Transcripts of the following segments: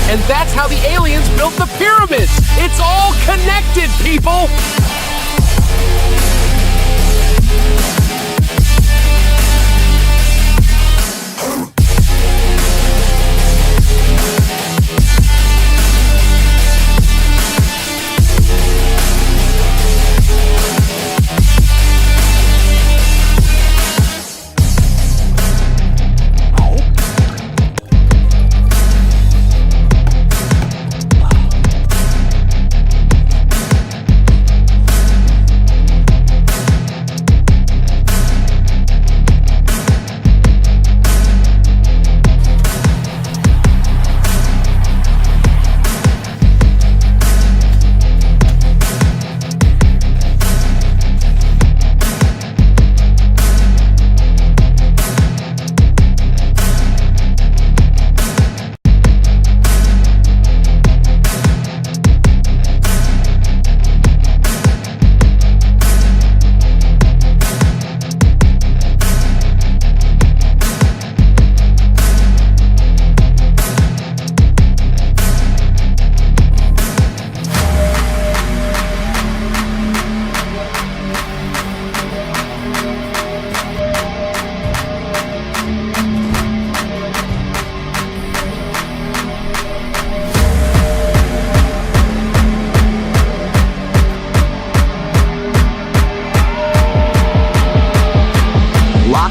And that's how the aliens built the pyramids. It's all connected, people.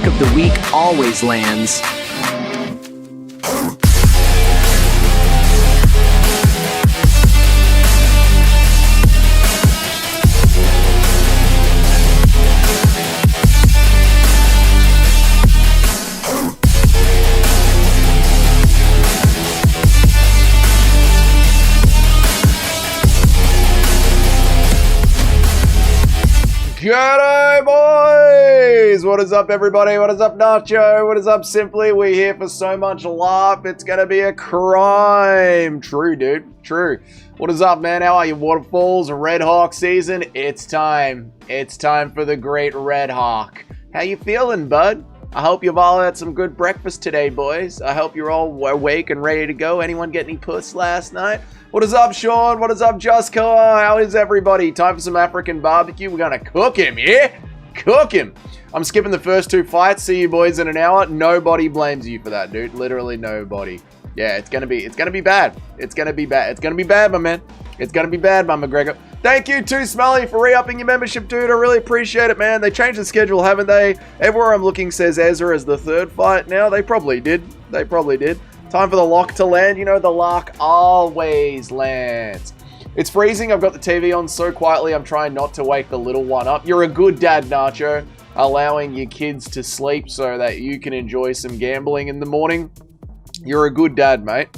Of the week always lands. G'day, boys! What is up, everybody? What is up, Nacho? What is up, Simply? We're here for so much laugh, it's gonna be a crime. True, dude. True. What is up, man? How are you, Waterfalls? Red Hawk season? It's time. It's time for the great Red Hawk. How you feeling, bud? I hope you've all had some good breakfast today, boys. I hope you're all awake and ready to go. Anyone get any puss last night? What is up, Sean? What is up, Justcar? How is everybody? Time for some African barbecue. We're gonna cook him, yeah? Cook him. I'm skipping the first two fights. See you boys in an hour. Nobody blames you for that, dude. Literally nobody. Yeah, it's gonna be bad. It's gonna be bad. It's gonna be bad, my man. It's gonna be bad, my McGregor. Thank you, Too Smelly, for re-upping your membership, dude. I really appreciate it, man. They changed the schedule, haven't they? Everywhere I'm looking says Ezra as the third fight now. They probably did. They probably did. Time for the lock to land. You know, the lock always lands. It's freezing. I've got the TV on so quietly. I'm trying not to wake the little one up. You're a good dad, Nacho. Allowing your kids to sleep so that you can enjoy some gambling in the morning. You're a good dad, mate.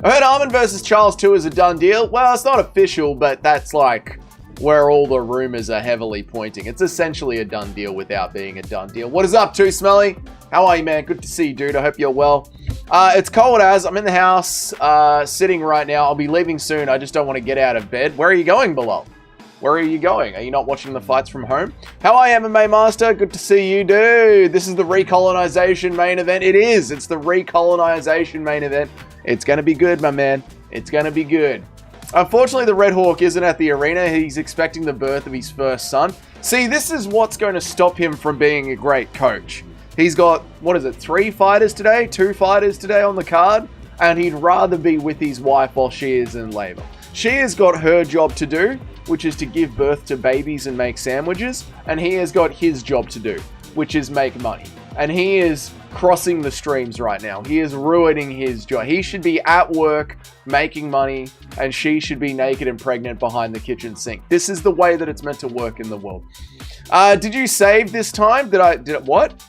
I heard Armin versus Charles 2 is a done deal. Well, it's not official, but that's like where all the rumors are heavily pointing. It's essentially a done deal without being a done deal. What is up, Too Smelly? How are you, man? Good to see you, dude. I hope you're well. It's cold as. I'm in the house, sitting right now. I'll be leaving soon. I just don't want to get out of bed. Where are you going, Bilal? Where are you going? Are you not watching the fights from home? How are you, MMA Master? Good to see you, dude. This is the recolonization main event. It is. It's the recolonization main event. It's going to be good, my man. It's going to be good. Unfortunately, the Red Hawk isn't at the arena. He's expecting the birth of his first son. See, this is what's going to stop him from being a great coach. He's got, 3 fighters today? 2 fighters today on the card? And he'd rather be with his wife while she is in labor. She has got her job to do, which is to give birth to babies and make sandwiches. And he has got his job to do, which is make money. And he is crossing the streams right now. He is ruining his job. He should be at work making money, and she should be naked and pregnant behind the kitchen sink. This is the way that it's meant to work in the world. Did you save this time? What?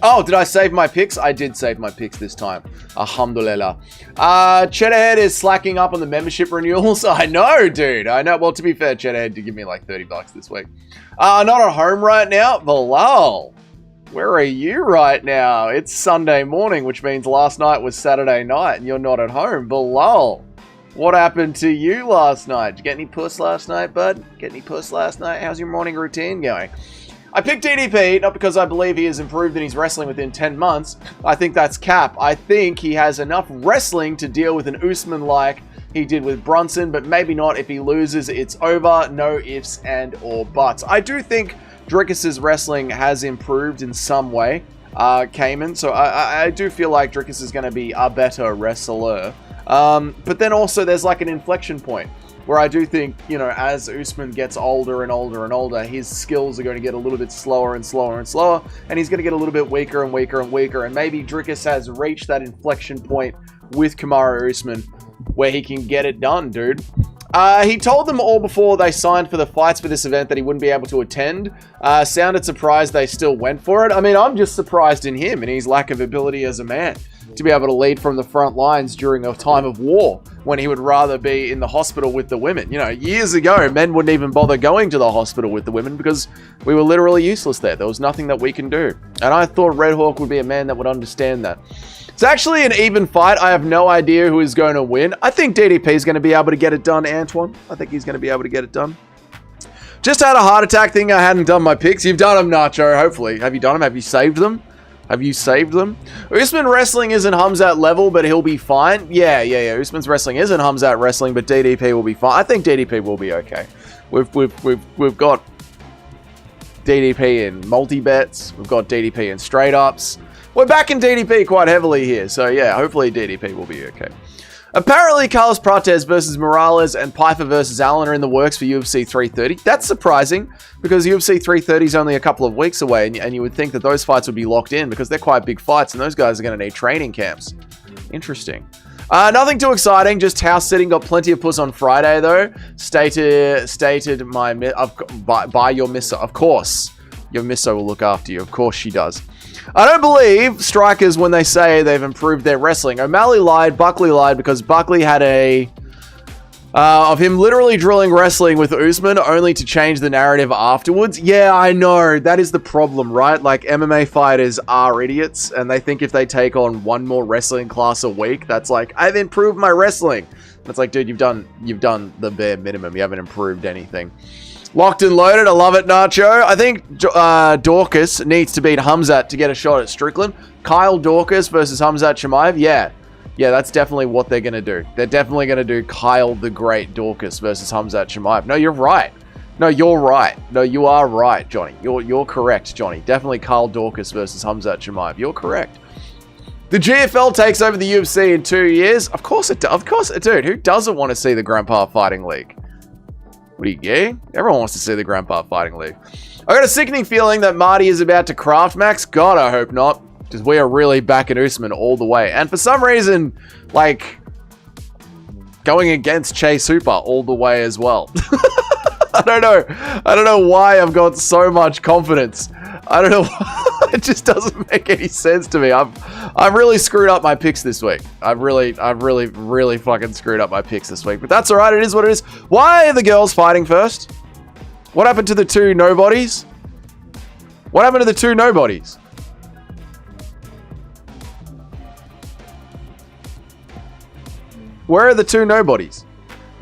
Oh, did I save my picks? I did save my picks this time. Alhamdulillah. Cheddarhead is slacking up on the membership renewals. I know, dude. I know. Well, to be fair, Cheddarhead did give me like $30 this week. Not at home right now. Bilal, where are you right now? It's Sunday morning, which means last night was Saturday night, and you're not at home. Bilal, what happened to you last night? Did you get any puss last night, bud? Get any puss last night? How's your morning routine going? I picked DDP, not because I believe he has improved in his wrestling within 10 months. I think that's cap. I think he has enough wrestling to deal with an Usman like he did with Brunson, but maybe not. If he loses, it's over. No ifs and or buts. I do think Dricus's wrestling has improved in some way, Cayman. So I do feel like Dricus is going to be a better wrestler. But then also there's like an inflection point where I do think, you know, as Usman gets older and older and older, his skills are going to get a little bit slower and slower and slower, and he's going to get a little bit weaker and weaker and weaker, and maybe Dricus has reached that inflection point with Kamaru Usman where he can get it done, dude. He told them all before they signed for the fights for this event that he wouldn't be able to attend. Sounded surprised they still went for it. I mean, I'm just surprised in him and his lack of ability as a man to be able to lead from the front lines during a time of war when he would rather be in the hospital with the women. You know, years ago, men wouldn't even bother going to the hospital with the women because we were literally useless there. There was nothing that we can do. And I thought Red Hawk would be a man that would understand that. It's actually an even fight. I have no idea who is going to win. I think DDP is going to be able to get it done, Antoine. I think he's going to be able to get it done. Just had a heart attack thing. I hadn't done my picks. You've done them, Nacho, hopefully. Have you done them? Have you saved them? Have you saved them? Usman wrestling isn't Hamzat level, but he'll be fine. Yeah. Usman's wrestling isn't Hamzat wrestling, but DDP will be fine. I think DDP will be okay. We've got DDP in multi-bets. We've got DDP in straight-ups. We're back in DDP quite heavily here, so yeah, hopefully DDP will be okay. Apparently, Carlos Prates versus Morales and Piper versus Allen are in the works for UFC 330. That's surprising, because UFC 330 is only a couple of weeks away, and you would think that those fights would be locked in, because they're quite big fights, and those guys are going to need training camps. Interesting. Nothing too exciting, just house sitting. Got plenty of puss on Friday, though. Stated my... by your misso. Of course. Your misso will look after you. Of course she does. I don't believe strikers when they say they've improved their wrestling. O'Malley lied, Buckley lied, because Buckley had of him literally drilling wrestling with Usman only to change the narrative afterwards. Yeah, I know. That is the problem, right? Like, MMA fighters are idiots, and they think if they take on one more wrestling class a week, that's like, I've improved my wrestling. That's like, dude, you've done the bare minimum. You haven't improved anything. Locked and loaded. I love it, Nacho. I think Dorcas needs to beat Hamzat to get a shot at Strickland. Kyle Dorcas versus Hamzat Chimaev. Yeah, that's definitely what they're going to do. They're definitely going to do Kyle the Great Dorcas versus Hamzat Chimaev. No, you're right. No, you're right. No, you are right, Johnny. You're correct, Johnny. Definitely Kyle Dorcas versus Hamzat Chimaev. You're correct. The GFL takes over the UFC in 2 years. Of course it does. Of course, dude. Who doesn't want to see the Grandpa Fighting League? What are you, gay? Everyone wants to see the Grandpa Fighting League. I got a sickening feeling that Marty is about to craft Max. God, I hope not. Because we are really back at Usman all the way. And for some reason, like, going against Chase Hooper all the way as well. I don't know why I've got so much confidence. I don't know why. It just doesn't make any sense to me. I've really screwed up my picks this week. I've really fucking screwed up my picks this week. But that's alright, it is what it is. Why are the girls fighting first? What happened to the two nobodies? What happened to the two nobodies? Where are the two nobodies?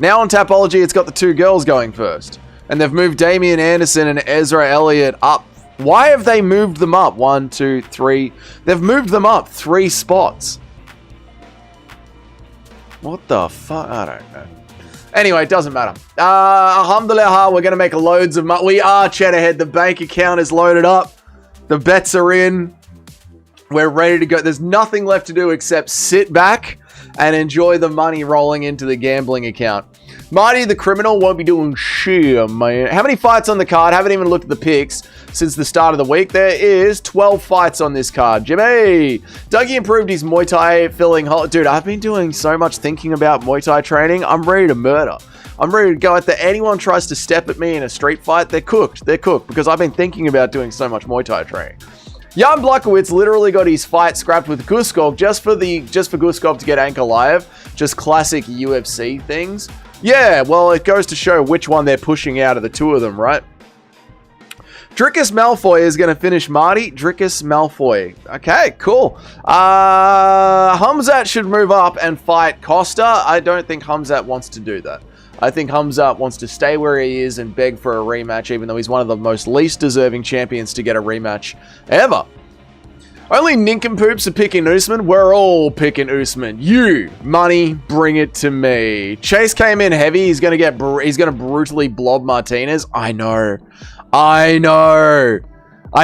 Now on Tapology, it's got the two girls going first. And they've moved Damian Anderson and Ezra Elliott up. Why have they moved them up? 1, 2, 3. They've moved them up 3 spots. What the fuck? I don't know. Anyway, it doesn't matter. Alhamdulillah, we're going to make loads of money. We are Cheddarhead. The bank account is loaded up. The bets are in. We're ready to go. There's nothing left to do except sit back and enjoy the money rolling into the gambling account. Marty the Criminal won't be doing shit, man. How many fights on the card? Haven't even looked at the picks since the start of the week. There is 12 fights on this card. Jimmy! Dougie improved his Muay Thai filling. Dude, I've been doing so much thinking about Muay Thai training. I'm ready to murder. I'm ready to go. If anyone tries to step at me in a street fight, they're cooked. They're cooked because I've been thinking about doing so much Muay Thai training. Jan Blachowicz literally got his fight scrapped with Guskov just for Guskov to get Ankalaev. Just classic UFC things. Yeah, well, it goes to show which one they're pushing out of the two of them, right? Drickus Malfoy is going to finish Marty. Drickus Malfoy. Okay, cool. Hamzat should move up and fight Costa. I don't think Hamzat wants to do that. I think Hamzat wants to stay where he is and beg for a rematch, even though he's one of the most least deserving champions to get a rematch ever. Only nincompoops are picking Usman. We're all picking Usman. You, money, bring it to me. Chase came in heavy. He's gonna brutally blob Martinez. I know. I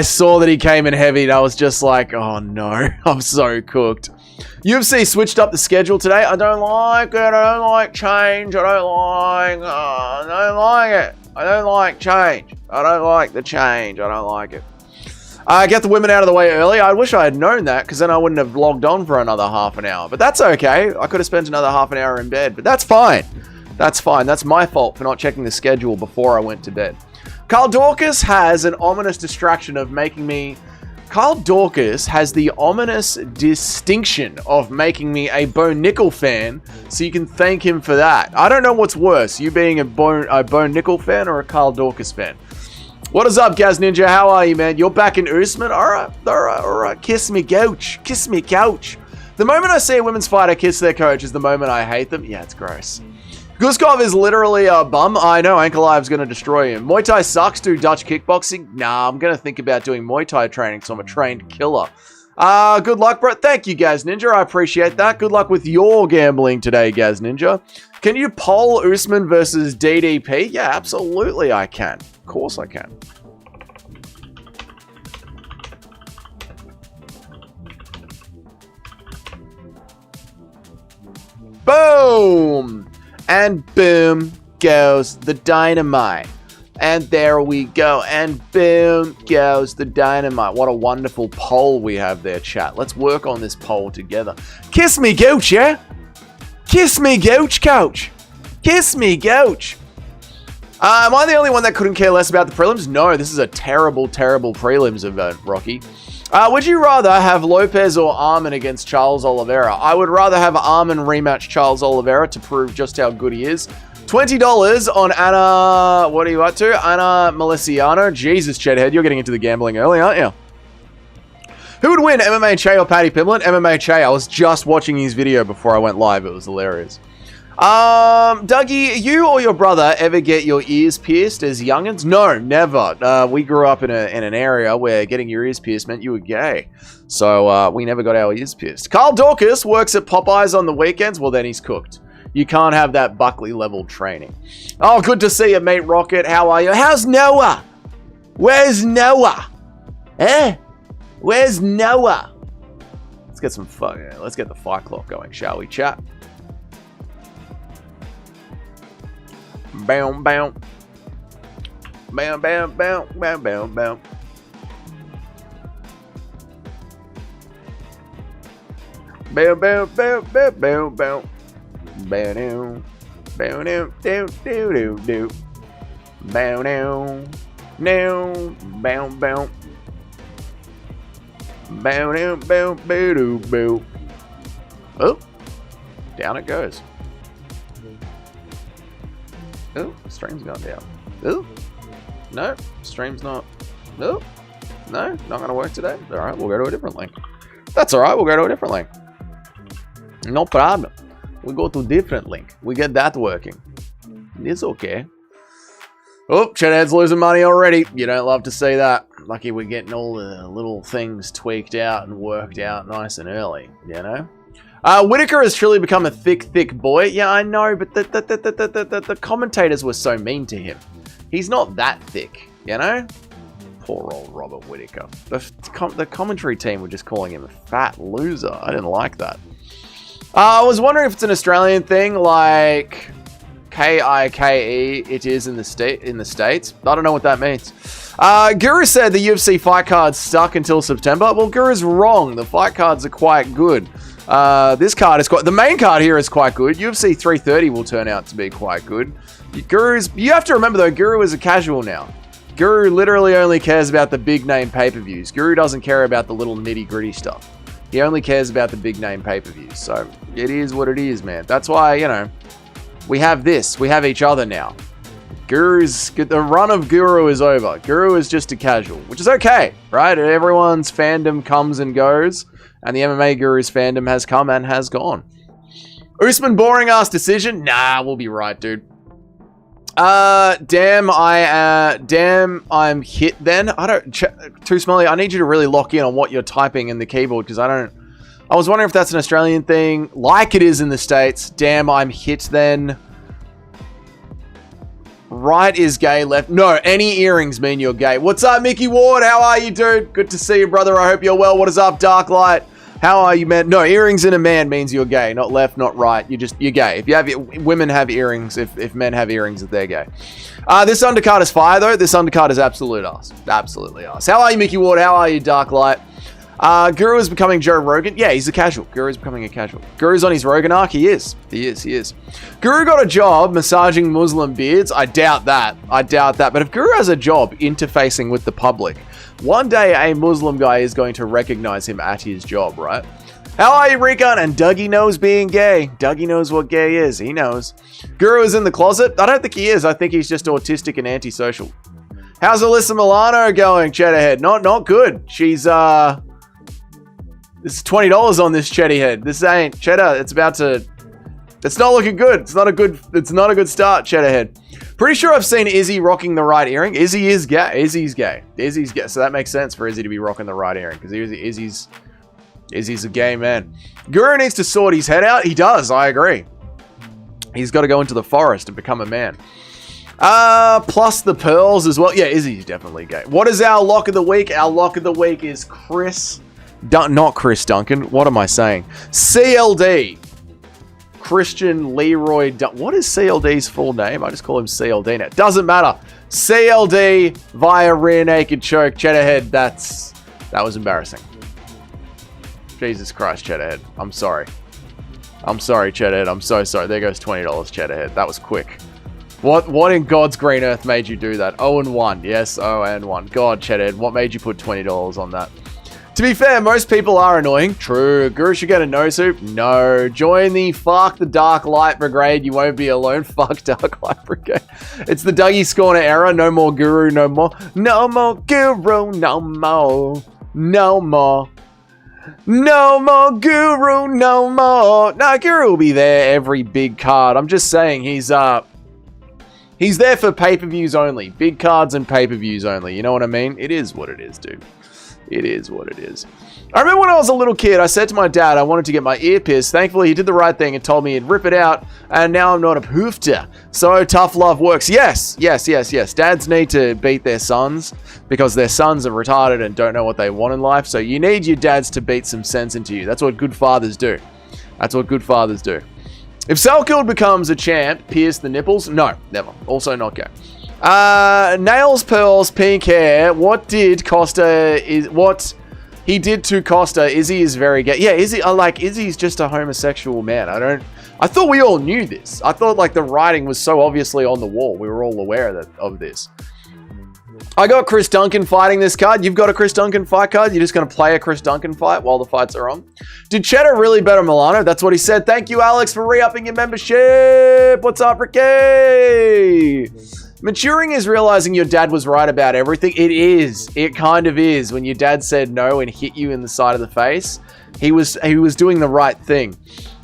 saw that he came in heavy and I was just like, oh no, I'm so cooked. UFC switched up the schedule today. I don't like it. I don't like change. I don't like it. I don't like change. I don't like the change. I don't like it. Get the women out of the way early. I wish I had known that because then I wouldn't have logged on for another half an hour. But that's okay. I could have spent another half an hour in bed. But that's fine. That's fine. That's my fault for not checking the schedule before I went to bed. Carl Dorcas has an ominous distraction of making me... Carl Dorcas has the ominous distinction of making me a Bo Nickel fan, so you can thank him for that. I don't know what's worse, you being a Bo Nickel fan or a Carl Dorcas fan. What is up, Gaz Ninja? How are you, man? You're back in Usman? Alright. Kiss me, couch. Kiss me, couch. The moment I see a women's fighter kiss their coach is the moment I hate them. Yeah, it's gross. Guskov is literally a bum. I know, Ankalaev's going to destroy him. Muay Thai sucks. Do Dutch kickboxing? Nah, I'm going to think about doing Muay Thai training because I'm a trained killer. Good luck, bro. Thank you, Gaz Ninja. I appreciate that. Good luck with your gambling today, Gaz Ninja. Can you poll Usman versus DDP? Yeah, absolutely I can. Of course I can. Boom! And boom goes the dynamite. And there we go. And boom goes the dynamite. What a wonderful poll we have there, chat. Let's work on this poll together. Kiss me, gooch, yeah? Kiss me, gooch, coach. Kiss me, gooch. Am I the only one that couldn't care less about the prelims? No, this is a terrible, terrible prelims event, Rocky. Would you rather have Lopez or Arman against Charles Oliveira? I would rather have Arman rematch Charles Oliveira to prove just how good he is. $20 on Anna... What are you up to? Anna Meliciano. Jesus, Chedhead, you're getting into the gambling early, aren't you? Who would win, MMA Che or Paddy Pimblett? MMA Che. I was just watching his video before I went live. It was hilarious. Dougie, you or your brother ever get your ears pierced as youngins? No, never. We grew up in an area where getting your ears pierced meant you were gay. So, we never got our ears pierced. Carl Dorcas works at Popeyes on the weekends. Well, then he's cooked. You can't have that Buckley level training. Oh, good to see you, mate Rocket. How are you? How's Noah? Where's Noah? Eh? Where's Noah? Let's get some fun. Let's get the fight clock going, shall we, chat? Bam, bam. Bam, bam, bam, bam, bam, bam. Bam, bam, bam, bam, bam, bam. Bam, down. Bam, down, down, down, down, down. Bam, down. Down. Bam, bam. Bam, down, bam, bam, bam. Oh. Down it goes. Oh, stream's gone down. Oh, no, stream's not. Oh, no, not gonna work today. All right, we'll go to a different link. That's all right, we'll go to a different link. No problem. We go to a different link. We get that working. It's okay. Oh, Chedhead's losing money already. You don't love to see that. Lucky we're getting all the little things tweaked out and worked out nice and early, you know? Whitaker has truly become a thick boy. Yeah, I know, but the commentators were so mean to him. He's not that thick, you know? Poor old Robert Whitaker. The commentary team were just calling him a fat loser. I didn't like that. I was wondering if it's an Australian thing, like Kike. It is in the States. I don't know what that means. Guru said the UFC fight card's stuck until September. Well, Guru's wrong. The fight cards are quite good. This card is the main card here is quite good. UFC 330 will turn out to be quite good. You have to remember though, Guru is a casual now. Guru literally only cares about the big name pay-per-views. Guru doesn't care about the little nitty-gritty stuff. He only cares about the big name pay-per-views. So it is what it is, man. That's why, you know, we have this. We have each other now. The run of Guru is over. Guru is just a casual, which is okay, right? Everyone's fandom comes and goes, and the MMA Guru's fandom has come and has gone. Usman boring ass decision? Nah, we'll be right, dude. Damn, I'm hit then. Too smelly. I need you to really lock in on what you're typing in the keyboard, because I was wondering if that's an Australian thing, like it is in the States. Damn, I'm hit then. Right is gay, left. No, any earrings mean you're gay. What's up, Mickey Ward? How are you, dude? Good to see you, brother. I hope you're well. What is up, Darklight? How are you, man? No, earrings in a man means you're gay. Not left, not right. You're gay. If you have women have earrings, if men have earrings, if they're gay. This undercard is fire, though. This undercard is absolute ass. Absolutely ass. How are you, Mickey Ward? How are you, Darklight? Guru is becoming Joe Rogan. Yeah, he's a casual. Guru is becoming a casual. Guru's on his Rogan arc. He is. Guru got a job massaging Muslim beards. I doubt that. But if Guru has a job interfacing with the public, one day a Muslim guy is going to recognize him at his job, right? How are you, Recon? And Dougie knows being gay. Dougie knows what gay is. He knows. Guru is in the closet. I don't think he is. I think he's just autistic and antisocial. How's Alyssa Milano going, Cheddarhead? Not good. She's, this is $20 on this Cheddarhead. This ain't Cheddar. It's not looking good. It's not a good start, Cheddarhead. Pretty sure I've seen Izzy rocking the right earring. Izzy is gay. Izzy's gay. So that makes sense for Izzy to be rocking the right earring, because Izzy's a gay man. Guru needs to sort his head out. He does. I agree. He's got to go into the forest and become a man. Plus the pearls as well. Yeah, Izzy's definitely gay. What is our lock of the week? Our lock of the week is not Chris Duncan. What am I saying? CLD. Christian Leroy what is CLD's full name? I just call him CLD now. Doesn't matter. CLD via rear naked choke. Cheddarhead, that was embarrassing. Jesus Christ, Cheddarhead. I'm sorry, Cheddarhead. I'm so sorry. There goes $20, Cheddarhead. That was quick. What in God's green earth made you do that? 0-1. Yes, 0-1. God, Cheddarhead, what made you put $20 on that? To be fair, most people are annoying. True. Guru should get a nose hoop. No. Join the Fuck the Dark Light Brigade. You won't be alone. Fuck Dark Light Brigade. It's the Dougie Scorner era. No more Guru, no more. No more Guru, no more. No more. No more Guru, no more. Nah, Guru will be there every big card. I'm just saying he's there for pay-per-views only. Big cards and pay-per-views only. You know what I mean? It is what it is, dude. It is what it is. I remember when I was a little kid, I said to my dad I wanted to get my ear pierced. Thankfully, he did the right thing and told me he'd rip it out, and now I'm not a hoofter. So tough love works. Yes. Dads need to beat their sons because their sons are retarded and don't know what they want in life. So you need your dads to beat some sense into you. That's what good fathers do. If Selkild becomes a champ, pierce the nipples? No, never. Also not gay. Nails, pearls, pink hair. What he did to Costa. Izzy is very gay. Yeah, Izzy's just a homosexual man. I thought we all knew this. I thought like the writing was so obviously on the wall. We were all aware of this. I got Chris Duncan fighting this card. You've got a Chris Duncan fight card. You're just going to play a Chris Duncan fight while the fights are on. Did Cheddar really better Milano? That's what he said. Thank you, Alex, for re-upping your membership. What's up, Ricky? Maturing is realizing your dad was right about everything. It is. It kind of is. When your dad said no and hit you in the side of the face, he was doing the right thing.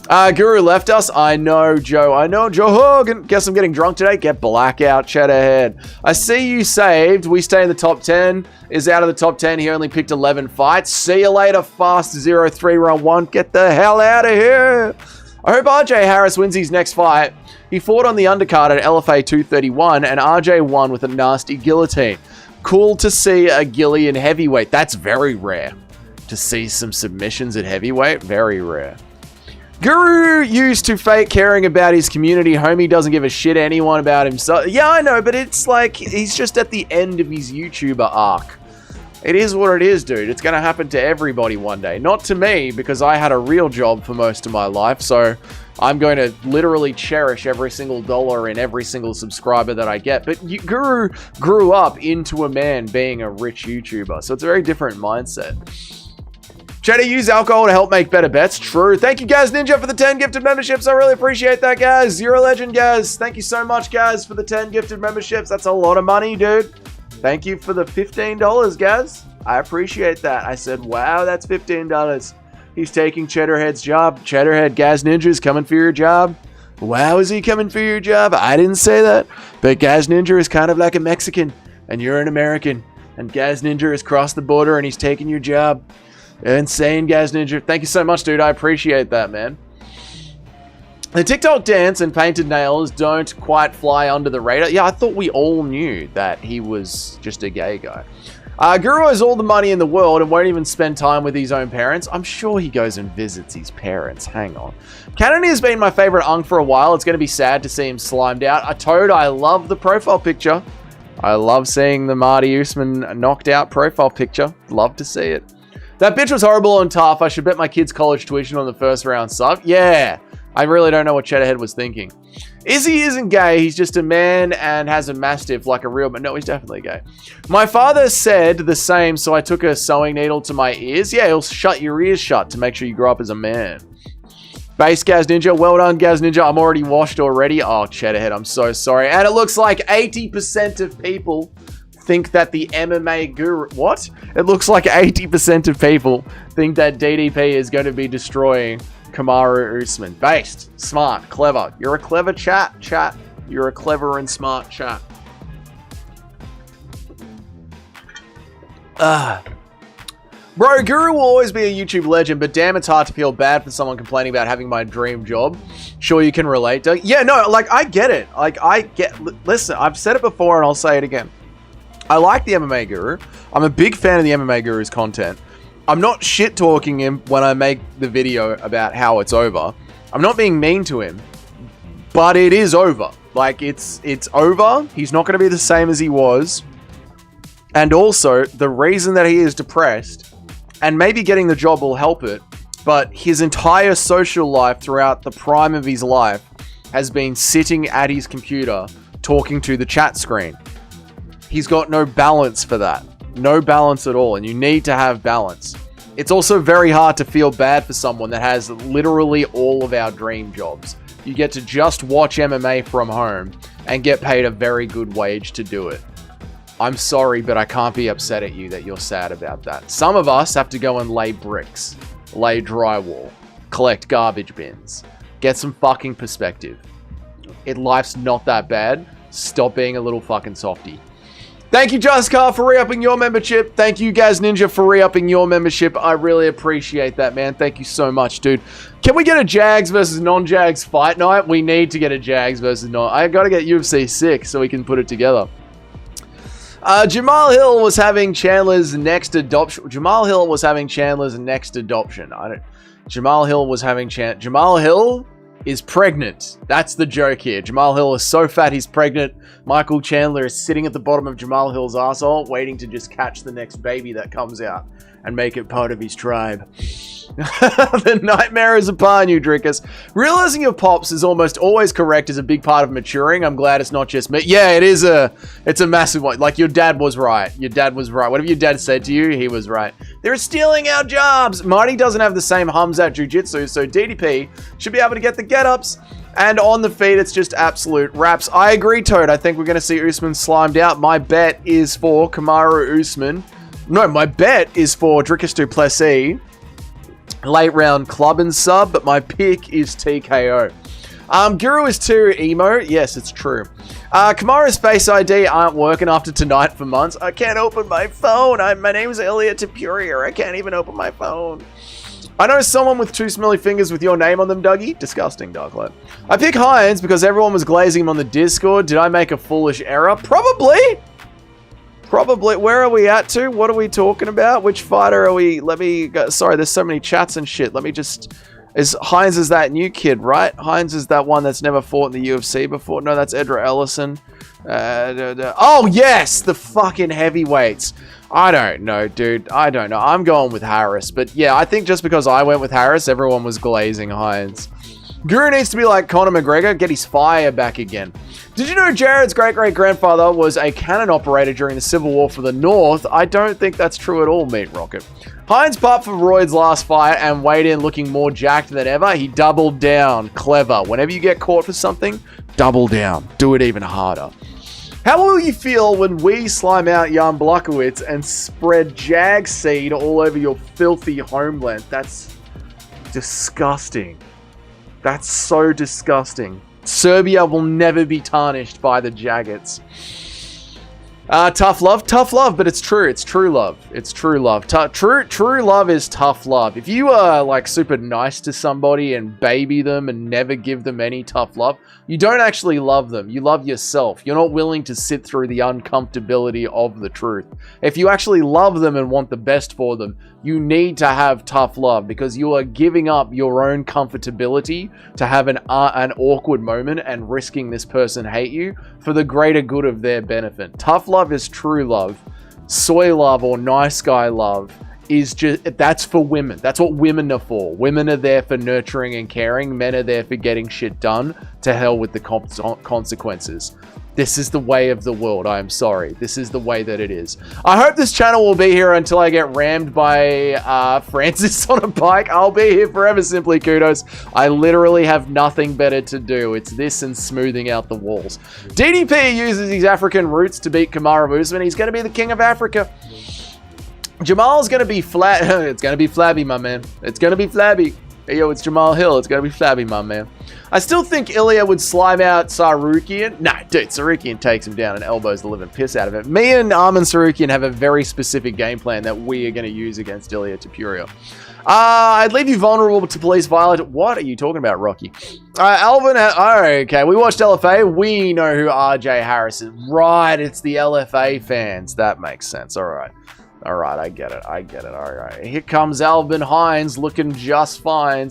Guru left us. I know, Joe. I know, Joe Hogan. Guess I'm getting drunk today. Get blackout, Cheddarhead. I see you saved. We stay in the top 10. Is out of the top 10. He only picked 11 fights. See you later, Fast 03 round 1. Get the hell out of here. I hope RJ Harris wins his next fight. He fought on the undercard at LFA 231, and RJ won with a nasty guillotine. Cool to see a gilly in heavyweight. That's very rare. To see some submissions at heavyweight, very rare. Guru used to fake caring about his community. Homie doesn't give a shit anyone about himself. Yeah, I know, but it's like he's just at the end of his YouTuber arc. It is what it is, dude. It's going to happen to everybody one day. Not to me, because I had a real job for most of my life, so I'm going to literally cherish every single dollar and every single subscriber that I get. But Guru grew up into a man being a rich YouTuber, so it's a very different mindset. Cheddar, use alcohol to help make better bets. True. Thank you, Gaz Ninja, for the 10 gifted memberships. I really appreciate that, guys. You're a legend, guys. Thank you so much, guys, for the 10 gifted memberships. That's a lot of money, dude. Thank you for the $15, Gaz. I appreciate that. I said, wow, that's $15. He's taking Cheddarhead's job. Cheddarhead, Gaz Ninja is coming for your job. Wow, is he coming for your job? I didn't say that. But Gaz Ninja is kind of like a Mexican, and you're an American. And Gaz Ninja has crossed the border, and he's taking your job. Insane, Gaz Ninja. Thank you so much, dude. I appreciate that, man. The TikTok dance and painted nails don't quite fly under the radar. Yeah, I thought we all knew that he was just a gay guy. Guru has all the money in the world and won't even spend time with his own parents. I'm sure he goes and visits his parents. Hang on. Cannon has been my favorite unk for a while. It's going to be sad to see him slimed out. A Toad, I love the profile picture. I love seeing the Marty Usman knocked out profile picture. Love to see it. That bitch was horrible and tough. I should bet my kid's college tuition on the first round sub. Yeah. I really don't know what Cheddarhead was thinking. Izzy isn't gay. He's just a man and has a mastiff like a real man. No, he's definitely gay. My father said the same, so I took a sewing needle to my ears. Yeah, he'll shut your ears shut to make sure you grow up as a man. Base Gaz Ninja. Well done, Gaz Ninja. I'm already washed already. Oh, Cheddarhead, I'm so sorry. And it looks like 80% of people think that the MMA guru... What? It looks like 80% of people think that DDP is going to be destroying Kamaru Usman. Based. Smart. Clever. You're a clever chat. You're a clever and smart chat. Bro, Guru will always be a YouTube legend, but damn, it's hard to feel bad for someone complaining about having my dream job. Sure, you can relate, Doug? Yeah, no, like, I get it. Like, listen, I've said it before and I'll say it again. I like the MMA Guru. I'm a big fan of the MMA Guru's content. I'm not shit-talking him when I make the video about how it's over. I'm not being mean to him, but it is over. Like, it's over. He's not going to be the same as he was. And also, the reason that he is depressed, and maybe getting the job will help it, but his entire social life throughout the prime of his life has been sitting at his computer talking to the chat screen. He's got no balance for that. No balance at all, and you need to have balance. It's also very hard to feel bad for someone that has literally all of our dream jobs. You get to just watch MMA from home and get paid a very good wage to do it. I'm sorry, but I can't be upset at you that you're sad about that. Some of us have to go and lay bricks, lay drywall, collect garbage bins, get some fucking perspective. Life's not that bad. Stop being a little fucking softy. Thank you, Justcar, for re-upping your membership. Thank you, Gaz Ninja, for re-upping your membership. I really appreciate that, man. Thank you so much, dude. Can we get a Jags versus non-Jags fight night? We need to get a Jags versus non... I gotta get UFC 6 so we can put it together. Jamal Hill was having Chandler's next adoption. Jamal Hill was having Chandler's next adoption. Jamal Hill is pregnant. That's the joke here. Jamal Hill is so fat he's pregnant. Michael Chandler is sitting at the bottom of Jamal Hill's asshole, waiting to just catch the next baby that comes out and make it part of his tribe. The nightmare is upon you, Drickus. Realizing your pops is almost always correct is a big part of maturing. I'm glad it's not just me. Yeah, it's a massive one. Like, your dad was right. Your dad was right. Whatever your dad said to you, he was right. They're stealing our jobs. Marty doesn't have the same hums at jiu-jitsu, so DDP should be able to get the get-ups. And on the feet, it's just absolute raps. I agree, Toad. I think we're going to see Usman slimed out. My bet is for Kamaru Usman. No, my bet is for Drickus du Plessis late round club and sub, but my pick is TKO. Guru is too emo. Yes, it's true. Kamara's Face ID aren't working after tonight for months. I can't open my phone. My name's Elliot Tapurier. I can't even open my phone. I know someone with 2 smelly fingers with your name on them, Dougie. Disgusting, Darklight. I pick Hines because everyone was glazing him on the Discord. Did I make a foolish error? Probably. Probably. Where are we at to? What are we talking about? Which fighter are we? Let me go. Sorry, there's so many chats and shit. Let me just... Hines is that new kid, right? Hines is that one that's never fought in the UFC before. No, that's Edra Ellison. Oh, yes! The fucking heavyweights. I don't know, dude. I don't know. I'm going with Harris. But yeah, I think just because I went with Harris, everyone was glazing Hines. Guru needs to be like Conor McGregor, get his fire back again. Did you know Jared's great-great-grandfather was a cannon operator during the Civil War for the North? I don't think that's true at all, Meat Rocket. Hines popped for Royd's last fight and weighed in looking more jacked than ever. He doubled down. Clever. Whenever you get caught for something, double down. Do it even harder. How will you feel when we slime out Jan Blachowicz and spread Jag seed all over your filthy homeland? That's disgusting. That's so disgusting. Serbia will never be tarnished by the Jaggets. Tough love, but it's true. It's true love. It's true love. True love is tough love. If you are like super nice to somebody and baby them and never give them any tough love, you don't actually love them. You love yourself. You're not willing to sit through the uncomfortability of the truth. If you actually love them and want the best for them, you need to have tough love because you are giving up your own comfortability to have an awkward moment and risking this person hate you for the greater good of their benefit. Tough love is true love. Soy love or nice guy love is just, that's for women. That's what women are for. Women are there for nurturing and caring. Men are there for getting shit done. To hell with the consequences. This is the way of the world. I am sorry. This is the way that it is. I hope this channel will be here until I get rammed by Francis on a bike. I'll be here forever, Simply Kudos. I literally have nothing better to do. It's this and smoothing out the walls. DDP uses his African roots to beat Kamaru Usman. He's going to be the king of Africa. Jamal's going to be flat. It's going to be flabby, my man. It's going to be flabby. Hey, yo, it's Jamal Hill. It's going to be flabby, my man. I still think Ilya would slime out Sarukian. Nah, dude, Sarukian takes him down and elbows the living piss out of it. Me and Arman Sarukian have a very specific game plan that we are going to use against Ilya Tapuria. I'd leave you vulnerable to police violence. What are you talking about, Rocky? Alvin, okay, we watched LFA. We know who RJ Harris is. Right, it's the LFA fans. That makes sense. All right. All right, I get it. All right. Here comes Alvin Hines looking just fine.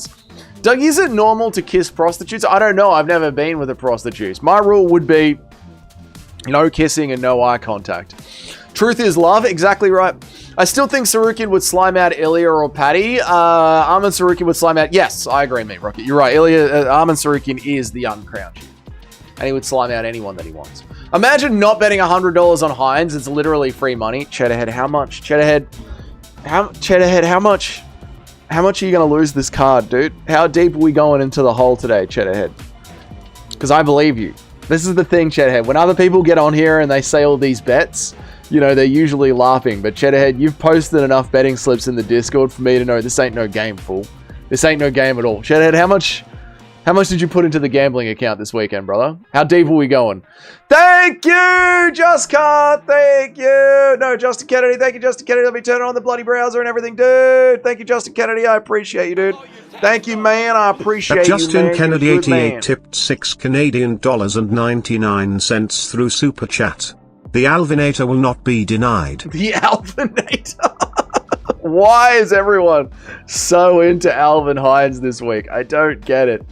Doug, is it normal to kiss prostitutes? I don't know. I've never been with a prostitute. My rule would be no kissing and no eye contact. Truth is love. Exactly right. I still think Sarukian would slime out Ilya or Paddy. Arman Sarukian would slime out... Yes, I agree, mate, Rocket. You're right. Arman Sarukian is the uncrowned chief. And he would slime out anyone that he wants. Imagine not betting $100 on Hines. It's literally free money. Cheddarhead, how much? Cheddarhead, how much? How much are you going to lose this card, dude? How deep are we going into the hole today, Cheddarhead? Because I believe you. This is the thing, Cheddarhead. When other people get on here and they say all these bets, you know, they're usually laughing. But Cheddarhead, you've posted enough betting slips in the Discord for me to know this ain't no game, fool. This ain't no game at all. Cheddarhead, how much did you put into the gambling account this weekend, brother? How deep are we going? Thank you, Just Can't. Thank you. No, Justin Kennedy. Thank you, Justin Kennedy. Let me turn on the bloody browser and everything, dude. Thank you, Justin Kennedy. I appreciate you, dude. Thank you, man. I appreciate you, man. Justin Kennedy 88 tipped $6 through Super Chat. The Alvinator will not be denied. The Alvinator. Why is everyone so into Alvin Hines this week? I don't get it.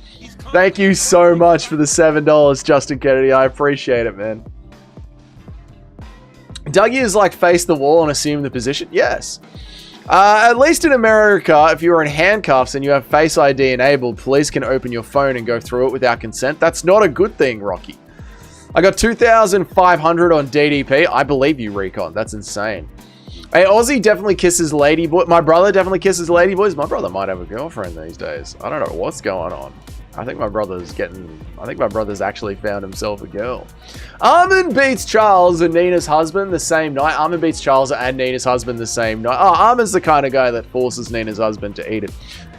Thank you so much for the $7, Justin Kennedy. I appreciate it, man. Dougie is like face the wall and assume the position. Yes. At least in America, if you're in handcuffs and you have Face ID enabled, police can open your phone and go through it without consent. That's not a good thing, Rocky. I got 2,500 on DDP. I believe you, Recon. That's insane. Hey, Aussie definitely kisses ladyboy. My brother definitely kisses ladyboys. My brother might have a girlfriend these days. I don't know what's going on. I think my brother's actually found himself a girl. Armin beats Charles and Nina's husband the same night. Armin beats Charles and Nina's husband the same night. Oh, Armin's the kind of guy that forces Nina's husband to eat it.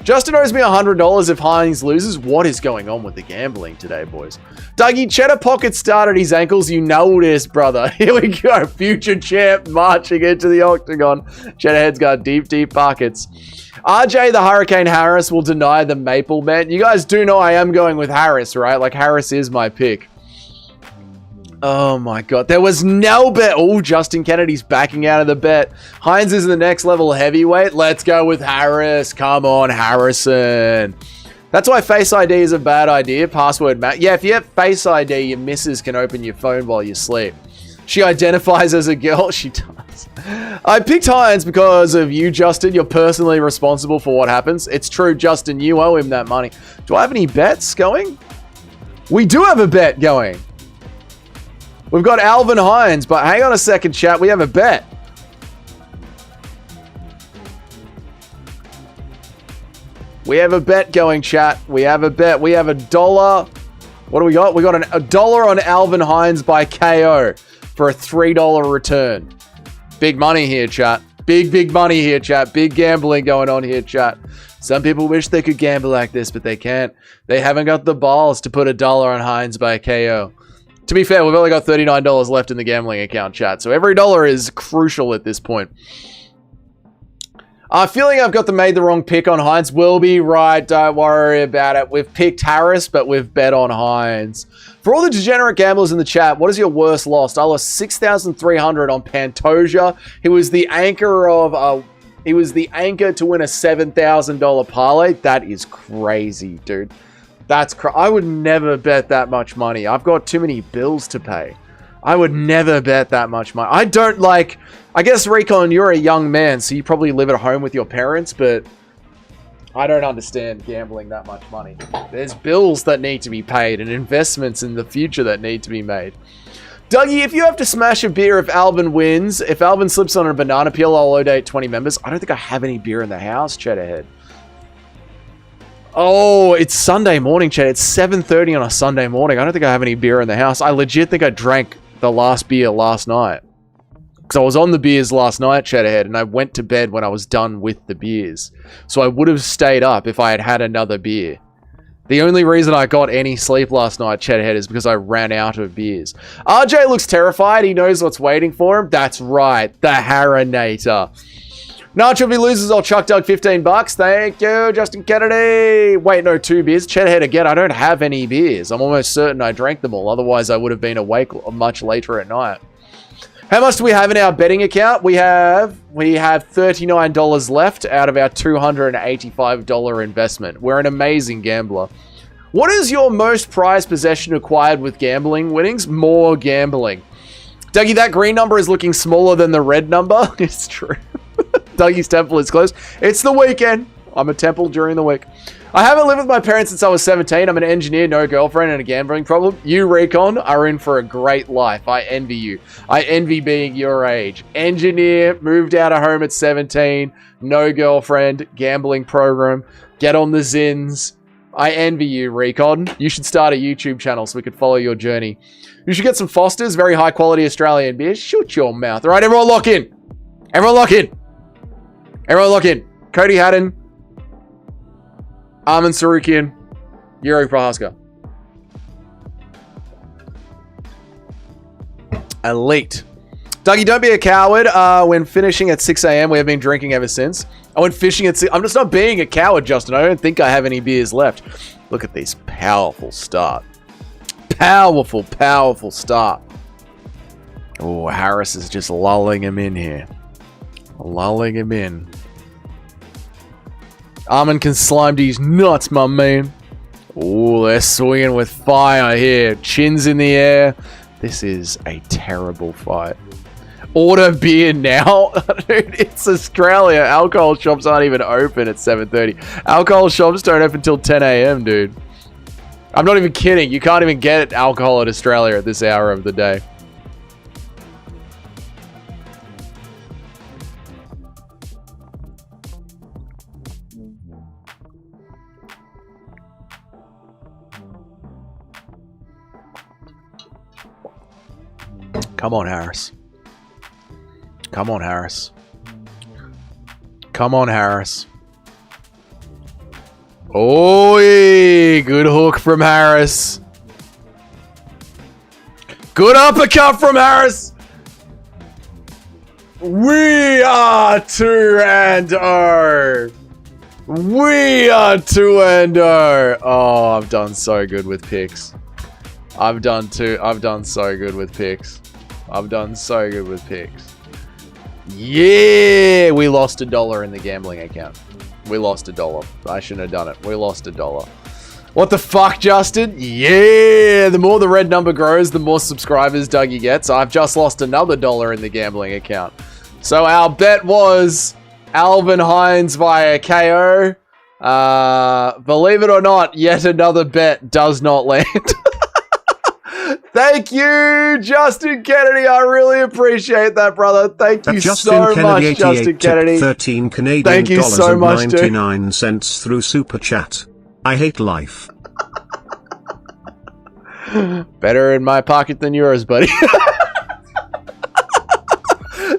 Justin owes me $100 if Hines loses. What is going on with the gambling today, boys? Dougie, Cheddar Pocket started his ankles. You know this, brother. Here we go. Future champ marching into the octagon. Cheddarhead's got deep, deep pockets. RJ, the Hurricane Harris, will deny the Maple Man. You guys do know I am going with Harris, right? Like, Harris is my pick. Oh my god. There was no bet. Oh, Justin Kennedy's backing out of the bet. Hines is the next level heavyweight. Let's go with Harris. Come on, Harrison. That's why Face ID is a bad idea. Password match. Yeah, if you have Face ID, your missus can open your phone while you sleep. She identifies as a girl. She does. I picked Hines because of you, Justin. You're personally responsible for what happens. It's true, Justin. You owe him that money. Do I have any bets going? We do have a bet going. We've got Alvin Hines, but hang on a second, chat. We have a bet. We have a bet going, chat. We have a bet. We have $1. What do we got? We got $1 on Alvin Hines by KO for a $3 return. Big money here, chat. Big, big money here, chat. Big gambling going on here, chat. Some people wish they could gamble like this, but they can't. They haven't got the balls to put $1 on Hines by KO. To be fair, we've only got $39 left in the gambling account, chat. So every dollar is crucial at this point. Feeling I've got made the wrong pick on Hines. Will be right. Don't worry about it. We've picked Harris, but we've bet on Hines. For all the degenerate gamblers in the chat, what is your worst loss? I lost 6,300 on Pantoja. He was the anchor of he was the anchor to win a $7,000 parlay. That is crazy, dude. I would never bet that much money. I've got too many bills to pay. I would never bet that much money. I don't like... I guess, Recon, you're a young man, so you probably live at home with your parents, but I don't understand gambling that much money. There's bills that need to be paid and investments in the future that need to be made. Dougie, if you have to smash a beer if Alvin wins, if Alvin slips on a banana peel, I'll donate 20 members. I don't think I have any beer in the house, Cheddarhead. Oh, it's Sunday morning, Chad. It's 7:30 on a Sunday morning. I don't think I have any beer in the house. I legit think I drank the last beer last night. Because I was on the beers last night, Cheddarhead, and I went to bed when I was done with the beers. So I would have stayed up if I had had another beer. The only reason I got any sleep last night, Cheddarhead, is because I ran out of beers. RJ looks terrified. He knows what's waiting for him. That's right. The Harinator. Nacho, if he loses, I'll chuck Doug 15 bucks. Thank you, Justin Kennedy. Wait, no, 2 beers. Cheddarhead again. I don't have any beers. I'm almost certain I drank them all. Otherwise, I would have been awake much later at night. How much do we have in our betting account? We have $39 left out of our $285 investment. We're an amazing gambler. What is your most prized possession acquired with gambling winnings? More gambling. Dougie, that green number is looking smaller than the red number. It's true. Dougie's temple is closed. It's the weekend. I'm a temple during the week. I haven't lived with my parents since I was 17. I'm an engineer, no girlfriend, and a gambling problem. You, Recon, are in for a great life. I envy you. I envy being your age. Engineer, moved out of home at 17, no girlfriend, gambling program, get on the Zins. I envy you, Recon. You should start a YouTube channel so we could follow your journey. You should get some Foster's, very high quality Australian beer. Shut your mouth. All right, everyone lock in. Everyone lock in. Everyone lock in. Cody Haddon, Armin Sarukian, Yuri Prohaska. Elite. Dougie, don't be a coward. When finishing at 6 a.m., we have been drinking ever since. I went fishing at 6. I'm just not being a coward, Justin. I don't think I have any beers left. Look at this powerful start. Powerful, powerful start. Oh, Harris is just lulling him in here. Lulling him in. Armin can slime these nuts, my man. Oh, they're swinging with fire here. Chins in the air. This is a terrible fight. Order beer now? Dude, it's Australia. Alcohol shops aren't even open at 7:30. Alcohol shops don't open until 10 a.m., dude. I'm not even kidding. You can't even get alcohol in Australia at this hour of the day. Come on, Harris. Come on, Harris. Come on, Harris. Oi! Good hook from Harris. Good uppercut from Harris. We are 2-0. We are 2-0. Oh, I've done so good with picks. I've done so good with picks. I've done so good with picks. Yeah, we lost $1 in the gambling account. We lost $1. I shouldn't have done it. We lost $1. What the fuck, Justin? Yeah, the more the red number grows, the more subscribers Dougie gets. I've just lost another $1 in the gambling account. So our bet was Alvin Hines via KO. Believe it or not, yet another bet does not land. Thank you, Justin Kennedy. I really appreciate that, brother. Thank you so much, Justin Kennedy. 13 Canadian Thank you dollars so and much, 99 cents through Super Chat. I hate life. Better in my pocket than yours, buddy.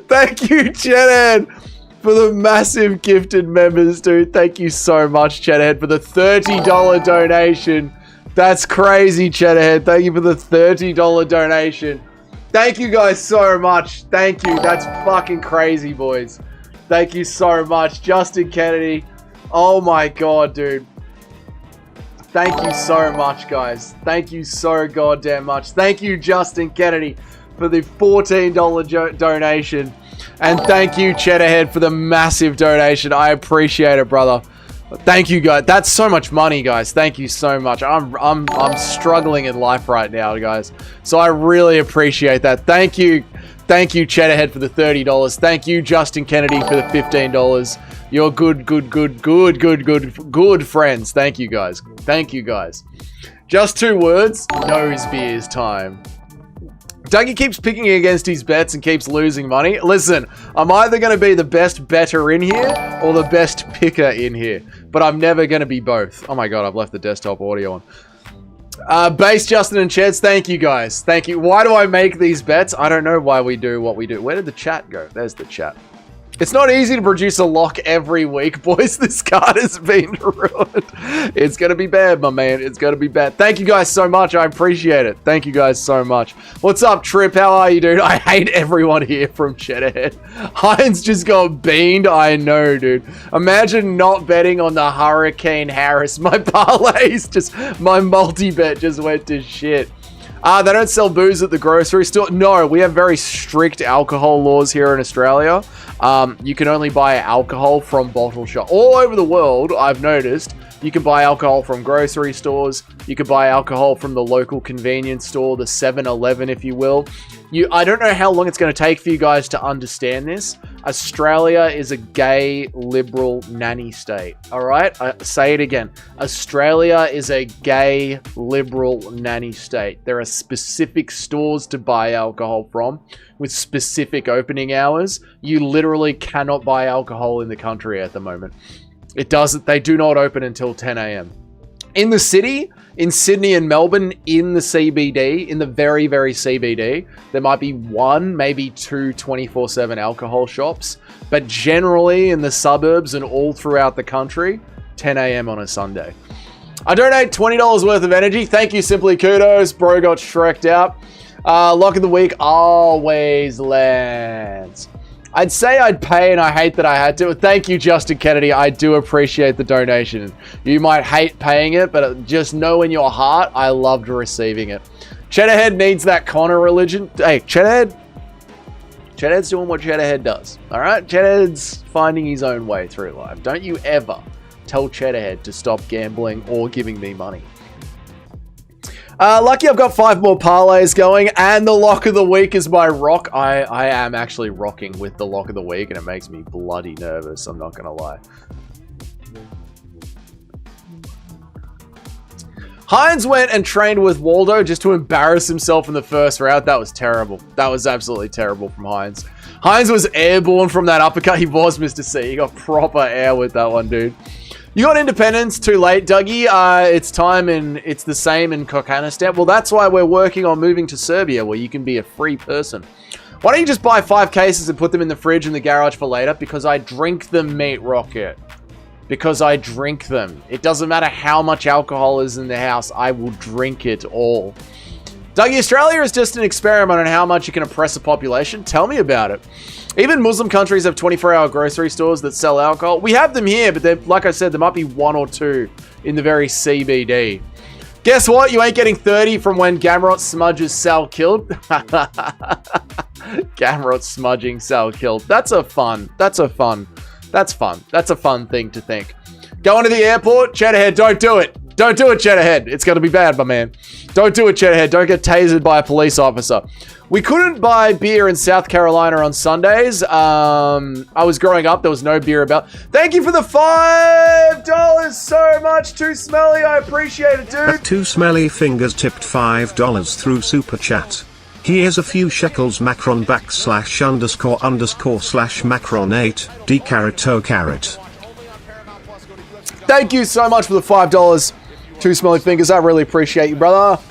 Thank you, Cheddhead, for the massive gifted members, dude. Thank you so much, Cheddhead, for the $30 donation. That's crazy, Cheddarhead. Thank you for the $30 donation. Thank you guys so much. Thank you. That's fucking crazy, boys. Thank you so much. Justin Kennedy. Oh my god, dude. Thank you so much, guys. Thank you so goddamn much. Thank you, Justin Kennedy, for the $14 donation. And thank you, Cheddarhead, for the massive donation. I appreciate it, brother. Thank you, guys. That's so much money, guys. Thank you so much. I'm struggling in life right now, guys. So I really appreciate that. Thank you. Thank you, Cheddarhead, for the $30. Thank you, Justin Kennedy, for the $15. You're good friends. Thank you, guys. Thank you, guys. Just 2 words. Nose beers time. Dougie keeps picking against his bets and keeps losing money. Listen, I'm either going to be the best better in here or the best picker in here. But I'm never going to be both. Oh my god, I've left the desktop audio on. Base, Justin, and Cheds, thank you guys. Thank you. Why do I make these bets? I don't know why we do what we do. Where did the chat go? There's the chat. It's not easy to produce a lock every week, boys. This card has been ruined. It's going to be bad, my man. It's going to be bad. Thank you guys so much. I appreciate it. Thank you guys so much. What's up, Trip? How are you, dude? I hate everyone here from Cheddarhead. Hines just got beaned. I know, dude. Imagine not betting on the Hurricane Harris. My parlays just, my multi-bet just went to shit. They don't sell booze at the grocery store. No, we have very strict alcohol laws here in Australia. You can only buy alcohol from bottle shops. All over the world, I've noticed, you can buy alcohol from grocery stores. You can buy alcohol from the local convenience store, the 7-Eleven, if you will. I don't know how long it's going to take for you guys to understand this. Australia is a gay, liberal nanny state. All right? I say it again. Australia is a gay, liberal nanny state. There are specific stores to buy alcohol from with specific opening hours. You literally cannot buy alcohol in the country at the moment. They do not open until 10 a.m. In the city, in Sydney and Melbourne, in the CBD, in the very, very CBD, there might be 1, maybe 2 24/7 alcohol shops. But generally in the suburbs and all throughout the country, 10 a.m. on a Sunday. I donate $20 worth of energy. Thank you, Simply Kudos. Bro got shreked out. Lock of the week always lands. I'd say I'd pay, and I hate that I had to. Thank you, Justin Kennedy. I do appreciate the donation. You might hate paying it, but just know in your heart, I loved receiving it. Cheddarhead needs that Connor religion. Hey, Cheddarhead's doing what Cheddarhead does. All right? Cheddarhead's finding his own way through life. Don't you ever tell Cheddarhead to stop gambling or giving me money. Lucky I've got 5 more parlays going, and the lock of the week is my rock. I am actually rocking with the lock of the week, and it makes me bloody nervous, I'm not gonna lie. Hines went and trained with Waldo just to embarrass himself in the first round. That was terrible. That was absolutely terrible from Hines. Hines was airborne from that uppercut. He was Mr. C. He got proper air with that one, dude. You got independence too late, Dougie. It's time, and it's the same in Kokkanistan. Well, that's why we're working on moving to Serbia, where you can be a free person. Why don't you just buy 5 cases and put them in the fridge in the garage for later? Because I drink them, Meat Rocket. because I drink them. It doesn't matter how much alcohol is in the house, I will drink it all. Dougie, Australia is just an experiment on how much you can oppress a population. Tell me about it. Even Muslim countries have 24-hour grocery stores that sell alcohol. We have them here, but like I said, there might be one or two in the very CBD. Guess what? You ain't getting 30 from when Gamrot smudges Sal killed. Gamrot smudging Sal killed. That's fun thing to think. Going to the airport, Cheddarhead, don't do it. Don't do it, Cheddarhead. It's going to be bad, my man. Don't do it, Cheddarhead. Don't get tasered by a police officer. We couldn't buy beer in South Carolina on Sundays. I was growing up. There was no beer about. Thank you for the $5 so much. Too smelly. I appreciate it, dude. Too Smelly Fingers tipped $5 through Super Chat. Here's a few shekels Macron / _ Macron 8 D carat toe carat. Thank you so much for the $5. Too Smelly Fingers. I really appreciate you, brother.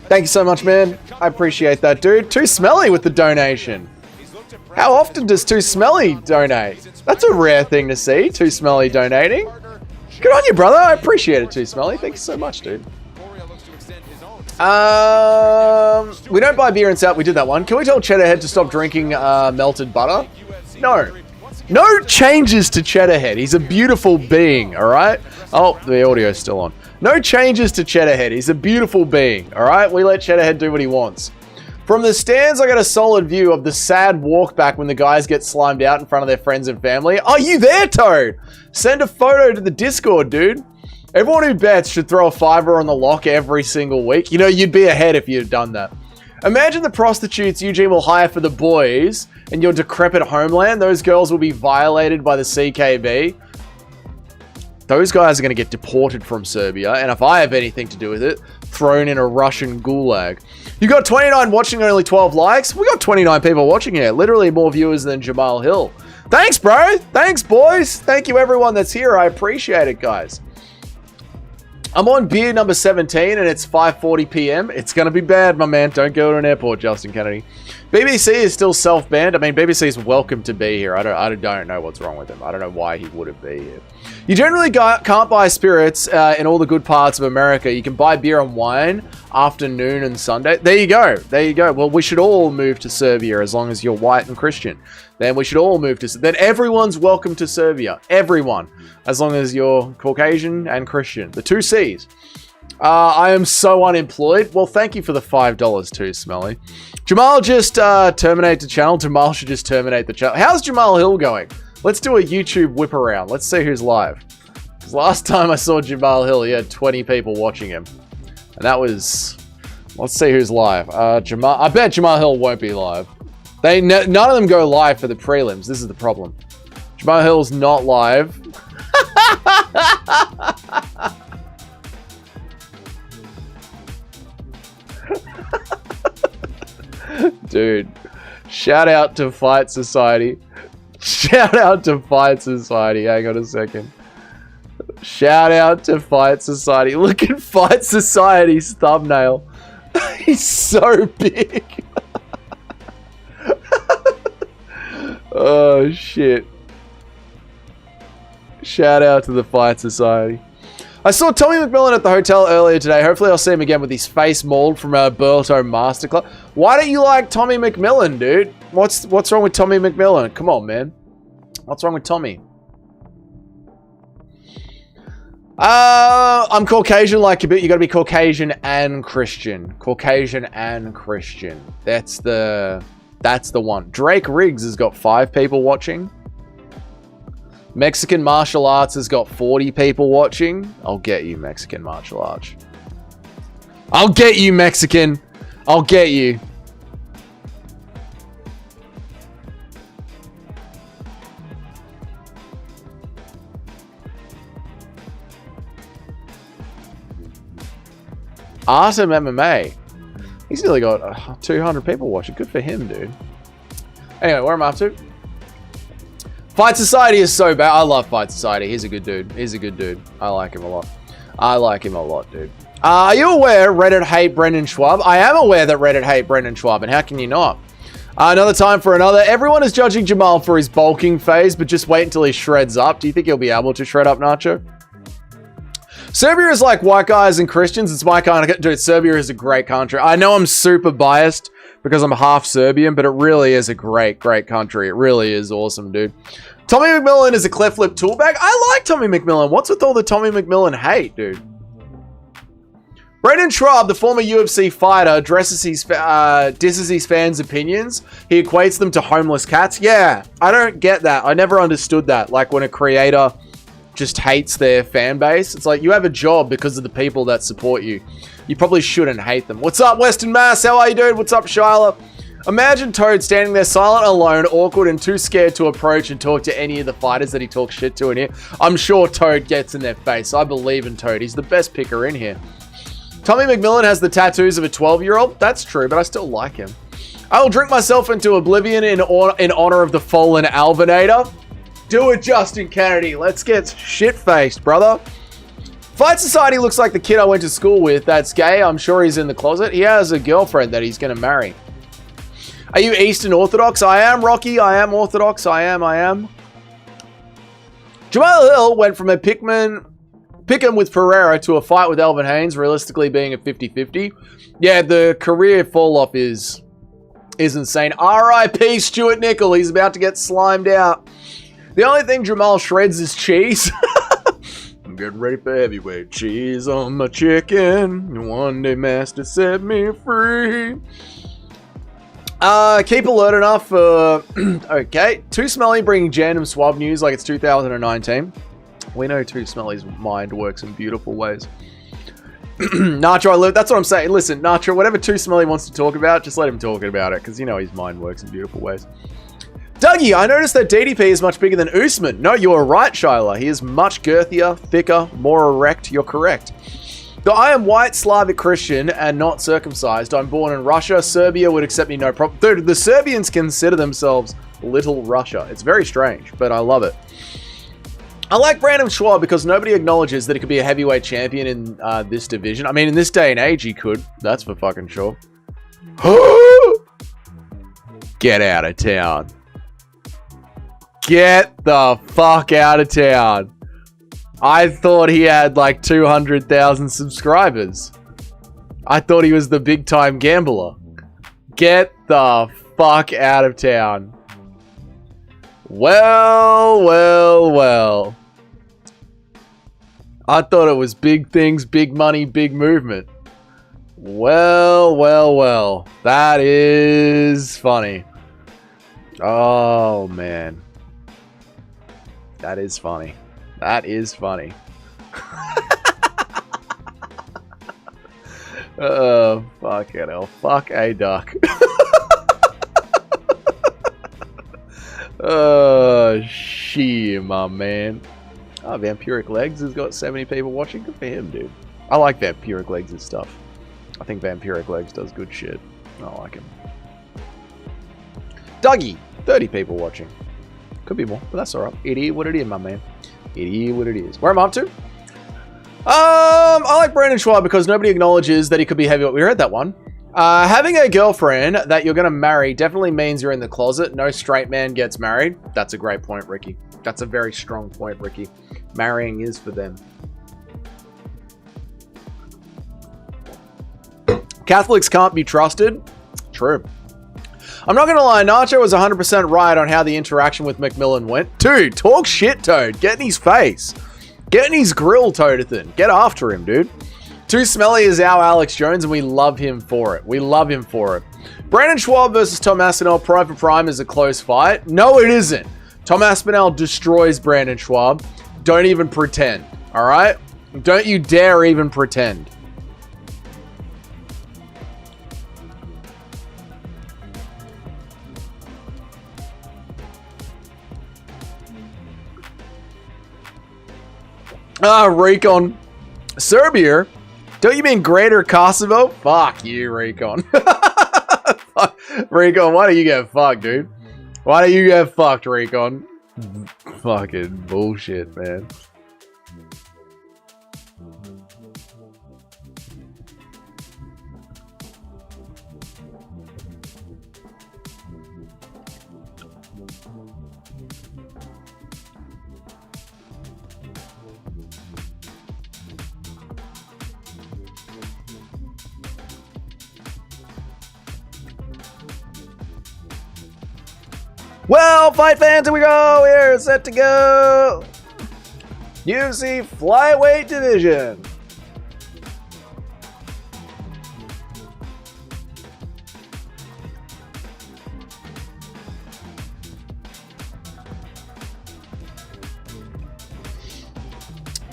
Thank you so much, man. I appreciate that, dude. Too Smelly with the donation. How often does Too Smelly donate? That's a rare thing to see, Too Smelly donating. Good on you, brother. I appreciate it, Too Smelly. Thank you so much, dude. We don't buy beer in South. We did that one. Can we tell Cheddarhead to stop drinking melted butter? No. No changes to Cheddarhead. He's a beautiful being, all right? Oh, the audio's still on. No changes to Cheddarhead. He's a beautiful being, all right? We let Cheddarhead do what he wants. From the stands, I got a solid view of the sad walk back when the guys get slimed out in front of their friends and family. Are you there, Toad? Send a photo to the Discord, dude. Everyone who bets should throw a $5 on the lock every single week. You know, you'd be ahead if you'd done that. Imagine the prostitutes Eugene will hire for the boys in your decrepit homeland. Those girls will be violated by the CKB. Those guys are going to get deported from Serbia, and if I have anything to do with it, thrown in a Russian gulag. You got 29 watching, only 12 likes? We got 29 people watching here. Literally more viewers than Jamal Hill. Thanks, bro. Thanks, boys. Thank you, everyone that's here. I appreciate it, guys. I'm on beer number 17, and it's 5:40 p.m. It's going to be bad, my man. Don't go to an airport, Justin Kennedy. BBC is still self-banned. I mean, BBC is welcome to be here. I don't know what's wrong with him. I don't know why he wouldn't be here. You generally can't buy spirits in all the good parts of America. You can buy beer and wine afternoon and Sunday. There you go. There you go. Well, we should all move to Serbia as long as you're white and Christian. Then we should all move to... Then everyone's welcome to Serbia. Everyone. As long as you're Caucasian and Christian. The two C's. I am so unemployed. Well, thank you for the $5 too, Smelly. Jamal just terminate the channel. Jamal should just terminate the channel. How's Jamal Hill going? Let's do a YouTube whip around. Let's see who's live. Because last time I saw Jamal Hill, he had 20 people watching him. And that was... Let's see who's live. I bet Jamal Hill won't be live. None of them go live for the prelims. This is the problem. Jamal Hill's not live. Dude, shout out to Fight Society. Shout out to Fight Society. Hang on a second. Shout out to Fight Society. Look at Fight Society's thumbnail. He's so big. Oh, shit. Shout out to the Fight Society. I saw Tommy McMillan at the hotel earlier today. Hopefully I'll see him again with his face mauled from a Berto Masterclass. Why don't you like Tommy McMillan, dude? What's wrong with Tommy McMillan? Come on, man. What's wrong with Tommy? I'm Caucasian like a bit. You gotta be Caucasian and Christian. Caucasian and Christian. That's the one. Drake Riggs has got 5 people watching. Mexican martial arts has got 40 people watching. I'll get you, Mexican martial arts. I'll get you, Mexican. I'll get you. Artem MMA. He's nearly got 200 people watching. Good for him, dude. Anyway, where am I up to? Fight Society is so bad. I love Fight Society. He's a good dude. He's a good dude. I like him a lot. I like him a lot, dude. Are you aware Reddit hate Brendan Schwab? I am aware that Reddit hate Brendan Schwab, and how can you not? Another time for another. Everyone is judging Jamal for his bulking phase, but just wait until he shreds up. Do you think he'll be able to shred up, Nacho? Serbia is like white guys and Christians. It's my kind of... Dude, Serbia is a great country. I know I'm super biased because I'm half Serbian, but it really is a great, great country. It really is awesome, dude. Tommy McMillan is a cleft lip toolbag. I like Tommy McMillan. What's with all the Tommy McMillan hate, dude? Brandon Schwab, the former UFC fighter, disses his fans' opinions. He equates them to homeless cats. Yeah, I don't get that. I never understood that. Like when a creator just hates their fan base. It's like you have a job because of the people that support you. You probably shouldn't hate them. What's up, Western Mass? How are you, dude? What's up, Shyla? Imagine Toad standing there silent, alone, awkward, and too scared to approach and talk to any of the fighters that he talks shit to in here. I'm sure Toad gets in their face. I believe in Toad. He's the best picker in here. Tommy McMillan has the tattoos of a 12-year-old. That's true, but I still like him. I will drink myself into oblivion in honor of the fallen Alvinator. Do it, Justin Kennedy. Let's get shit-faced, brother. Fight Society looks like the kid I went to school with. That's gay. I'm sure he's in the closet. He has a girlfriend that he's going to marry. Are you Eastern Orthodox? I am, Rocky. I am Orthodox. I am. Jamal Hill went from a pick him with Pereira to a fight with Elvin Haynes, realistically being a 50-50. Yeah, the career fall-off is insane. R.I.P. Stuart Nickel. He's about to get slimed out. The only thing Jamal shreds is cheese. I'm getting ready for heavyweight. Cheese on my chicken. One day master set me free. Keep alert enough for... okay. Too Smelly bringing random swab news like it's 2019. We know Too Smelly's mind works in beautiful ways. Nacho, that's what I'm saying. Listen, Nacho, whatever Too Smelly wants to talk about, just let him talk about it, because you know his mind works in beautiful ways. Dougie, I noticed that DDP is much bigger than Usman. No, you are right, Shyla. He is much girthier, thicker, more erect. You're correct. Though I am white, Slavic Christian, and not circumcised. I'm born in Russia. Serbia would accept me no problem. Dude, the Serbians consider themselves Little Russia. It's very strange, but I love it. I like Brandon Schwab because nobody acknowledges that he could be a heavyweight champion in this division. I mean, in this day and age, he could. That's for fucking sure. Get out of town. Get the fuck out of town. I thought he had like 200,000 subscribers. I thought he was the big time gambler. Get the fuck out of town. Well. I thought it was big things, big money, big movement. Well. That is funny. Oh, man. That is funny. Oh, fuck it hell. Fuck a duck. Oh, shit, my man. Oh, Vampiric Legs has got 70 people watching. Good for him, dude. I like Vampiric Legs' stuff. I think Vampiric Legs does good shit. I like him. Dougie, 30 people watching. Could be more, but that's alright. It is what it is, my man. It is what it is. Where am I up to? I like Brandon Schwab because nobody acknowledges that he could be heavyweight. We read that one. Having a girlfriend that you're going to marry definitely means you're in the closet. No straight man gets married. That's a great point, Ricky. That's a very strong point, Ricky. Marrying is for them. Catholics can't be trusted. True. I'm not going to lie, Nacho was 100% right on how the interaction with McMillan went. Dude, talk shit, Toad. Get in his face. Get in his grill, Toadathan. Get after him, dude. Too Smelly is our Alex Jones, and we love him for it. Brandon Schwab versus Tom Aspinall, prime for prime, is a close fight. No, it isn't. Tom Aspinall destroys Brandon Schwab. Don't even pretend, all right? Don't you dare even pretend. Recon. Serbia? Don't you mean Greater Kosovo? Fuck you, Recon. Recon, why don't you get fucked, dude? Why don't you get fucked, Recon? Fucking bullshit, man. Well, fight fans, here we go. We're set to go. UFC flyweight division.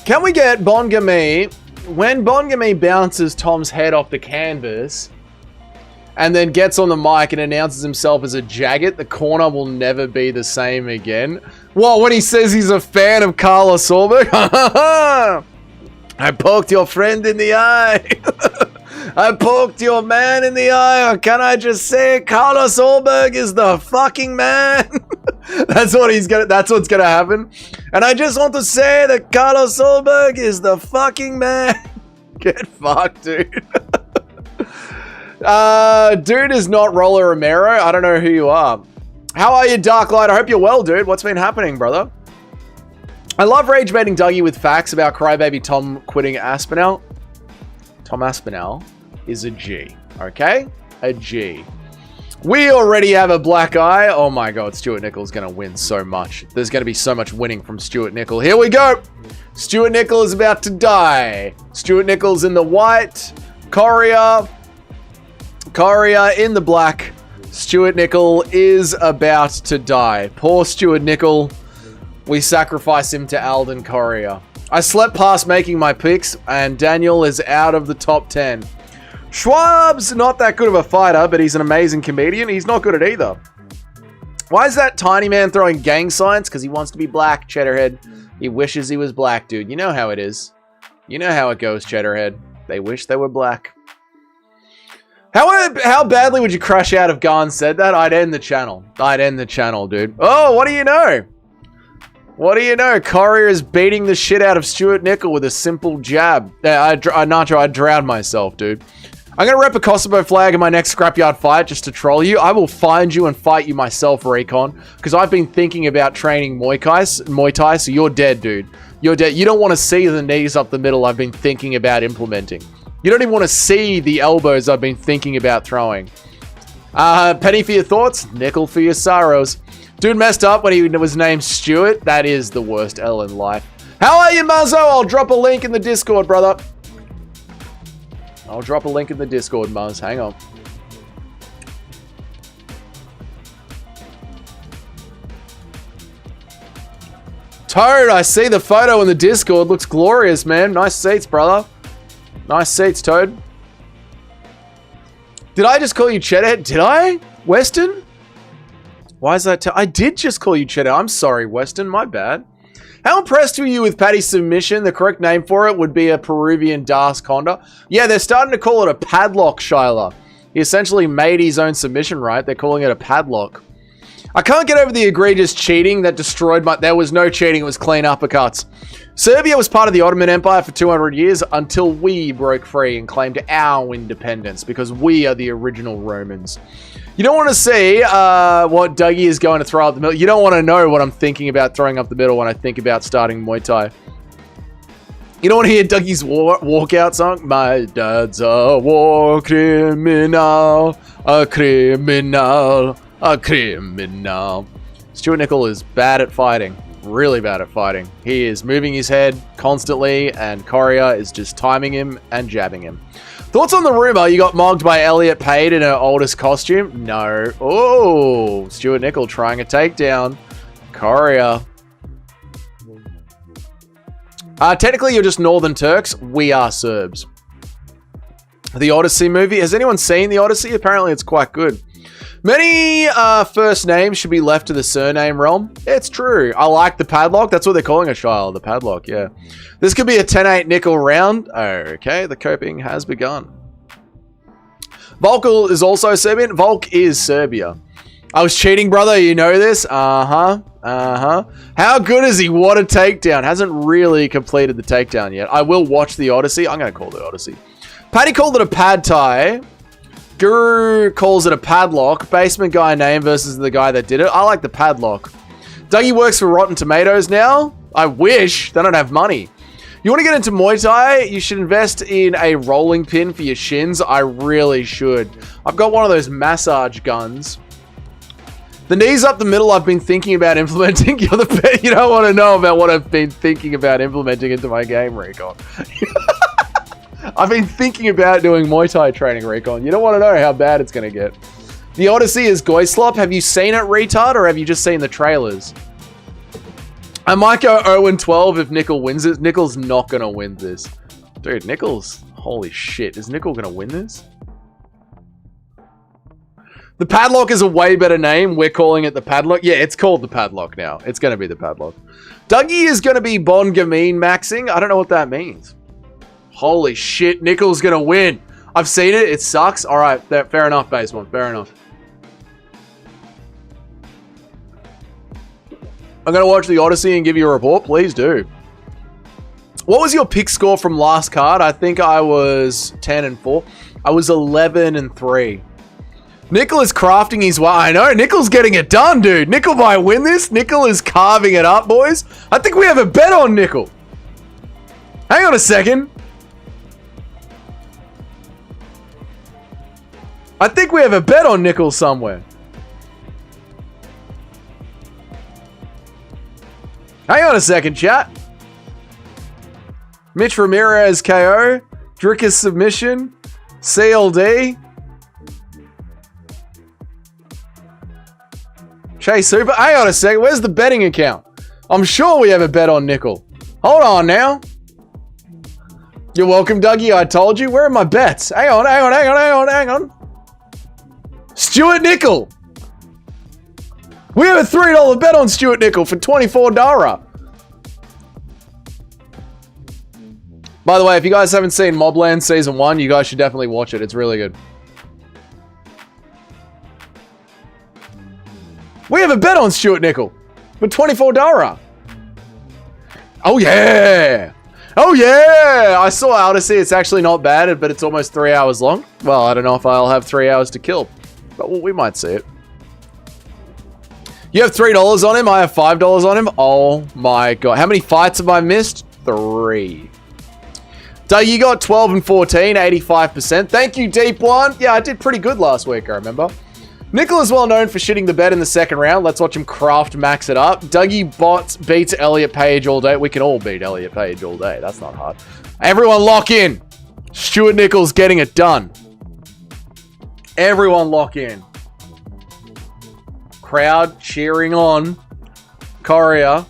Can we get Bongami, when Bongami bounces Tom's head off the canvas and then gets on the mic and announces himself as a Jagged, the corner will never be the same again? Well, when he says he's a fan of Carlos Solberg, I poked your friend in the eye. I poked your man in the eye. Or can I just say Carlos Solberg is the fucking man? That's what's gonna happen. And I just want to say that Carlos Solberg is the fucking man. Get fucked, dude. Dude is not Roller Romero. I don't know who you are. How are you, Darklight? I hope you're well, dude. What's been happening, brother? I love rage baiting Dougie with facts about crybaby Tom quitting Aspinall. Tom Aspinall is a G, okay? A G. We already have a black eye. Oh my god, Stuart Nickel's going to win so much. There's going to be so much winning from Stuart Nickel. Here we go. Stuart Nickel is about to die. Stuart Nickel's in the white. Coria in the black. Stuart Nickel is about to die. Poor Stuart Nickel. We sacrifice him to Alden Coria. I slept past making my picks, and Daniel is out of the top 10. Schwab's not that good of a fighter, but he's an amazing comedian. He's not good at either. Why is that tiny man throwing gang signs? Because he wants to be black, Cheddarhead. He wishes he was black, dude. You know how it is. You know how it goes, Cheddarhead. They wish they were black. How badly would you crash out if Garn said that? I'd end the channel. I'd end the channel, dude. Oh, what do you know? What do you know? Courier is beating the shit out of Stuart Nickel with a simple jab. Nacho, I drowned myself, dude. I'm going to rep a Kosovo flag in my next scrapyard fight just to troll you. I will find you and fight you myself, Recon, because I've been thinking about training Muay Thai, so you're dead, dude. You're dead. You don't want to see the knees up the middle I've been thinking about implementing. You don't even want to see the elbows I've been thinking about throwing. Penny for your thoughts, nickel for your sorrows. Dude messed up when he was named Stuart. That is the worst L in life. How are you, Muzzo? I'll drop a link in the Discord, brother. I'll drop a link in the Discord, Muzz. Hang on. Toad, I see the photo in the Discord. Looks glorious, man. Nice seats, brother. Nice seats, Toad. Did I just call you Cheddar? Did I? Weston? Why is that? I did just call you Cheddar. I'm sorry, Weston. My bad. How impressed were you with Paddy's submission? The correct name for it would be a Peruvian Das Conda. Yeah, they're starting to call it a padlock, Shyla. He essentially made his own submission, right? They're calling it a padlock. I can't get over the egregious cheating that destroyed my... There was no cheating. It was clean uppercuts. Serbia was part of the Ottoman Empire for 200 years until we broke free and claimed our independence because we are the original Romans. You don't want to see what Dougie is going to throw up the middle. You don't want to know what I'm thinking about throwing up the middle when I think about starting Muay Thai. You don't want to hear Dougie's walkout song? My dad's a war criminal, a criminal, a criminal. Stuart Nickel is bad at fighting. Really bad at fighting. He is moving his head constantly, and Coria is just timing him and jabbing him. Thoughts on the rumor you got mogged by Elliot Page in her oldest costume? No. Oh, Stuart Nickel trying a takedown. Coria. Technically, you're just Northern Turks. We are Serbs. The Odyssey movie. Has anyone seen The Odyssey? Apparently, it's quite good. Many first names should be left to the surname realm. It's true. I like the padlock. That's what they're calling a child. The padlock, yeah. This could be a 10-8 nickel round. Okay, the coping has begun. Volk is also Serbian. Volk is Serbia. I was cheating, brother. You know this? Uh-huh. How good is he? What a takedown. Hasn't really completed the takedown yet. I will watch the Odyssey. I'm going to call it Odyssey. Paddy called it a pad thai. Guru calls it a padlock. Basement guy name versus the guy that did it. I like the padlock. Dougie works for Rotten Tomatoes now. I wish. They don't have money. You want to get into Muay Thai? You should invest in a rolling pin for your shins. I really should. I've got one of those massage guns. The knees up the middle I've been thinking about implementing. You don't want to know about what I've been thinking about implementing into my game, Recon. I've been thinking about doing Muay Thai training, Recon. You don't want to know how bad it's going to get. The Odyssey is Goyslop. Have you seen it, retard, or have you just seen the trailers? I might go 0-12 if Nickel wins it. Nickel's not going to win this. Dude, Nickel's... Holy shit. Is Nickel going to win this? The Padlock is a way better name. We're calling it the Padlock. Yeah, it's called the Padlock now. It's going to be the Padlock. Dougie is going to be Bon Gamin maxing. I don't know what that means. Holy shit. Nickel's going to win. I've seen it. It sucks. All right. Fair enough, Baseman. Fair enough. I'm going to watch the Odyssey and give you a report. Please do. What was your pick score from last card? I think I was 10-4. I was 11-3. Nickel is crafting his way. I know. Nickel's getting it done, dude. Nickel might win this. Nickel is carving it up, boys. I think we have a bet on Nickel. Hang on a second. I think we have a bet on Nickel somewhere. Hang on a second, chat. Mitch Ramirez KO. Drickus submission. CLD. Chase Super. Hang on a second. Where's the betting account? I'm sure we have a bet on Nickel. Hold on now. You're welcome, Dougie. I told you. Where are my bets? Hang on. Stuart Nickel. We have a $3 bet on Stuart Nickel for $24. By the way, if you guys haven't seen Mobland Season 1, you guys should definitely watch it. It's really good. We have a bet on Stuart Nickel for $24. Oh, yeah. Oh, yeah. I saw Odyssey. It's actually not bad, but it's almost 3 hours long. Well, I don't know if I'll have 3 hours to kill, but we might see it. You have $3 on him. I have $5 on him. Oh, my God. How many fights have I missed? 3. Doug, you got 12-14, 85%. Thank you, Deep One. Yeah, I did pretty good last week, I remember. Nickel is well known for shitting the bed in the second round. Let's watch him craft max it up. Dougie Bots beats Elliot Page all day. We can all beat Elliot Page all day. That's not hard. Everyone lock in. Stuart Nickel's getting it done. Everyone lock in. Crowd cheering on. Courier.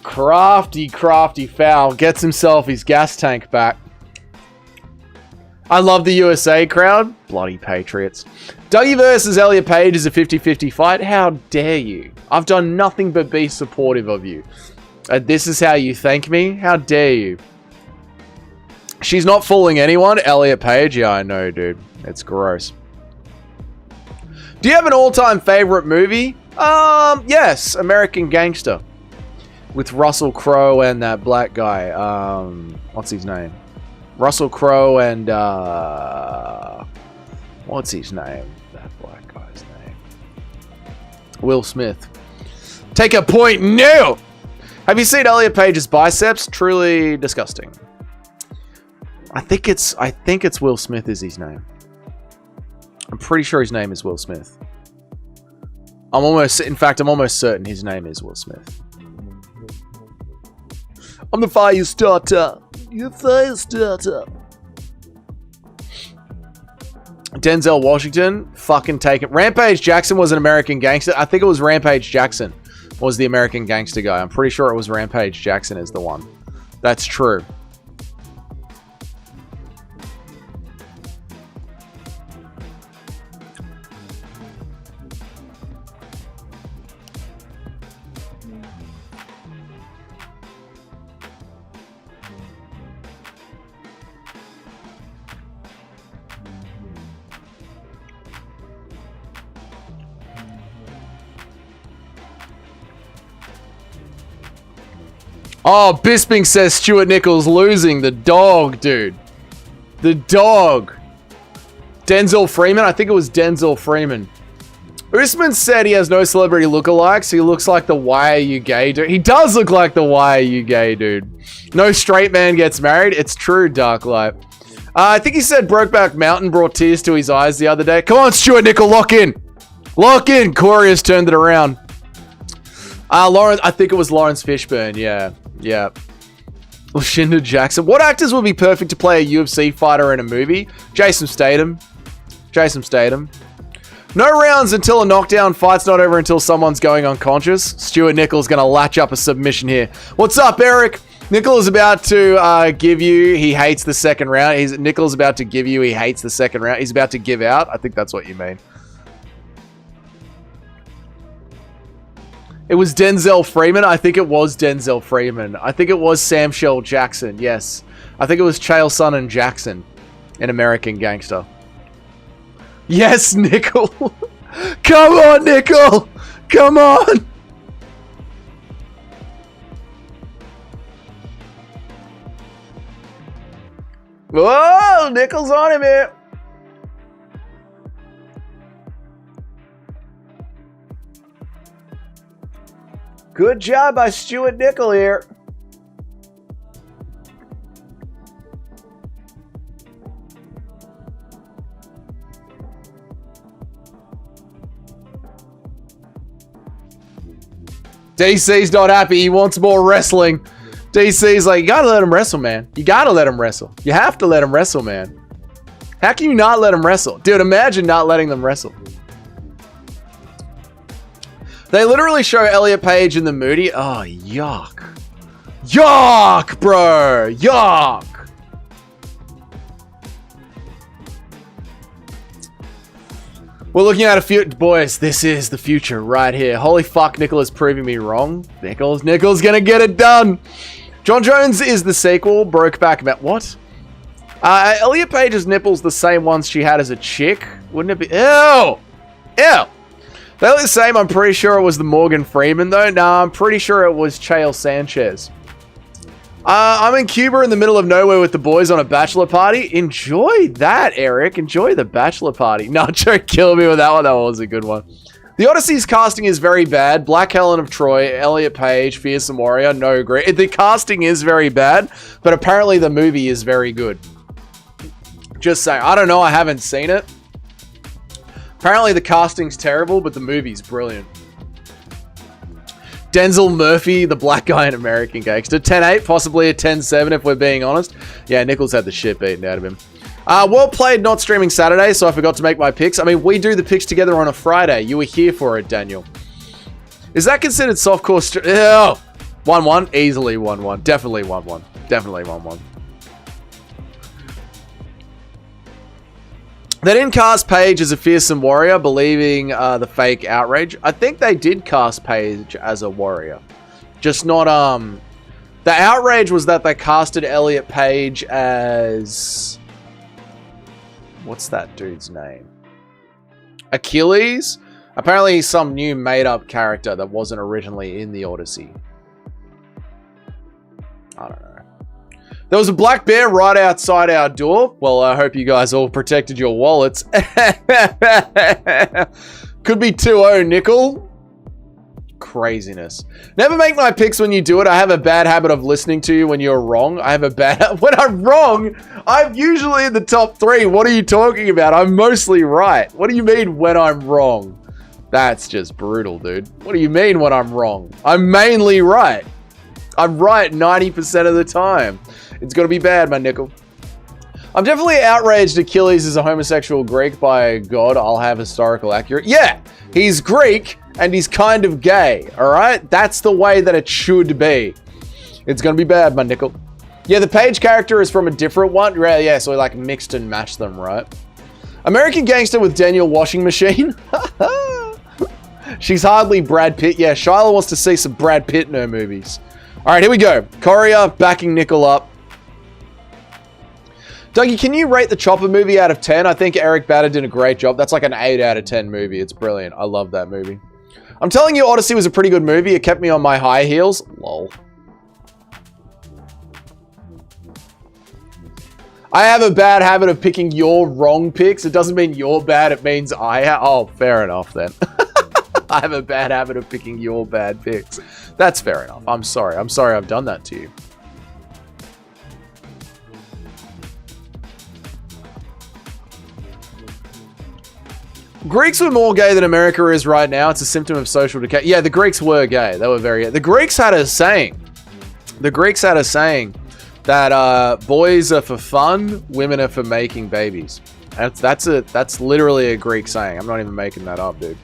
Crafty foul. Gets himself his gas tank back. I love the USA crowd. Bloody Patriots. Dougie versus Elliot Page is a 50-50 fight. How dare you? I've done nothing but be supportive of you. This is how you thank me? How dare you? She's not fooling anyone. Elliot Page? Yeah, I know, dude. It's gross. Do you have an all-time favorite movie? Yes. American Gangster. With Russell Crowe and that black guy. What's his name? Russell Crowe and, what's his name? That black guy's name. Will Smith. Take a point now! Have you seen Elliot Page's biceps? Truly disgusting. I think it's Will Smith is his name. I'm pretty sure his name is Will Smith. I'm almost certain his name is Will Smith. I'm the fire starter. You're the fire starter. Denzel Washington, fucking take it. Rampage Jackson was an American gangster. I think it was Rampage Jackson was the American gangster guy. I'm pretty sure it was Rampage Jackson is the one. That's true. Oh, Bisping says Stuart Nichols losing. The dog, dude. The dog. Denzel Freeman? I think it was Denzel Freeman. Usman said he has no celebrity lookalikes. He looks like the Why Are You Gay dude. He does look like the Why Are You Gay dude. No straight man gets married. It's true, Darklight. I think he said Brokeback Mountain brought tears to his eyes the other day. Come on, Stuart Nickel, lock in. Lock in. Corey has turned it around. Lawrence, I think it was Lawrence Fishburne. Yeah. Lucinda Jackson. What actors would be perfect to play a UFC fighter in a movie? Jason Statham. No rounds until a knockdown. Fight's not over until someone's going unconscious. Stuart Nickel's going to latch up a submission here. What's up, Eric? Nickel is about to give you, he hates the second round. Nickel's about to give you, he hates the second round. He's about to give out. I think that's what you mean. It was Denzel Freeman. I think it was Denzel Freeman. I think it was Sam Shell Jackson. Yes. I think it was Chael Sonnen Jackson in American Gangster. Yes, Nickel. Come on, Nickel. Come on. Whoa, Nickel's on him here. Good job by Stuart Nickel here. DC's not happy. He wants more wrestling. DC's like, you gotta let him wrestle, man. You gotta let him wrestle. You have to let him wrestle, man. How can you not let him wrestle? Dude, imagine not letting them wrestle. They literally show Elliot Page in the Moody. Oh, yuck. Yuck, bro. Yuck. We're looking at a few... Boys, this is the future right here. Holy fuck, Nickel is proving me wrong. Nickel's gonna get it done. John Jones is the sequel. Brokeback Mountain. What? Elliot Page's nipples the same ones she had as a chick? Wouldn't it be... Ew! Ew! They look the same. I'm pretty sure it was the Morgan Freeman, though. No, I'm pretty sure it was Chael Sanchez. I'm in Cuba in the middle of nowhere with the boys on a bachelor party. Enjoy that, Eric. Enjoy the bachelor party. No, don't kill me with that one. That was a good one. The Odyssey's casting is very bad. Black Helen of Troy, Elliot Page, Fearsome Warrior. No, great. The casting is very bad, but apparently the movie is very good. Just saying. I don't know. I haven't seen it. Apparently the casting's terrible, but the movie's brilliant. Denzel Murphy, the black guy in American Gangster. 10-8, possibly a 10-7 if we're being honest. Yeah, Nichols had the shit beaten out of him. Well played, not streaming Saturday, so I forgot to make my picks. I mean, we do the picks together on a Friday. You were here for it, Daniel. Is that considered softcore? 1-1, easily 1-1. Definitely 1-1. Definitely 1-1. They didn't cast Paige as a fearsome warrior, believing the fake outrage. I think they did cast Paige as a warrior. Just not, the outrage was that they casted Elliot Page as... What's that dude's name? Achilles? Apparently he's some new made-up character that wasn't originally in the Odyssey. I don't know. There was a black bear right outside our door. Well, I hope you guys all protected your wallets. Could be 2-0, Nickel. Craziness. Never make my picks when you do it. I have a bad habit of listening to you when you're wrong. I have a bad... When I'm wrong, I'm usually in the top 3. What are you talking about? I'm mostly right. What do you mean when I'm wrong? That's just brutal, dude. What do you mean when I'm wrong? I'm mainly right. I'm right 90% of the time. It's got to be bad, my Nickel. I'm definitely outraged Achilles is a homosexual Greek. By God, I'll have historical accurate. Yeah, he's Greek and he's kind of gay, all right? That's the way that it should be. It's going to be bad, my Nickel. Yeah, the Page character is from a different one. Yeah, so we like mixed and matched them, right? American Gangster with Daniel Washing Machine. She's hardly Brad Pitt. Yeah, Shyla wants to see some Brad Pitt in her movies. All right, here we go. Courier backing Nickel up. Dougie, can you rate the Chopper movie out of 10? I think Eric Bader did a great job. That's like an 8 out of 10 movie. It's brilliant. I love that movie. I'm telling you, Odyssey was a pretty good movie. It kept me on my high heels. Lol. I have a bad habit of picking your wrong picks. It doesn't mean you're bad. It means I have. Oh, fair enough then. I have a bad habit of picking your bad picks. That's fair enough. I'm sorry. I'm sorry I've done that to you. Greeks were more gay than America is right now. It's a symptom of social decay. Yeah, the Greeks were gay. They were very gay. The Greeks had a saying. That boys are for fun, women are for making babies. That's literally a Greek saying. I'm not even making that up, dude.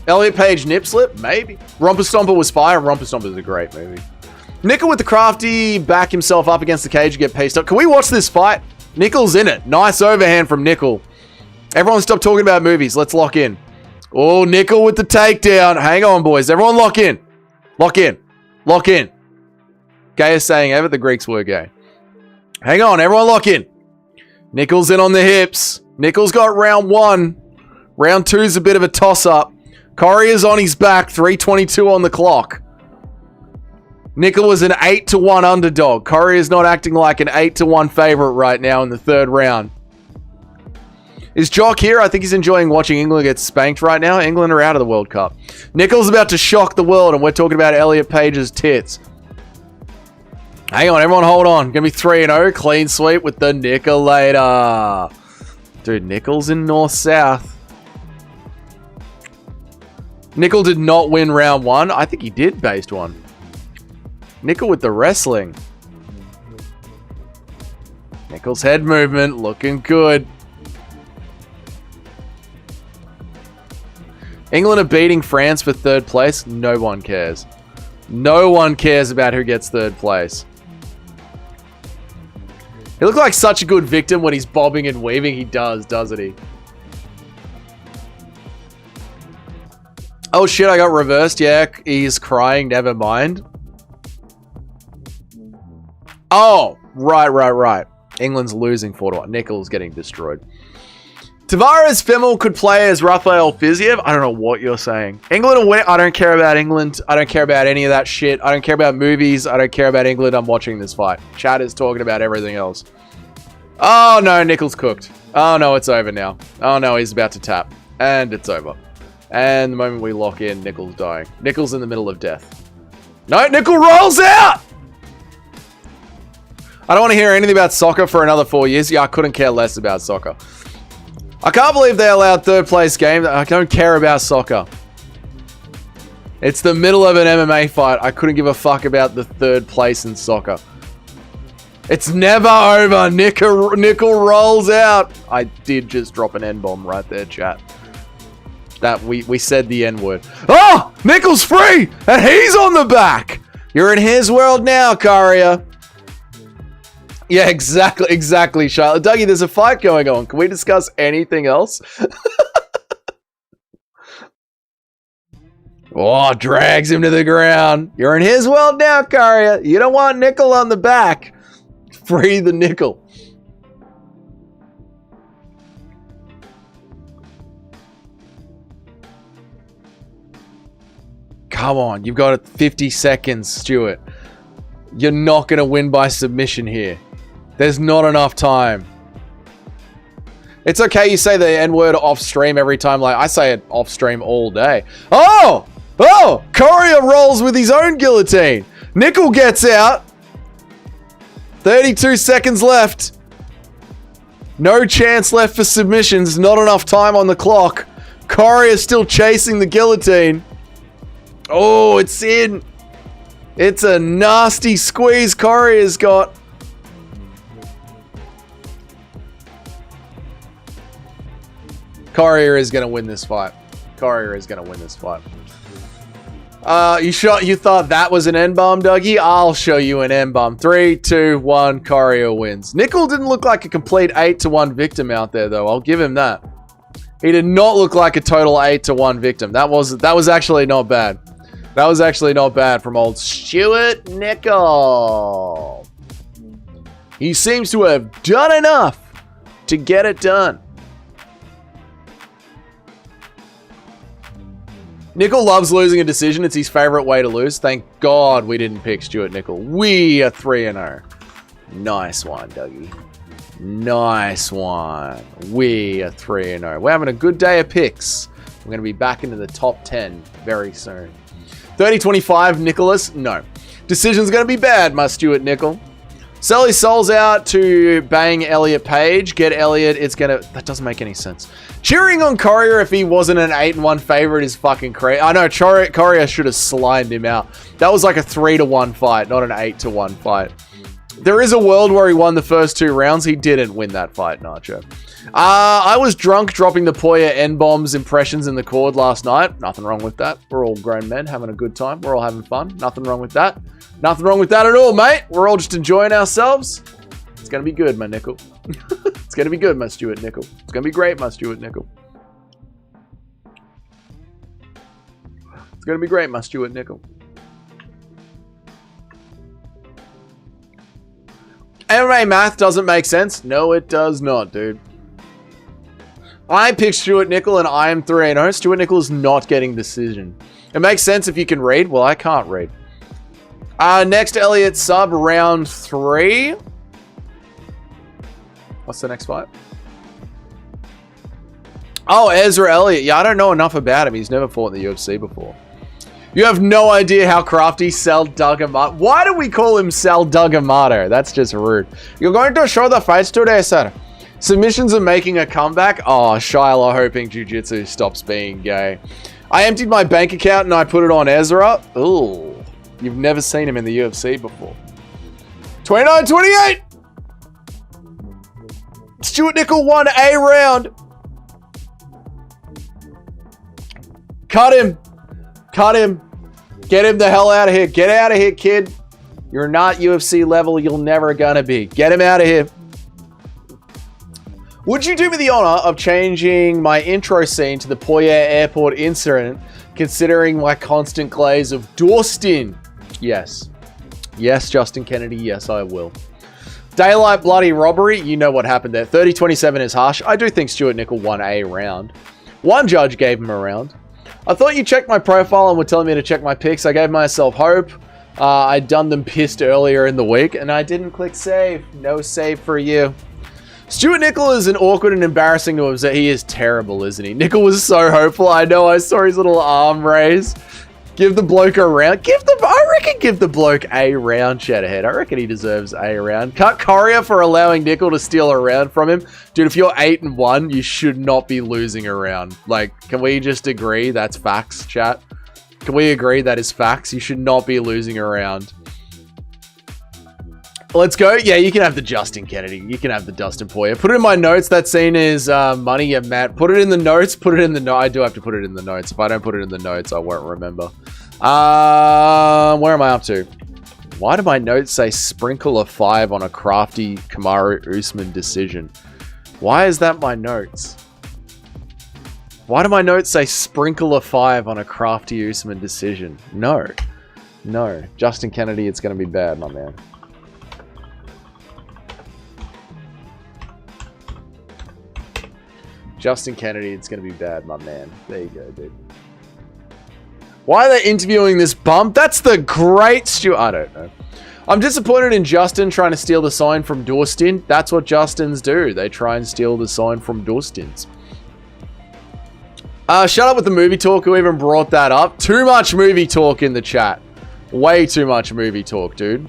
Elliot Page nip slip? Maybe. Romper Stomper was fire. Romper Stomper is a great movie. Nickel with the crafty back himself up against the cage to get paced up. Can we watch this fight? Nickel's in it. Nice overhand from Nickel. Everyone stop talking about movies. Let's lock in. Oh, Nickel with the takedown. Hang on, boys. Everyone lock in. Lock in. Lock in. Gayest saying ever. The Greeks were gay. Hang on. Everyone lock in. Nickel's in on the hips. Nickel's got round 1. Round 2's a bit of a toss-up. Corrier's on his back. 3:22 on the clock. Nickel was an 8-1 underdog. Corrier's not acting like an 8-1 favorite right now in the 3rd round. Is Jock here? I think he's enjoying watching England get spanked right now. England are out of the World Cup. Nickel's about to shock the world, and we're talking about Elliot Page's tits. Hang on, everyone hold on. Gonna be 3-0. Clean sweep with the Nickolator. Dude, Nickel's in North-South. Nickel did not win round 1. I think he did based 1. Nickel with the wrestling. Nickel's head movement looking good. England are beating France for 3rd place. No one cares. No one cares about who gets 3rd place. He looked like such a good victim when he's bobbing and weaving. He does, doesn't he? Oh shit, I got reversed. Yeah, he's crying. Never mind. Oh, right. England's losing 4-1. Nickel's getting destroyed. Tavares Fimmel could play as Rafael Fiziev. I don't know what you're saying. England will win. I don't care about England. I don't care about any of that shit. I don't care about movies. I don't care about England. I'm watching this fight. Chat is talking about everything else. Oh no, Nickel's cooked. Oh no, it's over now. Oh no, he's about to tap. And it's over. And the moment we lock in, Nickel's dying. Nickel's in the middle of death. No, Nickel rolls out! I don't want to hear anything about soccer for another 4 years. Yeah, I couldn't care less about soccer. I can't believe they allowed 3rd place games. I don't care about soccer. It's the middle of an MMA fight. I couldn't give a fuck about the 3rd place in soccer. It's never over. Nickel rolls out. I did just drop an N-bomb right there, chat. That we said the N-word. Oh! Nickel's free! And he's on the back! You're in his world now, Karia. Yeah, exactly, Charlotte. Dougie, there's a fight going on. Can we discuss anything else? Oh, drags him to the ground. You're in his world now, Karia. You don't want Nickel on the back. Free the Nickel. Come on, you've got 50 seconds, Stuart. You're not going to win by submission here. There's not enough time. It's okay you say the N-word off-stream every time. Like, I say it off-stream all day. Oh! Oh! Courier rolls with his own guillotine. Nickel gets out. 32 seconds left. No chance left for submissions. Not enough time on the clock. Courier's still chasing the guillotine. Oh, it's in. It's a nasty squeeze Courier's got. Courier is going to win this fight. Courier is going to win this fight. You thought that was an N-bomb, Dougie? I'll show you an N-bomb. 3, 2, 1, Courier wins. Nickel didn't look like a complete 8-1 victim out there, though. I'll give him that. He did not look like a total 8-1 victim. That was actually not bad. That was actually not bad from old Stuart Nickel. He seems to have done enough to get it done. Nickel loves losing a decision. It's his favorite way to lose. Thank God we didn't pick Stuart Nickel. We are 3-0. Nice one, Dougie. Nice one. We are 3-0. We're having a good day of picks. We're going to be back into the top 10 very soon. 30-25, Nicholas? No. Decision's going to be bad, my Stuart Nickel. Selly Souls out to bang Elliot Page. Get Elliot. It's gonna... That doesn't make any sense. Cheering on Courier if he wasn't an 8-1 favorite is fucking crazy. I know, Courier should have slimed him out. That was like a 3-1 fight, not an 8-1 fight. There is a world where he won the first 2 rounds. He didn't win that fight, Nacho. I was drunk dropping the Poya N-bombs impressions in the cord last night. Nothing wrong with that. We're all grown men having a good time. We're all having fun. Nothing wrong with that. Nothing wrong with that at all, mate. We're all just enjoying ourselves. It's going to be good, my nickel. It's going to be good, my Stuart Nickel. It's going to be great, my Stuart Nickel. It's going to be great, my Stuart Nickel. MMA math doesn't make sense. No, it does not, dude. I picked Stuart Nickel and I am 3-0. Stuart Nickel is not getting decision. It makes sense if you can read. Well, I can't read. Next, Elliot sub, round 3. What's the next fight? Oh, Ezra Elliott. Yeah, I don't know enough about him. He's never fought in the UFC before. You have no idea how crafty Sal Dugamato. Why do we call him Sal Dugamato? That's just rude. You're going to show the fights today, sir. Submissions are making a comeback. Oh, Shiloh hoping Jiu-Jitsu stops being gay. I emptied my bank account and I put it on Ezra. Ooh, you've never seen him in the UFC before. 29-28. Stuart Nickel won a round. Cut him. Cut him. Get him the hell out of here. Get out of here, kid. You're not UFC level. You're never gonna be. Get him out of here. Would you do me the honor of changing my intro scene to the Poya Airport incident, considering my constant glaze of Dorstin? Yes. Yes, Justin Kennedy. Yes, I will. Daylight bloody robbery. You know what happened there. 30-27 is harsh. I do think Stuart Nickel won a round. One judge gave him a round. I thought you checked my profile and were telling me to check my picks. I gave myself hope. I'd done them pissed earlier in the week, and I didn't click save. No save for you. Stuart Nickel is an awkward and embarrassing to observe. He is terrible, isn't he? Nickel was so hopeful. I know. I saw his little arm raise. Give the bloke a round. I reckon give the bloke a round, Shadowhead. I reckon he deserves a round. Cut Courier for allowing Nickel to steal a round from him. Dude, if you're 8-1, you should not be losing a round. Like, can we just agree that's facts, chat? Can we agree that is facts? You should not be losing a round. Let's go. Yeah, you can have the Justin Kennedy. You can have the Dustin Poirier. Put it in my notes. That scene is money, yeah, Matt. Put it in the notes. Put it in the notes. I do have to put it in the notes. If I don't put it in the notes, I won't remember. Where am I up to? Why do my notes say sprinkle a 5 on a crafty Kamaru Usman decision? Why is that my notes? Why do my notes say sprinkle a 5 on a crafty Usman decision? No. No. Justin Kennedy, it's going to be bad, my man. Justin Kennedy, it's going to be bad, my man. There you go, dude. Why are they interviewing this bump? That's the great Stuart. I don't know. I'm disappointed in Justin trying to steal the sign from Dorstin. That's what Justins do. They try and steal the sign from Dorstins. Shut up with the movie talk. Who even brought that up? Too much movie talk in the chat. Way too much movie talk, dude.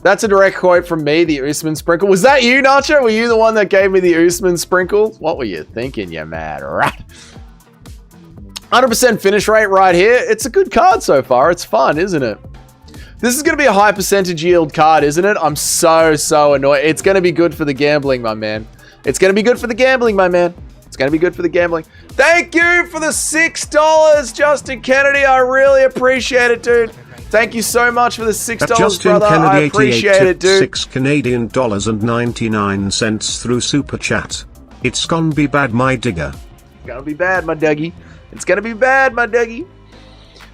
That's a direct quote from me, the Usman sprinkle. Was that you, Nacho? Were you the one that gave me the Usman sprinkle? What were you thinking, you mad rat? 100% finish rate right here. It's a good card so far. It's fun, isn't it? This is going to be a high percentage yield card, isn't it? I'm so annoyed. It's going to be good for the gambling, my man. It's going to be good for the gambling, my man. It's going to be good for the gambling. Thank you for the $6, Justin Kennedy. I really appreciate it, dude. Thank you so much for the $6, brother. Kennedy, I appreciate it, dude. $6 Canadian dollars and 99 cents through Super Chat. It's gonna be bad, my digger. It's gonna be bad, my Dougie. It's gonna be bad, my Dougie.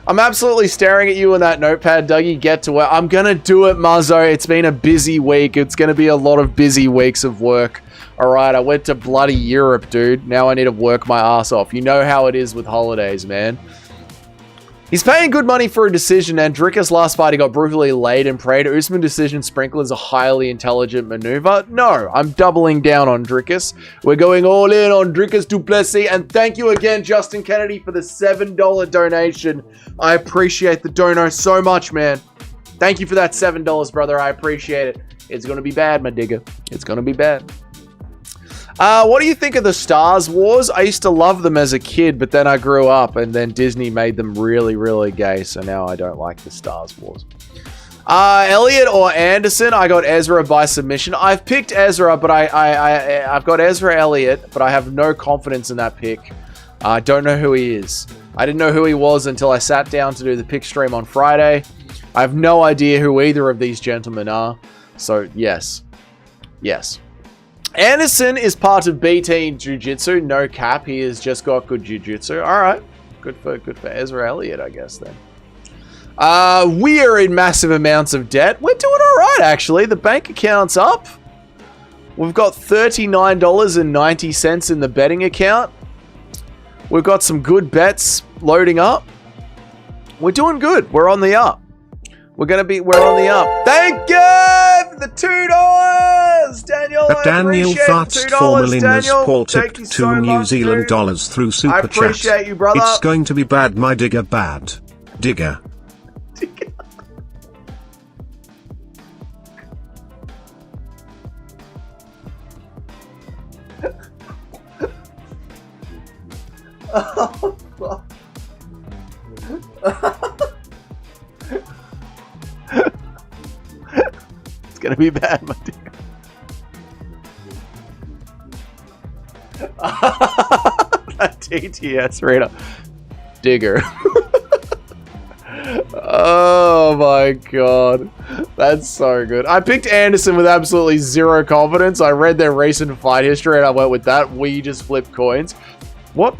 I'm absolutely staring at you on that notepad, Dougie. Get to work. I'm gonna do it, Muzzo. It's been a busy week. It's gonna be a lot of busy weeks of work. Alright, I went to bloody Europe, dude. Now I need to work my ass off. You know how it is with holidays, man. He's paying good money for a decision, and Dricus last fight he got brutally laid and prayed. Usman decision sprinkle is a highly intelligent maneuver. No, I'm doubling down on Dricus. We're going all in on Dricus du Plessis, and thank you again, Justin Kennedy, for the $7 donation. I appreciate the dono so much, man. Thank you for that $7, brother. I appreciate it. It's going to be bad, my digger. It's going to be bad. What do you think of the Stars Wars? I used to love them as a kid, but then I grew up and then Disney made them really, really gay. So now I don't like the Stars Wars. Elliott or Anderson? I got Ezra by submission. I've picked Ezra, but I've got Ezra Elliott, but I have no confidence in that pick. I don't know who he is. I didn't know who he was until I sat down to do the pick stream on Friday. I have no idea who either of these gentlemen are. So, yes. Yes. Anderson is part of BT Jiu-Jitsu. No cap. He has just got good Jiu-Jitsu. All right. Good for Ezra Elliott, I guess, then. We are in massive amounts of debt. We're doing all right, actually. The bank account's up. We've got $39.90 in the betting account. We've got some good bets loading up. We're doing good. We're on the up. We're on the up. Thank you for the $2, Daniel. Daniel Fast Formalinas Paul tipped so New Zealand dollars through Super Chat. I appreciate you, brother. It's going to be bad, my digger, bad. Digger. Oh, fuck. It's gonna be bad, my dear. That TTS radar. Digger. Oh my god. That's so good. I picked Anderson with absolutely zero confidence. I read their recent fight history and I went with that. We just flipped coins. What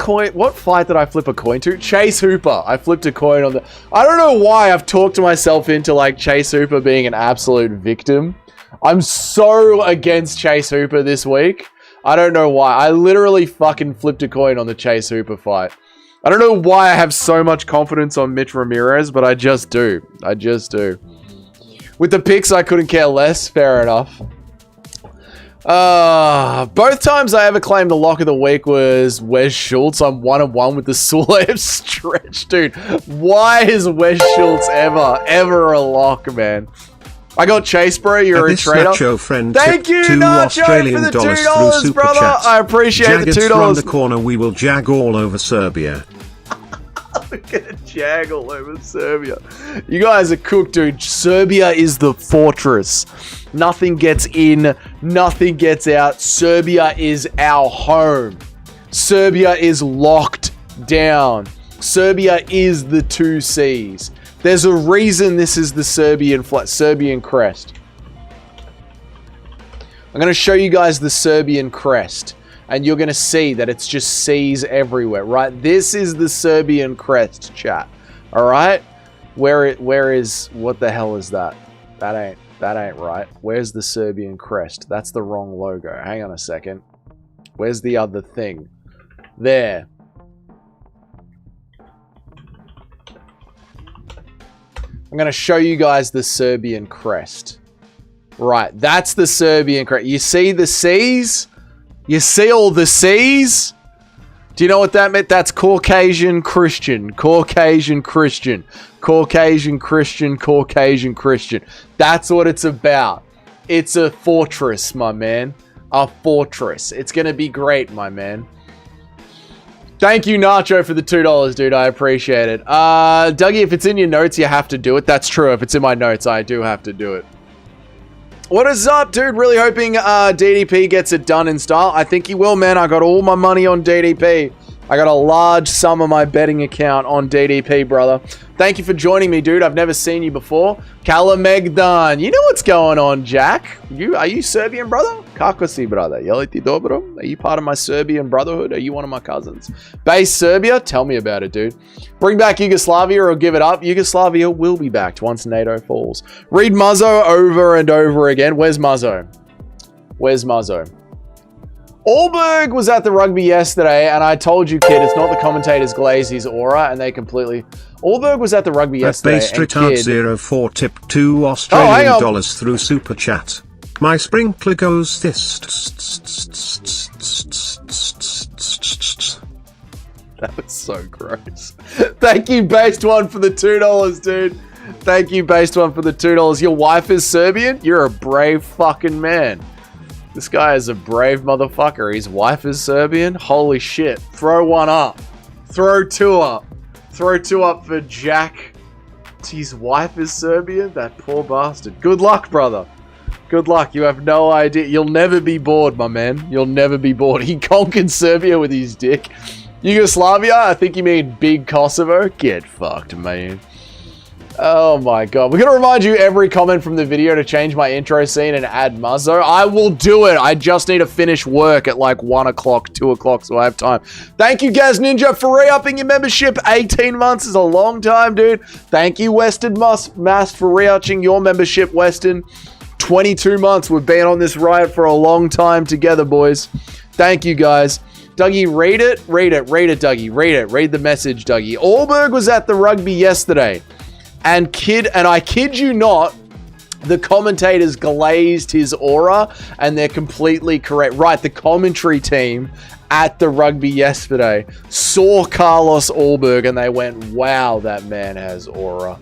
fight did I flip a coin to? Chase Hooper. I flipped a coin on the... I don't know why I've talked myself into like Chase Hooper being an absolute victim. I'm so against Chase Hooper this week. I don't know why. I literally fucking flipped a coin on the Chase Hooper fight. I don't know why I have so much confidence on Mitch Ramirez, but I just do. I just do. With the picks, I couldn't care less. Fair enough. Both times I ever claimed the lock of the week was Wes Schultz. I'm 1-1 with the Sulev stretch, dude. Why is Wes Schultz ever a lock, man? I got Chase, bro. You're a traitor. Nacho friend Thank you, Nacho, Australian for the $2 $2, brother. Chat. I appreciate Jagged's the $2. from the corner. We will jag all over Serbia. We're gonna jag all over Serbia. You guys are cooked, dude. Serbia is the fortress. Nothing gets in, nothing gets out. Serbia is our home. Serbia is locked down. Serbia is the 2 C's. There's a reason this is the Serbian crest. I'm going to show you guys the Serbian crest. And you're going to see that it's just C's everywhere, right? This is the Serbian crest, chat. All right? Where is... What the hell is that? That ain't right. Where's the Serbian crest? That's the wrong logo. Hang on a second. Where's the other thing? There. I'm going to show you guys the Serbian crest. Right, that's the Serbian crest. You see the C's? You see all the C's? Do you know what that meant? That's Caucasian Christian. Caucasian Christian. Caucasian Christian. Caucasian Christian. That's what it's about. It's a fortress, my man. A fortress. It's going to be great, my man. Thank you, Nacho, for the $2, dude. I appreciate it. Dougie, if it's in your notes, you have to do it. That's true. If it's in my notes, I do have to do it. What is up, dude? Really hoping DDP gets it done in style. I think he will, man. I got all my money on DDP. I got a large sum of my betting account on DDP, brother. Thank you for joining me, dude. I've never seen you before. Kalamegdan. You know what's going on, Jack? Are you Serbian, brother? Kako si, brother? Jeli ti dobro? Are you part of my Serbian brotherhood? Are you one of my cousins? Base Serbia? Tell me about it, dude. Bring back Yugoslavia or give it up. Yugoslavia will be back once NATO falls. Read Muzzo over and over again. Where's Muzzo? Where's Muzzo? Allberg was at the rugby yesterday, and I told you, kid, it's not the commentators glaze his aura, and they completely... Allberg was at the rugby yesterday, Base retard 04 tip 2 Australian dollars through Super Chat. My sprinkler goes this. That was so gross. Thank you, Based One, for the $2, dude. Thank you, Based One, for the $2. Your wife is Serbian? You're a brave fucking man. This guy is a brave motherfucker. His wife is Serbian? Holy shit. Throw one up. Throw two up. Throw two up for Jack. His wife is Serbian? That poor bastard. Good luck, brother. Good luck. You have no idea. You'll never be bored, my man. You'll never be bored. He conquered Serbia with his dick. Yugoslavia? I think you mean Big Kosovo? Get fucked, man. Oh my god. We're going to remind you every comment from the video to change my intro scene and add Muzzo. I will do it. I just need to finish work at like 1 o'clock, 2 o'clock, so I have time. Thank you, Gaz Ninja, for re-upping your membership. 18 months is a long time, dude. Thank you, Weston Mast, for re-upping your membership, Weston. 22 months. We've been on this ride for a long time together, boys. Thank you, guys. Dougie, read it. Read it, Dougie. Read it. Read the message, Dougie. Allberg was at the rugby yesterday. And I kid you not, the commentators glazed his aura, and they're completely correct. Right, the commentary team at the rugby yesterday saw Carlos Allberg, and they went, wow, that man has aura.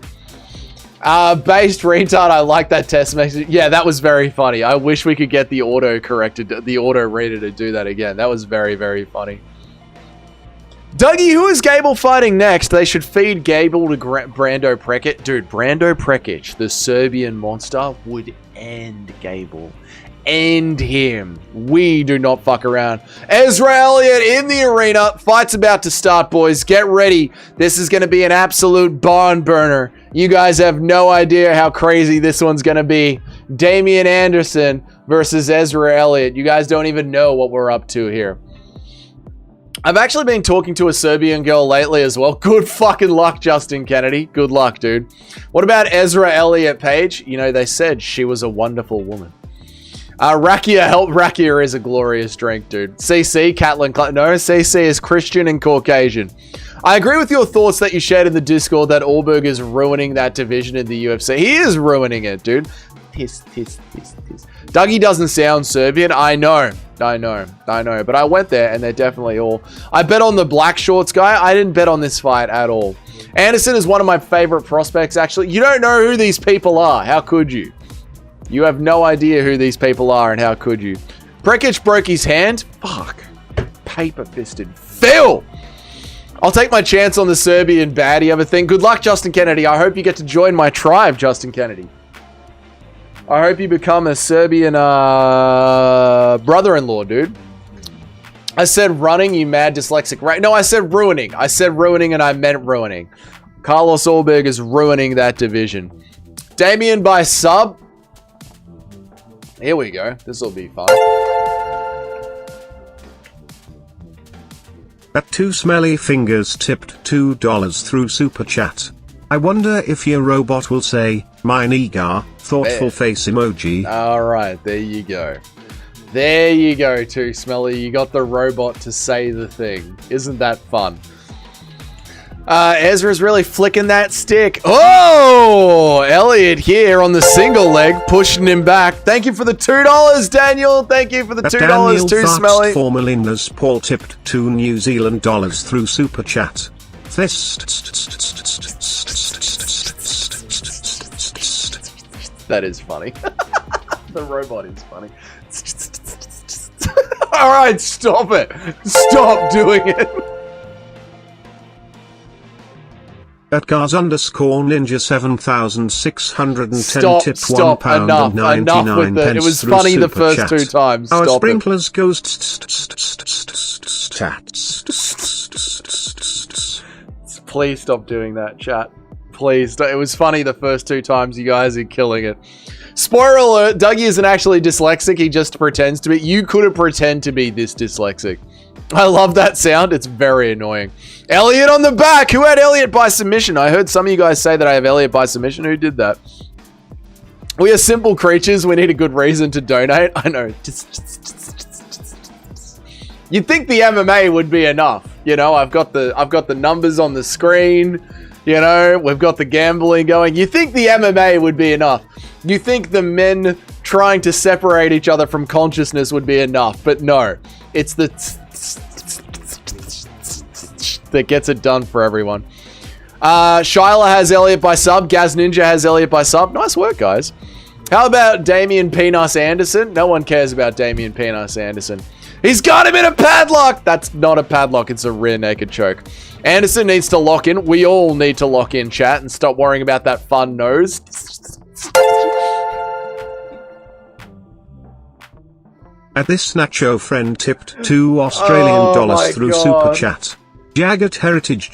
Based retard, I like that test message. Yeah, that was very funny. I wish we could get the auto reader to do that again. That was very, very funny. Dougie, who is Gable fighting next? They should feed Gable to Brando Prekic. Dude, Brando Prekic, the Serbian monster, would end Gable. End him. We do not fuck around. Ezra Elliott in the arena. Fight's about to start, boys. Get ready. This is going to be an absolute barn burner. You guys have no idea how crazy this one's going to be. Damian Anderson versus Ezra Elliott. You guys don't even know what we're up to here. I've actually been talking to a Serbian girl lately as well. Good fucking luck, Justin Kennedy. Good luck, dude. What about Ezra Elliott, Page? You know, they said she was a wonderful woman. Rakia is a glorious drink, dude. CC, Catlin, no, CC is Christian and Caucasian. I agree with your thoughts that you shared in the Discord that Allberg is ruining that division in the UFC. He is ruining it, dude. Dougie doesn't sound Serbian. I know. But I went there and they're definitely all... I bet on the black shorts guy. I didn't bet on this fight at all. Anderson is one of my favorite prospects, actually. You don't know who these people are. How could you? You have no idea who these people are, and how could you? Prekic broke his hand. Fuck. Paper-fisted. Phil! I'll take my chance on the Serbian baddie of a thing. Good luck, Justin Kennedy. I hope you get to join my tribe, Justin Kennedy. I hope you become a Serbian brother-in-law, dude. I said running, you mad dyslexic. Right? No, I said ruining. I said ruining, and I meant ruining. Carlos Allberg is ruining that division. Damian by sub. Here we go. This will be fun. At 2 smelly fingers tipped $2 through Super Chat. I wonder if your robot will say, mine eager, thoughtful face emoji. Alright, there you go. There you go, Too Smelly. You got the robot to say the thing. Isn't that fun? Ezra's really flicking that stick. Oh! Elliot here on the single leg, pushing him back. Thank you for the $2, Daniel. Thank you for the $2, Too Smelly. Formerly Nas Paul tipped $2 New Zealand through Super Chat. That is funny. The robot is funny. Alright, stop it. Stop doing it. At Gars_Ninja 7610 tip stop, enough with it. It was funny the first 2 times. Our stop sprinklers goes Please stop doing that, chat. Please. It was funny the first 2 times. You guys are killing it. Spoiler alert, Dougie isn't actually dyslexic. He just pretends to be. You couldn't pretend to be this dyslexic. I love that sound. It's very annoying. Elliot on the back. Who had Elliot by submission? I heard some of you guys say that I have Elliot by submission. Who did that? We are simple creatures. We need a good reason to donate. I know. You'd think the MMA would be enough. You know, I've got the numbers on the screen. You know, we've got the gambling going. You think the MMA would be enough. You think the men trying to separate each other from consciousness would be enough. But no, it's the that gets it done for everyone. Shyla has Elliot by sub. Gaz Ninja has Elliot by sub. Nice work, guys. How about Damian Penis Anderson? No one cares about Damian Penis Anderson. He's got him in a padlock! That's not a padlock, it's a rear naked choke. Anderson needs to lock in. We all need to lock in, chat, and stop worrying about that fun nose. At this Nacho friend tipped $2 Australian through Super Chat. Jagged Heritage,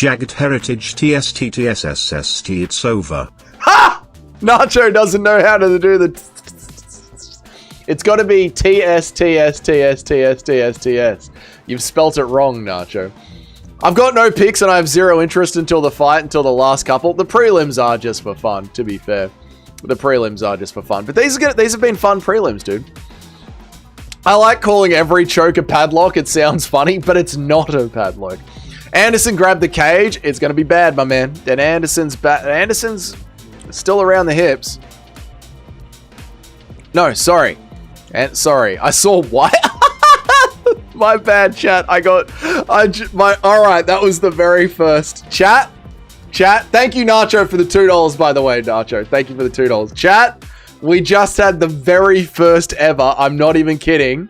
TST, it's over. Ha! Nacho doesn't know how to do the... It's got to be TSTS. You've spelt it wrong, Nacho. I've got no picks and I have zero interest until the fight, until the last couple. The prelims are just for fun, to be fair. The prelims are just for fun. But these have been fun prelims, dude. I like calling every choke a padlock. It sounds funny, but it's not a padlock. Anderson grabbed the cage. It's going to be bad, my man. And Anderson's still around the hips. No, sorry. And sorry, I saw white. My bad, chat. Alright, that was the very first. Chat. Thank you, Nacho, for the $2, by the way, Nacho. Thank you for the $2. Chat, we just had the very first ever, I'm not even kidding,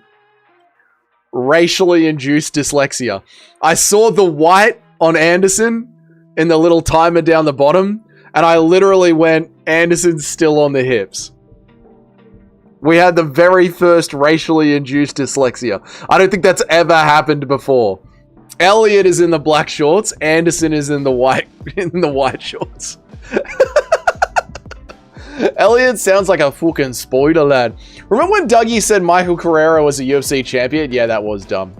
racially induced dyslexia. I saw the white on Anderson in the little timer down the bottom, and I literally went, Anderson's still on the hips. We had the very first racially induced dyslexia. I don't think that's ever happened before. Elliot is in the black shorts. Anderson is in the white shorts. Elliot sounds like a fucking spoiler lad. Remember when Dougie said Michael Carrera was a UFC champion? Yeah, that was dumb.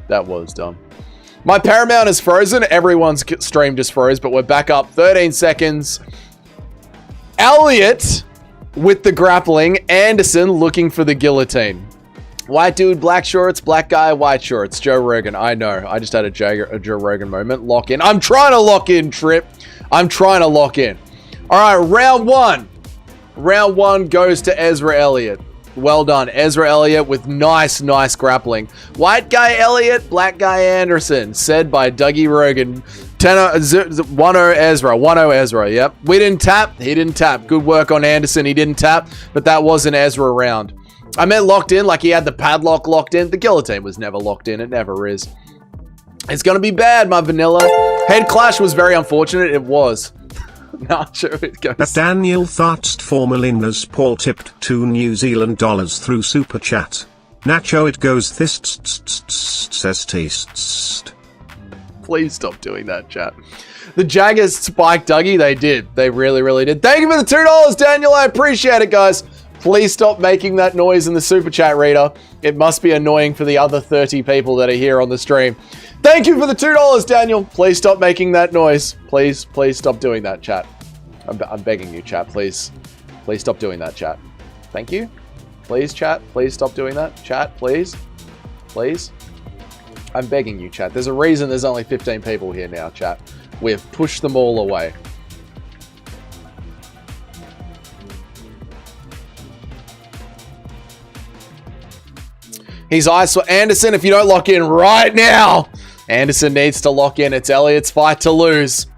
My Paramount is frozen. Everyone's stream just froze, but we're back up. 13 seconds. Elliot with the grappling. Anderson looking for the guillotine. White dude, black shorts, black guy, white shorts. Joe Rogan. I know. I just had a Joe Rogan moment. Lock in. I'm trying to lock in, Trip. I'm trying to lock in. All right, round one. Round one goes to Ezra Elliott. Well done. Ezra Elliott with nice grappling. White guy Elliott, black guy Anderson. Said by Dougie Rogan. 1-0 Ezra. 1-0 Ezra. Yep. We didn't tap. He didn't tap. Good work on Anderson. He didn't tap. But that was an Ezra round. I meant locked in, like he had the padlock locked in. The guillotine was never locked in. It never is. It's going to be bad, my vanilla. Head clash was very unfortunate. It was. Nacho, it goes. At Daniel Thatst formerly known Paul tipped $2 New Zealand through Super Chat. Nacho, it goes this says taste. Please stop doing that, chat. The Jaggers spiked Dougie. They did. They really did. Thank you for the $2, Daniel. I appreciate it, guys. Please stop making that noise in the Super Chat reader. It must be annoying for the other 30 people that are here on the stream. Thank you for the $2, Daniel. Please stop making that noise. Please stop doing that, chat. I'm begging you, chat. Please stop doing that, chat. Thank you. Please, chat. Please stop doing that. Chat, please. I'm begging you, chat. There's a reason there's only 15 people here now, chat. We've pushed them all away. He's ice for Anderson. If you don't lock in right now, Anderson needs to lock in. It's Elliot's fight to lose.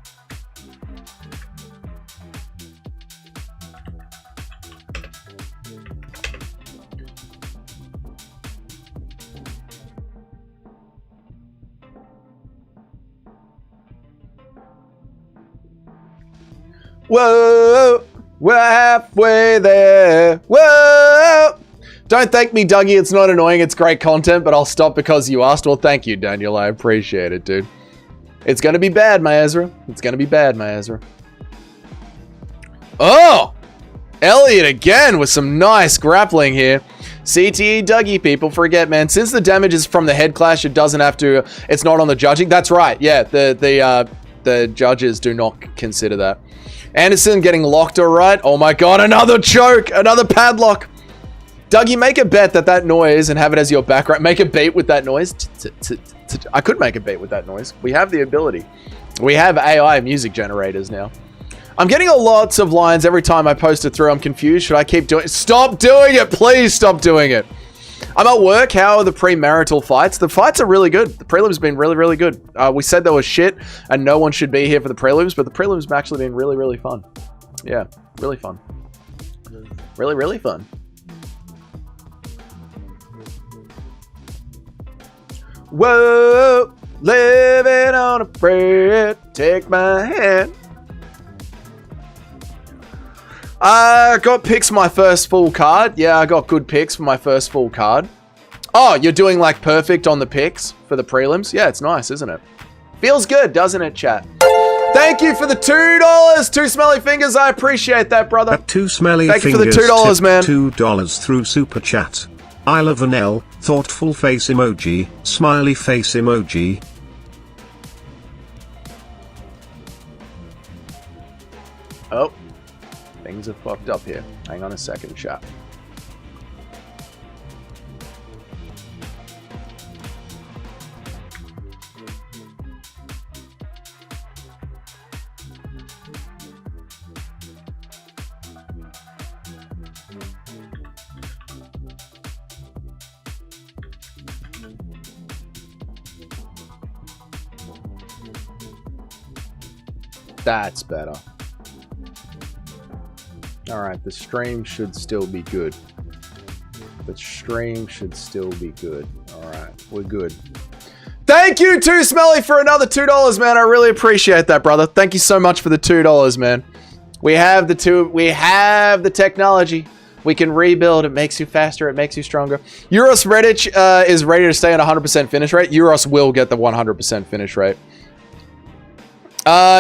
Whoa, we're halfway there. Whoa. Don't thank me, Dougie. It's not annoying. It's great content, but I'll stop because you asked. Well, thank you, Daniel. I appreciate it, dude. It's going to be bad, my Ezra. It's going to be bad, my Ezra. Oh! Elliot again with some nice grappling here. CTE Dougie, people forget, man. Since the damage is from the head clash, it doesn't have to... It's not on the judging. That's right. Yeah, the judges do not consider that. Anderson getting locked all right. Oh my god, another choke. Another padlock. Dougie, make a bet that noise and have it as your background. Make a beat with that noise. I could make a beat with that noise. We have the ability. We have AI music generators now. I'm getting lots of lines every time I post it through. I'm confused. Should I keep doing it? Stop doing it. Please stop doing it. I'm at work. How are the premarital fights? The fights are really good. The prelims have been really, really good. We said they were shit and no one should be here for the prelims, but the prelims have actually been really, really fun. Yeah, really fun. Really, really fun. Whoa, living on a prayer. Take my hand. I got picks for my first full card. Yeah, I got good picks for my first full card. Oh, you're doing like perfect on the picks for the prelims? Yeah, it's nice, isn't it? Feels good, doesn't it, chat? Thank you for the $2. 2 smelly fingers. I appreciate that, brother. That 2 smelly Thank fingers. you for the $2, man. $2 through super chat. I love an L. Thoughtful face emoji. Smiley face emoji. Oh. Things are fucked up here. Hang on a second, chat. That's better. Alright, the stream should still be good. The stream should still be good. Alright, we're good. Thank you, 2 Smelly, for another $2, man. I really appreciate that, brother. Thank you so much for the $2, man. We have the technology. We can rebuild. It makes you faster. It makes you stronger. Euros Redditch is ready to stay on 100% finish rate. Euros will get the 100% finish rate.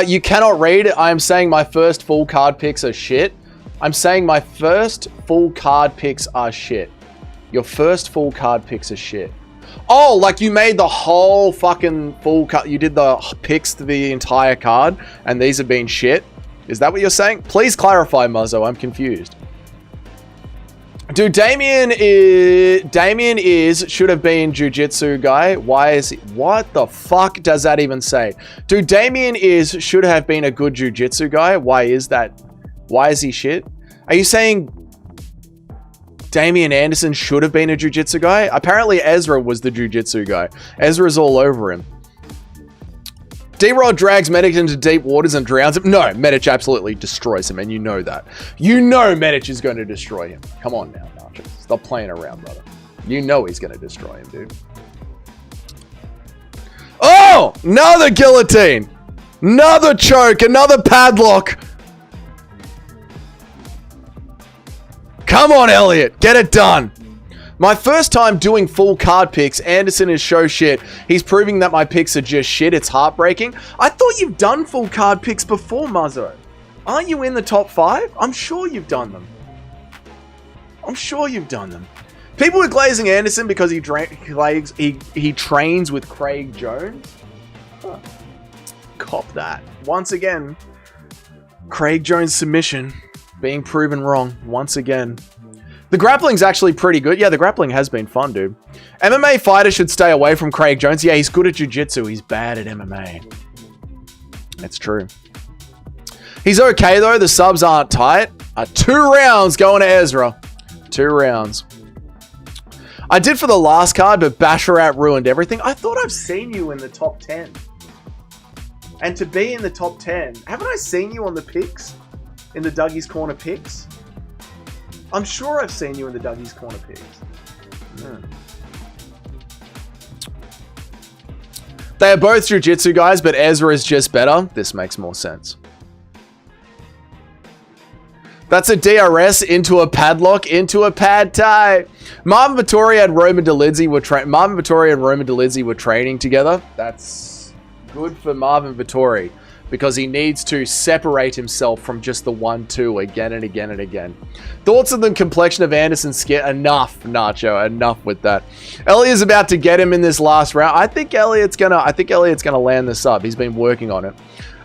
You cannot read. I'm saying my first full card picks are shit. I'm saying my first full card picks are shit. Your first full card picks are shit. Oh, like you made the whole fucking full card. You did the picks to the entire card and these have been shit. Is that what you're saying? Please clarify, Muzzo. I'm confused. Dude, Damien should have been jiu-jitsu guy. Why is he? What the fuck does that even say? Dude, Damien should have been a good jiu-jitsu guy. Why is that? Why is he shit? Are you saying Damian Anderson should have been a jiu-jitsu guy? Apparently Ezra was the jiu-jitsu guy. Ezra's all over him. D-Rod drags Medic into deep waters and drowns him. No, Medic absolutely destroys him, and you know that. You know Medic is going to destroy him. Come on now, Nacho. Stop playing around, brother. You know he's going to destroy him, dude. Oh! Another guillotine! Another choke! Another padlock! Come on, Elliot. Get it done. My first time doing full card picks. Anderson is show shit. He's proving that my picks are just shit. It's heartbreaking. I thought you've done full card picks before, Muzzo. Aren't you in the top 5? I'm sure you've done them. I'm sure you've done them. People are glazing Anderson because he trains with Craig Jones. Huh. Cop that. Once again, Craig Jones submission being proven wrong once again. The grappling's actually pretty good. Yeah, the grappling has been fun, dude. MMA fighters should stay away from Craig Jones. Yeah, he's good at jiu-jitsu. He's bad at MMA. That's true. He's okay, though. The subs aren't tight. 2 rounds going to Ezra. 2 rounds. I did for the last card, but Basharat ruined everything. I thought I've seen you in the top 10. And to be in the top 10, haven't I seen you on the picks? In the Dougie's Corner picks? I'm sure I've seen you in the Dougie's Corner picks. They are both jiu-jitsu guys, but Ezra is just better. This makes more sense. That's a DRS into a padlock, into a pad thai. Marvin Vittori and Roman Dolidze were training together. That's good for Marvin Vittori, because he needs to separate himself from just the 1-2 again and again and again. Thoughts on the complexion of Anderson's skin? Enough, Nacho. Enough with that. Elliot's about to get him in this last round. I think Elliot's gonna land this up. He's been working on it.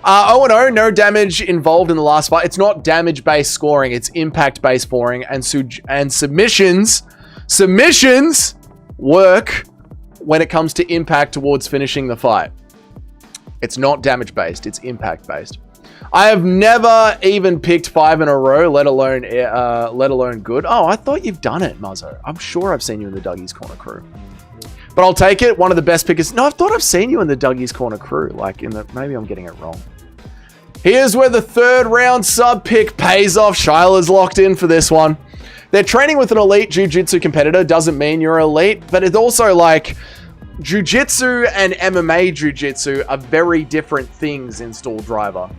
0-0, no damage involved in the last fight. It's not damage-based scoring. It's impact-based scoring, and submissions Submissions work when it comes to impact towards finishing the fight. It's not damage based, it's impact based. I have never even picked 5 in a row, let alone good. Oh, I thought you've done it, Muzzo. I'm sure I've seen you in the Dougie's Corner crew. But I'll take it. One of the best pickers. No, I thought I've seen you in the Dougie's Corner crew. Like in the, maybe I'm getting it wrong. Here's where the 3rd round sub pick pays off. Shyla's locked in for this one. They're training with an elite jiu-jitsu competitor. Doesn't mean you're elite, but it's also like jiu-jitsu and MMA jiu-jitsu are very different things in Stall Driver.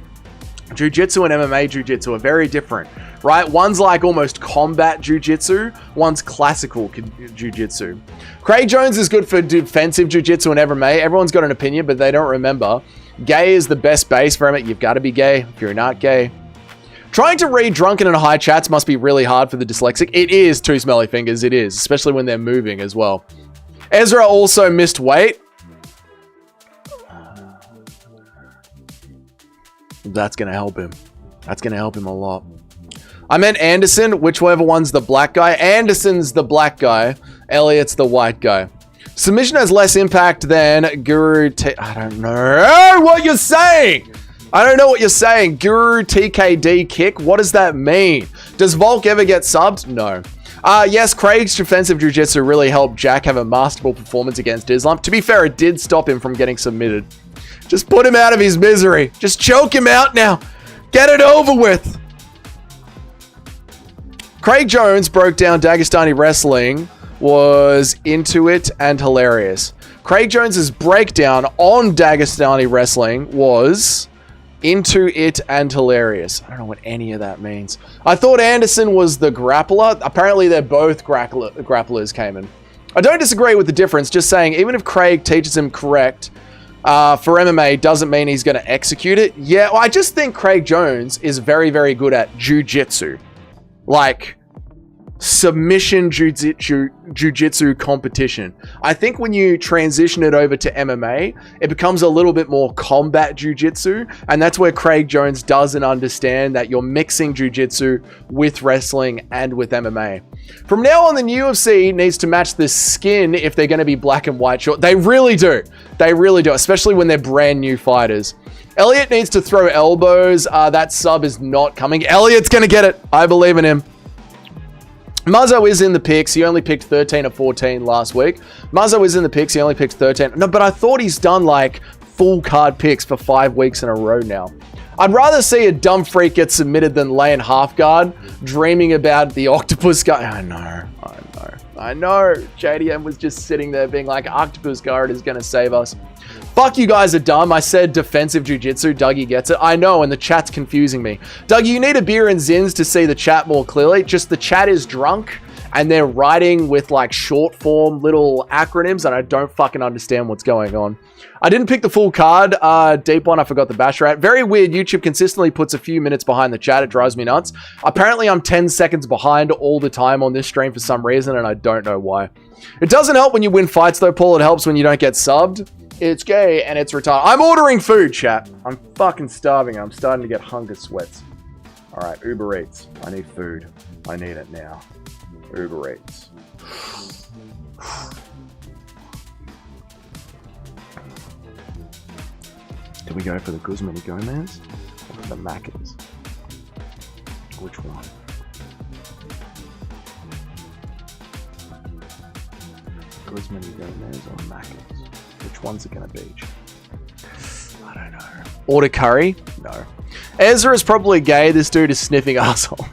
Jiu-jitsu and MMA jiu-jitsu are very different, right? One's like almost combat jiu-jitsu, one's classical jiu-jitsu. Craig Jones is good for defensive jiu-jitsu and MMA. Everyone's got an opinion, but they don't remember. Gay is the best base for it. You've got to be gay if you're not gay. Trying to read drunken and high chats must be really hard for the dyslexic. It is, Two Smelly Fingers, it is, especially when they're moving as well. Ezra also missed weight. That's going to help him. That's going to help him a lot. I meant Anderson, whichever one's the black guy. Anderson's the black guy. Elliot's the white guy. Submission has less impact than Guru I don't know what you're saying. I don't know what you're saying. Guru TKD kick. What does that mean? Does Volk ever get subbed? No. Yes, Craig's defensive jiu-jitsu really helped Jack have a masterful performance against Islam. To be fair, it did stop him from getting submitted. Just put him out of his misery. Just choke him out now. Get it over with. Craig Jones broke down Dagestani wrestling, was into it and hilarious. Craig Jones's breakdown on Dagestani wrestling was into it and hilarious. I don't know what any of that means. I thought Anderson was the grappler. Apparently they're both grapplers came in. I don't disagree with the difference, just saying even if Craig teaches him correct for MMA doesn't mean he's going to execute it. Yeah, well, I just think Craig Jones is very, very good at jiu-jitsu. Like submission jiu-jitsu competition. I think when you transition it over to MMA, it becomes a little bit more combat jiu-jitsu, and that's where Craig Jones doesn't understand that you're mixing jiu-jitsu with wrestling and with MMA. From now on, the UFC needs to match the skin if they're going to be black and white short. They really do. They really do, especially when they're brand new fighters. Elliot needs to throw elbows. That sub is not coming. Elliot's going to get it. I believe in him. Muzzo is in the picks. He only picked 13 or 14 last week. Muzzo is in the picks. He only picked 13. No, but I thought he's done like full card picks for 5 weeks in a row now. I'd rather see a dumb freak get submitted than laying half guard, dreaming about the octopus guy. I know. JDM was just sitting there being like, octopus guard is going to save us. Fuck, you guys are dumb. I said defensive jiu-jitsu. Dougie gets it. I know, and the chat's confusing me. Dougie, you need a beer and Zins to see the chat more clearly. Just the chat is drunk, and they're writing with like short form little acronyms, and I don't fucking understand what's going on. I didn't pick the full card. Deep one, I forgot the bash rat. Very weird. YouTube consistently puts a few minutes behind the chat. It drives me nuts. Apparently, I'm 10 seconds behind all the time on this stream for some reason, and I don't know why. It doesn't help when you win fights, though, Paul. It helps when you don't get subbed. It's gay and it's retarded. I'm ordering food, chat. I'm fucking starving. I'm starting to get hunger sweats. All right, Uber Eats. I need food. I need it now. Uber Eats. Do we go for the Guzman y Gomez or the Macca's? Which one? Guzman y Gomez or Macca's? Which one's it going to be? I don't know. Order curry? No. Ezra is probably gay. This dude is sniffing asshole.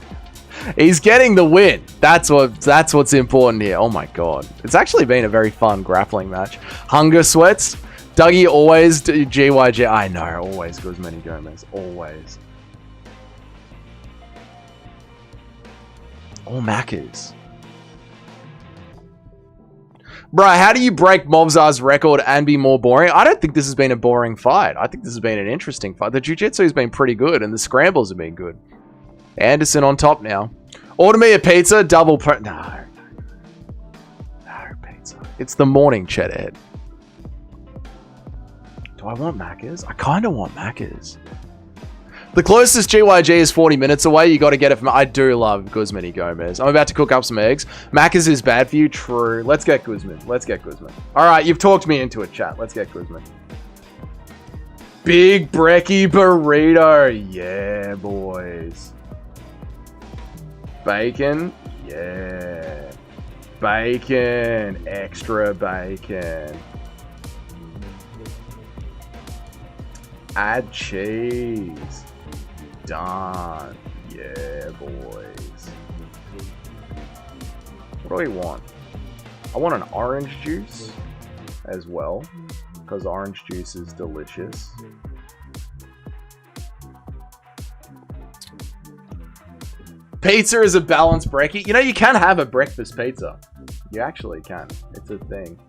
He's getting the win. That's what's important here. Oh my god. It's actually been a very fun grappling match. Hunger sweats. Dougie always GYG. I know. Always Guzman y Gomez. Always. All Macca's. Bro, how do you break Mobzar's record and be more boring? I don't think this has been a boring fight. I think this has been an interesting fight. The jiu-jitsu has been pretty good, and the scrambles have been good. Anderson on top now. Order me a pizza, double... No, pizza. It's the morning, Chedhead. Do I want Macca's? I kind of want Macca's. The closest GYG is 40 minutes away. You got to get it from... I do love Guzman Gomez. I'm about to cook up some eggs. Macca's is bad for you. True. Let's get Guzman. Let's get Guzman. All right, you've talked me into it, chat. Let's get Guzman. Big brekkie burrito. Yeah, boys. Bacon. Yeah. Bacon. Extra bacon. Add cheese. Done. Yeah, boys. What do we want? I want an orange juice as well, because orange juice is delicious. Pizza is a balanced brekkie. You know, you can have a breakfast pizza. You actually can. It's a thing.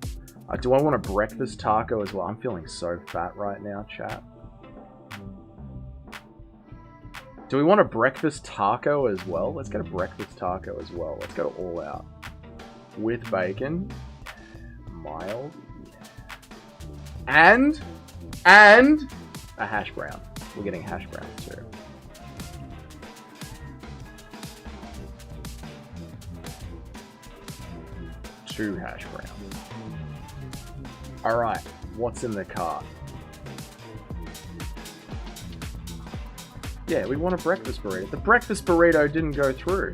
Do I want a breakfast taco as well? I'm feeling so fat right now, chat. Do we want a breakfast taco as well? Let's get a breakfast taco as well. Let's go all out. With bacon. Mild. And a hash brown. We're getting hash browns too. Two hash browns. Alright, what's in the cart? Yeah, we want a breakfast burrito. The breakfast burrito didn't go through.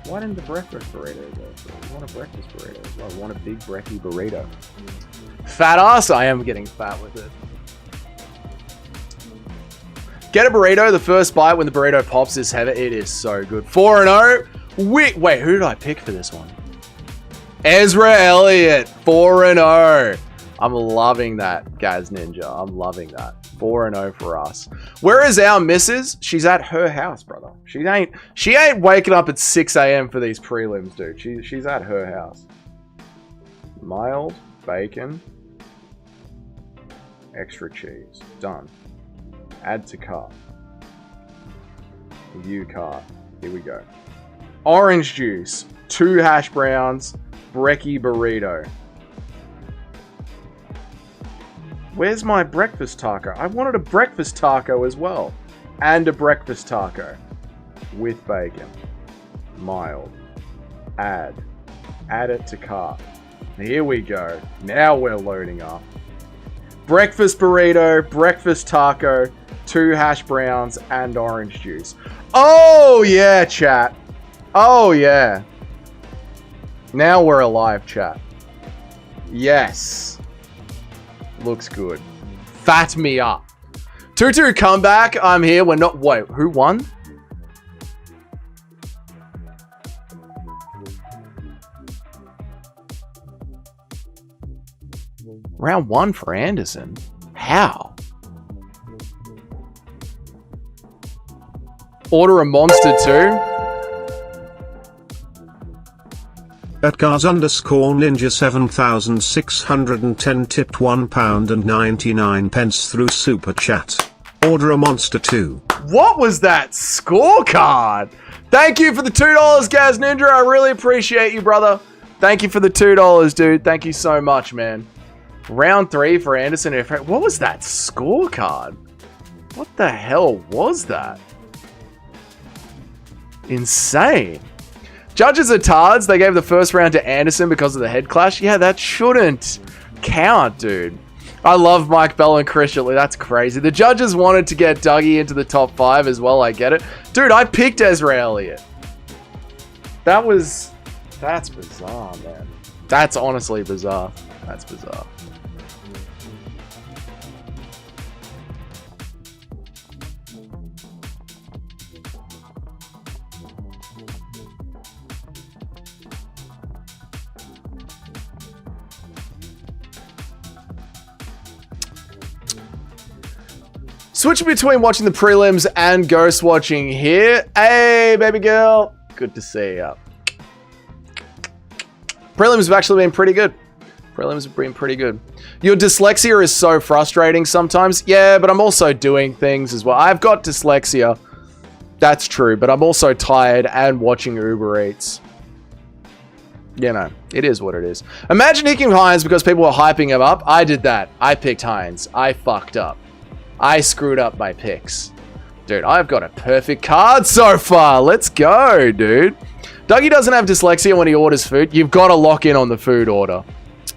Why didn't the breakfast burrito go through? We want a breakfast burrito as well. I want a big brekkie burrito. Fat ass, I am getting fat with it. Get a burrito, the first bite when the burrito pops is heaven. It is so good. 4-0. Wait, who did I pick for this one? Ezra Elliott, 4-0. I'm loving that, Gaz Ninja. I'm loving that. 4-0 for us. Where is our missus? She's at her house, brother. She ain't waking up at 6 a.m. for these prelims, dude. She's at her house. Mild, bacon, extra cheese. Done. Add to cart. View cart. Here we go. Orange juice, 2 hash browns, brekkie burrito. Where's my breakfast taco? I wanted a breakfast taco as well. And a breakfast taco. With bacon. Mild. Add it to cart. Here we go. Now we're loading up. Breakfast burrito, breakfast taco, 2 hash browns, and orange juice. Oh yeah, chat. Oh yeah. Now we're alive, chat. Yes. Looks good. Fat me up. 2-2 comeback. I'm here. We're not... Wait, who won? Round 1 for Anderson. How? Order a monster too? At Gars_Ninja 7610 tipped £1.99 through Super Chat. Order a monster too. What was that scorecard? Thank you for the $2, Gaz Ninja. I really appreciate you, brother. Thank you for the $2, dude. Thank you so much, man. Round 3 for Anderson. What was that scorecard? What the hell was that? Insane. Judges are tards. They gave the first round to Anderson because of the head clash. Yeah, that shouldn't count, dude. I love Mike Bell and Chris Shitley. That's crazy. The judges wanted to get Dougie into the top 5 as well. I get it. Dude, I picked Ezra Elliott. That's bizarre, man. That's honestly bizarre. That's bizarre. Switching between watching the prelims and ghost watching here. Hey, baby girl. Good to see ya. Prelims have actually been pretty good. Prelims have been pretty good. Your dyslexia is so frustrating sometimes. Yeah, but I'm also doing things as well. I've got dyslexia. That's true, but I'm also tired and watching Uber Eats. You know, it is what it is. Imagine picking Hines because people were hyping him up. I did that. I picked Hines. I fucked up. I screwed up my picks. Dude, I've got a perfect card so far. Let's go, dude. Dougie doesn't have dyslexia when he orders food. You've got to lock in on the food order.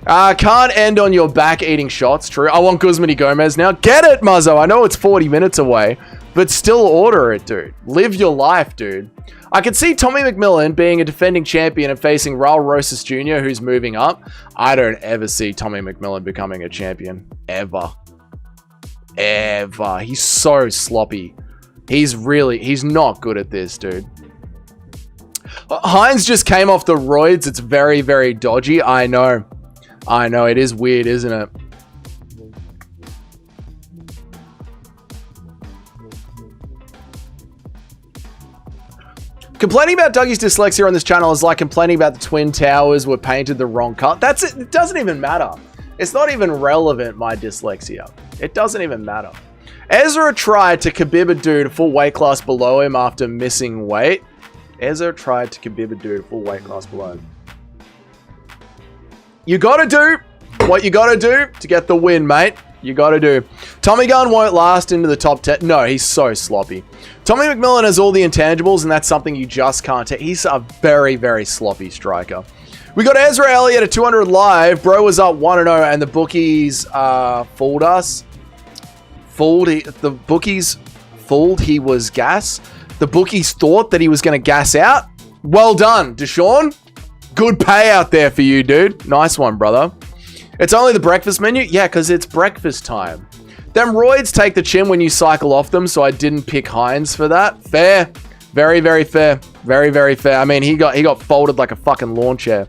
Can't end on your back eating shots. True. I want Guzman y Gomez now. Get it, Muzzo. I know it's 40 minutes away, but still order it, dude. Live your life, dude. I could see Tommy McMillan being a defending champion and facing Raul Rosas Jr., who's moving up. I don't ever see Tommy McMillan becoming a champion. Ever. Ever. He's so sloppy. He's not good at this, dude. Hines just came off the roids. It's very, very dodgy. I know. I know. It is weird, isn't it? Complaining about Dougie's dyslexia on this channel is like complaining about the Twin Towers were painted the wrong color. That's it. It doesn't even matter. It's not even relevant, my dyslexia. It doesn't even matter. Ezra tried to Khabib a dude a full weight class below him after missing weight. Ezra tried to Khabib a dude a full weight class below him. You gotta do what you gotta do to get the win, mate. You gotta do. Tommy Gunn won't last into the top 10. No, he's so sloppy. Tommy McMillan has all the intangibles, and that's something you just can't take. He's a very, very sloppy striker. We got Ezra Elliott at 200 live. Bro was up 1-0, and the bookies fooled us. The bookies fooled he was gas. The bookies thought that he was going to gas out. Well done, Deshaun. Good payout there for you, dude. Nice one, brother. It's only the breakfast menu? Yeah, because it's breakfast time. Them roids take the chin when you cycle off them, so I didn't pick Hines for that. Fair. Very, very fair. Very, very fair. I mean, he got folded like a fucking lawn chair.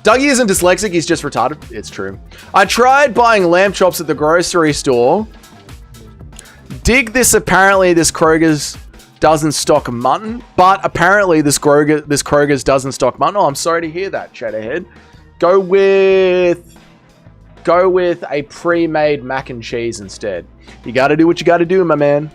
Dougie isn't dyslexic, he's just retarded. It's true. I tried buying lamb chops at the grocery store. Dig this, apparently this Kroger's doesn't stock mutton, but apparently this Kroger's doesn't stock mutton. Oh, I'm sorry to hear that, Chatterhead. Go with a pre-made mac and cheese instead. You gotta do what you gotta do, my man.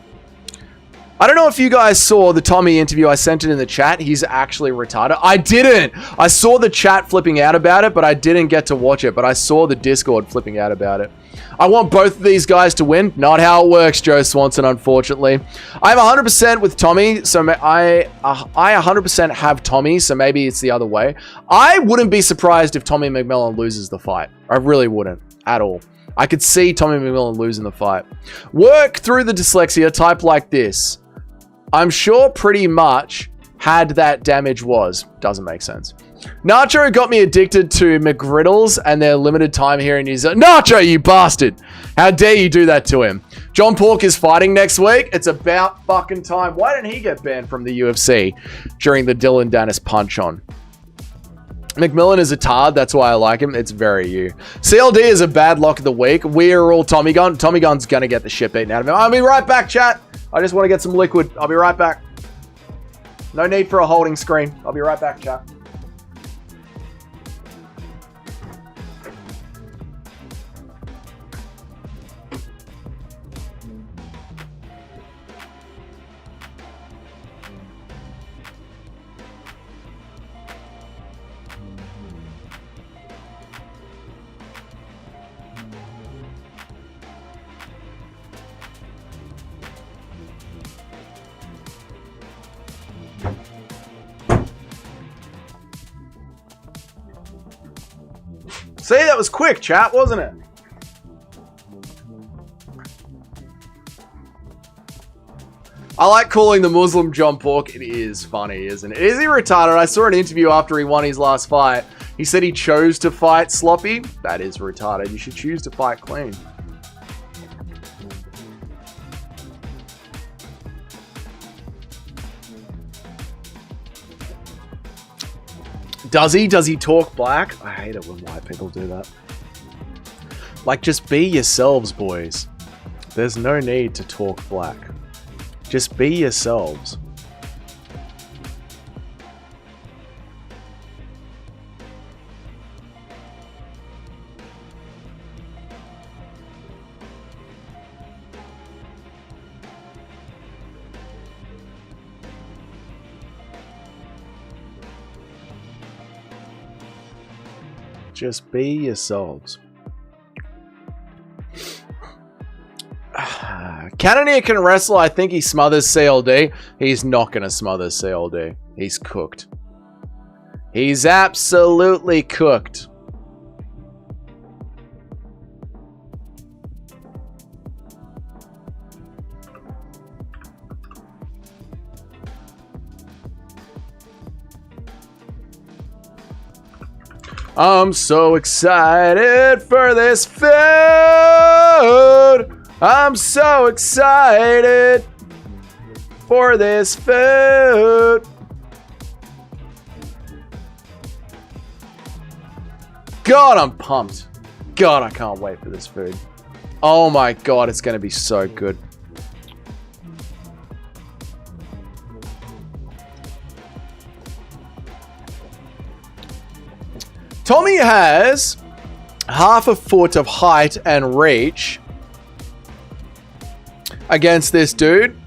I don't know if you guys saw the Tommy interview. I sent it in the chat. He's actually retarded. I didn't. I saw the chat flipping out about it, but I didn't get to watch it. But I saw the Discord flipping out about it. I want both of these guys to win. Not how it works, Joe Swanson, unfortunately. I'm 100% with Tommy, so I 100% have Tommy, so maybe it's the other way. I wouldn't be surprised if Tommy McMillan loses the fight. I really wouldn't at all. I could see Tommy McMillan losing the fight. Work through the dyslexia, type like this. I'm sure pretty much had that damage was. Doesn't make sense. Nacho got me addicted to McGriddles and their limited time here in New Zealand. Nacho, you bastard! How dare you do that to him? John Pork is fighting next week. It's about fucking time. Why didn't he get banned from the UFC during the Dylan Dennis punch on? McMillan is a tard. That's why I like him. It's very you. CLD is a bad lock of the week. We are all Tommy Gunn. Tommy Gunn's going to get the shit beaten out of him. I'll be right back, chat. I just want to get some liquid. I'll be right back. No need for a holding screen. I'll be right back, chat. See, that was quick, chat, wasn't it? I like calling the Muslim John Pork. It is funny, isn't it? Is he retarded? I saw an interview after he won his last fight. He said he chose to fight sloppy. That is retarded. You should choose to fight clean. Does he? Does he talk black? I hate it when white people do that. Like, just be yourselves, boys. There's no need to talk black. Just be yourselves. Just be yourselves. Cannonier can wrestle. I think he smothers CLD. He's not going to smother CLD. He's cooked. He's absolutely cooked. I'm so excited for this food. I'm so excited for this food. God, I'm pumped. God, I can't wait for this food. Oh my God, it's going to be so good. Tommy has half a foot of height and reach against this dude.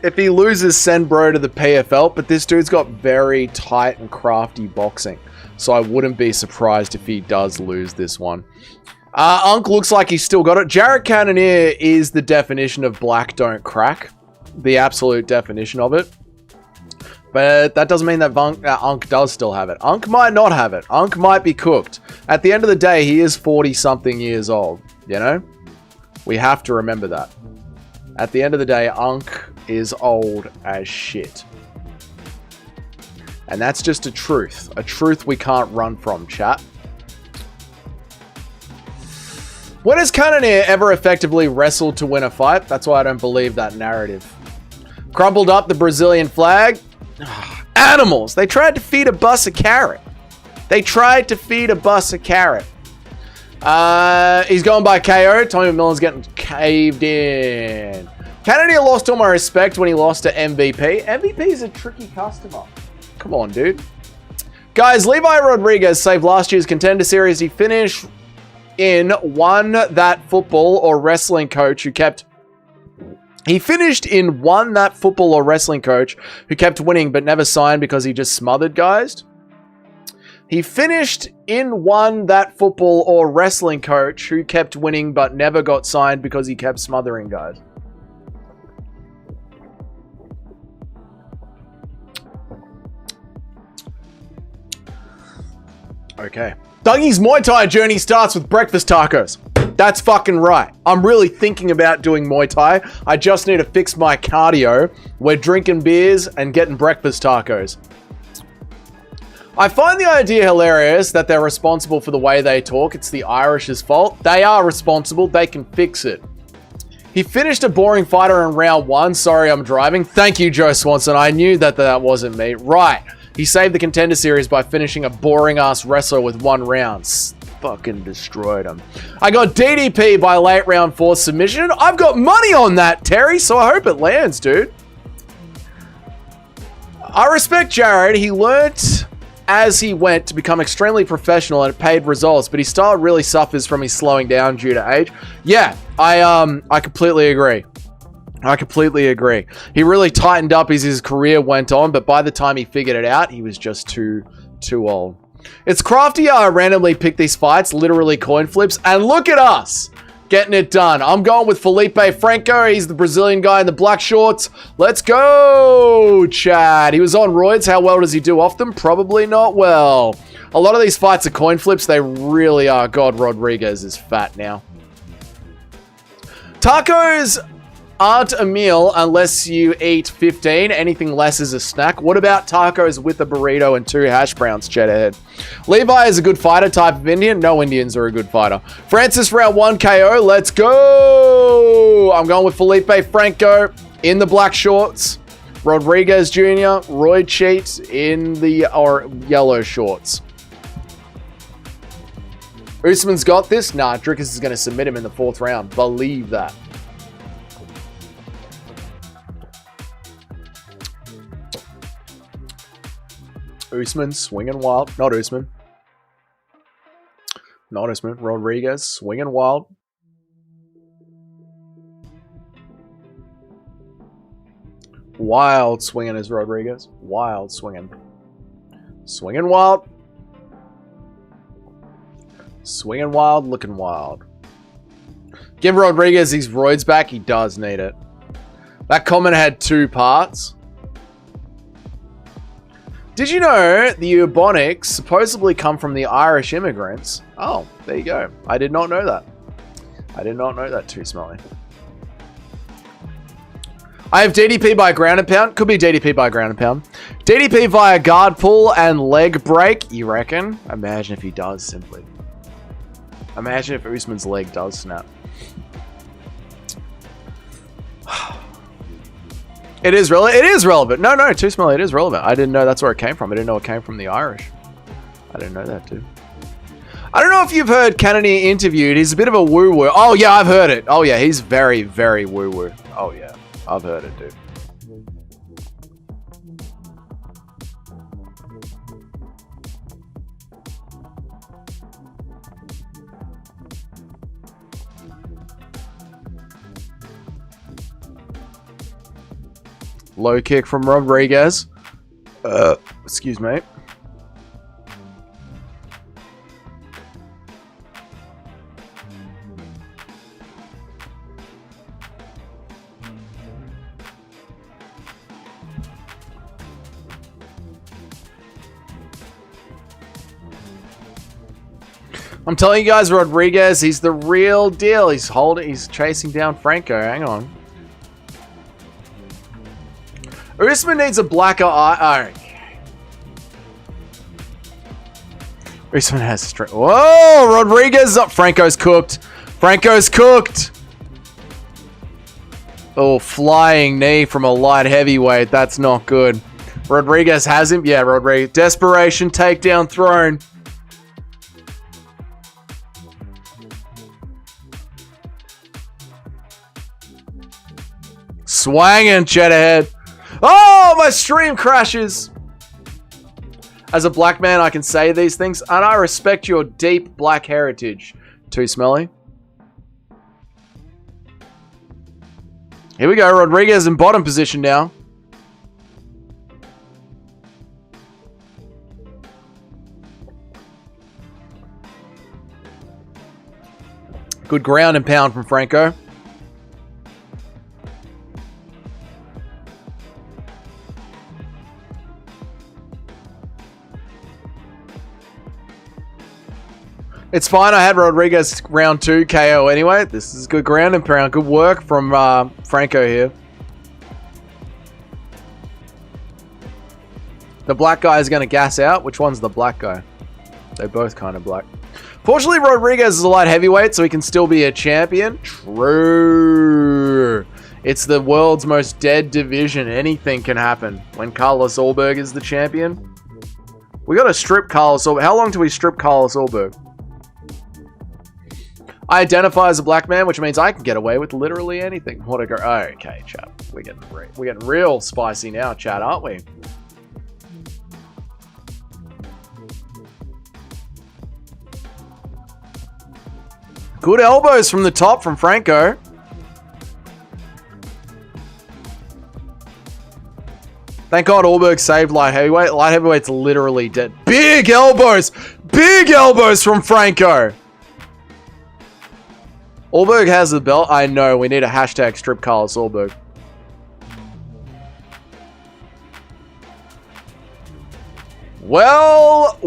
If he loses, send bro to the PFL, but this dude's got very tight and crafty boxing. So I wouldn't be surprised if he does lose this one. Unk looks like he's still got it. Jarrett Cannonier is the definition of black don't crack. The absolute definition of it. But that doesn't mean that Unk does still have it. Unk might not have it. Unk might be cooked. At the end of the day, he is 40-something years old. You know? We have to remember that. At the end of the day, Unk is old as shit. And that's just a truth. A truth we can't run from, chat. When has Cannonier ever effectively wrestled to win a fight? That's why I don't believe that narrative. Crumpled up the Brazilian flag. Animals! They tried to feed a bus a carrot. They tried to feed a bus a carrot. He's going by KO. Tommy McMillan's getting caved in. Cannonier lost all my respect when he lost to MVP. MVP is a tricky customer. Come on, dude. Guys, Levi Rodriguez saved last year's Contender Series. He finished in one that football or wrestling coach who kept... He finished in one that football or wrestling coach who kept winning but never signed because he just smothered guys. He finished in one that football or wrestling coach who kept winning but never got signed because he kept smothering guys. Okay. Dougie's Muay Thai journey starts with breakfast tacos. That's fucking right. I'm really thinking about doing Muay Thai. I just need to fix my cardio. We're drinking beers and getting breakfast tacos. I find the idea hilarious that they're responsible for the way they talk. It's the Irish's fault. They are responsible. They can fix it. He finished a boring fighter in round one. Sorry, I'm driving. Thank you, Joe Swanson. I knew that wasn't me. Right. He saved the Contender Series by finishing a boring-ass wrestler with one round. Fucking destroyed him. I got DDP by late round 4 submission. I've got money on that, Terry, so I hope it lands, dude. I respect Jared. He learnt as he went to become extremely professional and it paid results, but his style really suffers from his slowing down due to age. Yeah, I completely agree. I completely agree. He really tightened up as his career went on, but by the time he figured it out, he was just too old. It's crafty how I randomly pick these fights, literally coin flips, and look at us getting it done. I'm going with Felipe Franco. He's the Brazilian guy in the black shorts. Let's go, Chad. He was on roids. How well does he do off them? Probably not well. A lot of these fights are coin flips. They really are. God, Rodriguez is fat now. Tacos aren't a meal unless you eat 15. Anything less is a snack. What about tacos with a burrito and 2 hash browns, Cheddarhead? Levi is a good fighter type of Indian. No Indians are a good fighter. Francis round 1 KO. Let's go. I'm going with Felipe Franco in the black shorts. Rodriguez Jr. Roy Cheat in the yellow shorts. Usman's got this. Nah, Drickus is going to submit him in the 4th round. Believe that. Usman swinging wild. Not Usman. Not Usman. Rodriguez swinging wild. Wild swinging is Rodriguez. Wild swinging. Swinging wild. Swinging wild, looking wild. Give Rodriguez his roids back. He does need it. That comment had 2 parts. Did you know the Ubonics supposedly come from the Irish immigrants? Oh, there you go. I did not know that. I did not know that too, Smelly. I have DDP by ground and pound. Could be DDP by ground and pound. DDP via guard pull and leg break, you reckon? Imagine if he does, simply. Imagine if Usman's leg does snap. It is relevant. No, too smelly. It is relevant. I didn't know that's where it came from. I didn't know it came from the Irish. I didn't know that, too. I don't know if you've heard Cannonier interviewed. He's a bit of a woo-woo. Oh, yeah, I've heard it. Oh, yeah, he's very, very woo-woo. Oh, yeah, I've heard it, dude. Low kick from Rodriguez. Excuse me. I'm telling you guys, Rodriguez, he's the real deal. He's chasing down Franco. Hang on. Usman needs a blacker eye. Okay. Usman has strength. Whoa! Rodriguez is up. Franco's cooked. Franco's cooked. Oh, flying knee from a light heavyweight. That's not good. Rodriguez has him. Yeah, Rodriguez. Desperation takedown thrown. Swanging jet ahead. Oh, my stream crashes. As a black man, I can say these things, and I respect your deep black heritage. Too smelly. Here we go. Rodriguez in bottom position now. Good ground and pound from Franco. It's fine. I had Rodriguez round 2 KO anyway. This is good ground and pound. Good work from Franco here. The black guy is going to gas out. Which one's the black guy? They're both kind of black. Fortunately, Rodriguez is a light heavyweight, so he can still be a champion. True. It's the world's most dead division. Anything can happen when Carlos Ulberg is the champion. We got to strip Carlos Ulberg. How long do we strip Carlos Ulberg? I identify as a black man, which means I can get away with literally anything. What a okay, chat. We're getting real spicy now, chat, aren't we? Good elbows from the top from Franco. Thank God Ulberg saved light heavyweight. Light heavyweight's literally dead. Big elbows! Big elbows from Franco! Ulberg has the belt. I know. We need a hashtag strip Carlos Ulberg. Well.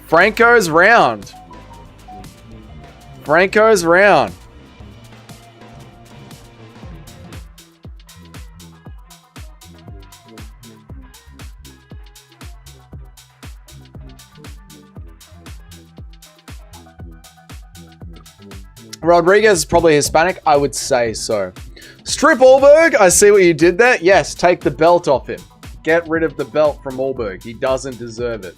Franco's round. Rodriguez is probably Hispanic. I would say so. Strip Ulberg. I see what you did there. Yes, take the belt off him. Get rid of the belt from Ulberg. He doesn't deserve it.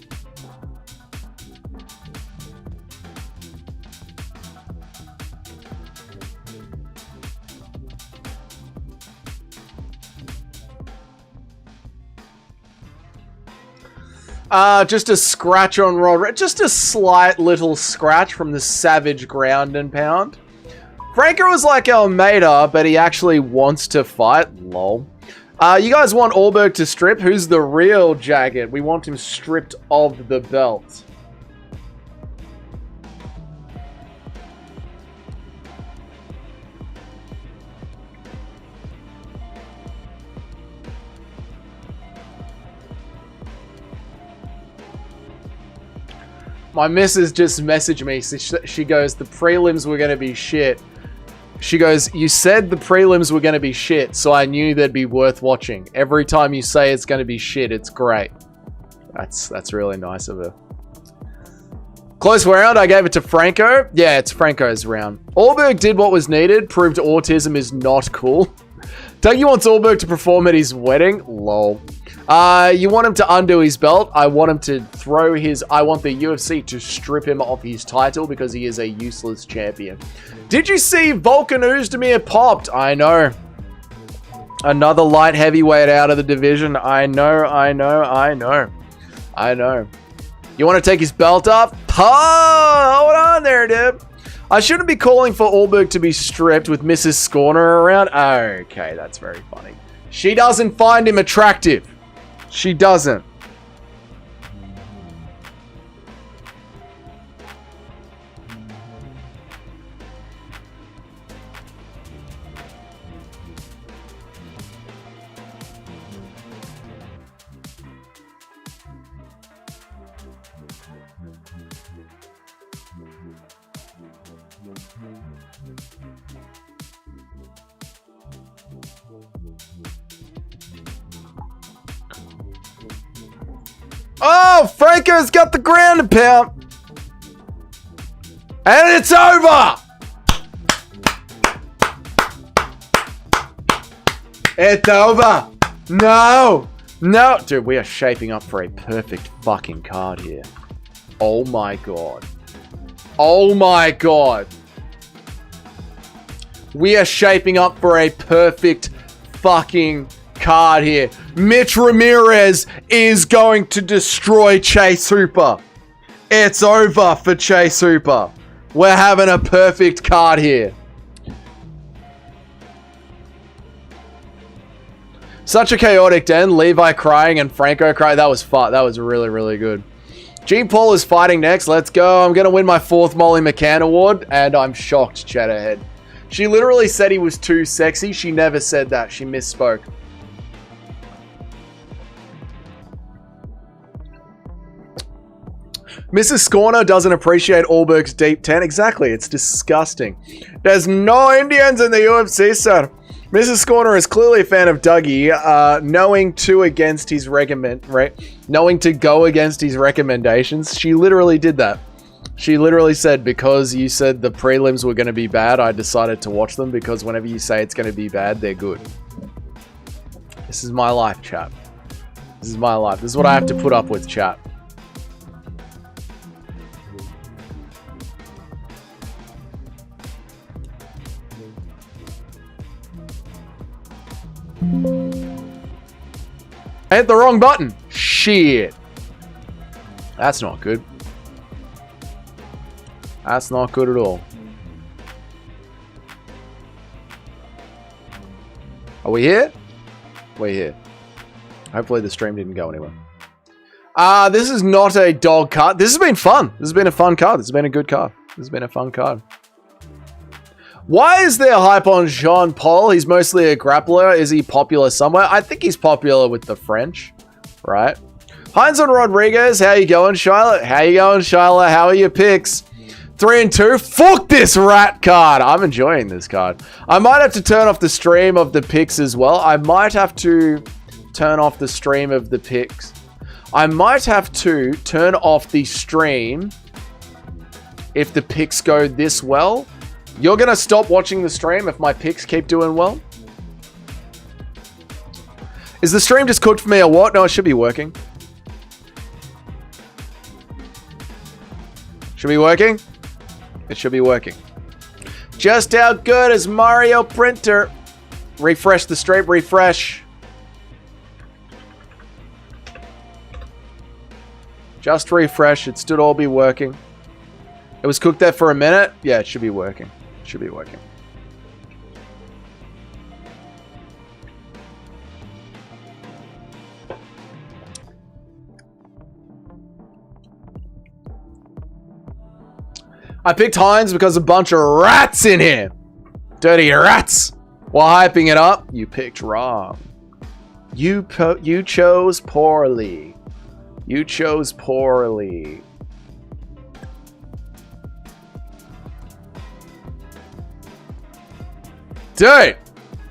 Just a scratch on Rodriguez. Just a slight little scratch from the savage ground and pound. Franco was like Almeida, but he actually wants to fight. Lol. You guys want Allberg to strip? Who's the real Jagged? We want him stripped of the belt. My missus just messaged me. She goes, the prelims were going to be shit. She goes, you said the prelims were going to be shit, so I knew they'd be worth watching. Every time you say it's going to be shit, it's great. That's really nice of her. Close round, I gave it to Franco. Yeah, it's Franco's round. Allberg did what was needed, proved autism is not cool. Dougie wants Allberg to perform at his wedding. Lol. You want him to undo his belt. I want him to throw his... I want the UFC to strip him off his title because he is a useless champion. Did you see Volkan Oezdemir popped? I know. Another light heavyweight out of the division. I know. You want to take his belt off? Oh, hold on there, dude. I shouldn't be calling for Allberg to be stripped with Mrs. Scorner around. Okay, that's very funny. She doesn't find him attractive. She doesn't. Oh, Franco's got the ground and pound. And it's over. It's over. No. Dude, we are shaping up for a perfect fucking card here. Oh my god. We are shaping up for a perfect fucking card here. Mitch Ramirez is going to destroy Chase Hooper. It's over for Chase Hooper. We're having a perfect card here. Such a chaotic den. Levi crying and Franco crying. That was fun. That was really, really good. G. Paul is fighting next. Let's go. I'm going to win my 4th Molly McCann award. And I'm shocked, Chatterhead. She literally said he was too sexy. She never said that. She misspoke. Mrs. Scorner doesn't appreciate Allberg's deep 10. Exactly. It's disgusting. There's no Indians in the UFC, sir. Mrs. Scorner is clearly a fan of Dougie, knowing to go against his recommendations. She literally did that. She literally said, because you said the prelims were going to be bad, I decided to watch them because whenever you say it's going to be bad, they're good. This is my life, chat. This is my life. This is what I have to put up with, chat. I hit the wrong button. Shit. That's not good. That's not good at all. Are we here? We're here. Hopefully the stream didn't go anywhere. This is not a dog card. This has been fun. This has been a fun card. This has been a good card. This has been a fun card. Why is there hype on Jean Paul? He's mostly a grappler. Is he popular somewhere? I think he's popular with the French, right? Heinz on Rodriguez. How you going, Charlotte? How you going, Charlotte? How are your picks? 3 and 2. Fuck this rat card. I'm enjoying this card. I might have to turn off the stream of the picks as well. I might have to turn off the stream of the picks. I might have to turn off the stream if the picks go this well. You're going to stop watching the stream if my picks keep doing well? Is the stream just cooked for me or what? No, it should be working. Should be working? It should be working. Just how good is Mario Printer? Refresh the stream. Refresh. Just refresh. It should all be working. It was cooked there for a minute. Yeah, it should be working. Should be working. I picked Hines because a bunch of rats in here. Dirty rats. While hyping it up, you picked wrong. You chose poorly. You chose poorly. Dude,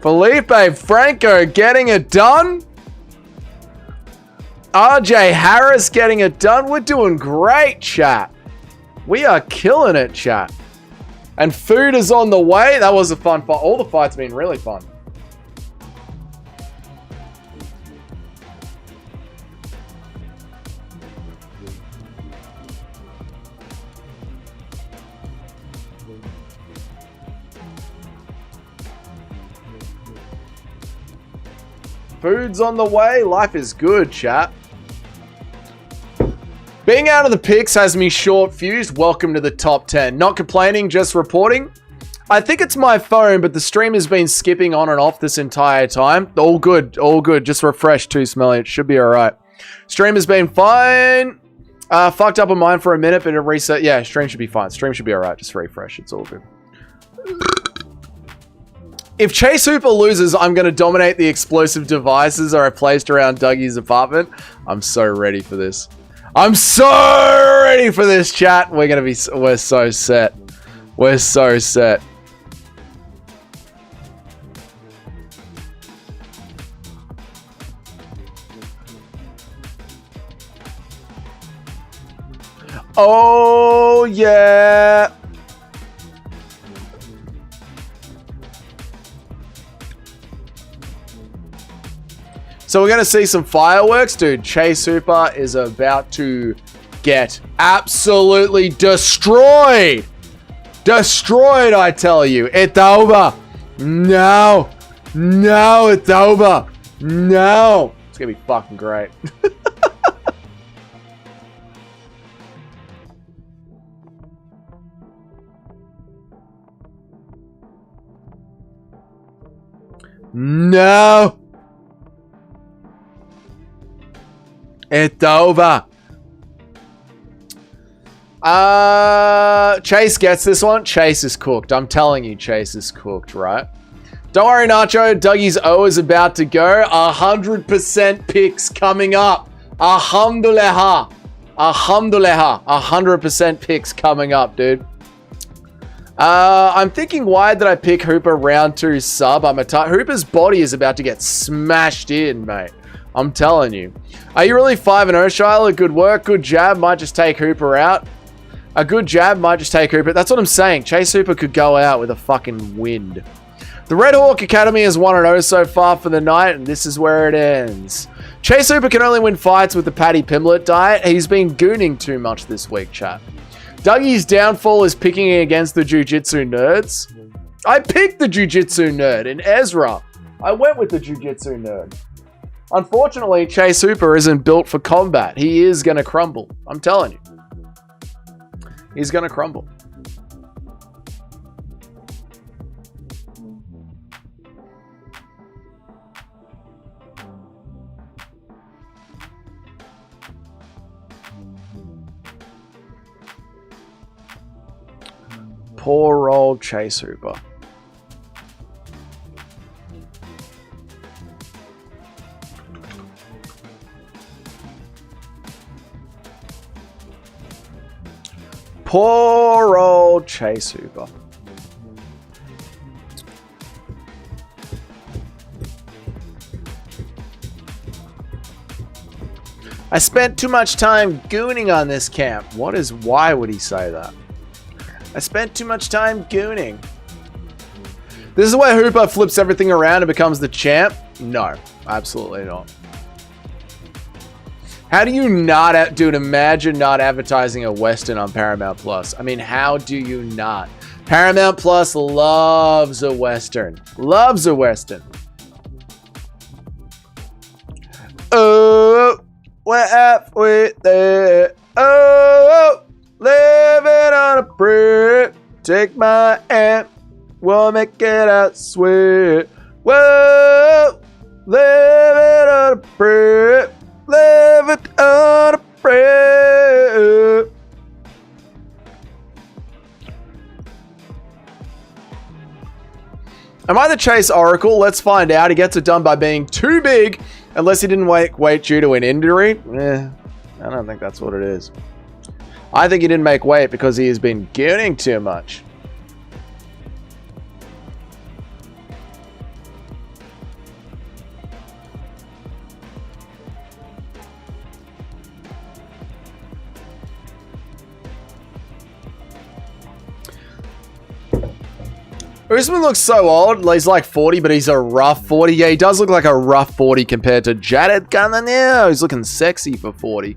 Felipe Franco getting it done. RJ Harris getting it done. We're doing great, chat. We are killing it, chat. And food is on the way. That was a fun fight. All the fights have been really fun. Food's on the way. Life is good, chat. Being out of the picks has me short-fused. Welcome to the top 10. Not complaining, just reporting. I think it's my phone, but the stream has been skipping on and off this entire time. All good, all good. Just refresh too, Smelly. It should be all right. Stream has been fine. Fucked up on mine for a minute, but it reset. Yeah, stream should be fine. Stream should be all right. Just refresh. It's all good. If Chase Hooper loses, I'm going to dominate the explosive devices that are placed around Dougie's apartment. I'm so ready for this. I'm so ready for this, chat. We're so set. We're so set. Oh, yeah. So we're going to see some fireworks. Dude, Chase Hooper is about to get absolutely destroyed. Destroyed, I tell you. It's over. No. No, it's over. No. It's going to be fucking great. No. It's over. Chase gets this one. Chase is cooked. I'm telling you, Chase is cooked, right? Don't worry, Nacho. Dougie's O is about to go. 100% picks coming up. Alhamdulillah. Alhamdulillah. 100% picks coming up, dude. I'm thinking, why did I pick Hooper round 2 sub? Hooper's body is about to get smashed in, mate. I'm telling you. Are you really 5-0, Shiloh? Good work. Good jab. Might just take Hooper out. A good jab might just take Hooper. That's what I'm saying. Chase Hooper could go out with a fucking wind. The Red Hawk Academy is 1-0 so far for the night, and this is where it ends. Chase Hooper can only win fights with the Paddy Pimblett diet. He's been gooning too much this week, chat. Dougie's downfall is picking against the Jiu-Jitsu nerds. I picked the Jiu-Jitsu nerd in Ezra. I went with the Jiu-Jitsu nerd. Unfortunately, Chase Hooper isn't built for combat. He is going to crumble. I'm telling you. He's going to crumble. Poor old Chase Hooper. Poor old Chase Hooper. I spent too much time gooning on this camp. Why would he say that? I spent too much time gooning. This is where Hooper flips everything around and becomes the champ? No, absolutely not. How do you not, dude, imagine not advertising a Western on Paramount Plus. I mean, how do you not? Paramount Plus loves a Western. Loves a Western. Oh, we're halfway there. Oh, living on a prayer. Take my hand, we'll make it out sweet. Whoa, living on a prayer. Living on a prayer. Am I the Chase Oracle? Let's find out. He gets it done by being too big, unless he didn't make weight due to an injury. I don't think that's what it is. I think he didn't make weight because he has been gooning too much. Usman looks so old. He's like 40, but he's a rough 40. Yeah, he does look like a rough 40 compared to Jared Cannonier. He's looking sexy for 40.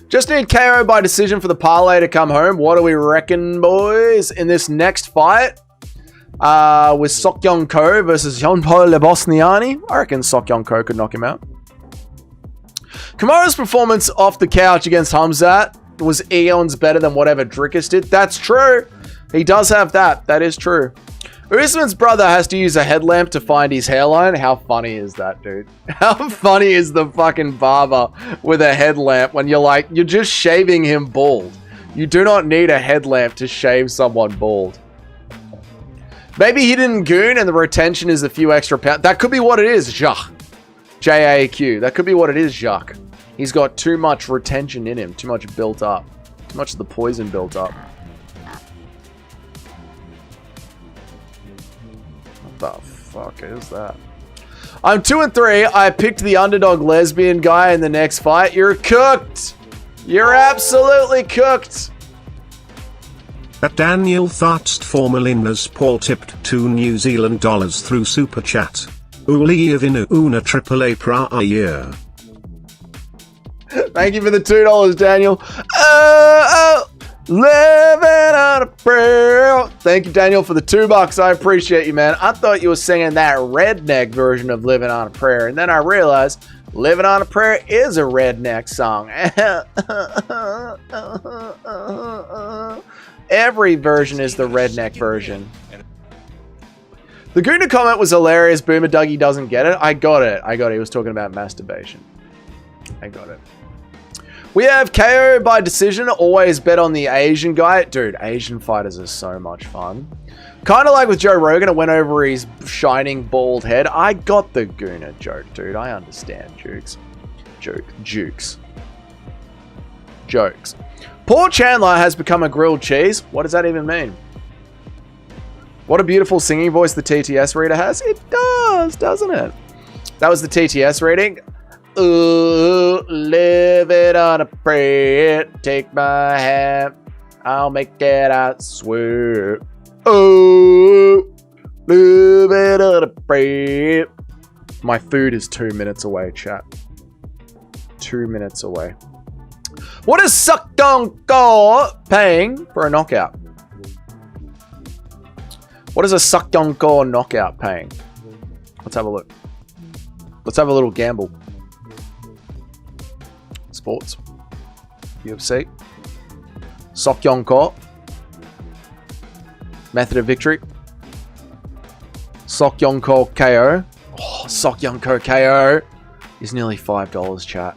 Just need KO by decision for the parlay to come home. What do we reckon, boys? In this next fight with Sokyong Ko versus Jean-Paul Lebosniani, I reckon Sokyong Ko could knock him out. Kamaru's performance off the couch against Hamzat was eons better than whatever Drickus did. That's true. He does have that. That is true. Usman's brother has to use a headlamp to find his hairline. How funny is that, dude? How funny is the fucking barber with a headlamp when you're just shaving him bald? You do not need a headlamp to shave someone bald. Maybe he didn't goon and the retention is a few extra pounds. That could be what it is, Jacques. J-A-Q. That could be what it is, Jacques. He's got too much retention in him. Too much built up. Too much of the poison built up. The fuck is that? I'm 2-3. I picked the underdog lesbian guy in the next fight. You're cooked. You're absolutely cooked. At Daniel Thatst Formalina's Paul tipped $2 New Zealand dollars through Super Chat. Ulievina una AAA pra a year. Thank you for the $2, Daniel. Living on a prayer. Thank you, Daniel, for the $2. I appreciate you, man. I thought you were singing that redneck version of Living on a Prayer, and then I realized Living on a Prayer is a redneck song. Every version is the redneck version. The Guna comment was hilarious. Boomer Dougie doesn't get it. I got it. He was talking about masturbation. I got it. We have KO by decision. Always bet on the Asian guy. Dude, Asian fighters are so much fun. Kind of like with Joe Rogan, it went over his shining bald head. I got the Guna joke, dude. I understand jokes. Jukes. Jokes. Paul Chandler has become a grilled cheese. What does that even mean? What a beautiful singing voice the TTS reader has. It does, doesn't it? That was the TTS reading. Ooh, live it on a prayer. Take my hand. I'll make it, I swear. Ooh, live it on a prayer. My food is 2 minutes away, chat. 2 minutes away. What is Suckdong Go paying for a knockout? What is a Suckdong Go knockout paying? Let's have a look. Let's have a little gamble. Sports. UFC. Sokyong Ko. Method of victory. Sokyong Ko KO. Oh, Sokyong Ko KO is nearly $5, chat.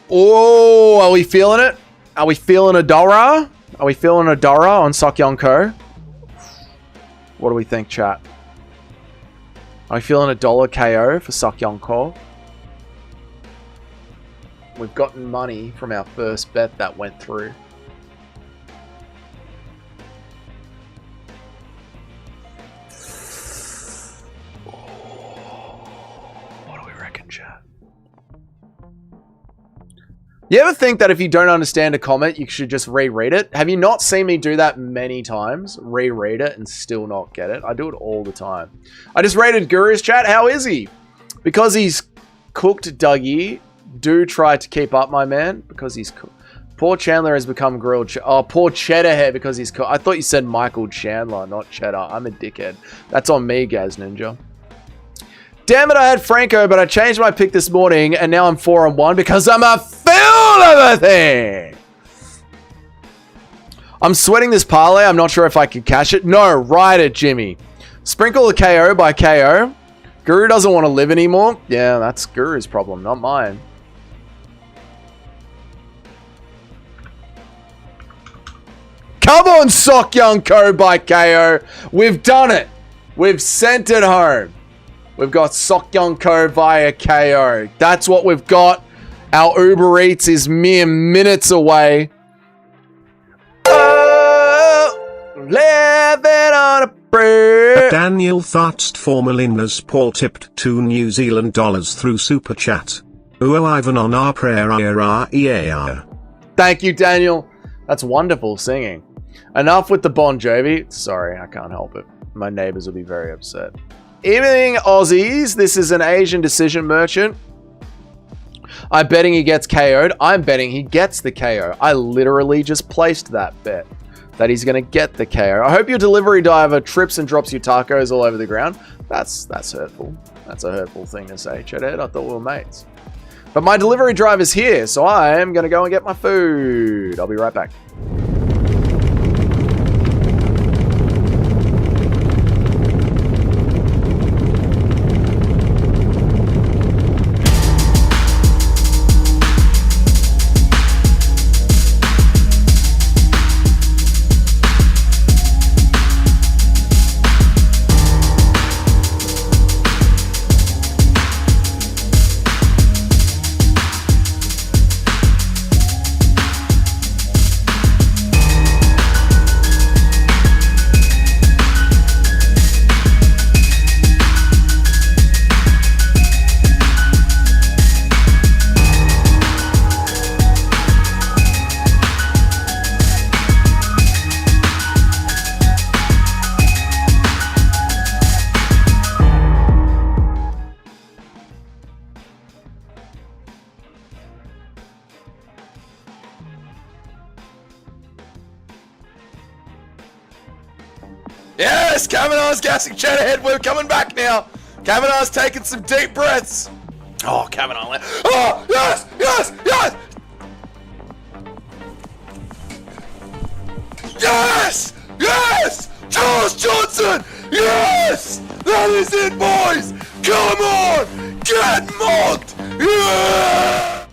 Oh, are we feeling it? Are we feeling a dollar? Are we feeling a dollar on Sokyong Ko? What do we think, chat? Are we feeling a $1 KO for Sokyong Ko? We've gotten money from our first bet that went through. What do we reckon, chat? You ever think that if you don't understand a comment, you should just reread it? Have you not seen me do that many times? Reread it and still not get it? I do it all the time. I just rated Guru's chat. How is he? Because he's cooked, Dougie. Do try to keep up, my man, because he's cool. Poor Chandler has become grilled. Oh, poor Cheddar Head because he's cool. I thought you said Michael Chandler, not Cheddar. I'm a dickhead. That's on me, Gaz Ninja. Damn it, I had Franco, but I changed my pick this morning, and now I'm 4-1 because I'm a fool of a thing. I'm sweating this parlay. I'm not sure if I can cash it. No, ride it, Jimmy. Sprinkle a KO by KO. Guru doesn't want to live anymore. Yeah, that's Guru's problem, not mine. Come on, Sokyong Ko by KO. We've done it. We've sent it home. We've got Sokyong Ko via KO. That's what we've got. Our Uber Eats is mere minutes away. Oh, living on a prayer. Daniel Thoughtst Formalina's Paul tipped $2 New Zealand through Super Chat. Ivan on our prayer. Thank you, Daniel. That's wonderful singing. Enough with the Bon Jovi. Sorry, I can't help it. My neighbors will be very upset. Evening, Aussies. This is an Asian decision merchant. I'm betting he gets KO'd. I'm betting he gets the KO. I literally just placed that bet that he's going to get the KO. I hope your delivery driver trips and drops your tacos all over the ground. That's hurtful. That's a hurtful thing to say, Chedhead. I thought we were mates. But my delivery driver's here, so I am going to go and get my food. I'll be right back. Yes, Kavanaugh's gassing chat ahead. We're coming back now. Kavanaugh's taking some deep breaths. Oh, Kavanaugh. Oh, yes, yes, yes. Yes, yes. Charles Johnson. Yes. That is it, boys. Come on. Get mocked. Yeah.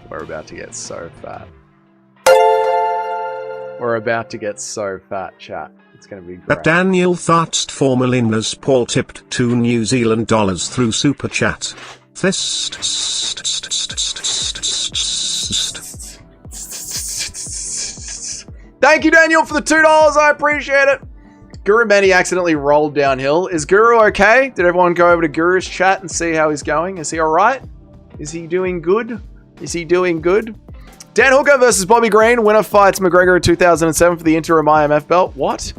We're about to get so fat. We're about to get so fat, chat. It's going to be great. Daniel Thoughtst Formalina's Paul tipped $2 New Zealand through Super Chat. Thank you, Daniel, for the $2. I appreciate it. Guru Benny accidentally rolled downhill. Is Guru okay? Did everyone go over to Guru's chat and see how he's going? Is he all right? Is he doing good? Is he doing good? Dan Hooker versus Bobby Green. Winner fights McGregor in 2007 for the interim IMF belt. What?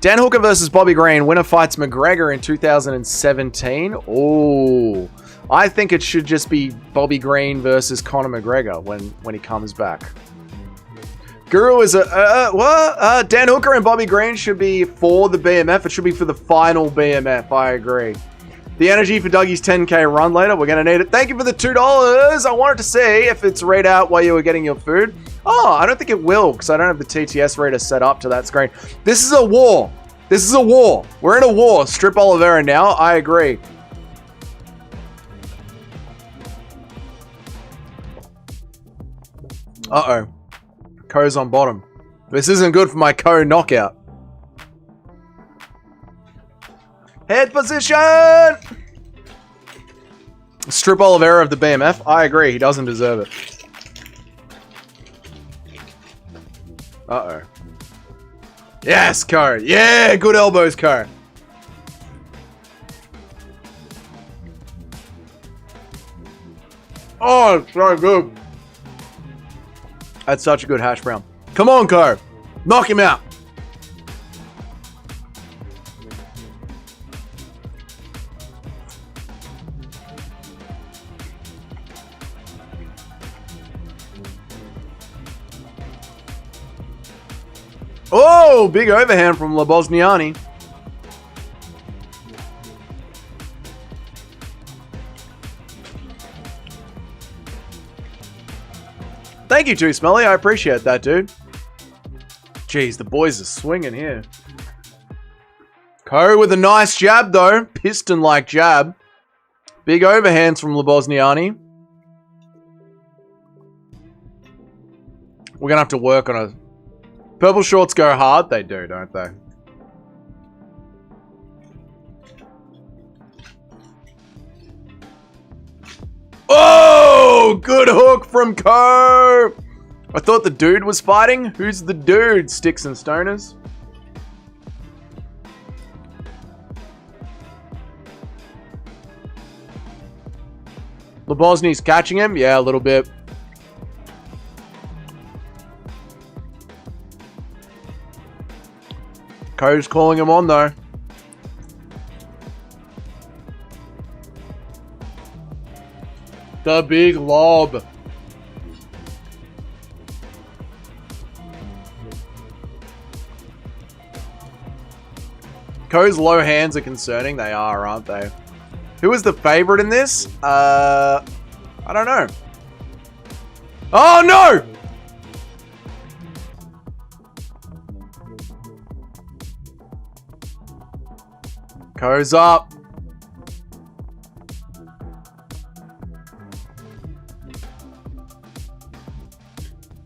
Dan Hooker versus Bobby Green. Winner fights McGregor in 2017. Oh, I think it should just be Bobby Green versus Conor McGregor when he comes back. Guru is Dan Hooker and Bobby Green should be for the BMF. It should be for the final BMF. I agree. The energy for Dougie's 10K run later. We're going to need it. Thank you for the $2. I wanted to see if it's read out while you were getting your food. Oh, I don't think it will because I don't have the TTS reader set up to that screen. This is a war. This is a war. We're in a war. Strip Oliveira now. I agree. Uh-oh. Ko's on bottom. This isn't good for my Ko knockout. Head position! Strip Oliveira of the BMF. I agree. He doesn't deserve it. Uh-oh. Yes, Ko. Yeah, good elbows, Ko. Oh, it's so good. That's such a good hash brown. Come on, Ko. Knock him out. Oh, big overhand from Lebosniani. Thank you, Too Smelly. I appreciate that, dude. Jeez, the boys are swinging here. Ko with a nice jab, though. Piston-like jab. Big overhands from Lebosniani. We're going to have to work on Purple shorts go hard. They do, don't they? Oh, good hook from Ko. I thought the dude was fighting. Who's the dude? Sticks and Stoners. Lebosny's catching him. Yeah, a little bit. Ko's calling him on though. The big lob. Ko's low hands are concerning. They are, aren't they? Who is the favorite in this? I don't know. Oh no! Ko's up.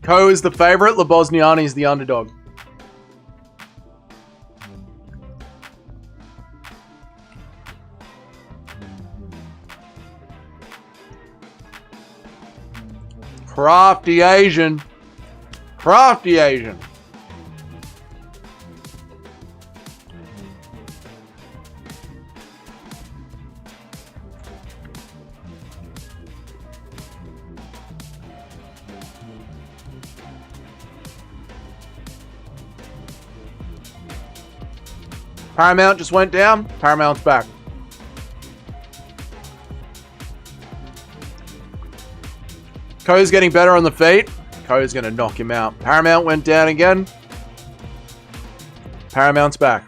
Ko is the favorite. Lebosniani is the underdog. Crafty Asian. Crafty Asian. Paramount just went down. Paramount's back. Ko's getting better on the feet. Ko's going to knock him out. Paramount went down again. Paramount's back.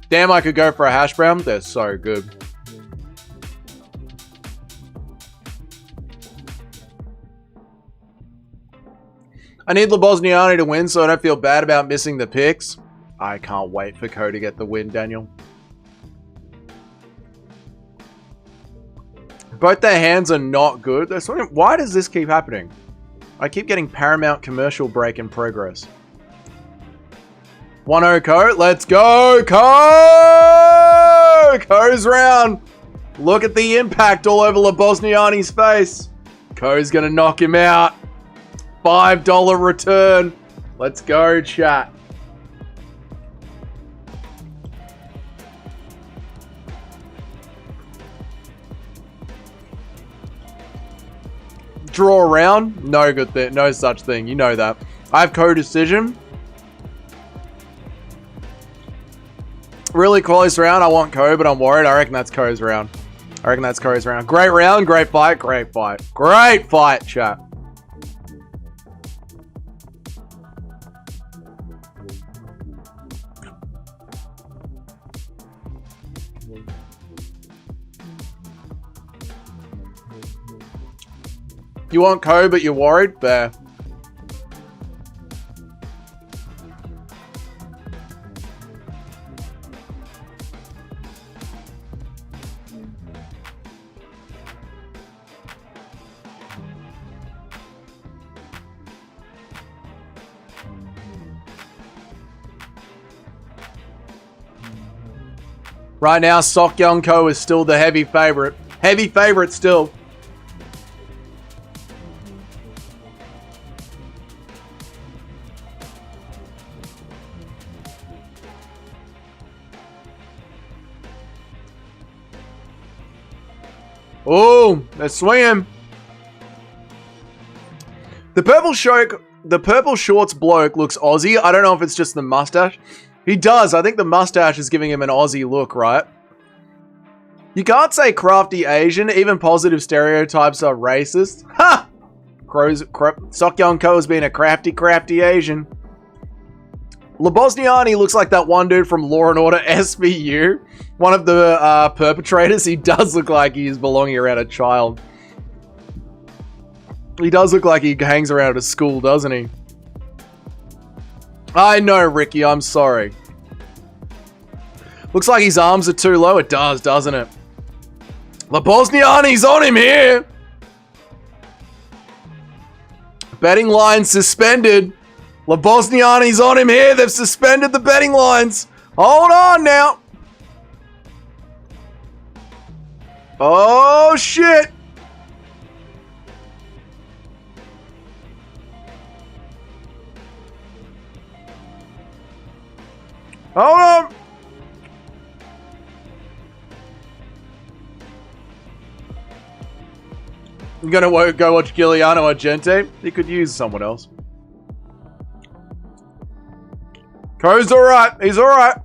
Damn, I could go for a hash brown. They're so good. I need Lebosniani to win so I don't feel bad about missing the picks. I can't wait for Ko to get the win, Daniel. Both their hands are not good. Why does this keep happening? I keep getting Paramount commercial break in progress. 1-0 Ko. Let's go, Ko! Ko's round. Look at the impact all over Lebosniani's face. Ko's going to knock him out. $5 return. Let's go, chat. Draw around? No good thing. No such thing. You know that. I have Ko decision. Really close round. I want Ko, but I'm worried. I reckon that's Ko's round. Great round. Great fight. Great fight, chat. You want Ko, but you're worried? Bear. Right now, Sokyong Ko is still the heavy favorite. Heavy favorite still. Oh, they're swinging. The purple shorts bloke looks Aussie. I don't know if it's just the mustache. He does. I think the mustache is giving him an Aussie look, right? You can't say crafty Asian. Even positive stereotypes are racist. Ha! Sokyong Ko has been a crafty Asian. Lebosniani looks like that one dude from Law & Order SVU. One of the perpetrators. He does look like he's belonging around a child. He does look like he hangs around at a school, doesn't he? I know, Ricky. I'm sorry. Looks like his arms are too low. It does, doesn't it? Lebosniani's on him here. Betting line suspended. Lebosniani's on him here. They've suspended the betting lines. Hold on now. Oh, shit. Hold on. I'm gonna go watch Giuliano Argente. He could use someone else. Co's alright. He's alright.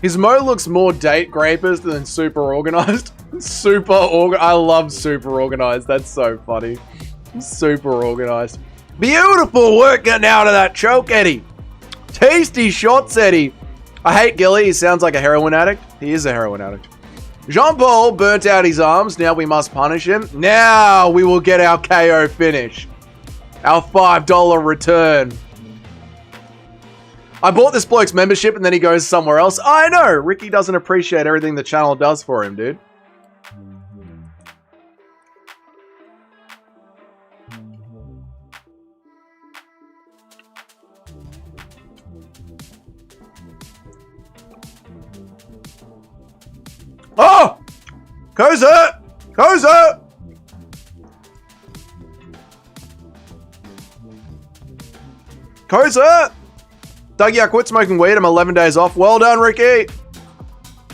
His mo looks more date grapers than super organized. I love super organized. That's so funny. Super organized. Beautiful work getting out of that choke, Eddie. Tasty shots, Eddie. I hate Gilly. He sounds like a heroin addict. He is a heroin addict. Jean-Paul burnt out his arms. Now we must punish him. Now we will get our KO finish. Our $5 return. I bought this bloke's membership and then he goes somewhere else. I know. Ricky doesn't appreciate everything the channel does for him, dude. Oh! Co's hurt! Co's hurt! Co's hurt! Dougie, I quit smoking weed. I'm 11 days off. Well done, Ricky.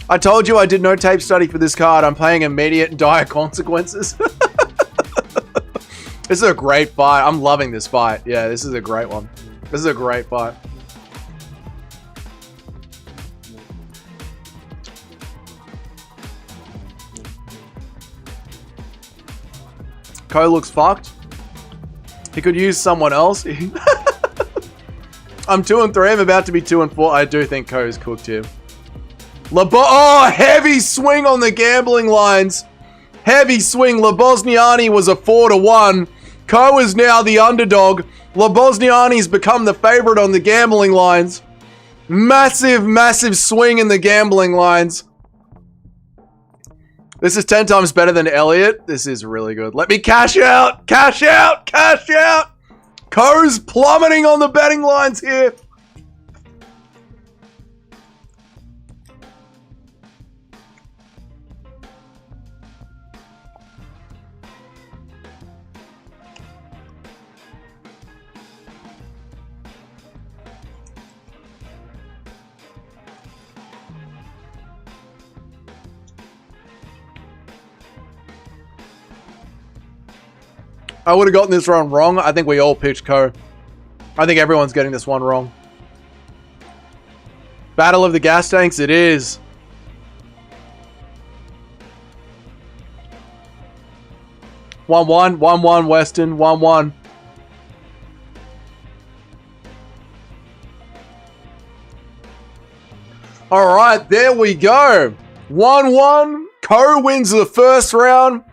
I told you I did no tape study for this card. I'm paying immediate and dire consequences. This is a great fight. I'm loving this fight. Yeah, this is a great one. This is a great fight. Ko looks fucked. He could use someone else. I'm 2-3. I'm about to be 2-4. I do think Ko is cooked here. Oh, heavy swing on the gambling lines. Heavy swing. Lebosniani was a 4-1. Ko is now the underdog. Lebosniani's become the favorite on the gambling lines. Massive, massive swing in the gambling lines. This is 10 times better than Elliot. This is really good. Let me cash out. Cash out. Cash out. Ko's plummeting on the betting lines here. I would have gotten this one wrong. I think we all picked Ko. I think everyone's getting this one wrong. Battle of the gas tanks, it is. One, Weston, 1-1. All right, there we go. 1-1. Ko wins the first round.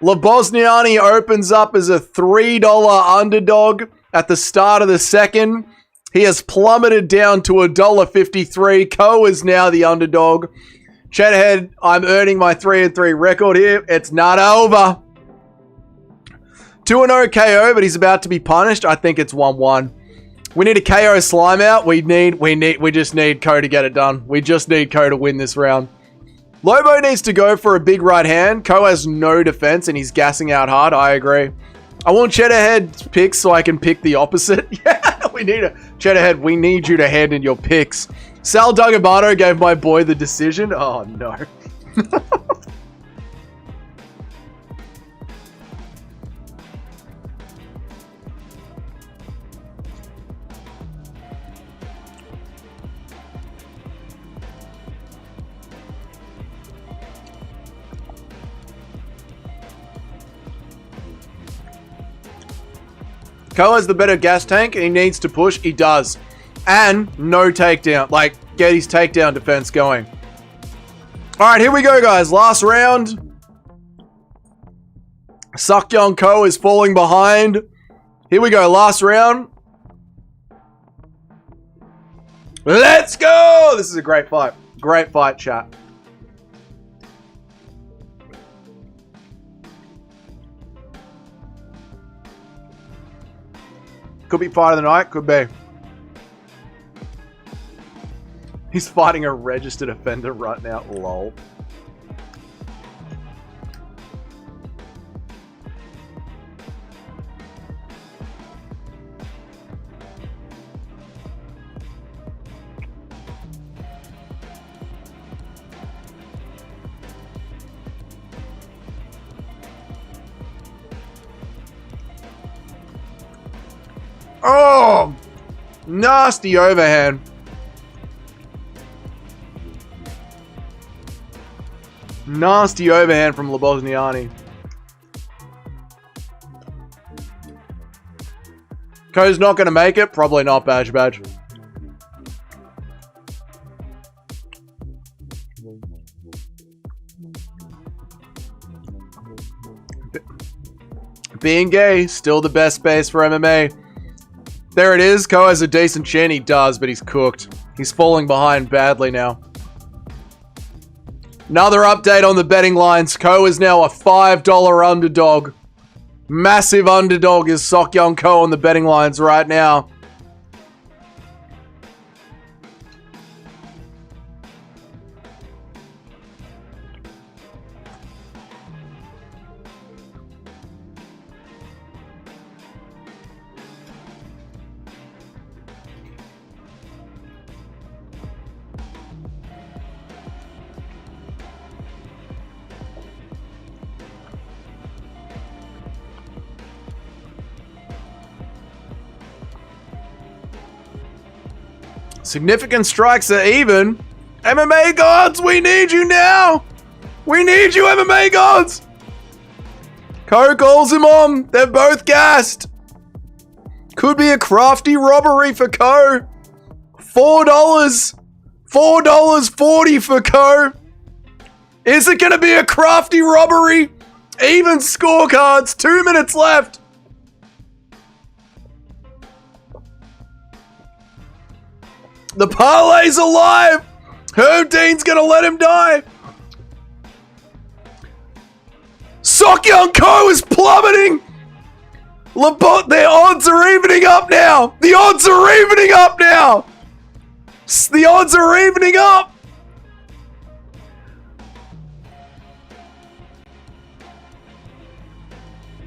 Lebosniani opens up as a $3 underdog at the start of the second. He has plummeted down to $1.53. Ko is now the underdog. Cheddhead, I'm earning my 3-3 record here. It's not over. 2-0 KO, but he's about to be punished. I think it's 1-1. We need a KO slime out. We just need Ko to get it done. We just need Ko to win this round. Lobo needs to go for a big right hand. Ko has no defense and he's gassing out hard. I agree. I want Cheddarhead picks so I can pick the opposite. Yeah, we need a Cheddarhead. We need you to hand in your picks. Sal Duggabato gave my boy the decision. Oh no. Ko has the better gas tank and he needs to push. He does. And no takedown. Like, get his takedown defense going. Alright, here we go, guys. Last round. Seokyeong Ko is falling behind. Here we go. Last round. Let's go! This is a great fight. Great fight, chat. Could be fight of the night. Could be. He's fighting a registered offender right now. Lol. Oh! Nasty overhand. Nasty overhand from Lebosniani. Ko's not going to make it. Probably not, Badge. Being gay, still the best space for MMA. There it is. Ko has a decent chin. He does, but he's cooked. He's falling behind badly now. Another update on the betting lines. Ko is now a $5 underdog. Massive underdog is Seokyeong Ko on the betting lines right now. Significant strikes are even. MMA gods, we need you now. We need you, MMA gods. Ko calls him on. They're both gassed. Could be a crafty robbery for Ko. $4. $4.40 for Ko. Is it going to be a crafty robbery? Even scorecards. 2 minutes left. The parlay's alive! Herb Dean's gonna let him die! Seokyeong Ko is plummeting! Their odds are evening up now! The odds are evening up now! The odds are evening up!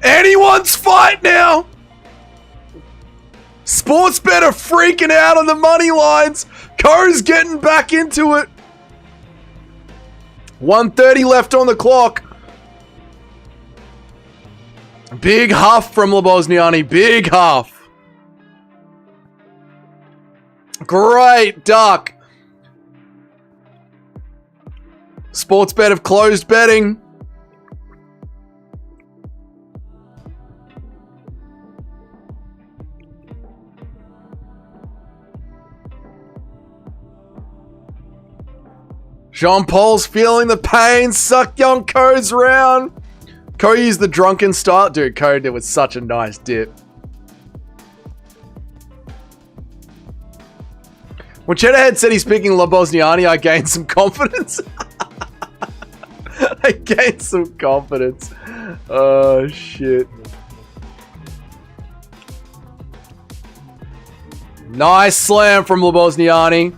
Anyone's fight now! Sportsbet are freaking out on the money lines. Ko's getting back into it. 1:30 left on the clock. Big huff from Lebosniani. Big huff. Great duck. Sportsbet have closed betting. Jean-Paul's feeling the pain. Seokyeong Ko's round. Ko used the drunken style. Dude, Ko did with such a nice dip. When Cheddarhead said he's picking Lebosniani, I gained some confidence. I gained some confidence. Oh, shit. Nice slam from Lebosniani.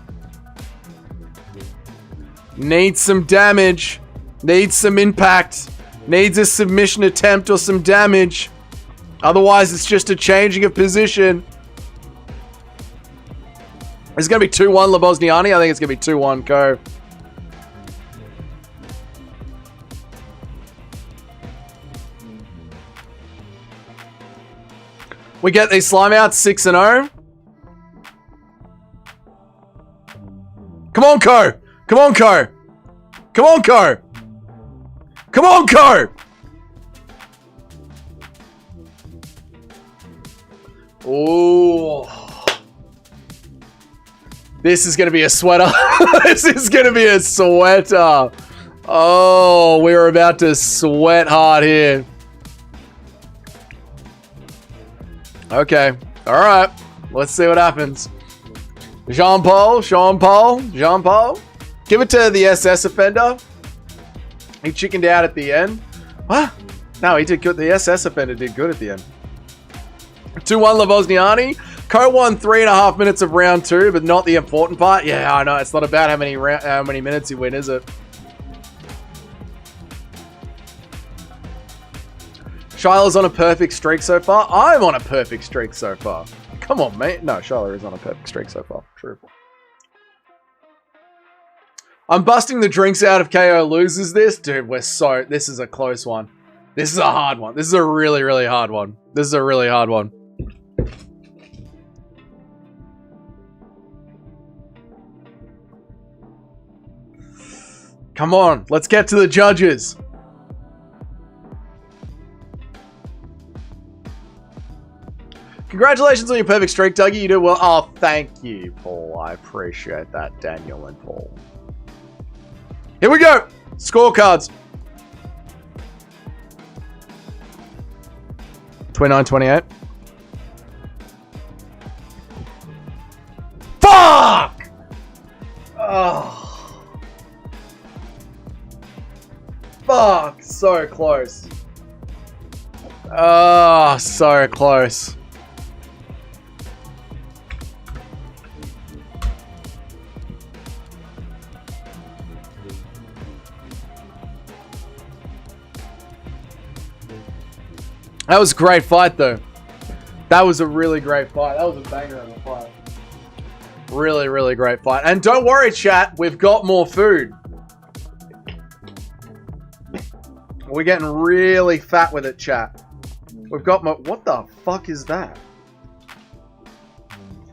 Needs some damage. Needs some impact. Needs a submission attempt or some damage. Otherwise, it's just a changing of position. It's going to be 2-1 Lebosniani. I think it's going to be 2-1 Ko. We get these slime outs 6-0. Come on, Ko. Come on, Ko. Come on, Ko. Come on, Ko. Ooh. This is going to be a sweater. This is going to be a sweater. Oh, we're about to sweat hard here. Okay. All right. Let's see what happens. Jean-Paul. Give it to the SS offender. He chickened out at the end. What? No, he did good. The SS offender did good at the end. 2-1 Lavozniani. Co won 3.5 minutes of round 2, but not the important part. Yeah, I know. It's not about how many minutes you win, is it? Shiloh's on a perfect streak so far. I'm on a perfect streak so far. Come on, mate. No, Shiloh is on a perfect streak so far. True. I'm busting the drinks out if KO loses this. Dude, this is a close one. This is a hard one. This is a really, really hard one. This is a really hard one. Come on, let's get to the judges. Congratulations on your perfect streak, Dougie. You did well. Oh, thank you, Paul. I appreciate that, Daniel and Paul. Here we go. Scorecards. 29-28. Fuck! Oh. Fuck. So close. Oh, so close. That was a great fight, though. That was a really great fight. That was a banger of a fight. Really, really great fight. And don't worry, chat. We've got more food. We're getting really fat with it, chat. We've got more... What the fuck is that?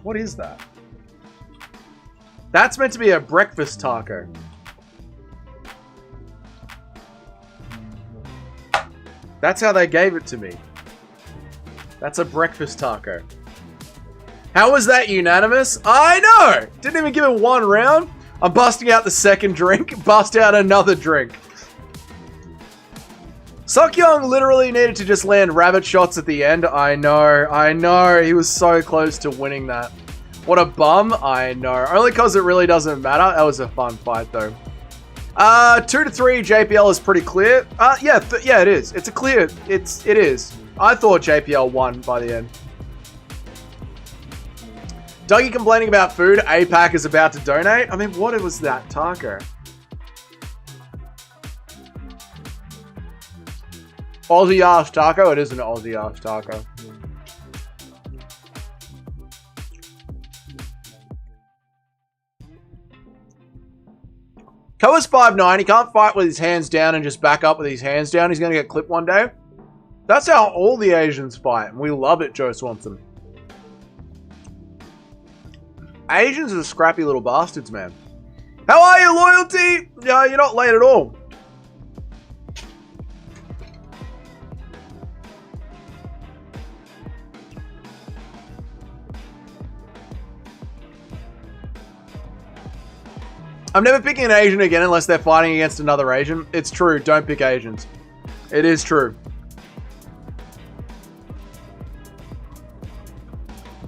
What is that? That's meant to be a breakfast taco. That's how they gave it to me. That's a breakfast taco. How was that unanimous? I know! Didn't even give it one round. I'm busting out the second drink. Bust out another drink. Seokyoung literally needed to just land rabbit shots at the end. I know. He was so close to winning that. What a bum. I know. Only because it really doesn't matter. That was a fun fight, though. 2-3 JPL is pretty clear. Yeah, it is. It's a clear. It is. I thought JPL won by the end. Dougie complaining about food. APAC is about to donate. I mean, what was that taco? Aussie ass taco. It is an Aussie ass taco. Koa's 5'9". He can't fight with his hands down and just back up with his hands down. He's going to get clipped one day. That's how all the Asians fight. And we love it, Joe Swanson. Asians are scrappy little bastards, man. How are you, Loyalty? Yeah, you're not late at all. I'm never picking an Asian again unless they're fighting against another Asian. It's true. Don't pick Asians. It is true.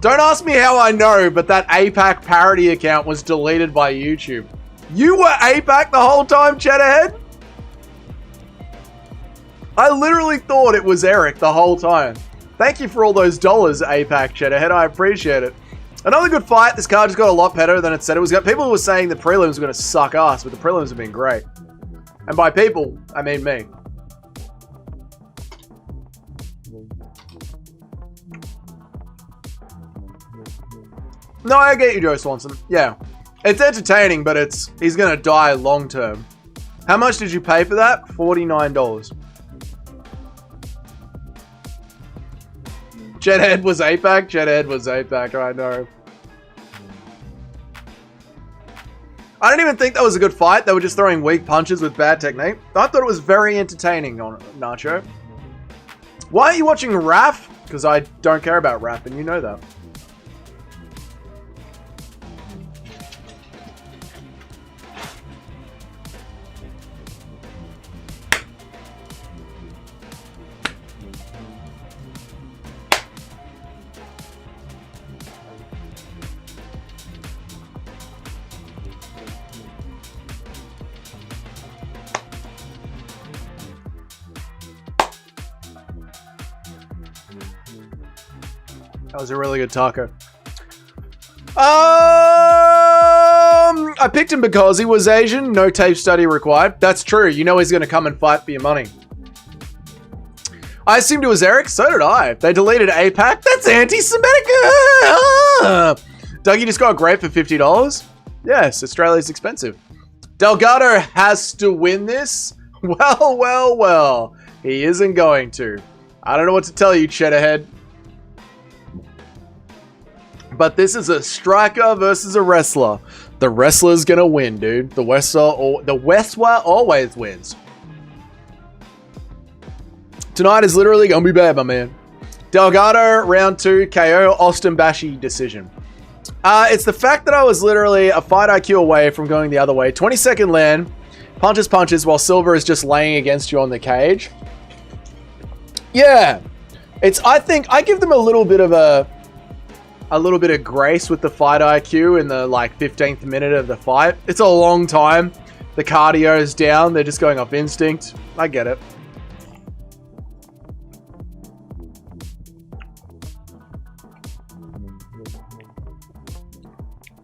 Don't ask me how I know, but that APAC parody account was deleted by YouTube. You were APAC the whole time, Cheddarhead? I literally thought it was Eric the whole time. Thank you for all those dollars, APAC Cheddarhead. I appreciate it. Another good fight. This card just got a lot better than it said it was. People who were saying the prelims were going to suck ass, but the prelims have been great. And by people, I mean me. No, I get you, Joe Swanson. Yeah. It's entertaining, but he's going to die long term. How much did you pay for that? $49. Jedhead was APAC? Jedhead was APAC, I know. I don't even think that was a good fight. They were just throwing weak punches with bad technique. I thought it was very entertaining on Nacho. Why are you watching Raf? Because I don't care about rap, and you know that. That was a really good taco. I picked him because he was Asian. No tape study required. That's true. You know he's going to come and fight for your money. I assumed it was Eric. So did I. They deleted APAC. That's anti-Semitic. Dougie just got a grape for $50. Yes, Australia's expensive. Delgado has to win this. Well. He isn't going to. I don't know what to tell you, Cheddarhead. But this is a striker versus a wrestler. The wrestler's gonna win, dude. The wrestler always wins. Tonight is literally gonna be bad, my man. Delgado, round 2, KO, Austin Bashi decision. It's the fact that I was literally a fight IQ away from going the other way. 20-second land, punches, while Silver is just laying against you on the cage. Yeah. I think I give them a little bit of grace with the fight IQ in the 15th minute of the fight. It's a long time. The cardio is down. They're just going off instinct. I get it.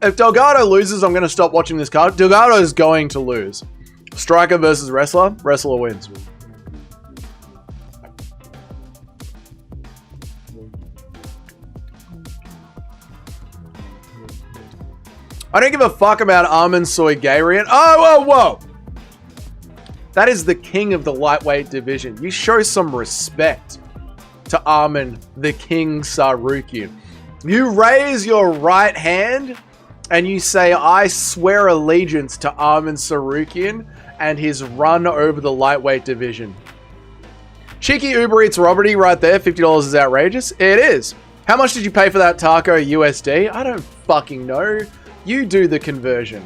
If Delgado loses, I'm going to stop watching this card. Delgado is going to lose. Striker versus wrestler. Wrestler wins. I don't give a fuck about Arman Soygarian. Oh, whoa. That is the king of the lightweight division. You show some respect to Arman the King Sarukian. You raise your right hand and you say, I swear allegiance to Arman Sarukian and his run over the lightweight division. Cheeky Uber Eats robbery right there. $50 is outrageous. It is. How much did you pay for that taco USD? I don't fucking know. You do the conversion.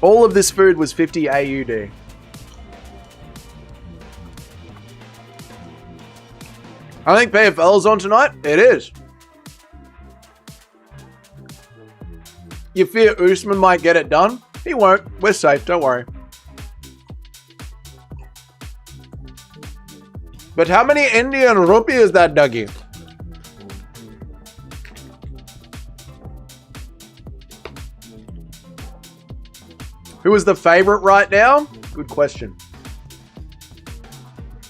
All of this food was 50 AUD. I think PFL's on tonight. It is. You fear Usman might get it done? He won't. We're safe. Don't worry. But how many Indian rupee is that, Dougie? Who is the favorite right now? Good question.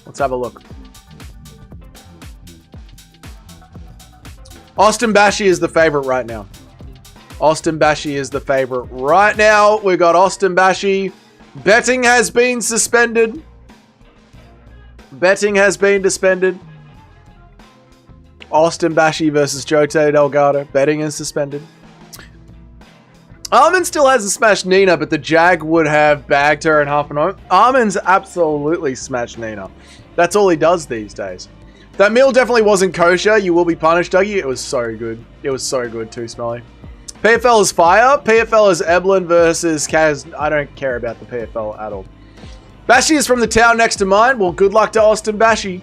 Let's have a look. Austin Bashi is the favorite right now. Austin Bashi is the favorite right now. We got Austin Bashi. Betting has been suspended. Betting has been suspended. Austin Bashi versus Jote Delgado. Betting is suspended. Arman still hasn't smashed Nina, but the Jag would have bagged her in half an hour. Arman's absolutely smashed Nina. That's all he does these days. That meal definitely wasn't kosher. You will be punished, Dougie. It was so good. It was so good too, Smelly. PFL is fire. PFL is Eblin versus Kaz. I don't care about the PFL at all. Bashi is from the town next to mine. Well, good luck to Austin Bashi.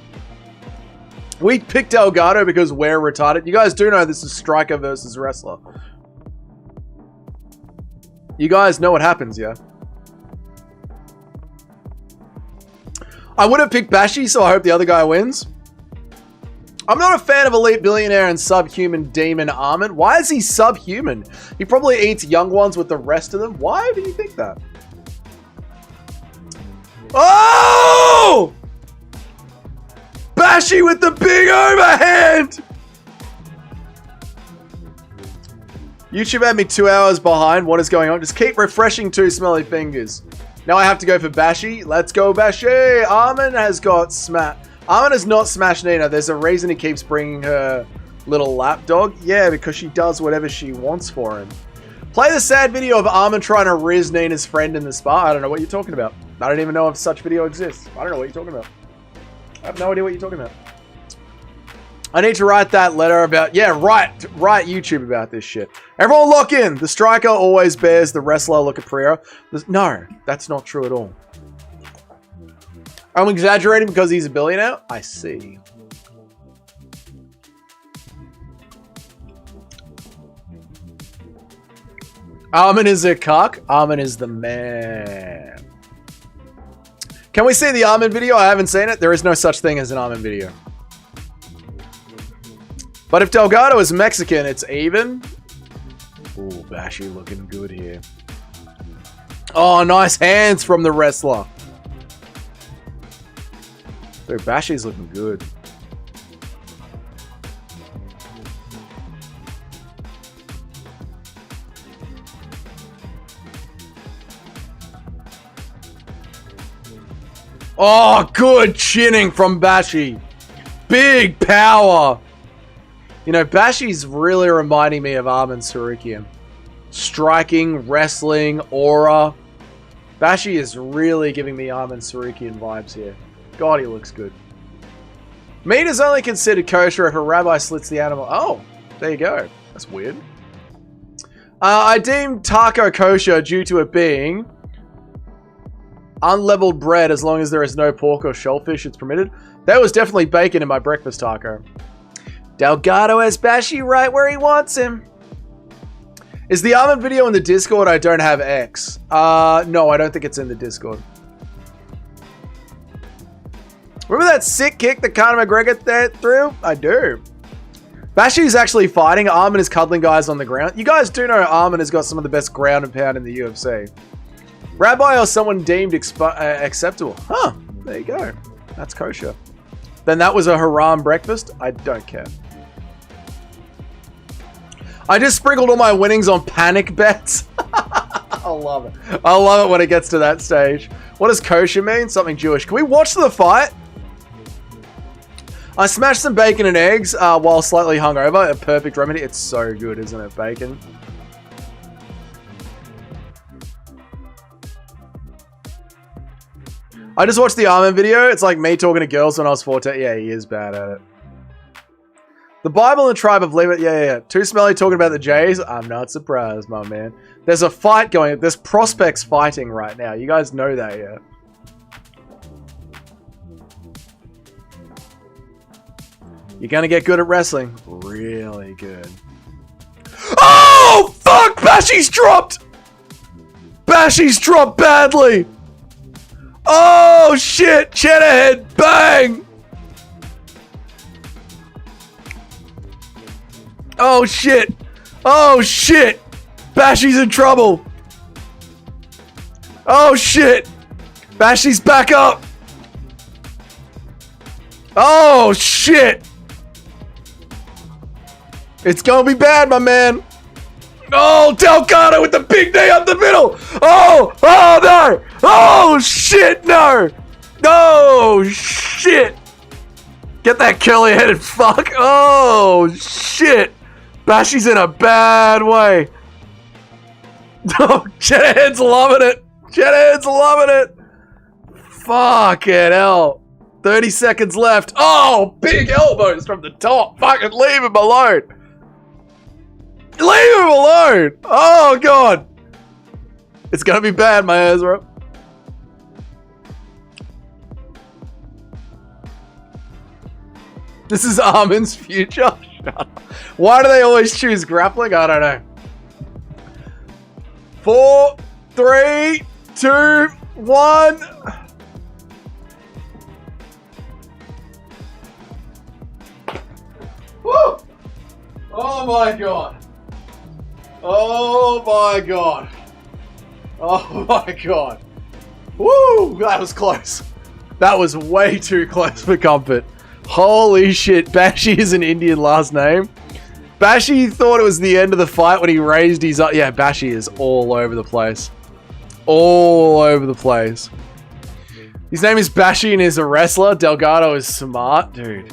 We picked Delgado because we're retarded. You guys do know this is striker versus wrestler. You guys know what happens, yeah? I would have picked Bashi, so I hope the other guy wins. I'm not a fan of Elite Billionaire and Subhuman Demon Arman. Why is he subhuman? He probably eats young ones with the rest of them. Why do you think that? Oh! Bashi with the big overhand! YouTube had me 2 hours behind. What is going on? Just keep refreshing two smelly fingers. Now I have to go for Bashi. Let's go, Bashi. Arman has got smash. Arman has not smashed Nina. There's a reason he keeps bringing her little lapdog. Yeah, because she does whatever she wants for him. Play the sad video of Arman trying to riz Nina's friend in the spa. I don't know what you're talking about. I don't even know if such video exists. I don't know what you're talking about. I have no idea what you're talking about. I need to write that letter about... Yeah, write YouTube about this shit. Everyone lock in. The striker always bears the wrestler look at Pereira. No, that's not true at all. I'm exaggerating because he's a billionaire? I see. Armin is a cock. Armin is the man. Can we see the Armin video? I haven't seen it. There is no such thing as an Armin video. But if Delgado is Mexican, it's even. Ooh, Bashi looking good here. Oh, nice hands from the wrestler. Dude, Bashi's looking good. Oh, good chinning from Bashi. Big power. You know, Bashi's really reminding me of Armin Sarukian. Striking, wrestling, aura. Bashi is really giving me Armin Sarukian vibes here. God, he looks good. Meat is only considered kosher if a rabbi slits the animal. Oh, there you go. That's weird. I deem taco kosher due to it being unleavened bread as long as there is no pork or shellfish. It's permitted. There was definitely bacon in my breakfast taco. Delgado has Bashi right where he wants him. Is the Armin video in the Discord? I don't have X. No, I don't think it's in the Discord. Remember that sick kick that Conor McGregor threw? I do. Bashi's actually fighting. Armin is cuddling guys on the ground. You guys do know Armin has got some of the best ground and pound in the UFC. Rabbi or someone deemed acceptable. Huh, there you go. That's kosher. Then that was a haram breakfast? I don't care. I just sprinkled all my winnings on panic bets. I love it. I love it when it gets to that stage. What does kosher mean? Something Jewish. Can we watch the fight? I smashed some bacon and eggs while slightly hungover. A perfect remedy. It's so good, isn't it? Bacon. I just watched the Armin video. It's like me talking to girls when I was 14. Yeah, he is bad at it. The Bible and tribe of Levi. Yeah. Too smelly talking about the Jays. I'm not surprised, my man. There's a fight going. There's prospects fighting right now. You guys know that, yeah? You're gonna get good at wrestling. Really good. Oh, fuck! Bashi's dropped! Bashi's dropped badly! Oh, shit! Cheddar head! Bang! Oh, shit! Oh, shit! Bashi's in trouble! Oh, shit! Bashi's back up! Oh, shit! It's gonna be bad, my man! Oh, Delgado with the big knee up the middle! Oh! Oh, no! Oh, shit, no! No, shit! Get that curly-headed fuck! Oh, shit! Bashi's in a bad way. Oh, Cheddarhead's loving it! Cheddarhead's loving it! Fucking hell. 30 seconds left. Oh, big elbows from the top. Fucking leave him alone. Leave him alone! Oh, God! It's gonna be bad, my Ezra. This is Armin's future? Why do they always choose grappling? I don't know. 4, 3, 2, 1. Woo! Oh, my God. Oh my God. Oh my God. Woo! That was close. That was way too close for comfort. Holy shit. Bashi is an Indian last name. Bashi thought it was the end of the fight when he raised his... Yeah, Bashi is all over the place. All over the place. His name is Bashi and he's a wrestler. Delgado is smart. Dude.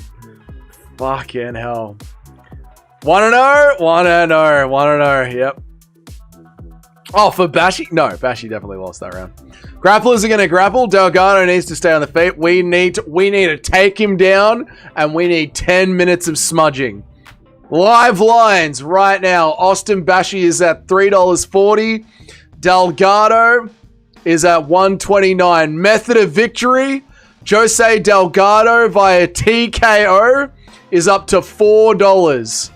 Fucking hell. 1-0, 1-0, 1-0, yep. Oh, for Bashi? No, Bashi definitely lost that round. Grapplers are going to grapple. Delgado needs to stay on the feet. We need to take him down, and we need 10 minutes of smudging. Live lines right now. Austin Bashi is at $3.40. Delgado is at $1.29. Method of victory. Jose Delgado via TKO is up to $4.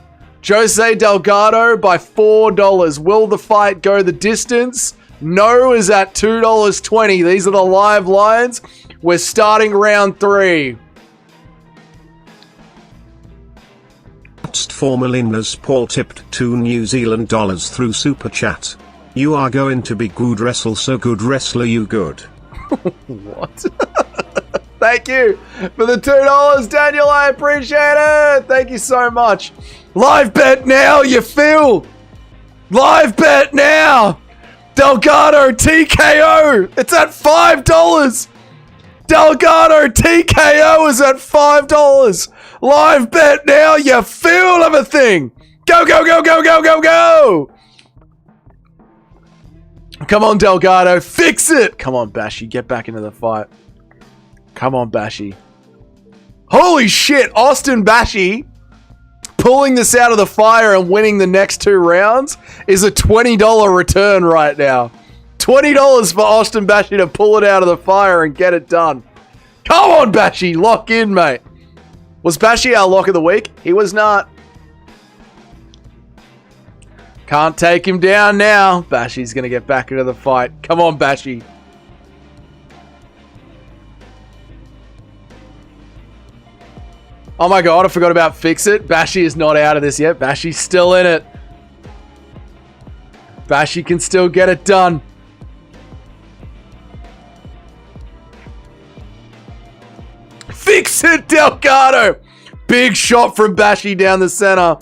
Jose Delgado by $4. Will the fight go the distance? No is at $2.20. These are the live lines. We're starting round 3. For Molinas, Paul tipped $2 New Zealand through Super Chat. You are going to be good wrestle, so good wrestler you good. What? Thank you for the $2, Daniel. I appreciate it. Thank you so much. Live bet now, you feel. Live bet now. Delgado TKO. It's at $5. Delgado TKO is at $5. Live bet now, you fool of a thing. Go, go, go, go, go, go, go. Come on, Delgado. Fix it. Come on, Bashi. Get back into the fight. Come on, Bashi. Holy shit. Austin Bashi pulling this out of the fire and winning the next 2 rounds is a $20 return right now. $20 for Austin Bashi to pull it out of the fire and get it done. Come on, Bashi. Lock in, mate. Was Bashi our lock of the week? He was not. Can't take him down now. Bashi's going to get back into the fight. Come on, Bashi. Oh my god, I forgot about Fix It. Bashi is not out of this yet. Bashi's still in it. Bashi can still get it done. Fix It, Delgado. Big shot from Bashi down the center.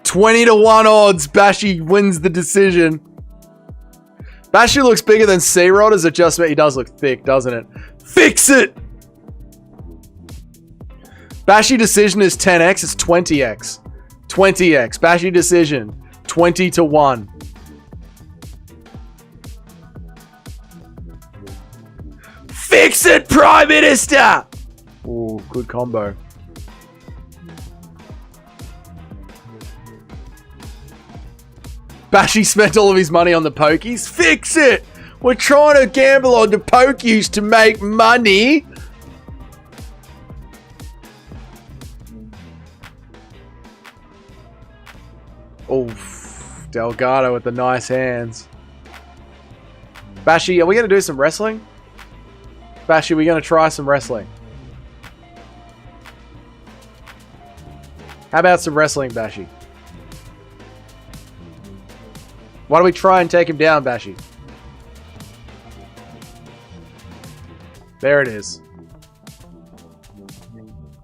20-1 odds. Bashi wins the decision. Bashi looks bigger than C-Rod as adjustment. He does look thick, doesn't it? Fix it! Bashi decision is 10x. It's 20x. 20x. Bashi decision. 20-1. Fix it, Prime Minister! Ooh, good combo. Bashi spent all of his money on the pokies. Fix it! We're trying to gamble on the pokies to make money. Oof. Delgado with the nice hands. Bashi, are we going to do some wrestling? Bashi, are we going to try some wrestling? How about some wrestling, Bashi? Why don't we try and take him down, Bashi? There it is.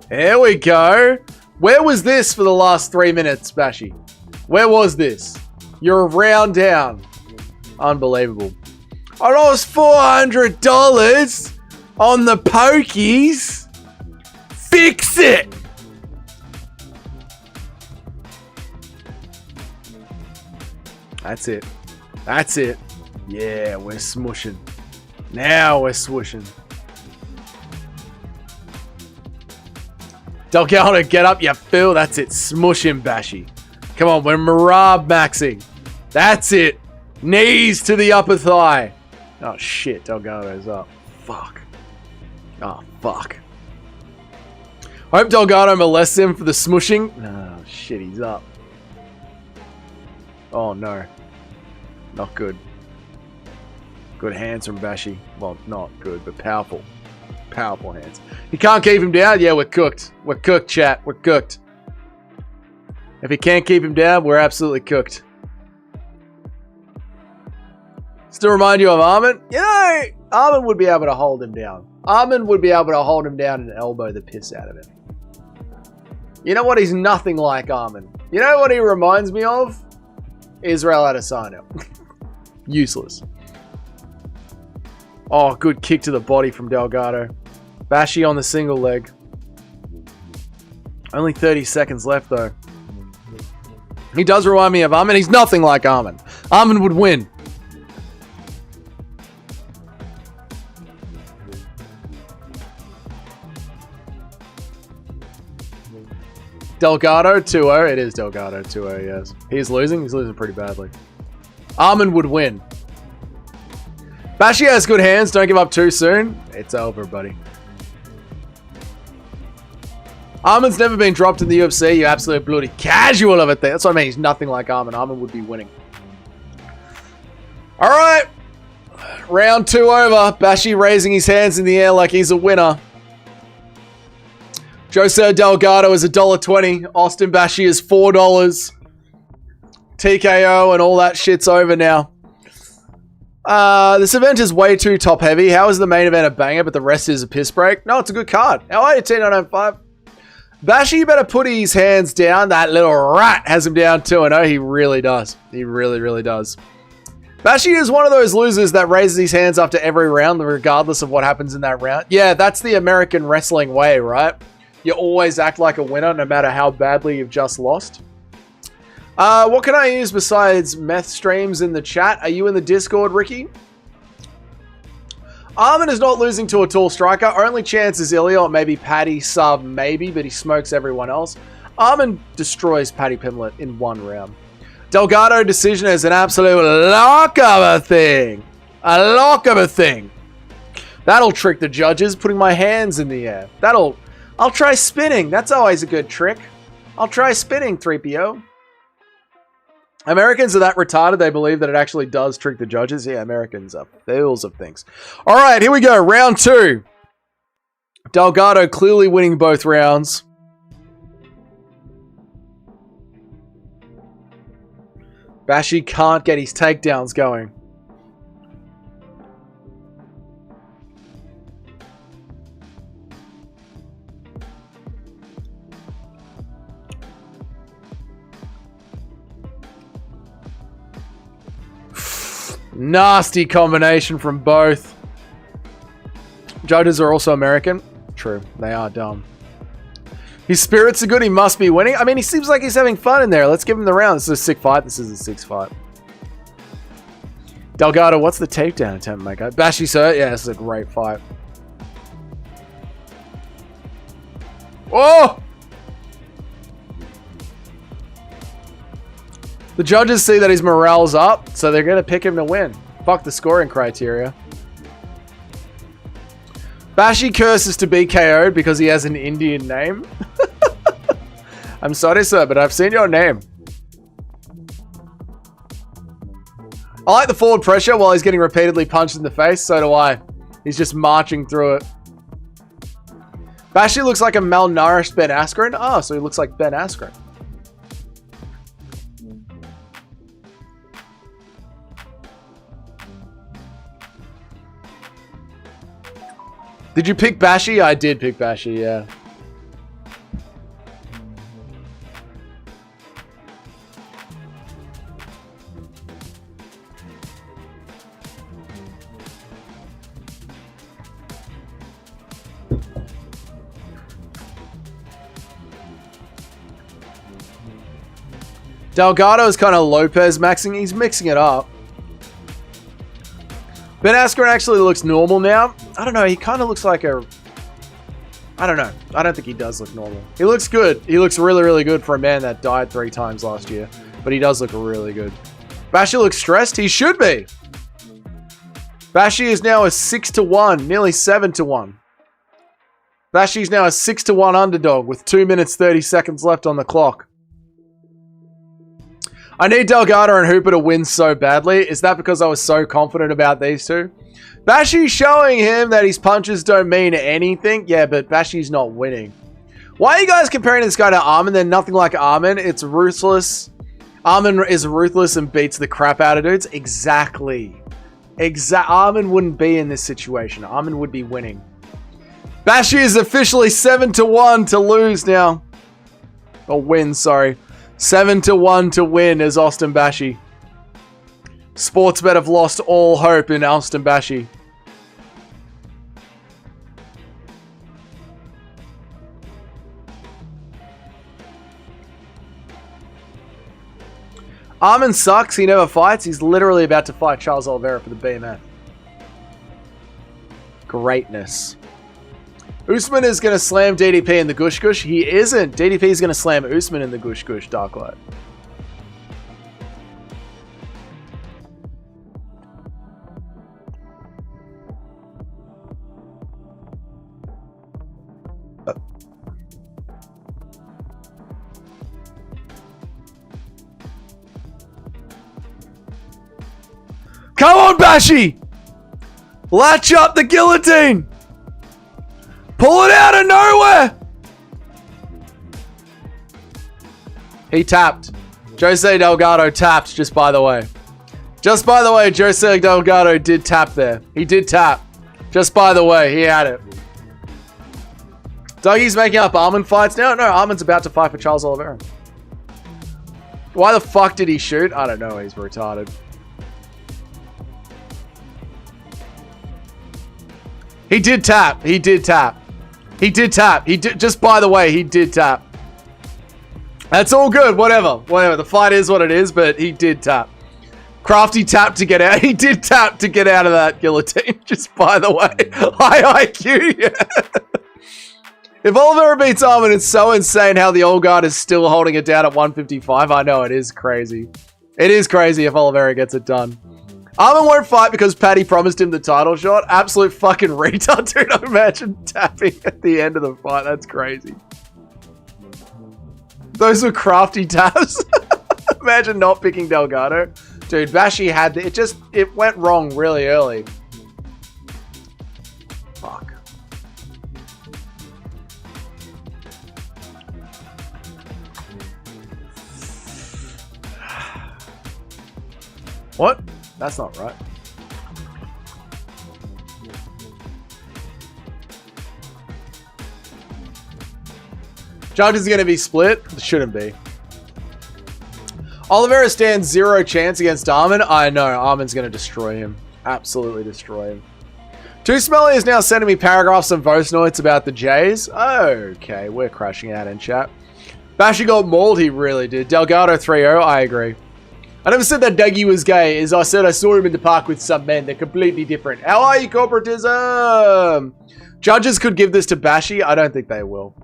There we go. Where was this for the last 3 minutes, Bashi? Where was this? You're a round down. Unbelievable. I lost $400 on the pokies. Fix it. That's it. That's it. Yeah, we're smushing. Now we're swooshing. Delgado, get up, you fool. That's it. Smush him, Bashi. Come on, we're Marab maxing. That's it. Knees to the upper thigh. Oh, shit. Delgado's up. Fuck. Oh, fuck. I hope Delgado molests him for the smushing. Oh, shit. He's up. Oh, no. Not good. Good hands from Bashi. Well, not good, but powerful. Powerful hands. You can't keep him down? Yeah, we're cooked. We're cooked, chat. We're cooked. If he can't keep him down, we're absolutely cooked. Still remind you of Armin? You know, Armin would be able to hold him down. Armin would be able to hold him down and elbow the piss out of him. You know what? He's nothing like Armin. You know what he reminds me of? Israel Adesanya. Useless. Oh, good kick to the body from Delgado. Bashi on the single leg. Only 30 seconds left, though. He does remind me of Armin. He's nothing like Armin. Armin would win. Delgado 2-0. It is Delgado 2-0, yes. He's losing. He's losing pretty badly. Armin would win. Bashi has good hands. Don't give up too soon. It's over, buddy. Armin's never been dropped in the UFC. You absolute bloody casual of it there. That's what I mean. He's nothing like Armin. Armin would be winning. All right. Round 2 over. Bashi raising his hands in the air like he's a winner. Jose Delgado is $1.20. Austin Bashi is $4. TKO and all that shit's over now. This event is way too top heavy. How is the main event a banger, but the rest is a piss break? No, it's a good card. How are you, T905? Bashi better put his hands down. That little rat has him down 2-0. He really does. He really, really does. Bashi is one of those losers that raises his hands after every round, regardless of what happens in that round. Yeah, that's the American wrestling way, right? You always act like a winner, no matter how badly you've just lost. What can I use besides meth streams in the chat? Are you in the Discord, Ricky? Armin is not losing to a tall striker. Only chance is Ilya, or maybe Paddy sub, maybe, but he smokes everyone else. Armin destroys Paddy Pimblett in 1 round. Delgado decision is an absolute lock of a thing. A lock of a thing. That'll trick the judges, putting my hands in the air. I'll try spinning. That's always a good trick. I'll try spinning, 3PO. Americans are that retarded, they believe that it actually does trick the judges. Yeah, Americans are fools of things. All right, here we go. Round 2. Delgado clearly winning both rounds. Bashi can't get his takedowns going. Nasty combination from both. Judges are also American. True, they are dumb. His spirits are good. He must be winning. I mean, he seems like he's having fun in there. Let's give him the round. This is a sick fight. This is a 6 fight. Delgado, what's the takedown attempt, mate? Bashi, sir. Yeah, this is a great fight. Oh! The judges see that his morale's up, so they're going to pick him to win. Fuck the scoring criteria. Bashi curses to be KO'd because he has an Indian name. I'm sorry, sir, but I've seen your name. I like the forward pressure while he's getting repeatedly punched in the face. So do I. He's just marching through it. Bashi looks like a malnourished Ben Askren. Oh, so he looks like Ben Askren. Did you pick Bashi? I did pick Bashi, yeah. Delgado is kind of Lopez maxing. He's mixing it up. Ben Askren actually looks normal now. I don't know. He kind of looks like a... I don't know. I don't think he does look normal. He looks good. He looks really, really good for a man that died 3 times last year. But he does look really good. Bashi looks stressed. He should be. Bashi is now a 6-1. Nearly 7-1. Bashi's now a 6-1 underdog with 2 minutes 30 seconds left on the clock. I need Delgado and Hooper to win so badly. Is that because I was so confident about these two? Bashi's showing him that his punches don't mean anything. Yeah, but Bashi's not winning. Why are you guys comparing this guy to Armin? They're nothing like Armin. It's ruthless. Armin is ruthless and beats the crap out of dudes. Exactly. Armin wouldn't be in this situation. Armin would be winning. Bashi is officially 7-1 to lose now. Or win, sorry. 7-1 to win as Austin Bashi. Sportsbet have lost all hope in Austin Bashi. Arman sucks. He never fights. He's literally about to fight Charles Oliveira for the BMF. Greatness. Usman is going to slam DDP in the Gush Gush. He isn't. DDP is going to slam Usman in the Gush Gush, Darklight. Come on, Bashi! Latch up the guillotine! Pull it out of nowhere! He tapped. Jose Delgado tapped, just by the way. Just by the way, Jose Delgado did tap there. He did tap. Just by the way, he had it. Dougie's making up Arman fights now? No, Arman's about to fight for Charles Oliveira. Why the fuck did he shoot? I don't know, he's retarded. He did tap. He did tap. He did tap. He did. Just by the way, he did tap. That's all good. Whatever. Whatever. The fight is what it is, but he did tap. Crafty tapped to get out. He did tap to get out of that guillotine. Just by the way. High IQ. Yeah. If Oliveira beats Arman, it's so insane how the old guard is still holding it down at 155. I know, it is crazy. It is crazy if Oliveira gets it done. Arman won't fight because Paddy promised him the title shot. Absolute fucking retard, dude. Imagine tapping at the end of the fight. That's crazy. Those were crafty taps. Imagine not picking Delgado. Dude, Bashi had the, it went wrong really early. Fuck. What? That's not right. Judges are going to be split? It shouldn't be. Oliveira stands 0 chance against Arman. I know. Arman's going to destroy him. Absolutely destroy him. Too Smelly is now sending me paragraphs and voice notes about the Jays. Okay, we're crashing out in chat. Bashi got mauled. He really did. Delgado 3-0. I agree. I never said that Dougie was gay. As I said, I saw him in the park with some men. They're completely different. How are you, corporatism? Judges could give this to Bashi. I don't think they will.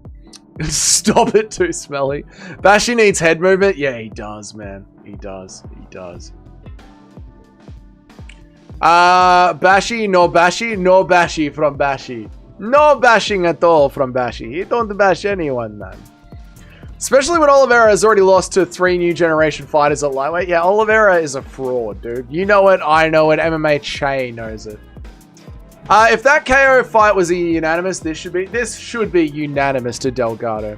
Stop it, Too Smelly. Bashi needs head movement. Yeah, he does, man. He does. He does. Bashi, no Bashi, no Bashi from Bashi. No bashing at all from Bashi. He don't bash anyone, man. Especially when Oliveira has already lost to 3 new generation fighters at lightweight. Yeah, Oliveira is a fraud, dude. You know it, I know it, MMA Che knows it. If that KO fight was a unanimous, this should be unanimous to Delgado.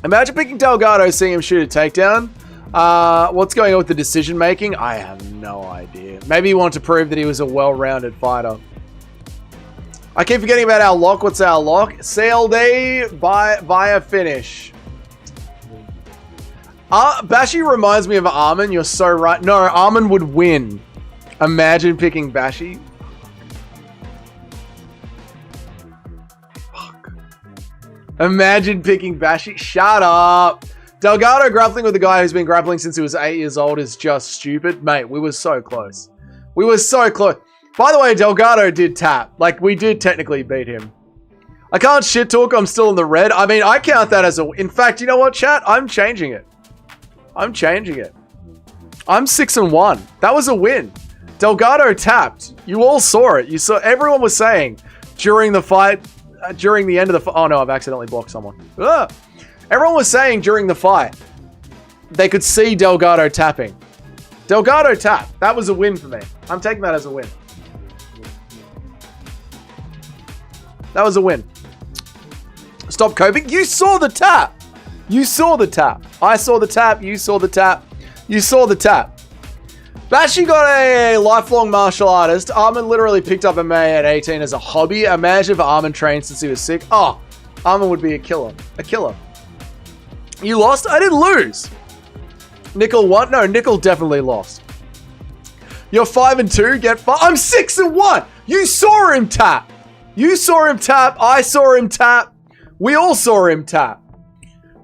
Imagine picking Delgado, seeing him shoot a takedown. What's going on with the decision making? I have no idea. Maybe he wanted to prove that he was a well-rounded fighter. I keep forgetting about our lock. What's our lock? CLD via finish. Bashi reminds me of Arman. You're so right. No, Arman would win. Imagine picking Bashi. Fuck. Imagine picking Bashi. Shut up. Delgado grappling with a guy who's been grappling since he was 8 years old is just stupid. Mate, we were so close. We were so close. By the way, Delgado did tap. Like, we did technically beat him. I can't shit talk. I'm still in the red. I mean, I count that as a... In fact, you know what, chat? I'm changing it. I'm changing it. I'm 6-1. That was a win. Delgado tapped. You all saw it. You saw... Everyone was saying during the fight... during the end of the fight... Oh, no, I've accidentally blocked someone. Ugh. Everyone was saying during the fight they could see Delgado tapping. Delgado tapped. That was a win for me. I'm taking that as a win. That was a win. Stop coping. You saw the tap. You saw the tap. I saw the tap. You saw the tap. You saw the tap. Bashi got a lifelong martial artist. Arman literally picked up MMA at 18 as a hobby. Imagine if Arman trained since he was sick. Oh, Arman would be a killer. A killer. You lost? I didn't lose. Nickel won? No, Nickel definitely lost. You're 5-2. Get 5. I'm 6-1. You saw him tap. You saw him tap. I saw him tap. We all saw him tap.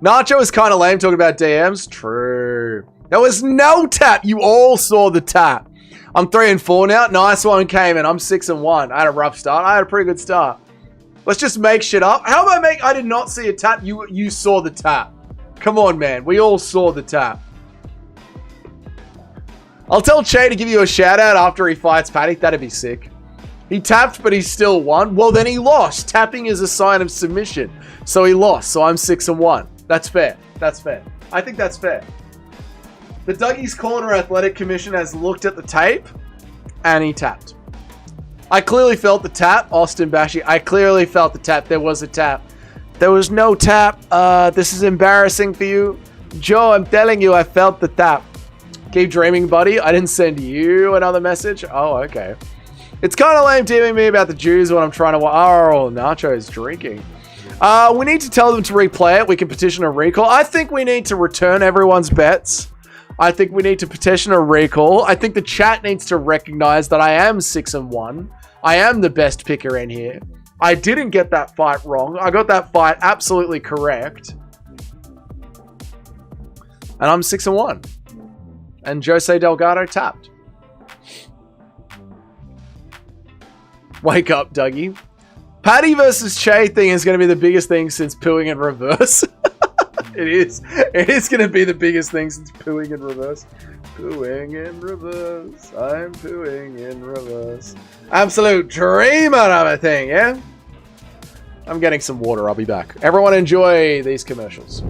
Nacho is kind of lame talking about DMs. True. There was no tap. You all saw the tap. I'm 3-4 now. Nice one, Cayman. I'm 6-1. I had a rough start. I had a pretty good start. Let's just make shit up. How about I did not see a tap. You saw the tap. Come on, man. We all saw the tap. I'll tell Che to give you a shout out after he fights Paddy. That'd be sick. He tapped, but he still won. Well, then he lost. Tapping is a sign of submission. So he lost. So I'm 6-1. That's fair. That's fair. I think that's fair. The Dougie's Corner Athletic Commission has looked at the tape, and he tapped. I clearly felt the tap. Austin Bashi, I clearly felt the tap. There was a tap. There was no tap. This is embarrassing for you. Joe, I'm telling you, I felt the tap. Keep dreaming, buddy. I didn't send you another message. Oh, okay. It's kind of lame DMing me about the Jews when I'm trying to... Oh, Nacho's drinking. We need to tell them to replay it. We can petition a recall. I think we need to return everyone's bets. I think we need to petition a recall. I think the chat needs to recognize that I am 6-1. I am the best picker in here. I didn't get that fight wrong. I got that fight absolutely correct. And I'm 6-1. And Jose Delgado tapped. Wake up, Dougie. Paddy versus Che thing is going to be the biggest thing since pooing in reverse. It is. It is going to be the biggest thing since pooing in reverse. Pooing in reverse. I'm pooing in reverse. Absolute dreamer of a thing, yeah? I'm getting some water. I'll be back. Everyone enjoy these commercials.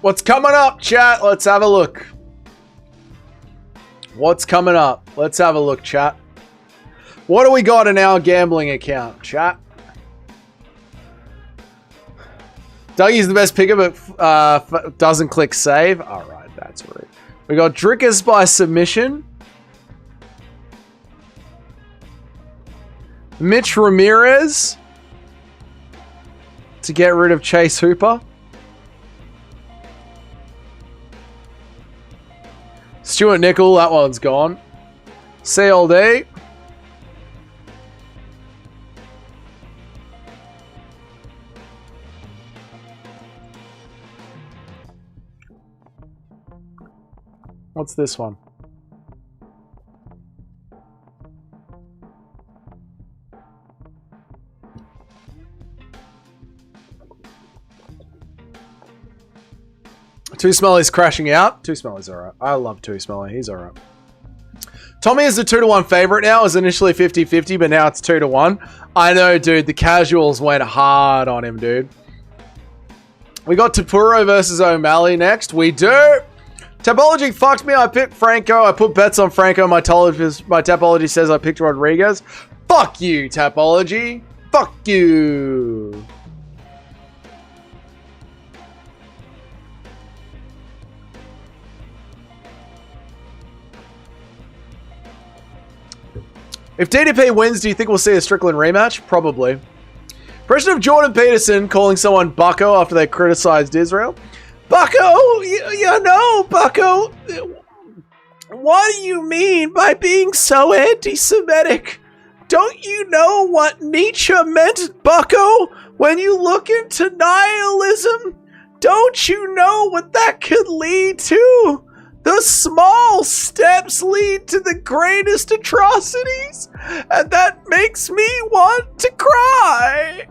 What's coming up, chat? Let's have a look. What's coming up? Let's have a look, chat. What do we got in our gambling account, chat? Dougie's the best picker, but doesn't click save. All right, that's rude. We got Drickers by submission. Mitch Ramirez to get rid of Chase Hooper. Stuart Nickel, that one's gone. CLD. What's this one? Too Smelly's crashing out. Too Smelly's alright. I love Too Smelly. He's alright. Tommy is the 2-1 favorite now. It was initially 50-50, but now it's 2-1. I know, dude. The casuals went hard on him, dude. We got Tapuro versus O'Malley next. We do. Tapology fucked me. I picked Franco. I put bets on Franco. My Tapology says I picked Rodriguez. Fuck you, Tapology. Fuck you. If DDP wins, do you think we'll see a Strickland rematch? Probably. Impression of Jordan Peterson calling someone bucko after they criticized Israel. Bucko? You know, bucko. What do you mean by being so anti-Semitic? Don't you know what Nietzsche meant, bucko? When you look into nihilism, don't you know what that could lead to? The small steps lead to the greatest atrocities, and that makes me want to cry.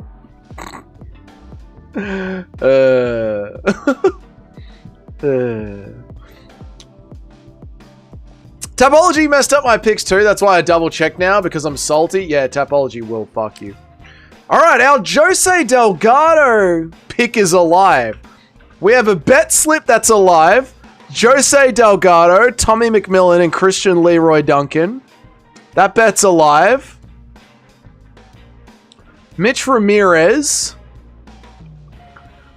Tapology messed up my picks too. That's why I double check now because I'm salty. Yeah, Tapology will fuck you. All right, our Jose Delgado pick is alive. We have a bet slip that's alive. Jose Delgado, Tommy McMillan, and Christian Leroy Duncan. That bet's alive. Mitch Ramirez.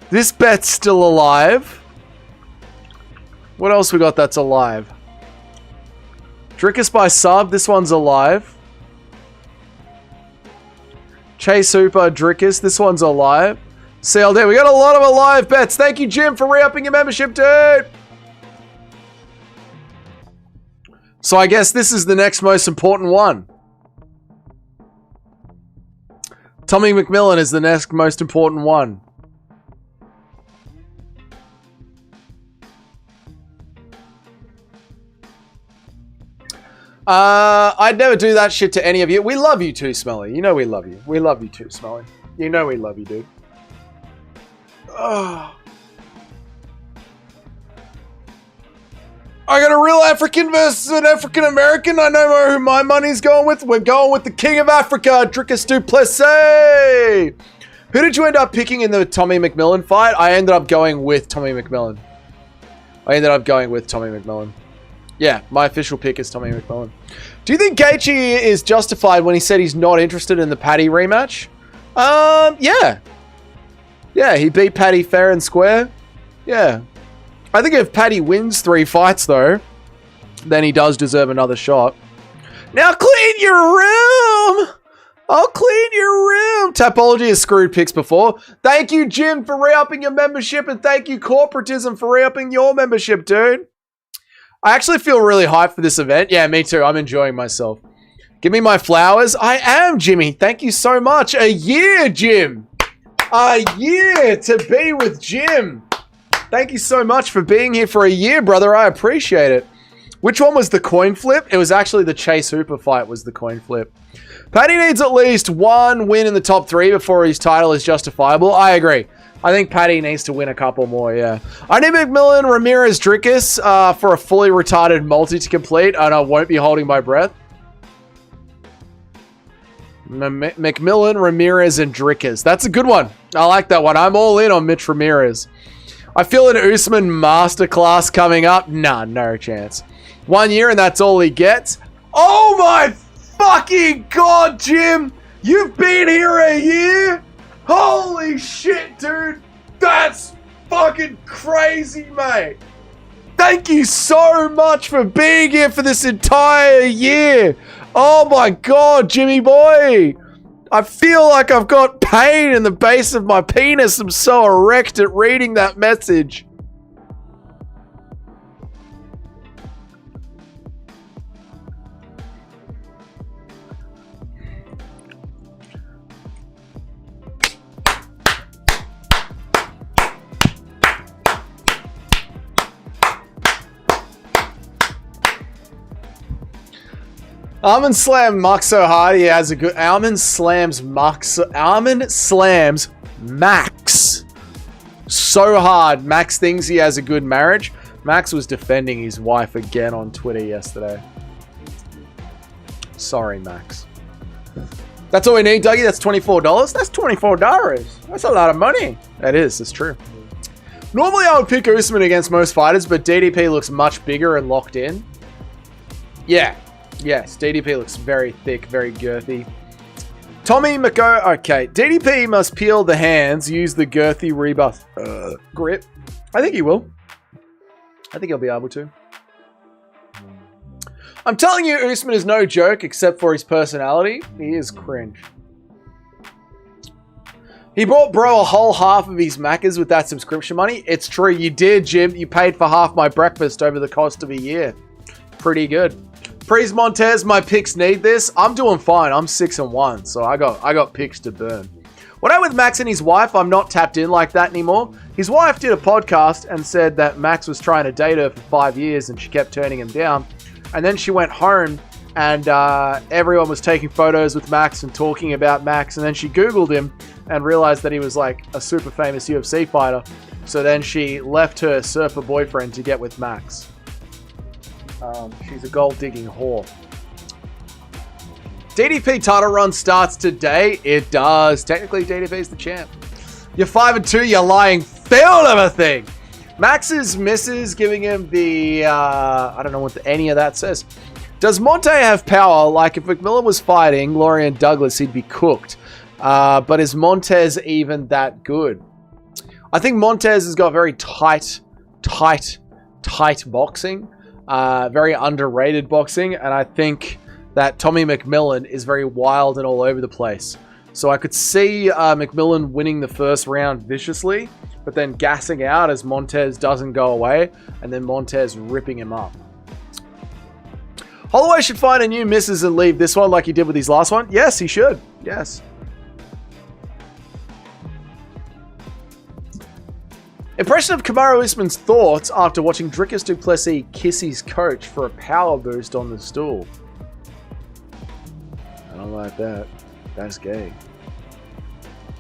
This bet's still alive. What else we got that's alive? Drickus by sub. This one's alive. Chase Hooper, Drickus. This one's alive. CLD. We got a lot of alive bets. Thank you, Jim, for re-upping your membership, dude. So I guess this is the next most important one. Tommy McMillan is the next most important one. I'd never do that shit to any of you. We love you too, Smelly. You know we love you. We love you too, Smelly. You know we love you, dude. Ugh. I got a real African versus an African American. I know who my money's going with. We're going with the King of Africa, Drickus du Plessis. Who did you end up picking in the Tommy McMillan fight? I ended up going with Tommy McMillan. Yeah, my official pick is Tommy McMillan. Do you think Gaethje is justified when he said he's not interested in the Paddy rematch? Yeah. Yeah, he beat Paddy fair and square. Yeah. I think if Paddy wins 3 fights, though, then he does deserve another shot. Now clean your room! I'll clean your room! Tapology has screwed picks before. Thank you, Jim, for re-upping your membership, and thank you, Corporatism, for re-upping your membership, dude. I actually feel really hyped for this event. Yeah, me too. I'm enjoying myself. Give me my flowers. I am, Jimmy. Thank you so much. A year, Jim. A year to be with Jim. Thank you so much for being here for a year, brother. I appreciate it. Which one was the coin flip? It was actually the Chase Hooper fight was the coin flip. Paddy needs at least 1 win in the top 3 before his title is justifiable. I agree. I think Paddy needs to win a couple more, yeah. I need McMillan, Ramirez, Drickus for a fully retarded multi to complete, and I won't be holding my breath. McMillan, Ramirez, and Drickus. That's a good one. I like that one. I'm all in on Mitch Ramirez. I feel an Usman masterclass coming up. Nah, no chance. 1 year and that's all he gets. Oh my fucking god, Jim! You've been here a year? Holy shit, dude! That's fucking crazy, mate! Thank you so much for being here for this entire year! Oh my god, Jimmy boy! I feel like I've got pain in the base of my penis. I'm so erect at reading that message. Almond Slam Max so hard he has a good Almond slams Max so hard. Max thinks he has a good marriage. Max was defending his wife again on Twitter yesterday. Sorry, Max. That's all we need, Dougie. That's $24. That's $24. That's a lot of money. That is. It's true. Normally I would pick Usman against most fighters, but DDP looks much bigger and locked in. Yeah. Yes, DDP looks very thick, very girthy. Tommy McGo... Okay, DDP must peel the hands, use the girthy rebuff grip. I think he will. I think he'll be able to. I'm telling you, Usman is no joke, except for his personality. He is cringe. He bought bro a whole half of his Maccas with that subscription money. It's true, you did, Jim. You paid for half my breakfast over the cost of a year. Pretty good. Prees Montez, my picks need this. I'm doing fine. I'm 6-1, so I got picks to burn. When I'm with Max and his wife, I'm not tapped in like that anymore. His wife did a podcast and said that Max was trying to date her for 5 years and she kept turning him down. And then she went home and everyone was taking photos with Max and talking about Max. And then she Googled him and realized that he was like a super famous UFC fighter. So then she left her surfer boyfriend to get with Max. She's a gold-digging whore. DDP title run starts today. It does. Technically, DDP's the champ. You're 5-2. You're lying fool of a thing. Max's misses giving him the... I don't know what any of that says. Does Monte have power? Like, if McMillan was fighting Lorian Douglas, he'd be cooked. But is Montez even that good? I think Montez has got very tight boxing. Very underrated boxing. And I think that Tommy McMillan is very wild and all over the place. So I could see McMillan winning the first round viciously, but then gassing out as Montez doesn't go away, and then Montez ripping him up. Holloway should find a new missus and leave this one like he did with his last one. Yes, he should. Yes. Impression of Kamaru Usman's thoughts after watching Dricus du Plessis kiss his coach for a power boost on the stool. I don't like that. That's gay.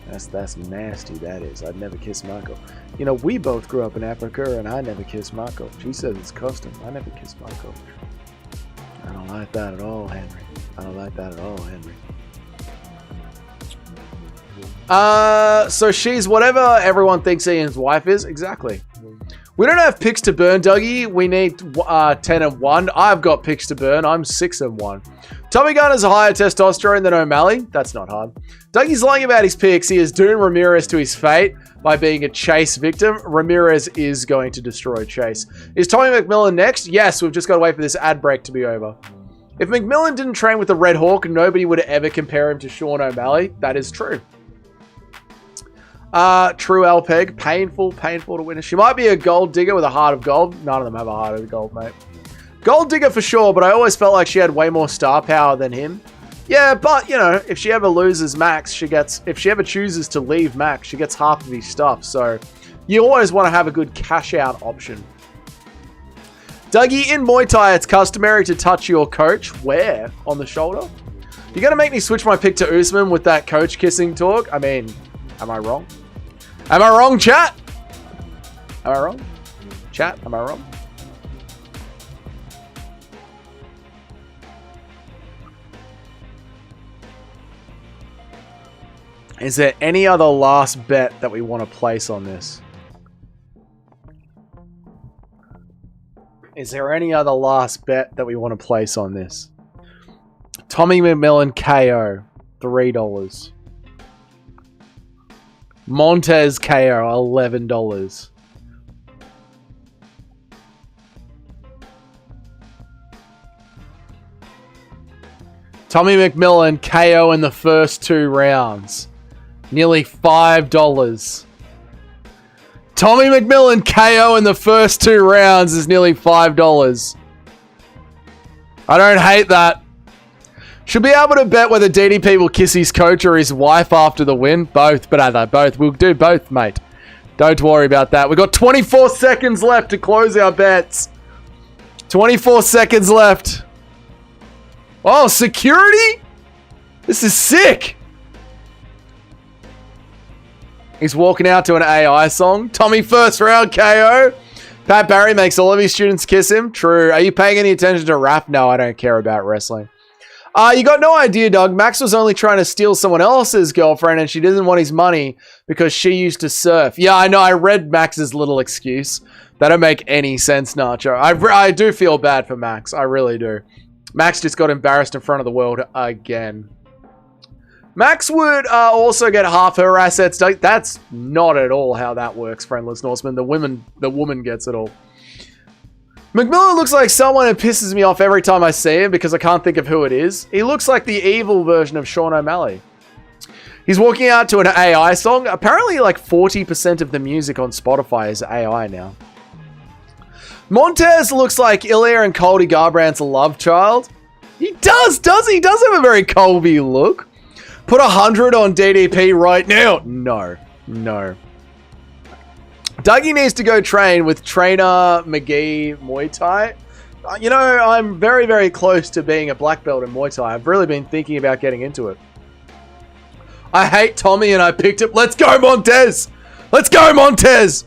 That's nasty, that is. I'd never kiss Marco. You know, we both grew up in Africa and I never kissed my coach. He says it's custom. I never kissed my coach. I don't like that at all, Henry. I don't like that at all, Henry. So she's whatever everyone thinks Ian's wife is. Exactly. We don't have picks to burn, Dougie. We need 10-1. I've got picks to burn. I'm 6-1. Tommy Gunn has a higher testosterone than O'Malley. That's not hard. Dougie's lying about his picks. He has doomed Ramirez to his fate by being a Chase victim. Ramirez is going to destroy Chase. Is Tommy McMillan next? Yes, we've just got to wait for this ad break to be over. If McMillan didn't train with the Red Hawk, nobody would ever compare him to Sean O'Malley. That is true. True Alpeg. Painful to win. She might be a gold digger with a heart of gold. None of them have a heart of gold, mate. Gold digger for sure, but I always felt like she had way more star power than him. Yeah, but, you know, if she ever loses Max, if she ever chooses to leave Max, she gets half of his stuff. So, you always want to have a good cash-out option. Dougie, in Muay Thai, it's customary to touch your coach. Where? On the shoulder? You're going to make me switch my pick to Usman with that coach kissing talk? I mean, am I wrong? Am I wrong, chat? Am I wrong? Chat, am I wrong? Is there any other last bet that we want to place on this? Is there any other last bet that we want to place on this? Tommy McMillan KO, $3. Montez KO, $11. Tommy McMillan KO in the first 2 rounds. Nearly $5. Tommy McMillan KO in the first 2 rounds is nearly $5. I don't hate that. Should be able to bet whether DDP will kiss his coach or his wife after the win. Both, but either both. We'll do both, mate. Don't worry about that. We've got 24 seconds left to close our bets. 24 seconds left. Oh, security? This is sick. He's walking out to an AI song. Tommy first round KO. Pat Barry makes all of his students kiss him. True. Are you paying any attention to rap? No, I don't care about wrestling. You got no idea, Doug. Max was only trying to steal someone else's girlfriend and she didn't want his money because she used to surf. Yeah, I know. I read Max's little excuse. That don't make any sense, Nacho. I do feel bad for Max. I really do. Max just got embarrassed in front of the world again. Max would also get half her assets. That's not at all how that works, Friendless Norseman. The woman gets it all. McMillan looks like someone who pisses me off every time I see him because I can't think of who it is. He looks like the evil version of Sean O'Malley. He's walking out to an AI song. Apparently like 40% of the music on Spotify is AI now. Montez looks like Ilya and Colby Garbrandt's love child. He does he? He does have a very Colby look. Put 100 on DDP right now. No. Dougie needs to go train with trainer McGee Muay Thai. You know, I'm very, very close to being a black belt in Muay Thai. I've really been thinking about getting into it. I hate Tommy and I picked it. Let's go, Montez! Let's go, Montez!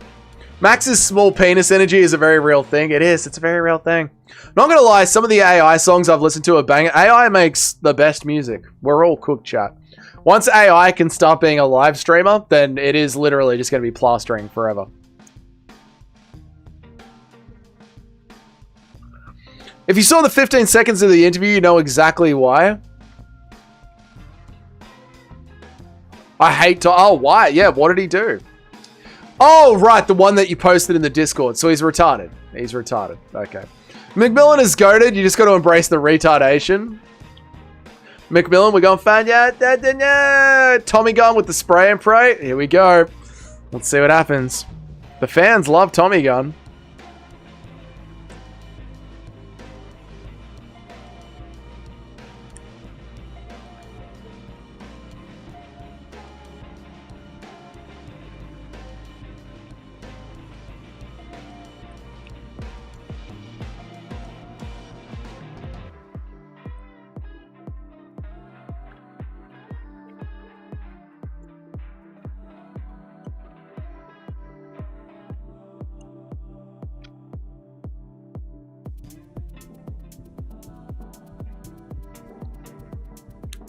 Max's small penis energy is a very real thing. It is. It's a very real thing. Not gonna lie, some of the AI songs I've listened to are banging. AI makes the best music. We're all cooked, chat. Once AI can start being a live streamer, then it is literally just going to be plastering forever. If you saw the 15 seconds of the interview, you know exactly why. I hate to... Oh, why? Yeah, what did he do? Oh, right, the one that you posted in the Discord. So he's retarded. He's retarded. Okay. McMillan is goated. You just got to embrace the retardation. McMillan, we're going to find out. Tommy Gun with the spray and pray. Here we go. Let's see what happens. The fans love Tommy Gun.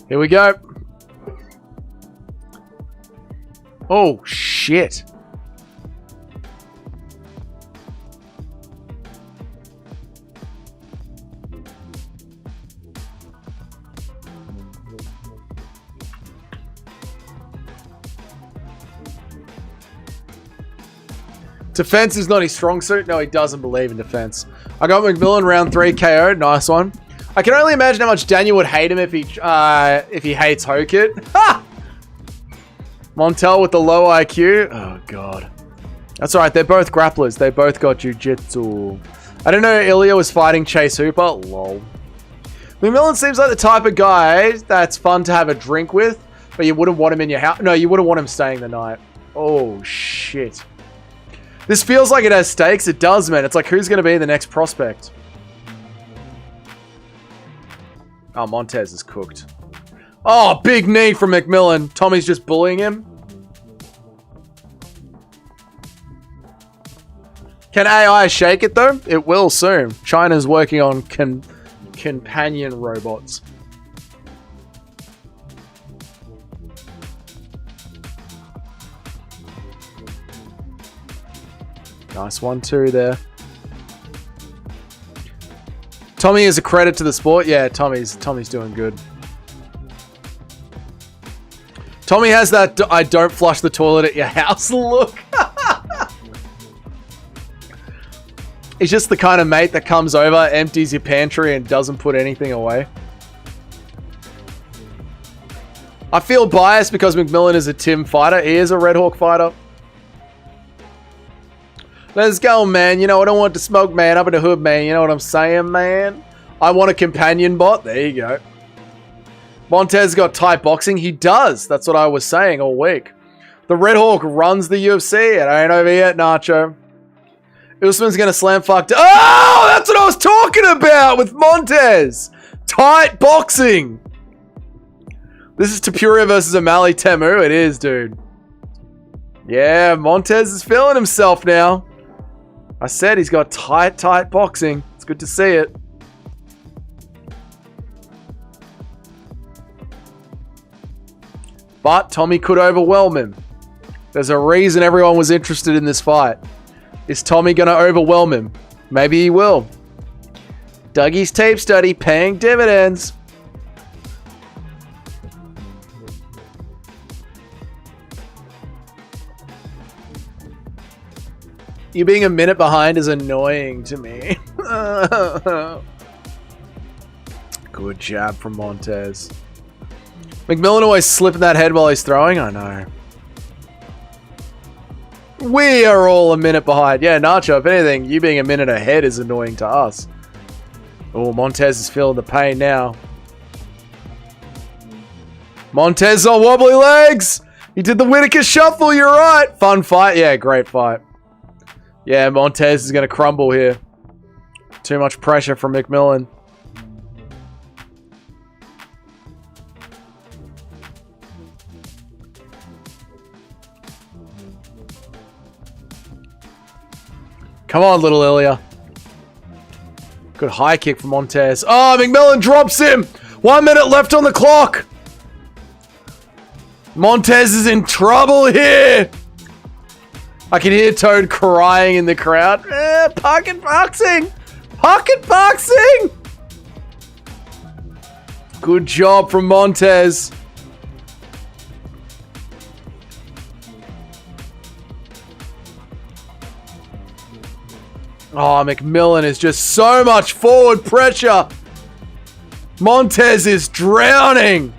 Here we go. Oh, shit. Defense is not his strong suit. No, he doesn't believe in defense. I got McMillan round 3 KO. Nice one. I can only imagine how much Daniel would hate him if he hates Hokit. Ha! Montel with the low IQ. Oh, God. That's alright. They're both grapplers. They both got jiu-jitsu. I didn't know Ilya was fighting Chase Hooper. Lol. McMillan seems like the type of guy that's fun to have a drink with, but you wouldn't want him in your house. No, you wouldn't want him staying the night. Oh, shit. This feels like it has stakes. It does, man. It's like, who's going to be the next prospect? Oh, Montez is cooked. Oh, big knee from McMillan. Tommy's just bullying him. Can AI shake it, though? It will soon. China's working on companion robots. Nice 1-2 there. Tommy is a credit to the sport. Yeah, Tommy's doing good. Tommy has that I don't flush the toilet at your house look. He's just the kind of mate that comes over, empties your pantry, and doesn't put anything away. I feel biased because McMillan is a Tim fighter. He is a Red Hawk fighter. Let's go, man. You know, I don't want to smoke, man. Up in the hood, man. You know what I'm saying, man? I want a companion bot. There you go. Montez got Thai boxing. He does. That's what I was saying all week. The Red Hawk runs the UFC. It ain't over yet, Nacho. Usman's going to slam fuck. Oh, that's what I was talking about with Montez. Tight boxing. This is Tapuria versus Amali Temu. It is, dude. Yeah, Montez is feeling himself now. I said he's got tight boxing. It's good to see it. But Tommy could overwhelm him. There's a reason everyone was interested in this fight. Is Tommy going to overwhelm him? Maybe he will. Dougie's tape study paying dividends. You being a minute behind is annoying to me. Good jab from Montez. McMillan always slipping that head while he's throwing. I know. We are all a minute behind. Yeah, Nacho, if anything, you being a minute ahead is annoying to us. Oh, Montez is feeling the pain now. Montez on wobbly legs. He did the Whitaker shuffle. You're right. Fun fight. Yeah, great fight. Yeah, Montez is going to crumble here. Too much pressure from McMillan. Come on, little Ilya. Good high kick from Montez. Oh, McMillan drops him. 1 minute left on the clock. Montez is in trouble here. I can hear Toad crying in the crowd. Pocket boxing. Pocket boxing. Good job from Montez. Oh, McMillan is just so much forward pressure. Montez is drowning.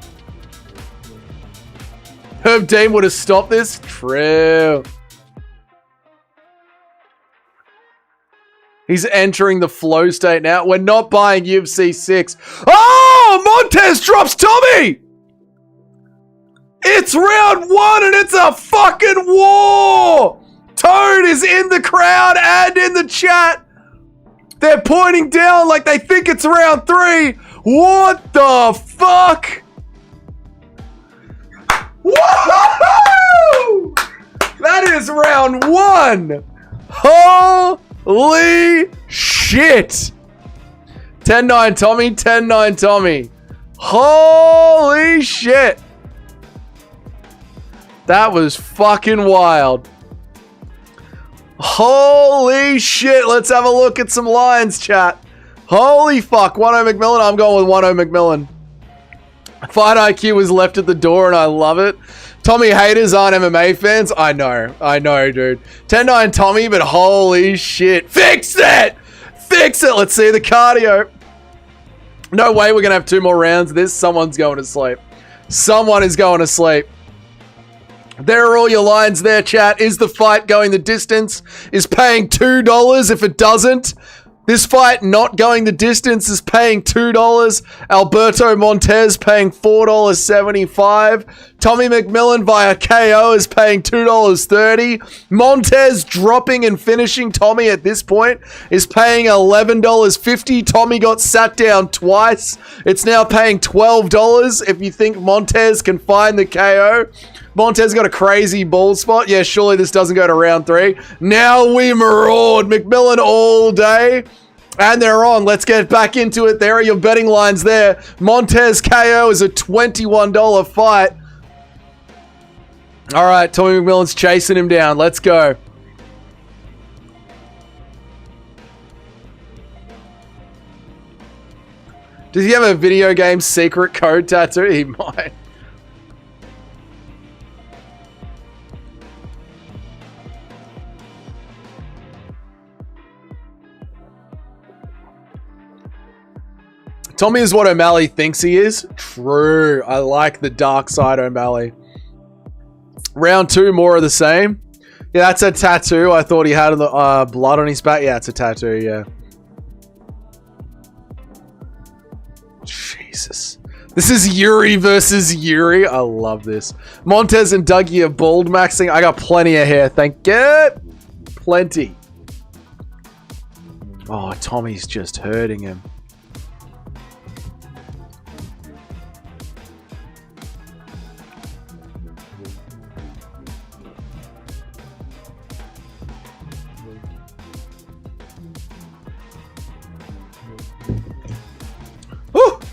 Herb Dean would have stopped this. True. He's entering the flow state now. We're not buying UFC 6. Oh, Montez drops Tommy. It's round 1 and it's a fucking war. Toad is in the crowd and in the chat. They're pointing down like they think it's round 3. What the fuck? Woohoo! That is round 1. Holy shit. 10-9 Tommy, 10-9 Tommy. Holy shit. That was fucking wild. Holy shit. Let's have a look at some lines, chat. Holy fuck. 1-0 McMillan. I'm going with 1-0 McMillan. Fight IQ was left at the door and I love it. Tommy haters aren't MMA fans. I know, dude. 10-9 Tommy, but holy shit. Fix it! Fix it! Let's see the cardio. No way we're going to have 2 more rounds of this. Someone's going to sleep. Someone is going to sleep. There are all your lines there, chat. Is the fight going the distance? Is paying $2 if it doesn't? This fight not going the distance is paying $2. Alberto Montez paying $4.75. Tommy McMillan via KO is paying $2.30. Montez dropping and finishing Tommy at this point is paying $11.50. Tommy got sat down twice. It's now paying $12 if you think Montez can find the KO. Montez got a crazy ball spot. Yeah, surely this doesn't go to round 3. Now we maraud. McMillan all day. And they're on. Let's get back into it. There are your betting lines there. Montez KO is a $21 fight. All right, Tommy McMillan's chasing him down. Let's go. Does he have a video game secret code tattoo? He might. Tommy is what O'Malley thinks he is. True. I like the dark side O'Malley. Round 2, more of the same. Yeah, that's a tattoo. I thought he had the blood on his back. Yeah, it's a tattoo, yeah. Jesus. This is Yuri versus Yuri. I love this. Montez and Dougie are bald maxing. I got plenty of hair. Thank you. Plenty. Oh, Tommy's just hurting him.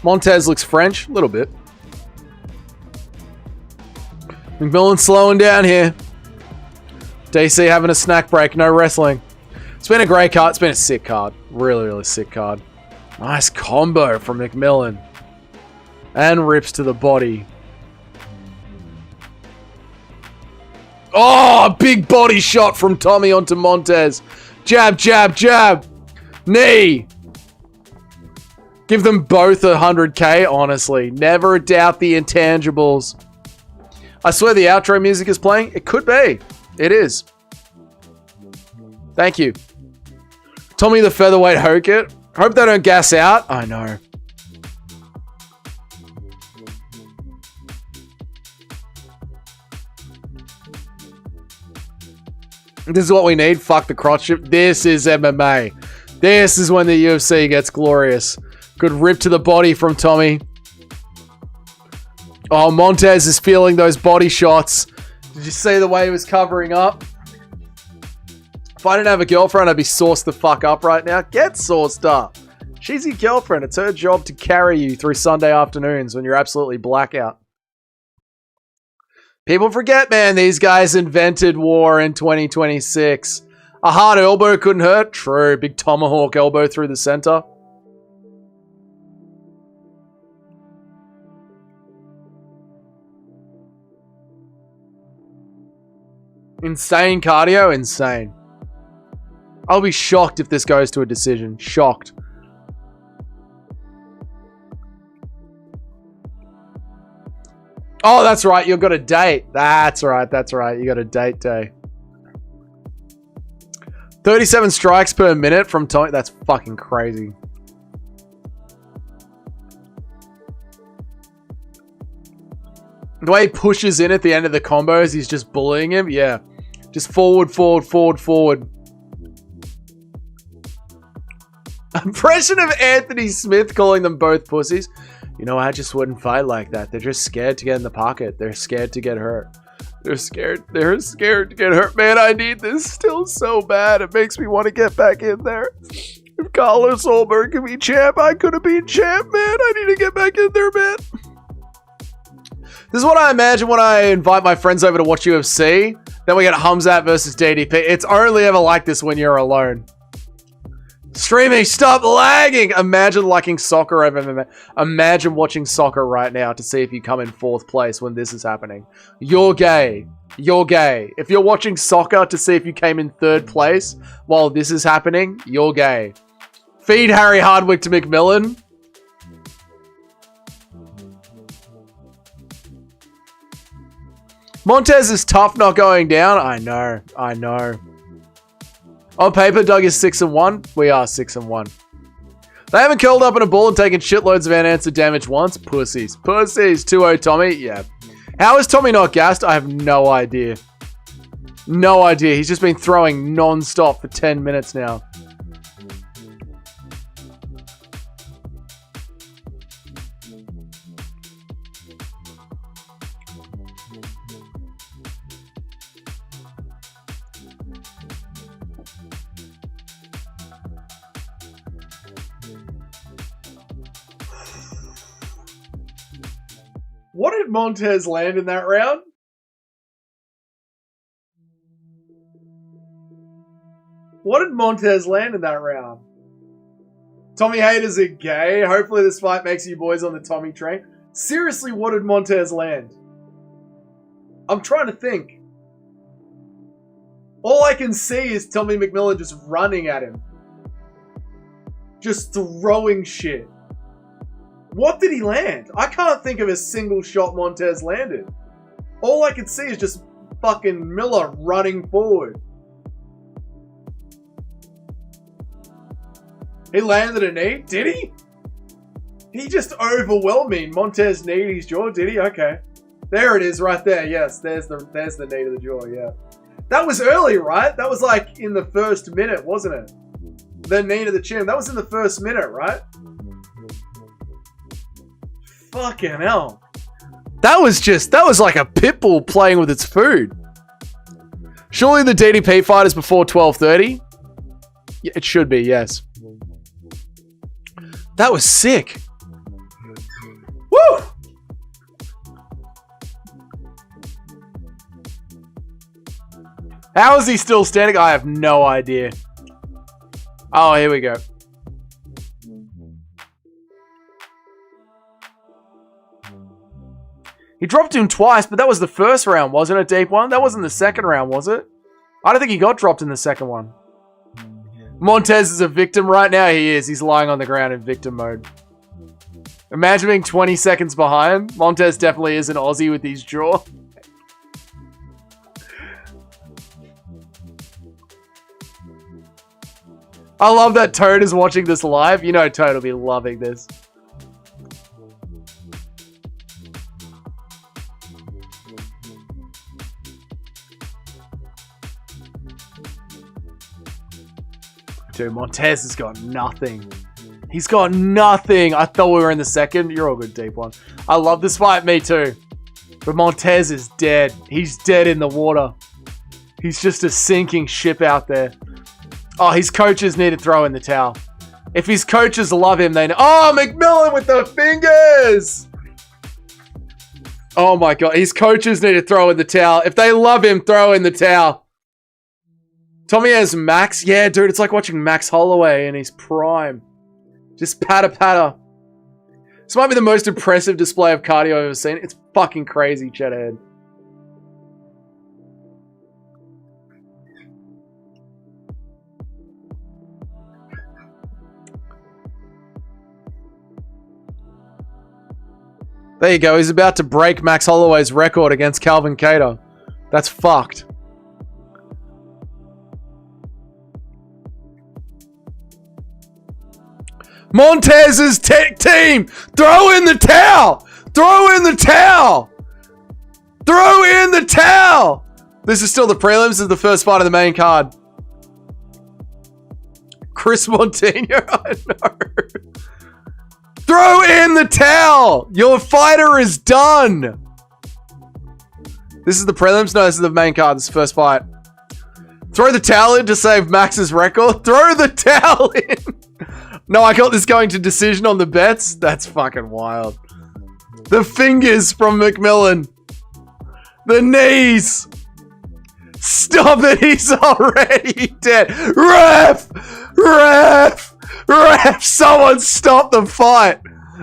Montez looks French, a little bit. McMillan slowing down here. DC having a snack break. No wrestling. It's been a great card. It's been a sick card. Really, really sick card. Nice combo from McMillan. And rips to the body. Oh, big body shot from Tommy onto Montez. Jab, jab, jab. Knee. Give them both 100k, honestly. Never doubt the intangibles. I swear the outro music is playing. It could be. It is. Thank you. Tommy the featherweight Hokit. Hope they don't gas out. I know. This is what we need. Fuck the crotch chip. This is MMA. This is when the UFC gets glorious. Good rip to the body from Tommy. Oh, Montez is feeling those body shots. Did you see the way he was covering up? If I didn't have a girlfriend, I'd be sauced the fuck up right now. Get sauced up. She's your girlfriend. It's her job to carry you through Sunday afternoons when you're absolutely blackout. People forget, man, these guys invented war in 2026. A hard elbow couldn't hurt. True. Big tomahawk elbow through the center. Insane cardio. Insane. I'll be shocked if this goes to a decision. Shocked. Oh, that's right. You've got a date. That's right. That's right. You got a date day. 37 strikes per minute from Tommy. That's fucking crazy. The way he pushes in at the end of the combos, he's just bullying him. Yeah. Just forward, forward, forward, forward. Impression of Anthony Smith calling them both pussies. You know, I just wouldn't fight like that. They're just scared to get in the pocket. They're scared to get hurt. They're scared. They're scared to get hurt. Man, I need this still so bad. It makes me want to get back in there. If Carlos Solberg can be champ, I could have been champ, man. I need to get back in there, man. This is what I imagine when I invite my friends over to watch UFC. Then we get Hamzat versus DDP. It's only ever like this when you're alone. Streaming, stop lagging! Imagine liking soccer over MMA. Imagine watching soccer right now to see if you come in 4th place when this is happening. You're gay. You're gay. If you're watching soccer to see if you came in 3rd place while this is happening, you're gay. Feed Harry Hardwick to McMillan. Montez is tough not going down. I know. I know. On paper, Doug is 6-1. We are 6-1. They haven't curled up in a ball and taken shitloads of unanswered damage once. Pussies. Pussies. 2-0 Tommy. Yeah. How is Tommy not gassed? I have no idea. No idea. He's just been throwing non-stop for 10 minutes now. What did Montez land in that round? What did Montez land in that round? Tommy haters are gay. Hopefully this fight makes you boys on the Tommy train. Seriously, what did Montez land? I'm trying to think. All I can see is Tommy McMillan just running at him. Just throwing shit. What did he land? I can't think of a single shot Montez landed. All I can see is just fucking Miller running forward. He landed a knee? Did he? He just overwhelmed me. Montez kneed his jaw, did he? Okay. There it is right there. Yes, there's the knee to the jaw, yeah. That was early, right? That was like in the first minute, wasn't it? The knee to the chin. That was in the first minute, right? Fucking hell. That was like a pit bull playing with its food. Surely the DDP fight is before 12:30? Yeah, it should be, yes. That was sick. Woo! How is he still standing? I have no idea. Oh, here we go. He dropped him twice, but that was the first round, wasn't it, deep one? That wasn't the second round, was it? I don't think he got dropped in the second one. Montez is a victim right now. He is. He's lying on the ground in victim mode. Imagine being 20 seconds behind. Montez definitely is an Aussie with his jaw. I love that Toad is watching this live. You know Toad will be loving this. Dude, Montez has got nothing. He's got nothing. I thought we were in the second. You're all good, deep one. I love this fight. Me too. But Montez is dead. He's dead in the water. He's just a sinking ship out there. Oh, his coaches need to throw in the towel. If his coaches love him, they know. Oh, McMillan with the fingers. Oh my God. His coaches need to throw in the towel. If they love him, throw in the towel. Tommy has Max. Yeah, dude, it's like watching Max Holloway in his prime. Just patter, patter. This might be the most impressive display of cardio I've ever seen. It's fucking crazy, Cheddar. There you go. He's about to break Max Holloway's record against Calvin Kattar. That's fucked. Montez's team! Throw in the towel! Throw in the towel! Throw in the towel! This is still the prelims. This is the first fight of the main card. Chris Montino, I know. Throw in the towel! Your fighter is done! This is the prelims? No, this is the main card. This is the first fight. Throw the towel in to save Max's record. Throw the towel in! No, I got this going to decision on the bets. That's fucking wild. The fingers from McMillan. The knees. Stop it. He's already dead. Ref! Ref! Ref! Someone stop the fight.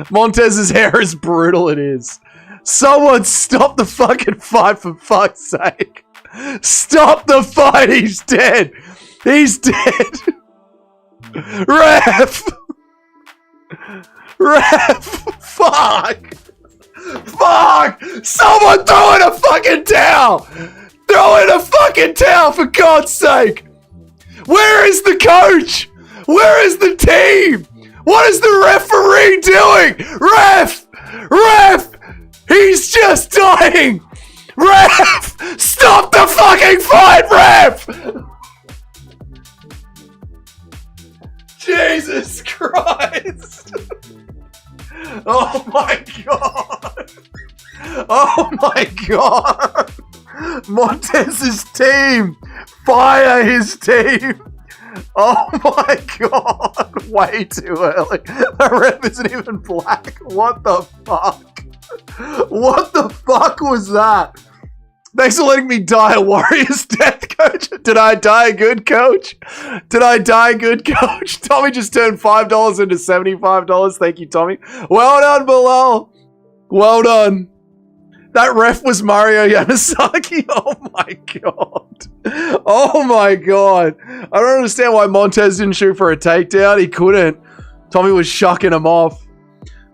Montez's hair is brutal. It is. Someone stop the fucking fight for fuck's sake. Stop the fight. He's dead. He's dead. Ref! Ref! Fuck! Fuck! Someone throw in a fucking towel! Throw in a fucking towel for God's sake! Where is the coach? Where is the team? What is the referee doing? Ref! Ref! He's just dying! Ref! Stop the fucking fight, ref! Jesus Christ! Oh my God! Oh my God! Montez's team! Fire his team! Oh my God! Way too early. The ref isn't even black. What the fuck? What the fuck was that? Thanks for letting me die a warrior's death, coach. Did I die good, coach? Did I die good, coach? Tommy just turned $5 into $75. Thank you, Tommy. Well done, Bilal. Well done. That ref was Mario Yamasaki. Oh my God. Oh my God. I don't understand why Montez didn't shoot for a takedown. He couldn't. Tommy was shucking him off.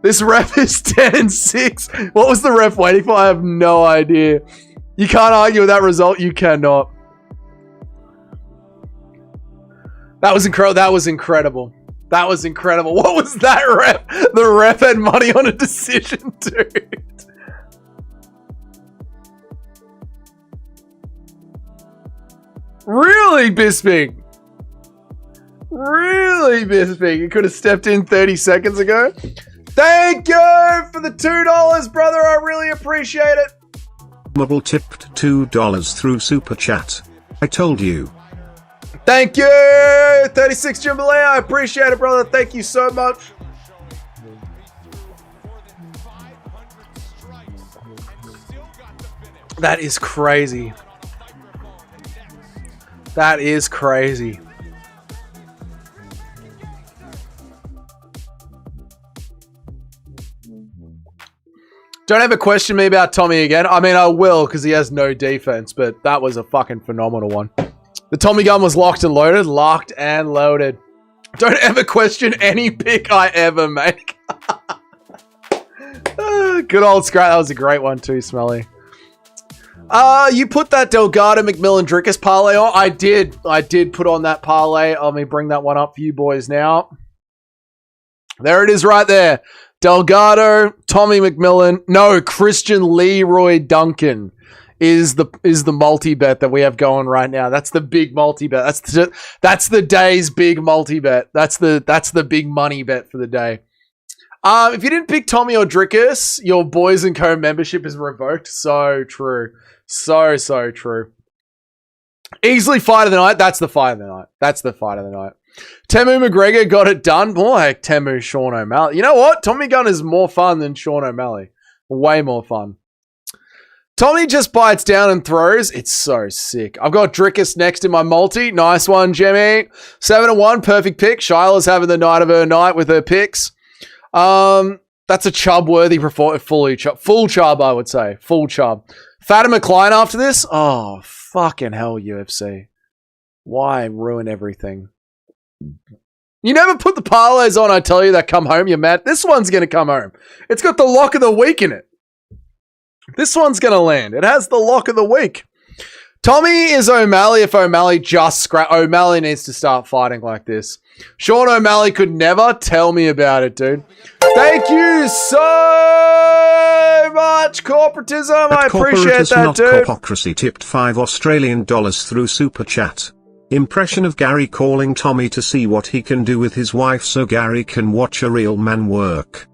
This ref is 10-6. What was the ref waiting for? I have no idea. You can't argue with that result. You cannot. That was incredible. That was incredible. That was incredible. What was that ref? The ref had money on a decision, dude. Really, Bisping? Really, Bisping? You could have stepped in 30 seconds ago. Thank you for the $2, brother. I really appreciate it. Mobile tipped $2 through Super Chat. I told you. Thank you. 36 Jimbalea. I appreciate it, brother. Thank you so much. That is crazy. That is crazy. Don't ever question me about Tommy again. I mean, I will because he has no defense, but that was a fucking phenomenal one. The Tommy gun was locked and loaded. Locked and loaded. Don't ever question any pick I ever make. Good old Scrat. That was a great one too, Smelly. You put that Delgado McMillan Drickus parlay on? I did put on that parlay. Let me bring that one up for you boys now. There it is right there. Delgado, Tommy McMillan. No, Christian Leroy Duncan is the multi-bet that we have going right now. That's the big multi-bet. That's the day's big multi-bet. That's the big money bet for the day. If you didn't pick Tommy or Drickus, your Boys and Co membership is revoked. So true. So true. Easily fight of the night. That's the fight of the night. That's the fight of the night. Temu McGregor got it done. More like Temu Sean O'Malley. You know what? Tommy Gunn is more fun than Sean O'Malley. Way more fun. Tommy just bites down and throws. It's so sick. I've got Drickus next in my multi. Nice one, Jimmy. 7-1. Perfect pick. Shyla's having the night of her night with her picks. That's a Chubb-worthy full Chubb, I would say. Full Chubb. Fatima Klein after this? Oh, fucking hell, UFC. Why ruin everything? You never put the parlays on, I tell you, that come home, you're mad. This one's going to come home. It's got the lock of the week in it. This one's going to land. It has the lock of the week. Tommy is O'Malley if O'Malley just scrap. O'Malley needs to start fighting like this. Sean O'Malley could never tell me about it, dude. Thank you so much, corporatism. I appreciate that, dude. Corpocracy tipped $5 through Super Chat. Impression of Gary calling Tommy to see what he can do with his wife so Gary can watch a real man work.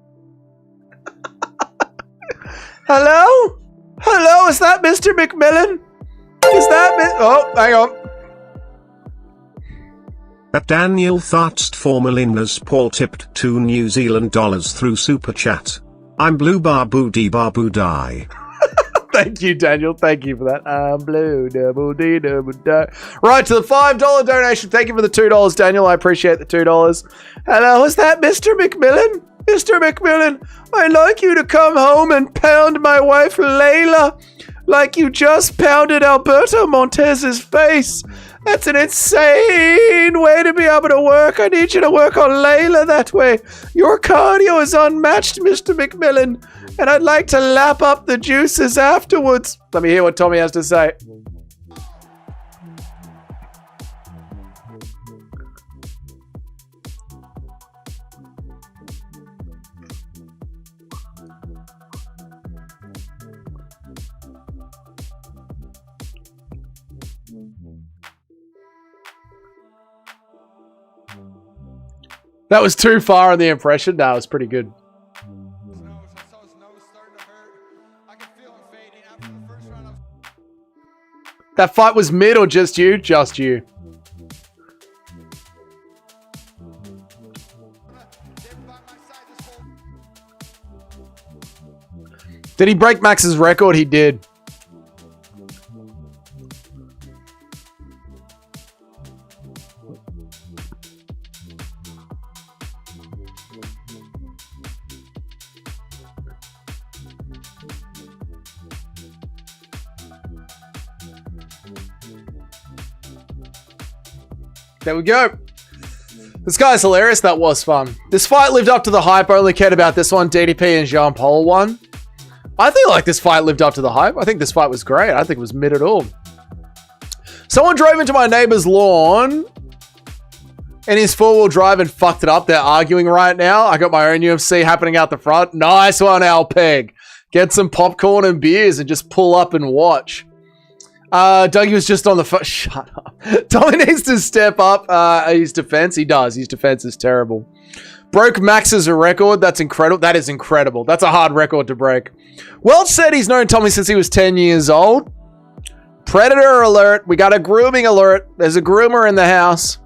Hello? Hello, is that Mr. McMillan? Is that Oh, hang on. At Daniel Thatched Formulinas Paul tipped $2 New Zealand through Super Chat. I'm blue babu dee babu die. Thank you, Daniel. Thank you for that. I'm blue double dee double die. Right, to the $5 donation. Thank you for the $2, Daniel. I appreciate the $2. Hello, is that Mr. McMillan? Mr. McMillan, I'd like you to come home and pound my wife Layla like you just pounded Alberto Montez's face. That's an insane way to be able to work. I need you to work on Layla that way. Your cardio is unmatched, Mr. McMillan, and I'd like to lap up the juices afterwards. Let me hear what Tommy has to say. That was too far in the impression. No, it was pretty good. That fight was mid or just you? Just you. Did he break Max's record? He did. There we go. This guy's hilarious. That was fun. This fight lived up to the hype. I only cared about this one. DDP and Jean Paul won. I think like this fight lived up to the hype. I think this fight was great. I think it was mid at all. Someone drove into my neighbor's lawn in his four-wheel drive and fucked it up. They're arguing right now. I got my own UFC happening out the front. Nice one, Alpeg. Get some popcorn and beers and just pull up and watch. Dougie was just on the phone. Shut up. Tommy needs to step up his defense. He does. His defense is terrible. Broke Max's record. That's incredible. That is incredible. That's a hard record to break. Welch said he's known Tommy since he was 10 years old. Predator alert. We got a grooming alert. There's a groomer in the house.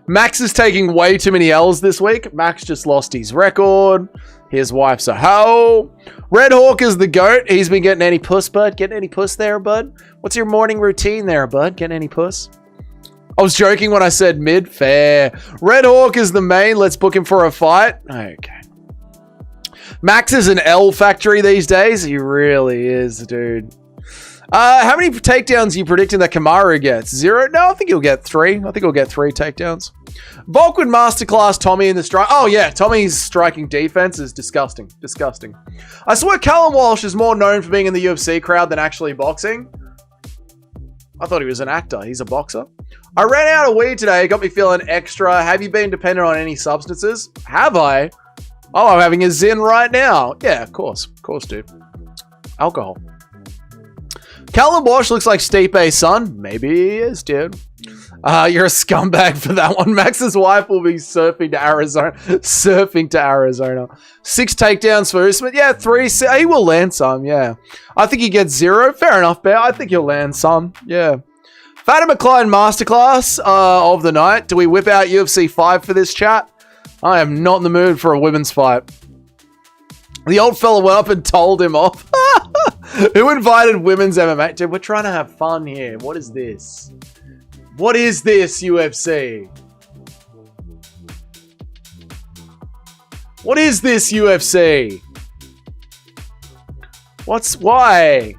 Max is taking way too many L's this week. Max just lost his record. His wife's a hoe. Red Hawk is the GOAT. He's been getting any puss, bud? Getting any puss there, bud? What's your morning routine there, bud? Getting any puss? I was joking when I said mid. Fair. Red Hawk is the main. Let's book him for a fight. Okay. Max is an L factory these days. He really is, dude. How many takedowns are you predicting that Kamaru gets? 0? No, I think he'll get 3. I think he'll get 3 takedowns. Volk would masterclass Tommy in the strike. Oh, yeah. Tommy's striking defense is disgusting. Disgusting. I swear Callum Walsh is more known for being in the UFC crowd than actually boxing. I thought he was an actor. He's a boxer. I ran out of weed today. It got me feeling extra. Have you been dependent on any substances? Have I? Oh, I'm having a Zin right now. Yeah, of course. Of course, dude. Alcohol. Callum Walsh looks like Stipe's son. Maybe he is, dude. You're a scumbag for that one. Max's wife will be surfing to Arizona. 6 takedowns for Usman. Yeah, 3. He will land some, yeah. I think he gets 0. Fair enough, Bear. I think he'll land some, yeah. Fatima Klein masterclass of the night. Do we whip out UFC 5 for this chat? I am not in the mood for a women's fight. The old fella went up and told him off. Who invited women's MMA? Dude, we're trying to have fun here. What is this? What is this, UFC? What is this, UFC? Why?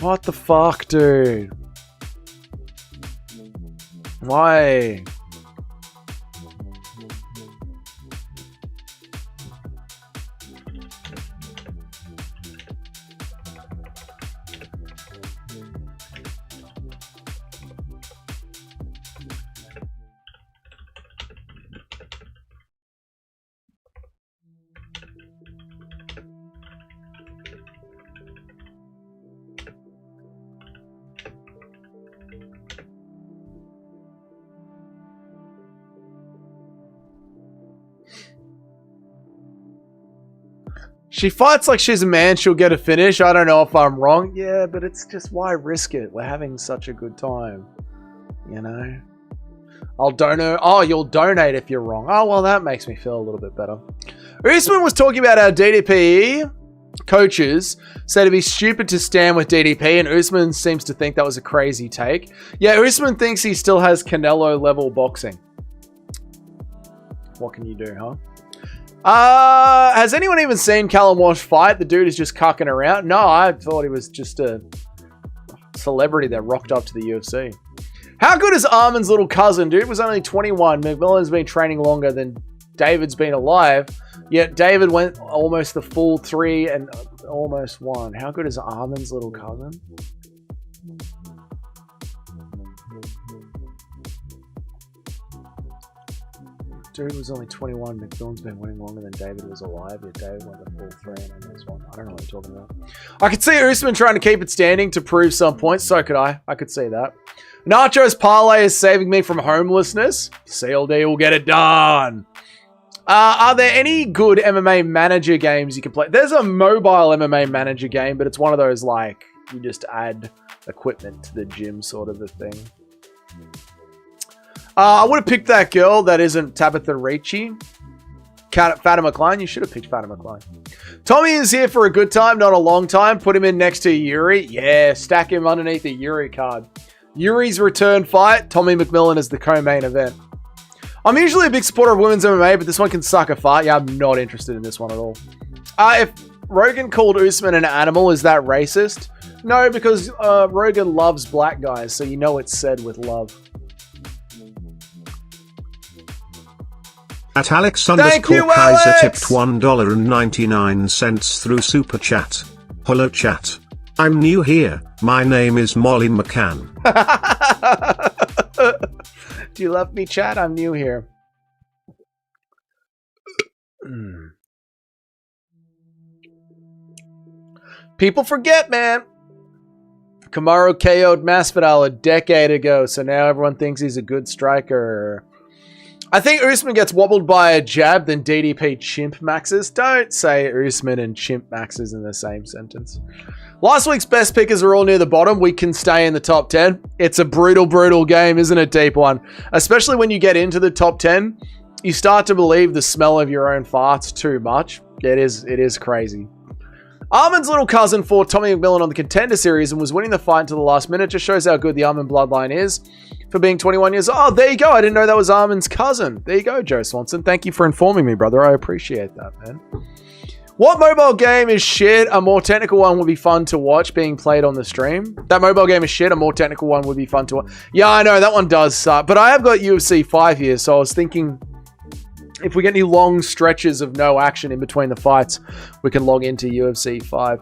What the fuck, dude? Why? She fights like she's a man, she'll get a finish. I don't know if I'm wrong. Yeah, but it's just, why risk it? We're having such a good time. You know? I'll donate. Oh, you'll donate if you're wrong. Oh, well, that makes me feel a little bit better. Usman was talking about how DDP coaches said it'd be stupid to stand with DDP, and Usman seems to think that was a crazy take. Yeah, Usman thinks he still has Canelo-level boxing. What can you do, huh? Has anyone even seen Callum Walsh fight? The dude is just cucking around. No, I thought he was just a celebrity that rocked up to the UFC. How good is Armin's little cousin? Dude was only 21. McMillan's been training longer than David's been alive. Yet David went almost the full 3 and almost won. How good is Armin's little cousin? Dude was only 21. McMillan's been winning longer than David was alive. Yet David went the full 3 and almost won. I don't know what you're talking about. I could see Usman trying to keep it standing to prove some points. So could I. I could see that. Nacho's parlay is saving me from homelessness. CLD will get it done. Are there any good MMA manager games you can play? There's a mobile MMA manager game, but it's one of those, like, you just add equipment to the gym sort of a thing. I would have picked that girl that isn't Tabitha Ricci. Fatima Klein. You should have picked Fatima Klein. Tommy is here for a good time, not a long time. Put him in next to Yuri. Yeah, stack him underneath the Yuri card. Yuri's return fight. Tommy McMillan is the co-main event. I'm usually a big supporter of women's MMA, but this one can suck a fart. Yeah, I'm not interested in this one at all. If Rogan called Usman an animal, is that racist? No, because Rogan loves black guys, so you know it's said with love. At Alex_Kaiser tipped $1.99 through Super Chat. Hello chat. I'm new here. My name is Molly McCann. Do you love me, chat? I'm new here. People forget, man. Kamaru KO'd Masvidal a decade ago, so now everyone thinks he's a good striker. I think Usman gets wobbled by a jab, then DDP chimp maxes. Don't say Usman and chimp maxes in the same sentence. Last week's best pickers are all near the bottom. We can stay in the top 10. It's a brutal, brutal game, isn't it, Deep One? Especially when you get into the top 10, you start to believe the smell of your own farts too much. It is crazy. Armin's little cousin fought Tommy McMillan on the Contender Series and was winning the fight until the last minute. Just shows how good the Armin bloodline is for being 21 years old. Oh, there you go. I didn't know that was Armin's cousin. There you go, Joe Swanson. Thank you for informing me, brother. I appreciate that, man. What mobile game is shit? A more technical one would be fun to watch being played on the stream. That mobile game is shit. A more technical one would be fun to watch. Yeah, I know. That one does suck. But I have got UFC 5 here, so I was thinking if we get any long stretches of no action in between the fights, we can log into UFC 5.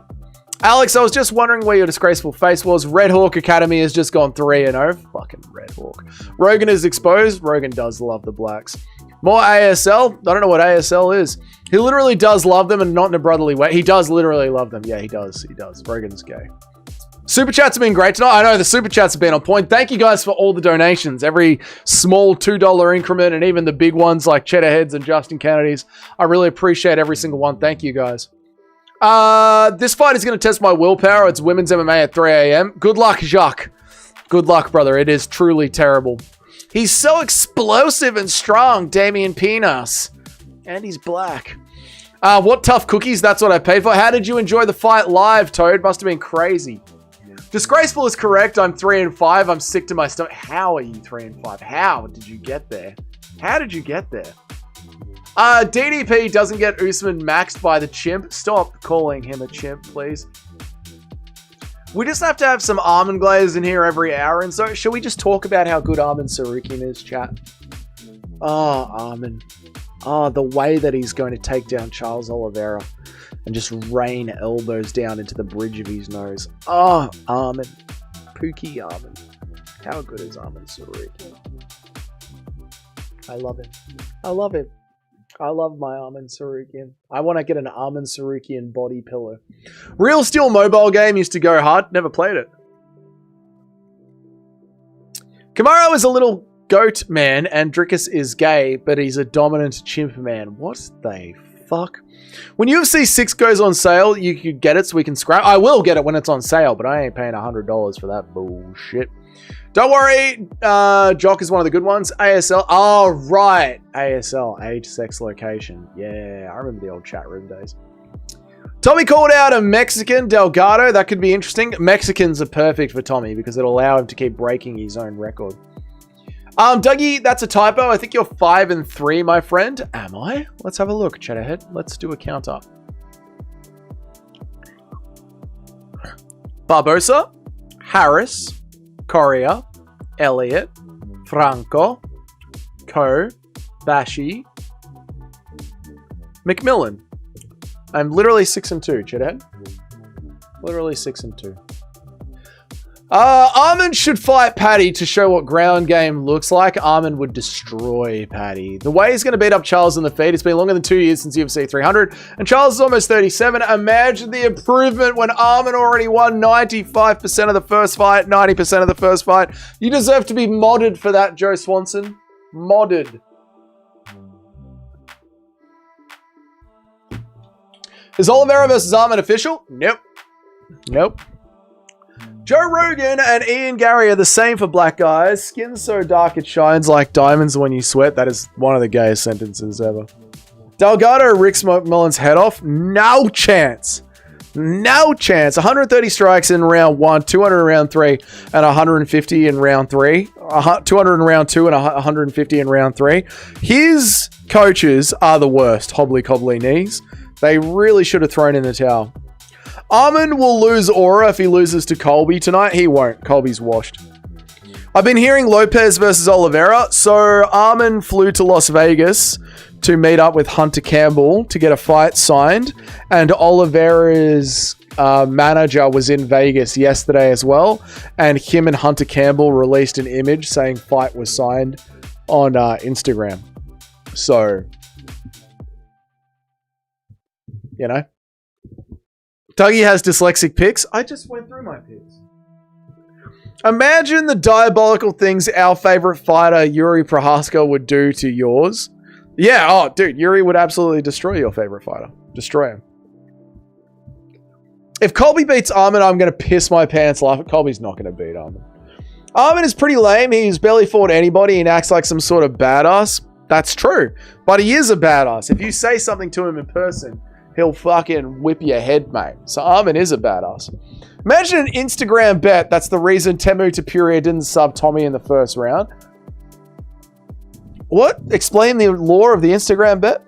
Alex, I was just wondering where your disgraceful face was. Red Hawk Academy has just gone 3-0. Fucking Red Hawk. Rogan is exposed. Rogan does love the blacks. More ASL. I don't know what ASL is. He literally does love them and not in a brotherly way. He does literally love them. Yeah, he does. He does. Rogan's gay. Super chats have been great tonight. I know the super chats have been on point. Thank you guys for all the donations. Every small $2 increment and even the big ones like Cheddar Heads and Justin Kennedy's. I really appreciate every single one. Thank you guys. This fight is going to test my willpower. It's women's MMA at 3 a.m. Good luck, Jacques. Good luck, brother. It is truly terrible. He's so explosive and strong, Damian Pinas. And he's black. What tough cookies? That's what I paid for. How did you enjoy the fight live, Toad? Must have been crazy. Disgraceful is correct. I'm 3-5. I'm sick to my stomach. How are you 3-5? How did you get there? How did you get there? DDP doesn't get Usman maxed by the chimp. Stop calling him a chimp, please. We just have to have some almond glaze in here every hour. And so, shall we just talk about how good Armin Sarukian is, chat? Oh, Armin. Oh, the way that he's going to take down Charles Oliveira and just rain elbows down into the bridge of his nose. Oh, Armin. Pookie Armin. How good is Armin Sarukian? I love him. I love him. I love my Armin Sarukian. I want to get an Armin Sarukian body pillow. Real Steel mobile game used to go hard. Never played it. Kamaru is a little goat man and Drickus is gay, but he's a dominant chimp man. What the fuck? When UFC 6 goes on sale, you could get it so we can scrap. I will get it when it's on sale, but I ain't paying $100 for that bullshit. Don't worry, Jock is one of the good ones. ASL. Oh, right. ASL. Age, sex, location. Yeah, I remember the old chat room days. Tommy called out a Mexican, Delgado. That could be interesting. Mexicans are perfect for Tommy because it'll allow him to keep breaking his own record. Dougie, that's a typo. I think you're 5-3, my friend. Am I? Let's have a look. Chat ahead. Let's do a count up. Barbosa, Harris, Correa, Elliott, Franco, Ko, Bashi, McMillan. I'm literally 6-2, Chedhead. Literally 6-2. Armin should fight Paddy to show what ground game looks like. Armin would destroy Paddy. The way he's going to beat up Charles in the feed, it's been longer than 2 years since UFC 300, and Charles is almost 37. Imagine the improvement when Armin already won 95% of the first fight, 90% of the first fight. You deserve to be modded for that, Joe Swanson. Modded. Is Oliveira versus Armin official? Nope. Nope. Joe Rogan and Ian Gary are the same for black guys. Skin so dark it shines like diamonds when you sweat. That is one of the gayest sentences ever. Delgado rips McMillan's head off. No chance. No chance. 130 strikes in round 1, 200 in round 3, and 150 in round 3. 200 in round 2 and 150 in round 3. His coaches are the worst. Hobbly cobbly knees. They really should have thrown in the towel. Armin will lose aura if he loses to Colby tonight. He won't. Colby's washed. I've been hearing Lopez versus Oliveira. So Armin flew to Las Vegas to meet up with Hunter Campbell to get a fight signed. And Oliveira's manager was in Vegas yesterday as well. And him and Hunter Campbell released an image saying fight was signed on Instagram. So, you know. Dougie has dyslexic pics. I just went through my pics. Imagine the diabolical things our favorite fighter, Yuri Prohaska, would do to yours. Yeah, oh, dude, Yuri would absolutely destroy your favorite fighter. Destroy him. If Colby beats Armin, I'm going to piss my pants laughing. Colby's not going to beat Armin. Armin is pretty lame. He's barely fought anybody and acts like some sort of badass. That's true. But he is a badass. If you say something to him in person, he'll fucking whip your head, mate. So Armin is a badass. Imagine an Instagram bet that's the reason Temu Tapuria didn't sub Tommy in the first round. What? Explain the lore of the Instagram bet?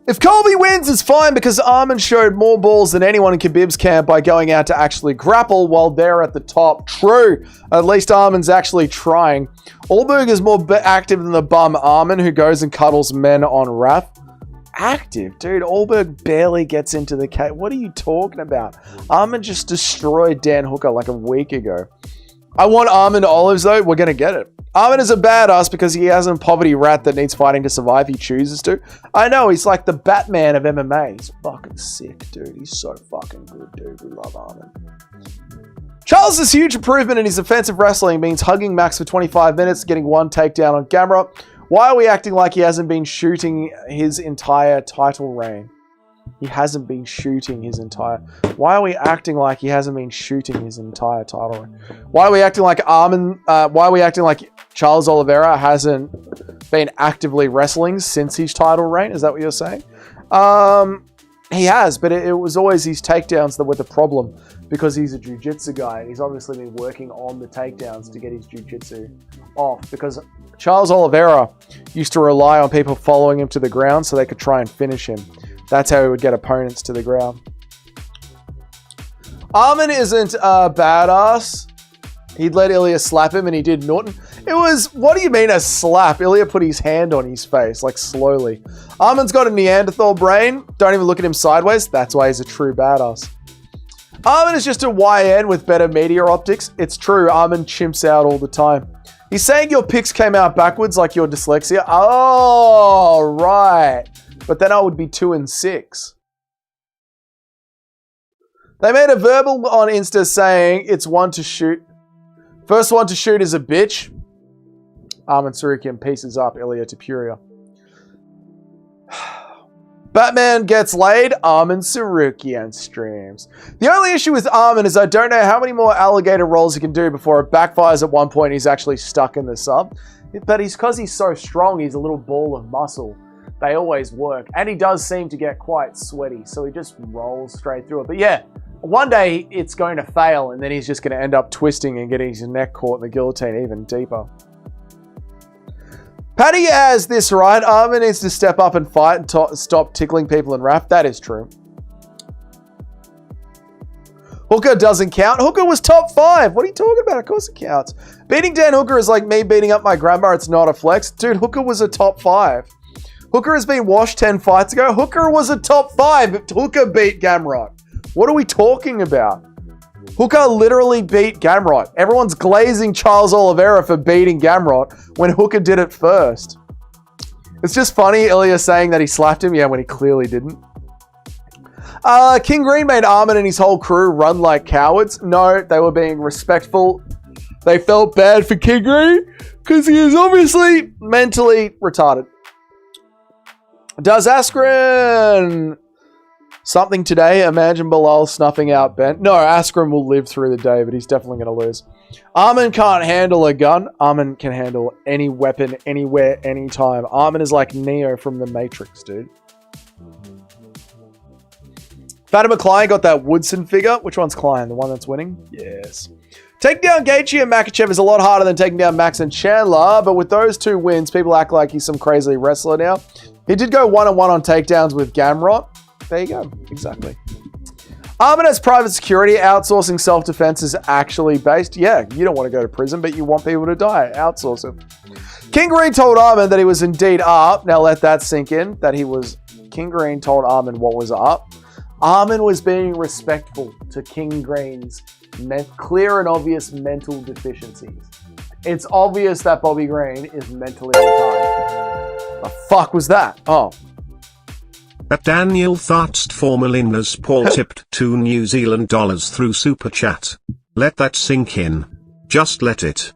If Colby wins, it's fine because Armin showed more balls than anyone in Khabib's camp by going out to actually grapple while they're at the top. True. At least Armin's actually trying. Allberg is more active than the bum Armin who goes and cuddles men on Wrath. Active? Dude, Allberg barely gets into the cage. What are you talking about? Armin just destroyed Dan Hooker like a week ago. I want Armin to Olives though. We're going to get it. Armin is a badass because he has a poverty rat that needs fighting to survive. He chooses to. I know, he's like the Batman of MMA. He's fucking sick, dude. He's so fucking good, dude. We love Armin. Charles' huge improvement in his offensive wrestling means hugging Max for 25 minutes, getting one takedown on camera. Why are we acting like he hasn't been shooting his entire title reign? He hasn't been shooting his entire... Why are we acting like he hasn't been shooting his entire title reign? Why are we acting like Armin... why are we acting like Charles Oliveira hasn't been actively wrestling since his title reign? Is that what you're saying? He has, but it was always his takedowns that were the problem because he's a jiu-jitsu guy. And he's obviously been working on the takedowns to get his jiu-jitsu off because Charles Oliveira used to rely on people following him to the ground so they could try and finish him. That's how he would get opponents to the ground. Armin isn't a badass. He'd let Ilya slap him and he did Norton. It was, what do you mean a slap? Ilya put his hand on his face, like slowly. Armin's got a Neanderthal brain. Don't even look at him sideways. That's why he's a true badass. Armin is just a YN with better media optics. It's true, Armin chimps out all the time. He's saying your picks came out backwards like your dyslexia. Oh, right. But then I would be 2-6. They made a verbal on Insta saying it's one to shoot. First one to shoot is a bitch. Armin Tsarukyan pieces up Ilya Tapuria. Batman gets laid. Armin Tsarukyan streams. The only issue with Armin is I don't know how many more alligator rolls he can do before it backfires at one point and he's actually stuck in the sub. But because he's so strong, he's a little ball of muscle. They always work. And he does seem to get quite sweaty, so he just rolls straight through it. But yeah, one day it's going to fail, and then he's just going to end up twisting and getting his neck caught in the guillotine even deeper. Paddy has this right. Armin needs to step up and fight and stop tickling people in Wrath. That is true. Hooker doesn't count. Hooker was top 5. What are you talking about? Of course it counts. Beating Dan Hooker is like me beating up my grandma. It's not a flex. Dude, Hooker was a top 5. Hooker has been washed 10 fights ago. Hooker was a top 5. Hooker beat Gamrot. What are we talking about? Hooker literally beat Gamrot. Everyone's glazing Charles Oliveira for beating Gamrot when Hooker did it first. It's just funny, Ilya saying that he slapped him, yeah, when he clearly didn't. King Green made Armin and his whole crew run like cowards. No, they were being respectful. They felt bad for King Green because he is obviously mentally retarded. Does Askren something today? Imagine Bilal snuffing out Ben. No, Askren will live through the day, but he's definitely going to lose. Armin can't handle a gun. Armin can handle any weapon, anywhere, anytime. Armin is like Neo from the Matrix, dude. Fatima Klein got that Woodson figure. Which one's Klein? The one that's winning? Yes. Taking down Gaethje and Makachev is a lot harder than taking down Max and Chandler, but with those 2 wins, people act like he's some crazy wrestler now. He did go 1-on-1 on takedowns with Gamrot. There you go. Exactly. Armin has private security. Outsourcing self-defense is actually based. Yeah, you don't want to go to prison, but you want people to die. Outsource it. King Green told Armin that he was indeed up. Now let that sink in. King Green told Armin what was up. Armin was being respectful to King Green's clear and obvious mental deficiencies. It's obvious that Bobby Green is mentally retarded. The fuck was that? Oh. At Daniel Thatst Formulinas Paul tipped $2 New Zealand through Super Chat. Let that sink in. Just let it.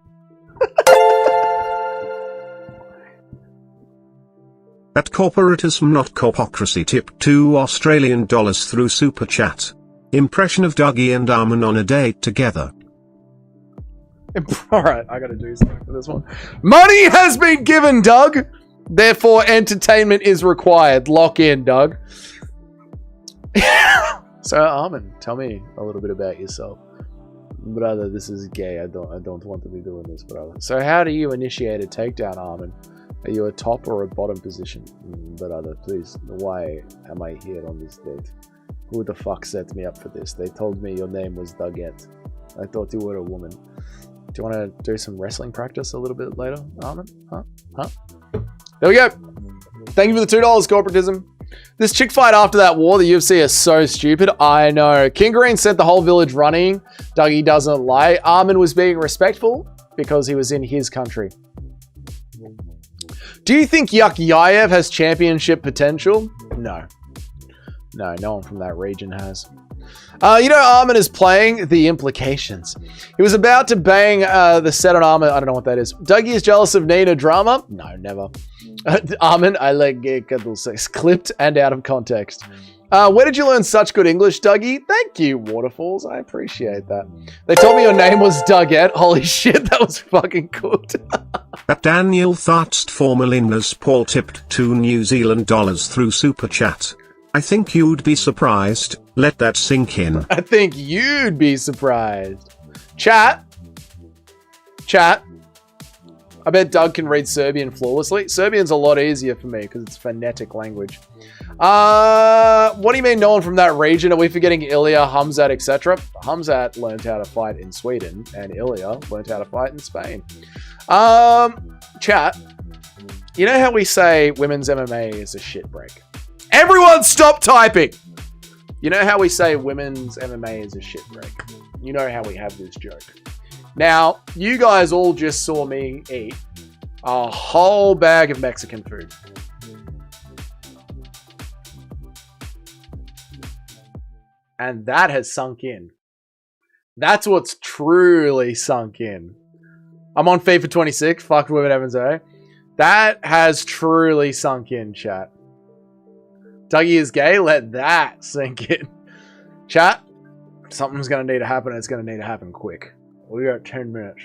At Corporatism Not Corpocracy tipped $2 Australian through Super Chat. Impression of Dougie and Armin on a date together. Alright, I gotta do something for this one. Money has been given, Doug! Therefore, entertainment is required. Lock in, Doug. So, Armin, tell me a little bit about yourself. Brother, this is gay. I don't want to be doing this, brother. So how do you initiate a takedown, Armin? Are you a top or a bottom position? Brother, please, why am I here on this date? Who the fuck set me up for this? They told me your name was Doggett. I thought you were a woman. Do you want to do some wrestling practice a little bit later, Armin? Huh? There we go. Thank you for the $2, corporatism. This chick fight after that war, the UFC is so stupid. I know. King Green sent the whole village running. Dougie doesn't lie. Armin was being respectful because he was in his country. Do you think Yayev has championship potential? No. No one from that region has. You know, Armin is playing the implications. He was about to bang the set on Armin. I don't know what that is. Dougie is jealous of Nina drama? No, never. Armin, I like gay cuddle sex. Clipped and out of context. Where did you learn such good English, Dougie? Thank you, Waterfalls. I appreciate that. They told me your name was Doggett. Holy shit, that was fucking cooked. At Daniel Thatst Formalina's Paul tipped $2 New Zealand through Super Chat. I think you'd be surprised. Let that sink in. I think you'd be surprised. Chat. I bet Doug can read Serbian flawlessly. Serbian's a lot easier for me because it's phonetic language. What do you mean no one from that region? Are we forgetting Ilya, Hamzat, etc.? Hamzat learned how to fight in Sweden and Ilya learned how to fight in Spain. Chat. You know how we say women's MMA is a shit break? Everyone stop typing! You know how we say women's MMA is a shit break? You know how we have this joke. Now, you guys all just saw me eat a whole bag of Mexican food. And that has sunk in. That's what's truly sunk in. I'm on FIFA 26. Fuck women MMA. That has truly sunk in, chat. Dougie is gay? Let that sink in. Chat, something's going to need to happen. It's going to need to happen quick. We got 10 minutes.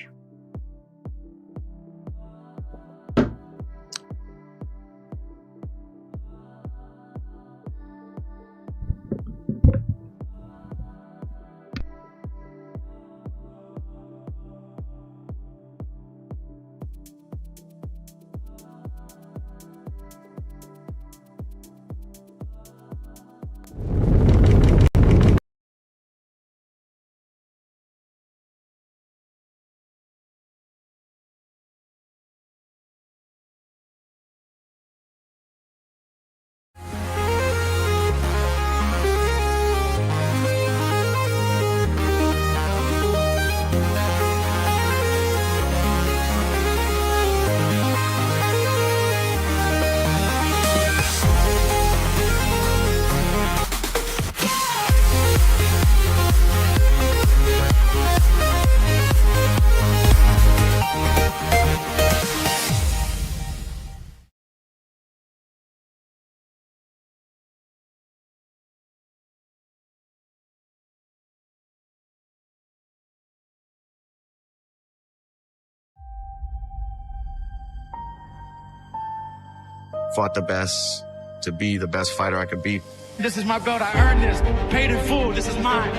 Fought the best to be the best fighter I could be. This is my belt. I earned this. Paid in full. This is mine.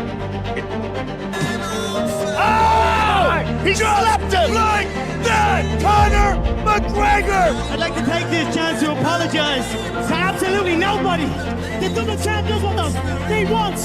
Oh! He slapped him like that! Conor McGregor! I'd like to take this chance to apologize to absolutely nobody. The double champ does what they want.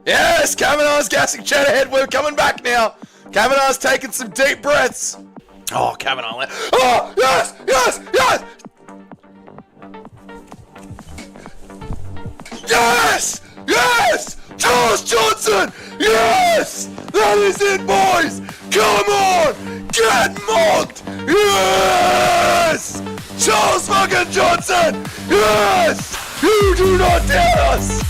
Yes, Kavanaugh's gassing Chad ahead. We're coming back now. Kavanaugh's taking some deep breaths. Oh, Kavanagh. Oh, yes, yes, yes. Yes, yes. Charles Johnson. Yes. That is it, boys. Come on. Get mocked. Yes. Charles fucking Johnson. Yes. You do not dare us.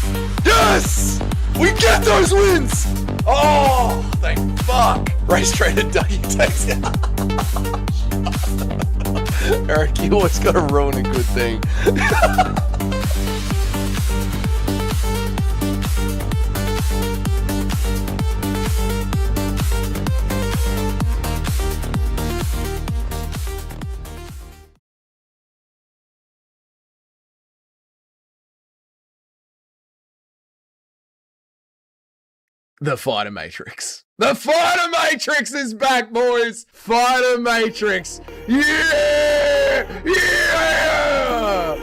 Yes. We get those wins! Oh, thank fuck! Race trader Dougie takes it. Eric, you always gotta ruin a good thing. The Fighter Matrix. The Fighter Matrix is back, boys! Fighter Matrix! Yeah! Yeah!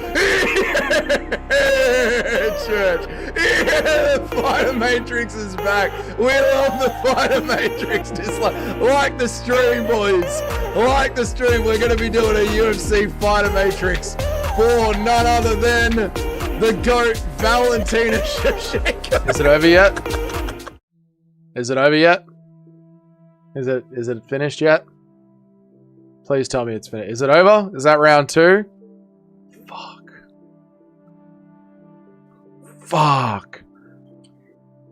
Yeah! Church! Yeah! The Fighter Matrix is back! We love the Fighter Matrix! Just like the stream, boys! Like the stream, we're gonna be doing a UFC Fighter Matrix for none other than the GOAT, Valentina Shevchenko. Is it over yet? Is it over yet? Is it finished yet? Please tell me it's finished. Is it over? Is that round 2? Fuck. Fuck.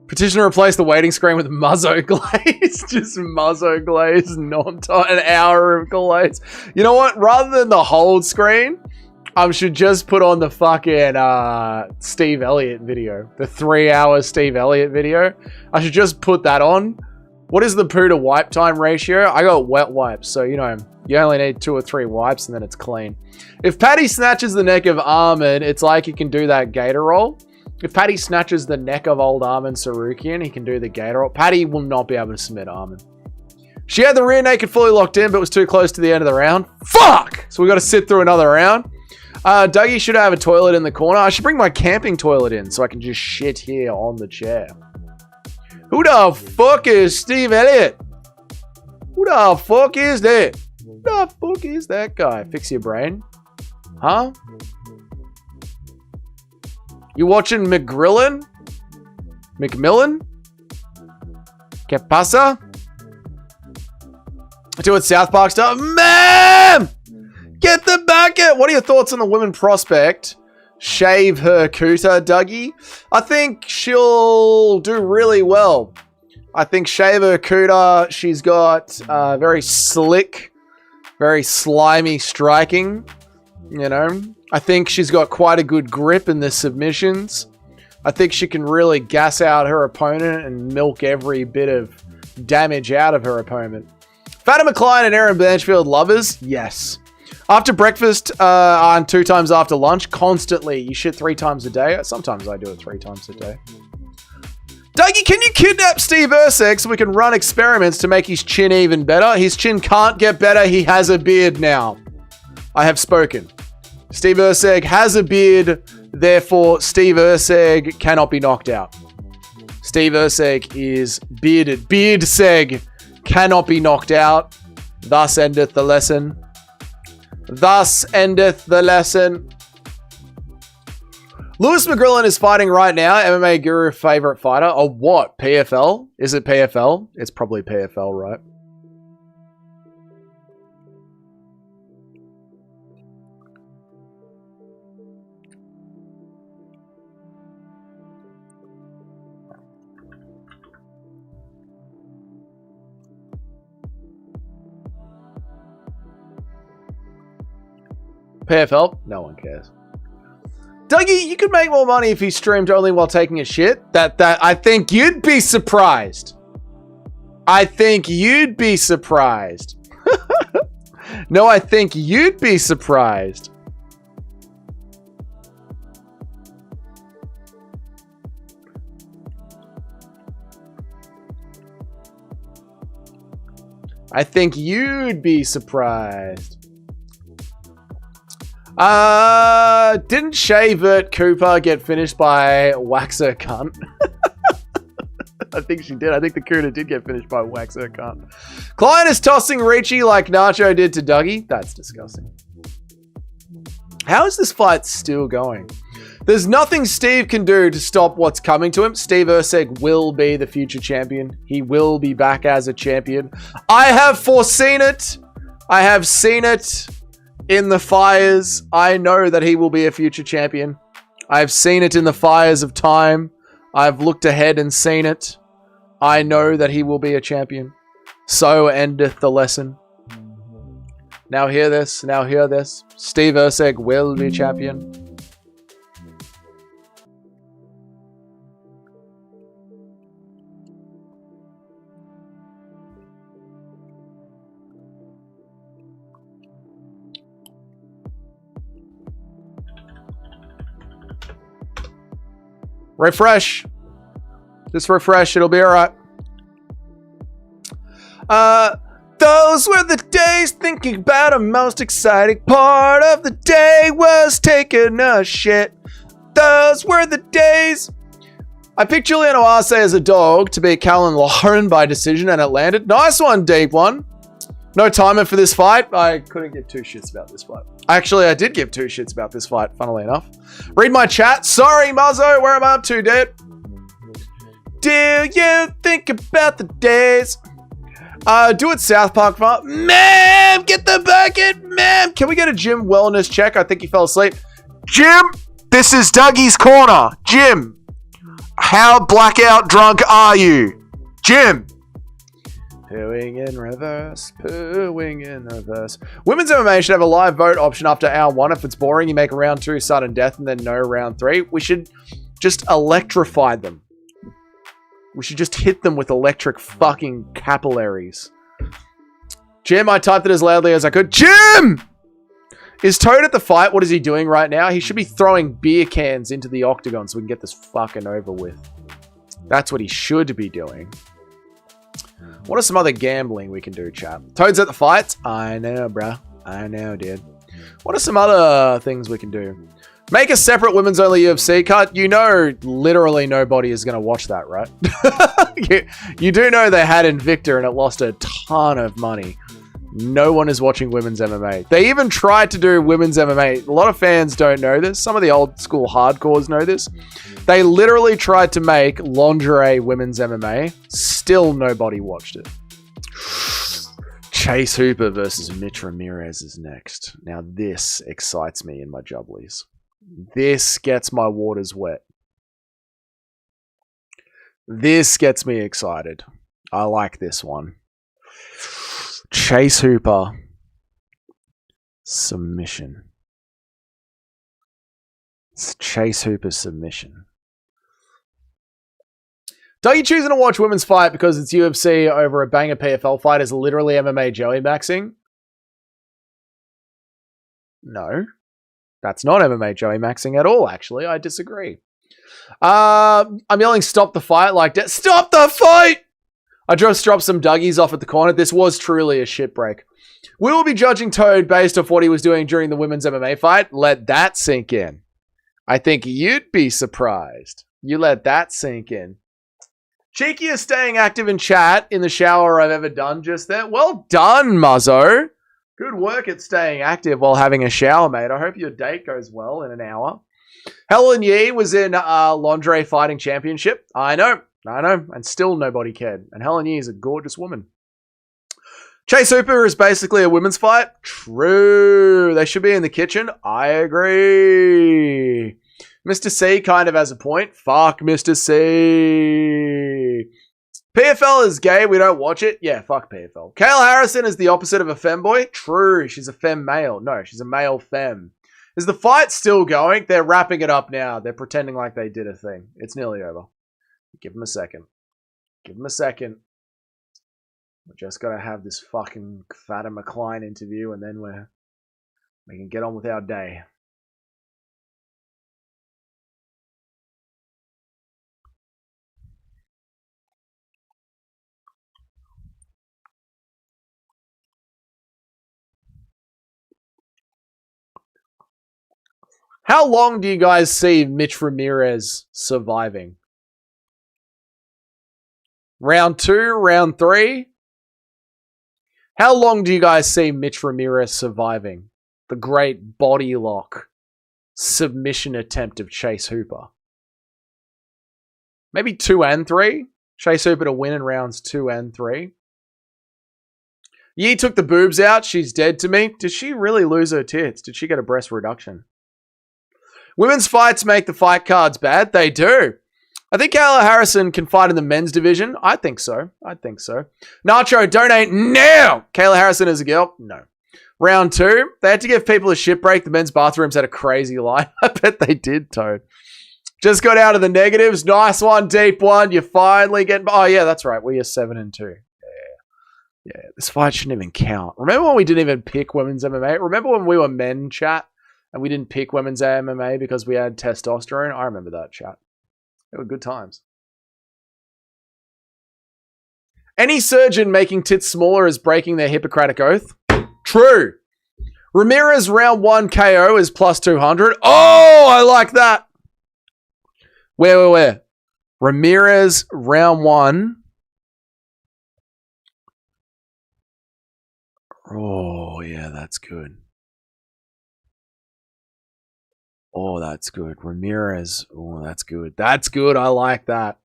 Petition to replace the waiting screen with Muzzo glaze. Just Muzzo glaze, an hour of glaze. You know what? Rather than the hold screen, I should just put on the fucking Steve Elliott video. The 3-hour Steve Elliott video. I should just put that on. What is the poo to wipe time ratio? I got wet wipes, so you know, you only need 2 or 3 wipes and then it's clean. If Paddy snatches the neck of Armin, it's like he can do that gator roll. If Paddy snatches the neck of old Armin Sarukian, he can do the gator roll. Paddy will not be able to submit Armin. She had the rear naked fully locked in, but was too close to the end of the round. Fuck! So we got to sit through another round. Dougie should have a toilet in the corner. I should bring my camping toilet in so I can just shit here on the chair. Who the fuck is Steve Elliott? Who the fuck is that? Who the fuck is that guy? Fix your brain. Huh? You watching McGrillen? McMillan? Que pasa? Do it South Park stuff. Man! Get the bucket! What are your thoughts on the women prospect? Shave her cooter, Dougie. I think she'll do really well. I think shave her cooter. She's got very slick, very slimy striking. You know, I think she's got quite a good grip in the submissions. I think she can really gas out her opponent and milk every bit of damage out of her opponent. Fatima McCline and Aaron Blanchfield lovers? Yes. After breakfast and 2 times after lunch, constantly. You shit 3 times a day. Sometimes I do it 3 times a day. Dougie, can you kidnap Steve Erceg so we can run experiments to make his chin even better? His chin can't get better. He has a beard now. I have spoken. Steve Erceg has a beard. Therefore, Steve Erceg cannot be knocked out. Steve Erceg is bearded. Beard-seg cannot be knocked out. Thus endeth the lesson. Thus endeth the lesson. Lewis McGrillen is fighting right now. MMA Guru favorite fighter. Oh, what? PFL? Is it PFL? It's probably PFL, right? PFL? No one cares. Dougie, you could make more money if you streamed only while taking a shit. I think you'd be surprised. I think you'd be surprised. No, I think you'd be surprised. I think you'd be surprised. Didn't Shavert Cooper get finished by Waxer Cunt? I think she did. I think the Kuna did get finished by Wax Urquhart. Klein is tossing Ricci like Nacho did to Dougie. That's disgusting. How is this fight still going? There's nothing Steve can do to stop what's coming to him. Steve Erceg will be the future champion. He will be back as a champion. I have foreseen it. I have seen it in the fires. I know that he will be a future champion. I've seen it in the fires of time. I've looked ahead and seen it. I know that he will be a champion. So endeth the lesson. Now hear this. Now hear this. Steve Erceg will be champion. Refresh. Just refresh. It'll be alright. Those were the days thinking about a most exciting part of the day was taking a shit. Those were the days. I picked Julian Arce as a dog to beat Callan Lauren by decision and it landed. Nice one, deep one. No timer for this fight. I couldn't give two shits about this fight. Actually, I did give two shits about this fight, funnily enough. Read my chat. Sorry, Muzzo. Where am I up to, dude? Do you think about the days? Do it South Park fight. Ma'am, get the bucket, ma'am. Can we get a Jim wellness check? I think he fell asleep. Jim, this is Dougie's corner. Jim, how blackout drunk are you? Jim. Pooing in reverse, pooing in reverse. Women's MMA should have a live vote option after hour 1. If it's boring, you make a round 2 sudden death and then no round 3. We should just electrify them. We should just hit them with electric fucking capillaries. Jim, I typed it as loudly as I could. Jim! Is Toad at the fight? What is he doing right now? He should be throwing beer cans into the octagon so we can get this fucking over with. That's what he should be doing. What are some other gambling we can do, chat? Toad's at the fights? I know, bruh. I know, dude. What are some other things we can do? Make a separate women's only UFC cut. You know literally nobody is going to watch that, right? you do know they had Invicta and it lost a ton of money. No one is watching women's MMA. They even tried to do women's MMA. A lot of fans don't know this. Some of the old school hardcores know this. They literally tried to make lingerie women's MMA. Still nobody watched it. Chase Hooper versus Mitch Ramirez is next. Now this excites me in my jubblies. This gets my waters wet. This gets me excited. I like this one. Chase Hooper. Submission. It's Chase Hooper's submission. Don't you choosing to watch women's fight because it's UFC over a banger PFL fight is literally MMA Joey maxing? No. That's not MMA Joey maxing at all, actually. I disagree. I'm yelling stop the fight like that. Stop the fight! I just dropped some Dougies off at the corner. This was truly a shit break. We will be judging Toad based off what he was doing during the women's MMA fight. Let that sink in. I think you'd be surprised. You let that sink in. Cheeky is staying active in chat in the shower I've ever done just there. Well done, Muzzo. Good work at staying active while having a shower, mate. I hope your date goes well in an hour. Helen Yee was in Lingerie Fighting Championship. I know. And still nobody cared. And Helen Yee is a gorgeous woman. Chase Hooper is basically a women's fight. True. They should be in the kitchen. I agree. Mr. C kind of has a point. Fuck Mr. C. PFL is gay. We don't watch it. Yeah, fuck PFL. Kale Harrison is the opposite of a femboy. True. She's a femme male. No, she's a male femme. Is the fight still going? They're wrapping it up now. They're pretending like they did a thing. It's nearly over. Give them a second. Give them a second. We're just got to have this fucking Fatima Klein interview and then we can get on with our day. How long do you guys see Mitch Ramirez surviving? Round 2, round 3. How long do you guys see Mitch Ramirez surviving the great body lock submission attempt of Chase Hooper? Maybe 2 and 3. Chase Hooper to win in rounds 2 and 3. Yi took the boobs out. She's dead to me. Did she really lose her tits? Did she get a breast reduction? Women's fights make the fight cards bad. They do. I think Kayla Harrison can fight in the men's division. I think so. Nacho, donate now. Kayla Harrison is a girl? No. Round 2. They had to give people a shit break. The men's bathrooms had a crazy line. I bet they did, Toad. Just got out of the negatives. Nice one, deep one. You finally get... Oh, yeah, that's right. We are 7 and 2. Yeah, this fight shouldn't even count. Remember when we didn't even pick women's MMA? Remember when we were men, chat, and we didn't pick women's MMA because we had testosterone? I remember that, chat. They were good times. Any surgeon making tits smaller is breaking their Hippocratic oath. True. Ramirez round 1 KO is plus 200. Oh, I like that. Where? Ramirez round 1. Oh, yeah, that's good. Oh, that's good. Ramirez. Oh, that's good. That's good. I like that.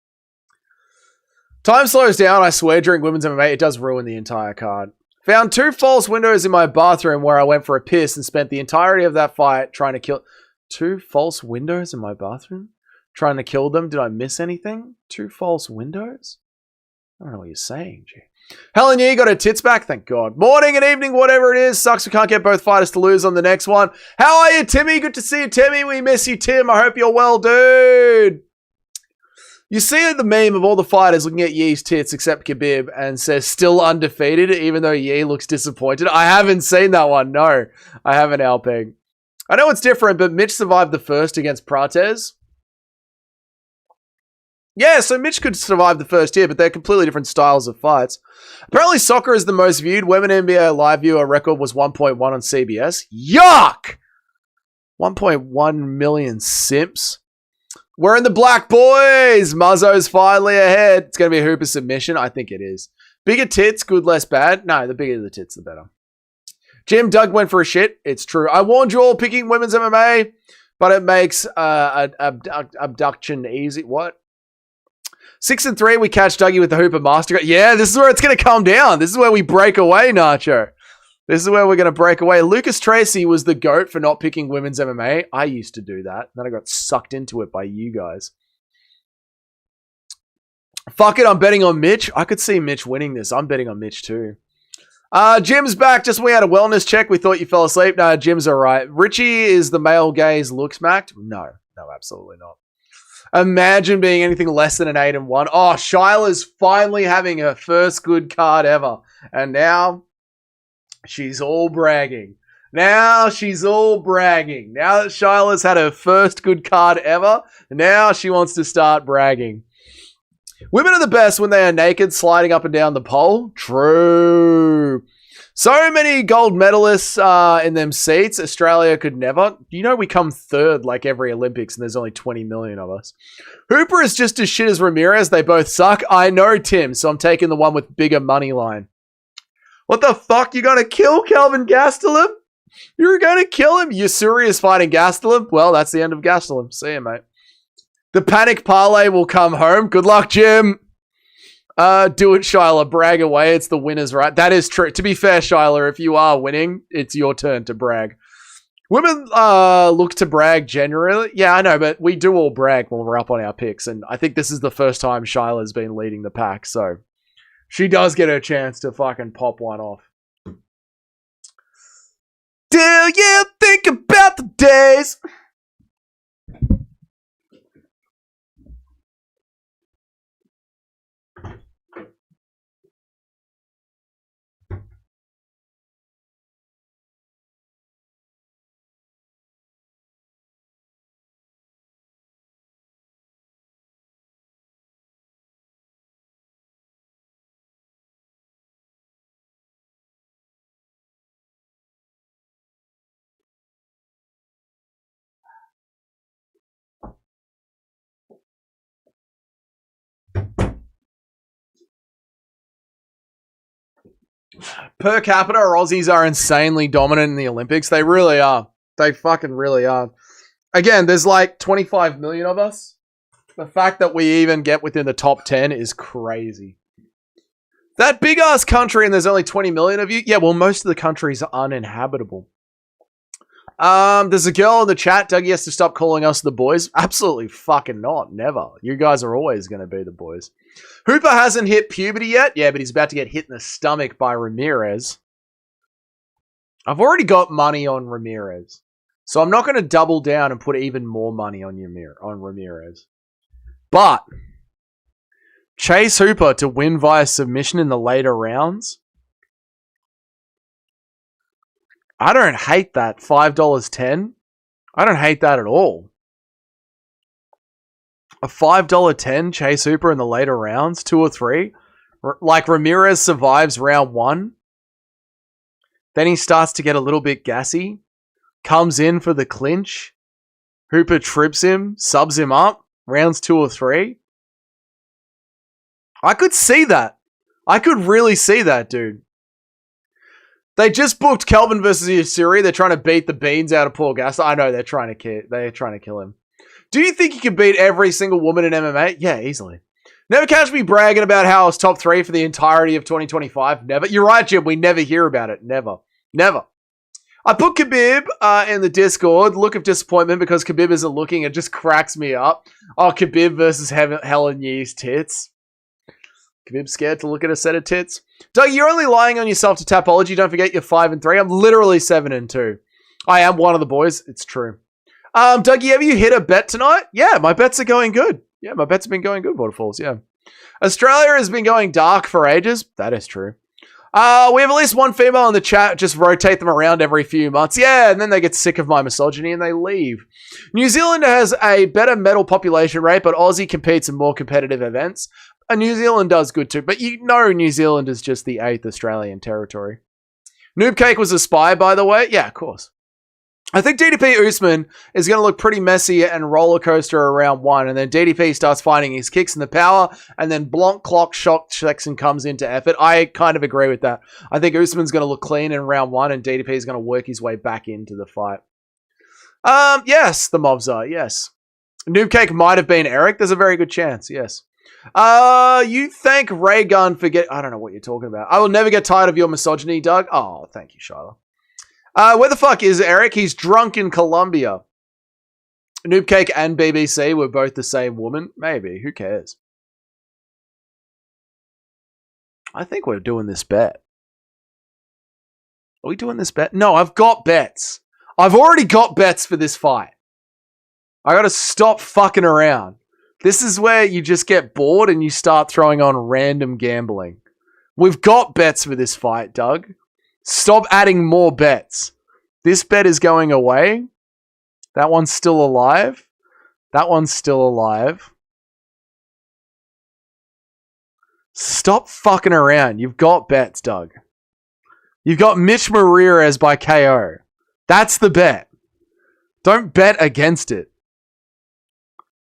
Time slows down, I swear, during women's MMA. It does ruin the entire card. Found 2 false windows in my bathroom where I went for a piss and spent the entirety of that fight trying to kill... 2 false windows in my bathroom? Trying to kill them? Did I miss anything? 2 false windows? I don't know what you're saying, G. Helen Yee got her tits back, thank God. Morning and evening, whatever it is. Sucks we can't get both fighters to lose on the next one. How are you, Timmy? Good to see you, Timmy. We miss you, Tim. I hope you're well, dude. You see the meme of all the fighters looking at Yee's tits except Khabib and says still undefeated even though Yee looks disappointed. I haven't seen that one. No, I haven't, Alping. I know it's different, but Mitch survived the first against Prates. Yeah, so Mitch could survive the first year, but they're completely different styles of fights. Apparently soccer is the most viewed. Women NBA live viewer record was 1.1 on CBS. Yuck! 1.1 million simps. We're in the black, boys. Muzzo's finally ahead. It's going to be a Hooper submission. I think it is. Bigger tits, good, less bad. No, the bigger the tits, the better. Jim Doug went for a shit. It's true. I warned you all picking women's MMA, but it makes abduction easy. What? 6 and 3, we catch Dougie with the Hooper Master. Yeah, this is where it's going to come down. This is where we break away, Nacho. This is where we're going to break away. Lucas Tracy was the GOAT for not picking women's MMA. I used to do that. Then I got sucked into it by you guys. Fuck it, I'm betting on Mitch. I could see Mitch winning this. I'm betting on Mitch too. Jim's back. Just when we had a wellness check, we thought you fell asleep. No, Jim's all right. Richie is the male gaze look smacked? No, absolutely not. Imagine being anything less than an 8 and 1. Oh, Shyla's finally having her first good card ever. And now she's all bragging. Now that Shyla's had her first good card ever, now she wants to start bragging. Women are the best when they are naked, sliding up and down the pole. True. So many gold medalists in them seats. Australia could never. You know we come third like every Olympics and there's only 20 million of us. Hooper is just as shit as Ramirez. They both suck. I know, Tim, so I'm taking the one with bigger money line. What the fuck? You gonna kill Kelvin Gastelum? You're gonna kill him? Yusuri is fighting Gastelum? Well, that's the end of Gastelum. See you, mate. The panic parlay will come home. Good luck, Jim. Do it, Shyla. Brag away. It's the winners, right? That is true. To be fair, Shyla, if you are winning, it's your turn to brag. Women look to brag generally. Yeah, I know, but we do all brag when we're up on our picks. And I think this is the first time Shyla's been leading the pack. So she does get her chance to fucking pop one off. Do you think about the days? Per capita, Aussies are insanely dominant in the Olympics. They really are. They fucking really are. Again, there's like 25 million of us. The fact that we even get within the top 10 is crazy. That big ass country and there's only 20 million of you? Yeah, well, most of the countries are uninhabitable. There's a girl in the chat. Dougie has to stop calling us the boys. Absolutely fucking not. Never. You guys are always going to be the boys. Hooper hasn't hit puberty yet. Yeah, but he's about to get hit in the stomach by Ramirez. I've already got money on Ramirez. So I'm not going to double down and put even more money on Ramirez. But Chase Hooper to win via submission in the later rounds. I don't hate that. $5.10. I don't hate that at all. A $5.10 Chase Hooper in the later rounds, 2 or 3. Like Ramirez survives round 1. Then he starts to get a little bit gassy. Comes in for the clinch. Hooper trips him, subs him up. Rounds 2 or 3. I could see that. I could really see that, dude. They just booked Kelvin versus Usuri. They're trying to beat the beans out of Paul Gaston. I know they're trying to kill him. Do you think he can beat every single woman in MMA? Yeah, easily. Never catch me bragging about how I was top 3 for the entirety of 2025. Never. You're right, Jim. We never hear about it. Never. Never. I put Khabib in the Discord. Look of disappointment because Khabib isn't looking. It just cracks me up. Oh, Khabib versus Helen Yee's tits. Khabib's scared to look at a set of tits. Doug, you're only lying on yourself to Tapology. Don't forget you're 5-3. I'm literally 7-2. I am one of the boys. It's true. Dougie, have you hit a bet tonight? Yeah, my bets are going good. Yeah, my bets have been going good, Waterfalls. Yeah. Australia has been going dark for ages. That is true. We have at least one female in the chat. Just rotate them around every few months. Yeah, and then they get sick of my misogyny and they leave. New Zealand has a better medal population rate, but Aussie competes in more competitive events. New Zealand does good too, but you know New Zealand is just the 8th Australian territory. Noob Cake was a spy, by the way. Yeah, of course. I think DDP Usman is going to look pretty messy and roller coaster around 1, and then DDP starts finding his kicks in the power, and then Blanc Clock Shock Jackson comes into effort. I kind of agree with that. I think Usman's going to look clean in round 1, and DDP is going to work his way back into the fight. Yes, the mobs are, yes. Noob Cake might have been Eric. There's a very good chance, yes. You thank Ray Gun for I don't know what you're talking about. I will never get tired of your misogyny, Doug. Oh, thank you, Shiloh. Where the fuck is Eric? He's drunk in Colombia. Noob Cake and BBC were both the same woman. Maybe. Who cares? I think we're doing this bet. Are we doing this bet? No, I've got bets. I've already got bets for this fight. I gotta stop fucking around. This is where you just get bored and you start throwing on random gambling. We've got bets for this fight, Doug. Stop adding more bets. This bet is going away. That one's still alive. That one's still alive. Stop fucking around. You've got bets, Doug. You've got Mitch Ramirez by KO. That's the bet. Don't bet against it.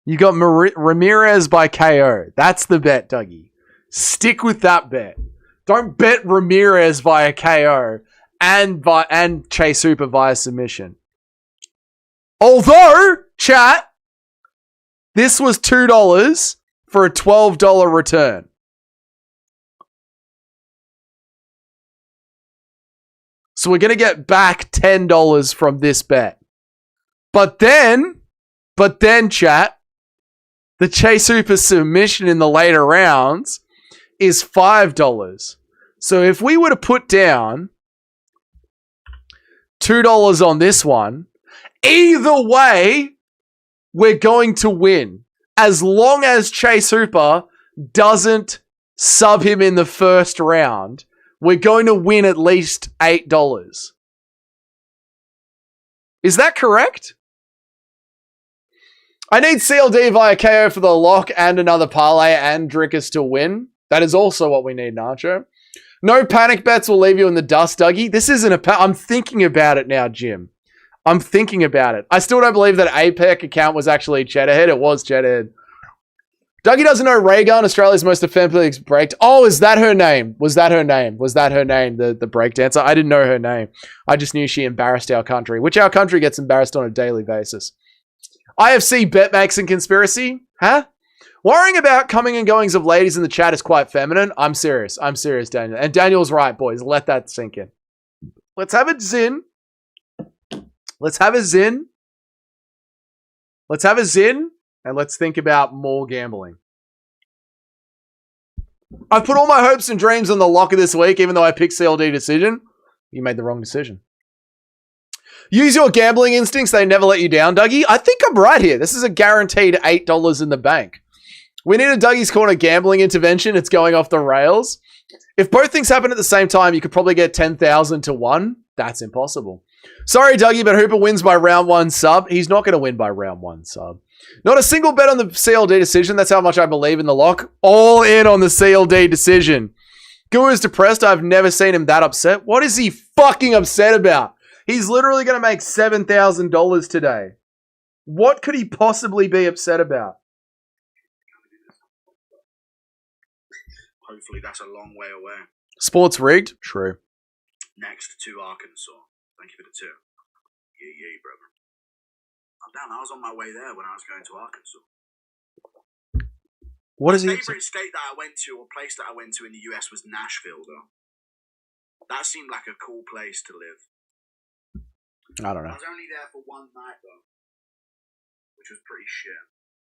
You got Ramirez by KO. That's the bet, Dougie. Stick with that bet. Don't bet Ramirez via KO and Chase Hooper via submission. Although, chat, this was $2 for a $12 return. So we're going to get back $10 from this bet. But then, chat, the Chase Hooper submission in the later rounds is $5. So if we were to put down $2 on this one, either way, we're going to win. As long as Chase Hooper doesn't sub him in the first round, we're going to win at least $8. Is that correct? I need CLD via KO for the lock and another parlay and Drinkers to win. That is also what we need, Nacho. No panic bets will leave you in the dust, Dougie. This isn't a I'm thinking about it now, Jim. I'm thinking about it. I still don't believe that APEC account was actually Cheddarhead. It was Cheddarhead. Dougie doesn't know Raygun, Australia's most offensive break. Oh, is that her name? Was that her name? The breakdancer? I didn't know her name. I just knew she embarrassed our country, which our country gets embarrassed on a daily basis. IFC bet makes and conspiracy? Huh? Worrying about coming and goings of ladies in the chat is quite feminine. I'm serious, Daniel. And Daniel's right, boys. Let that sink in. Let's have a zin. Let's have a zin. And let's think about more gambling. I've put all my hopes and dreams on the locker this week, even though I picked CLD decision. You made the wrong decision. Use your gambling instincts. They never let you down, Dougie. I think I'm right here. This is a guaranteed $8 in the bank. We need a Dougie's Corner gambling intervention. It's going off the rails. If both things happen at the same time, you could probably get 10,000 to 1. That's impossible. Sorry, Dougie, but Hooper wins by round 1 sub. He's not going to win by round 1 sub. Not a single bet on the CLD decision. That's how much I believe in the lock. All in on the CLD decision. Guru's depressed. I've never seen him that upset. What is he fucking upset about? He's literally going to make $7,000 today. What could he possibly be upset about? Hopefully that's a long way away. Sports rigged? True. Next to Arkansas. Thank you for the tip. Yeah, brother. Oh, damn, I was on my way there when I was going to Arkansas. What is he? My favorite state that I went to, or place that I went to in the US, was Nashville, though. That seemed like a cool place to live. I don't know. I was only there for one night, though, which was pretty shit.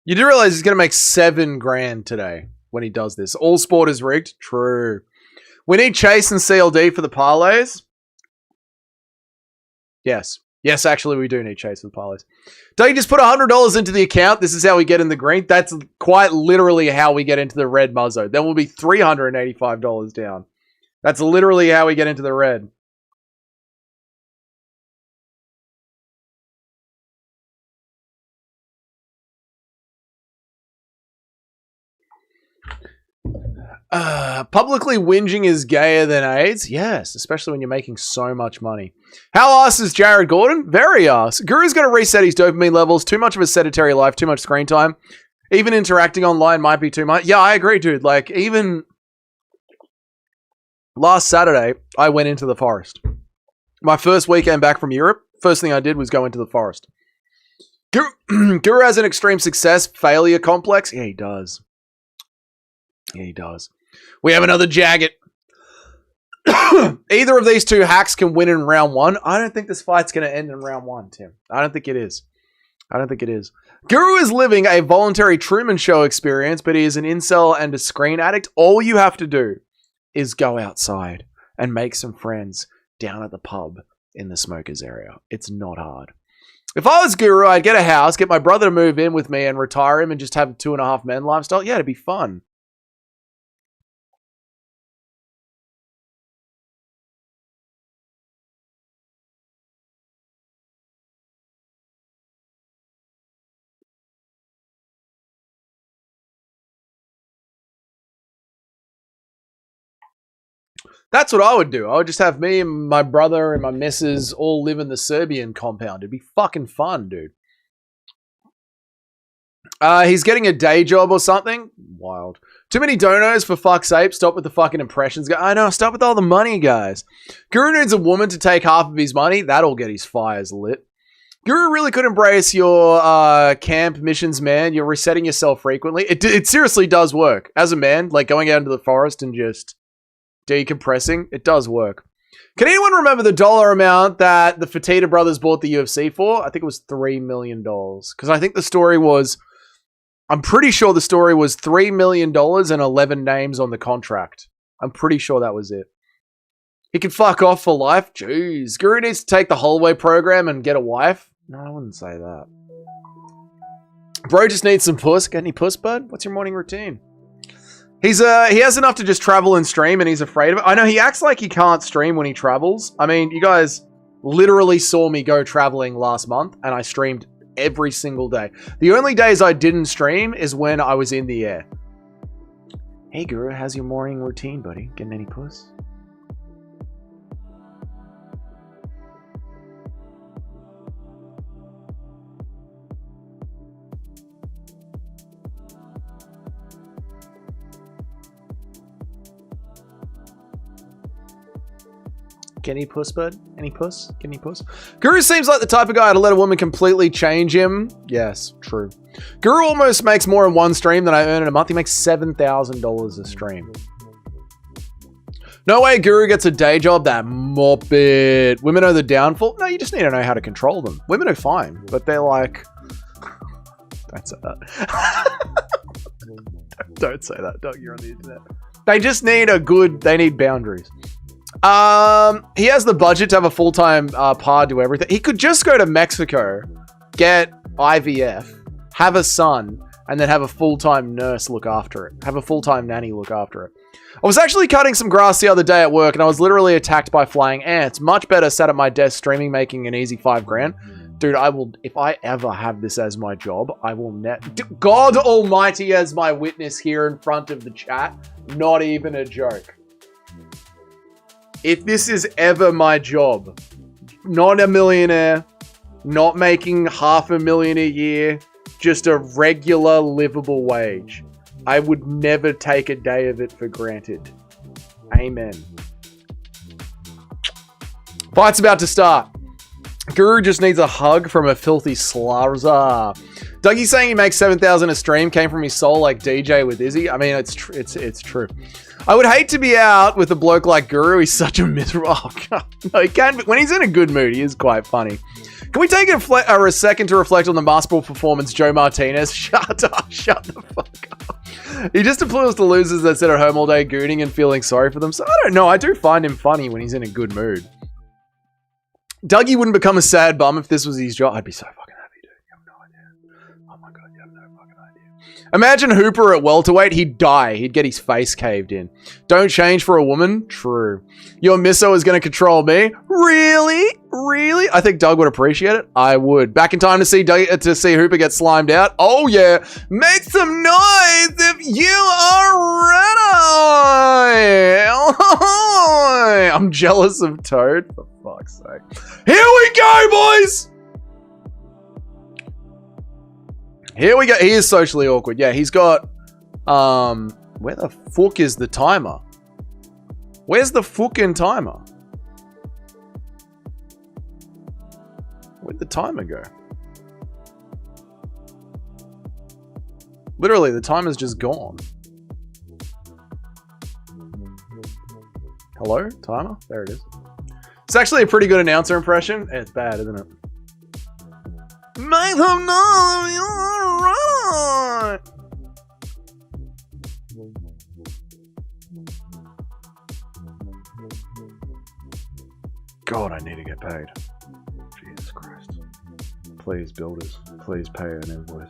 You do realize he's going to make $7,000 today when he does this. All sport is rigged? True. We need Chase and CLD for the parlays. Yes. Yes, actually, we do need Chase for the parlays. Don't you just put $100 into the account? This is how we get in the green. That's quite literally how we get into the red muzzo. Then we'll be $385 down. That's literally how we get into the red. Publicly whinging is gayer than AIDS? Yes, especially when you're making so much money. How ass is Jared Gordon? Very ass. Guru's going to reset his dopamine levels. Too much of a sedentary life, too much screen time. Even interacting online might be too much. Yeah, I agree, dude. Like, even last Saturday, I went into the forest. My first weekend back from Europe, first thing I did was go into the forest. Guru has an extreme success failure complex. Yeah, he does. Yeah, he does. We have another Jagged. Either of these two hacks can win in round 1. I don't think this fight's going to end in round 1, Tim. I don't think it is. Guru is living a voluntary Truman Show experience, but he is an incel and a screen addict. All you have to do is go outside and make some friends down at the pub in the smokers area. It's not hard. If I was Guru, I'd get a house, get my brother to move in with me and retire him and just have a 2.5 men lifestyle. Yeah, it'd be fun. That's what I would do. I would just have me and my brother and my missus all live in the Serbian compound. It'd be fucking fun, dude. He's getting a day job or something. Wild. Too many donos, for fuck's sake. Stop with the fucking impressions. I know, stop with all the money, guys. Guru needs a woman to take half of his money. That'll get his fires lit. Guru really could embrace your camp missions, man. You're resetting yourself frequently. It seriously does work. As a man, like going out into the forest and just decompressing, it does work. Can anyone remember the dollar amount that the Fertitta brothers bought the UFC for? I think it was $3 million. Because I think the story was, I'm pretty sure the story was $3 million and 11 names on the contract. I'm pretty sure that was it. He could fuck off for life. Jeez. Guru needs to take the Holloway program and get a wife. No, I wouldn't say that. Bro just needs some puss. Got any puss, bud? What's your morning routine? He has enough to just travel and stream, and he's afraid of it. I know he acts like he can't stream when he travels. I mean, you guys literally saw me go traveling last month, and I streamed every single day. The only days I didn't stream is when I was in the air. Hey, Guru, how's your morning routine, buddy? Getting any puss? Any puss, bud? Any puss? Any puss? Guru seems like the type of guy to let a woman completely change him. Yes, true. Guru almost makes more in one stream than I earn in a month. He makes $7,000 a stream. No way Guru gets a day job. That mop it. Women are the downfall. No, you just need to know how to control them. Women are fine, but they're like... Don't say that. Don't say that, Doug. You're on the internet. They just need they need boundaries. He has the budget to have a full-time pa do everything. He could just go to Mexico, get IVF, have a son, and then have a full-time nurse look after it. Have a full-time nanny look after it. I was actually cutting some grass the other day at work, and I was literally attacked by flying ants. Much better sat at my desk streaming, making an easy $5,000. Dude, I will, if I ever have this as my job, I will God Almighty as my witness here in front of the chat. Not even a joke. If this is ever my job, not a millionaire, not making $500,000 a year, just a regular livable wage, I would never take a day of it for granted. Amen. Fight's about to start. Guru just needs a hug from a filthy slarza. Dougie saying he makes $7,000 a stream came from his soul like DJ with Izzy. I mean, it's true. I would hate to be out with a bloke like Guru. He's such a miserable... Oh, God. No, he can be. When he's in a good mood, he is quite funny. Can we take a second to reflect on the basketball performance, Joe Martinez? Shut up. Shut the fuck up. He just appeals to losers that sit at home all day gooning and feeling sorry for them. So I don't know. I do find him funny when he's in a good mood. Dougie wouldn't become a sad bum if this was his job. I'd be so fucking happy, dude. You have no idea. Oh my God, you have no fucking idea. Imagine Hooper at welterweight. He'd die. He'd get his face caved in. Don't change for a woman? True. Your misso is going to control me? Really? Really? I think Doug would appreciate it. I would. Back in time to see Hooper get slimed out. Oh yeah. Make some noise if you are ready. I'm jealous of Toad. For fuck's sake. Here we go, boys. Here we go. He is socially awkward. Yeah, he's got... where the fuck is the timer? Where's the fucking timer? Where'd the timer go? Literally, the timer's just gone. Hello? Timer? There it is. It's actually a pretty good announcer impression. It's bad, isn't it? Make them know you're right. God, I need to get paid. Jesus Christ. Please, builders. Please pay an invoice.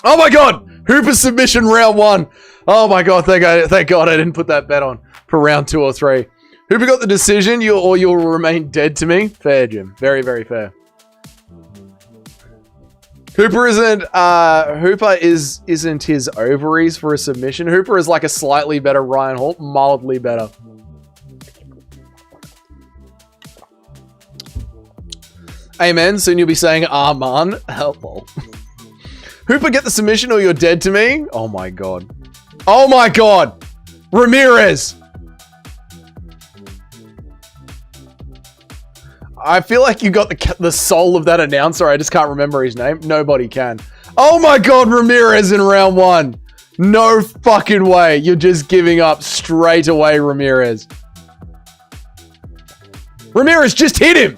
Oh my God! Hooper submission round 1. Oh my God, thank God I didn't put that bet on for round 2 or 3. Hooper got the decision, you'll remain dead to me. Fair, Jim. Very, very fair. Hooper isn't his ovaries for a submission. Hooper is like a slightly better Ryan Hall, mildly better. Amen. Soon you'll be saying Aman. Helpful. Hooper, get the submission or you're dead to me. Oh my God. Oh my God. Ramirez. I feel like you got the soul of that announcer. I just can't remember his name. Nobody can. Oh my God, Ramirez in round 1. No fucking way. You're just giving up straight away, Ramirez. Ramirez, just hit him.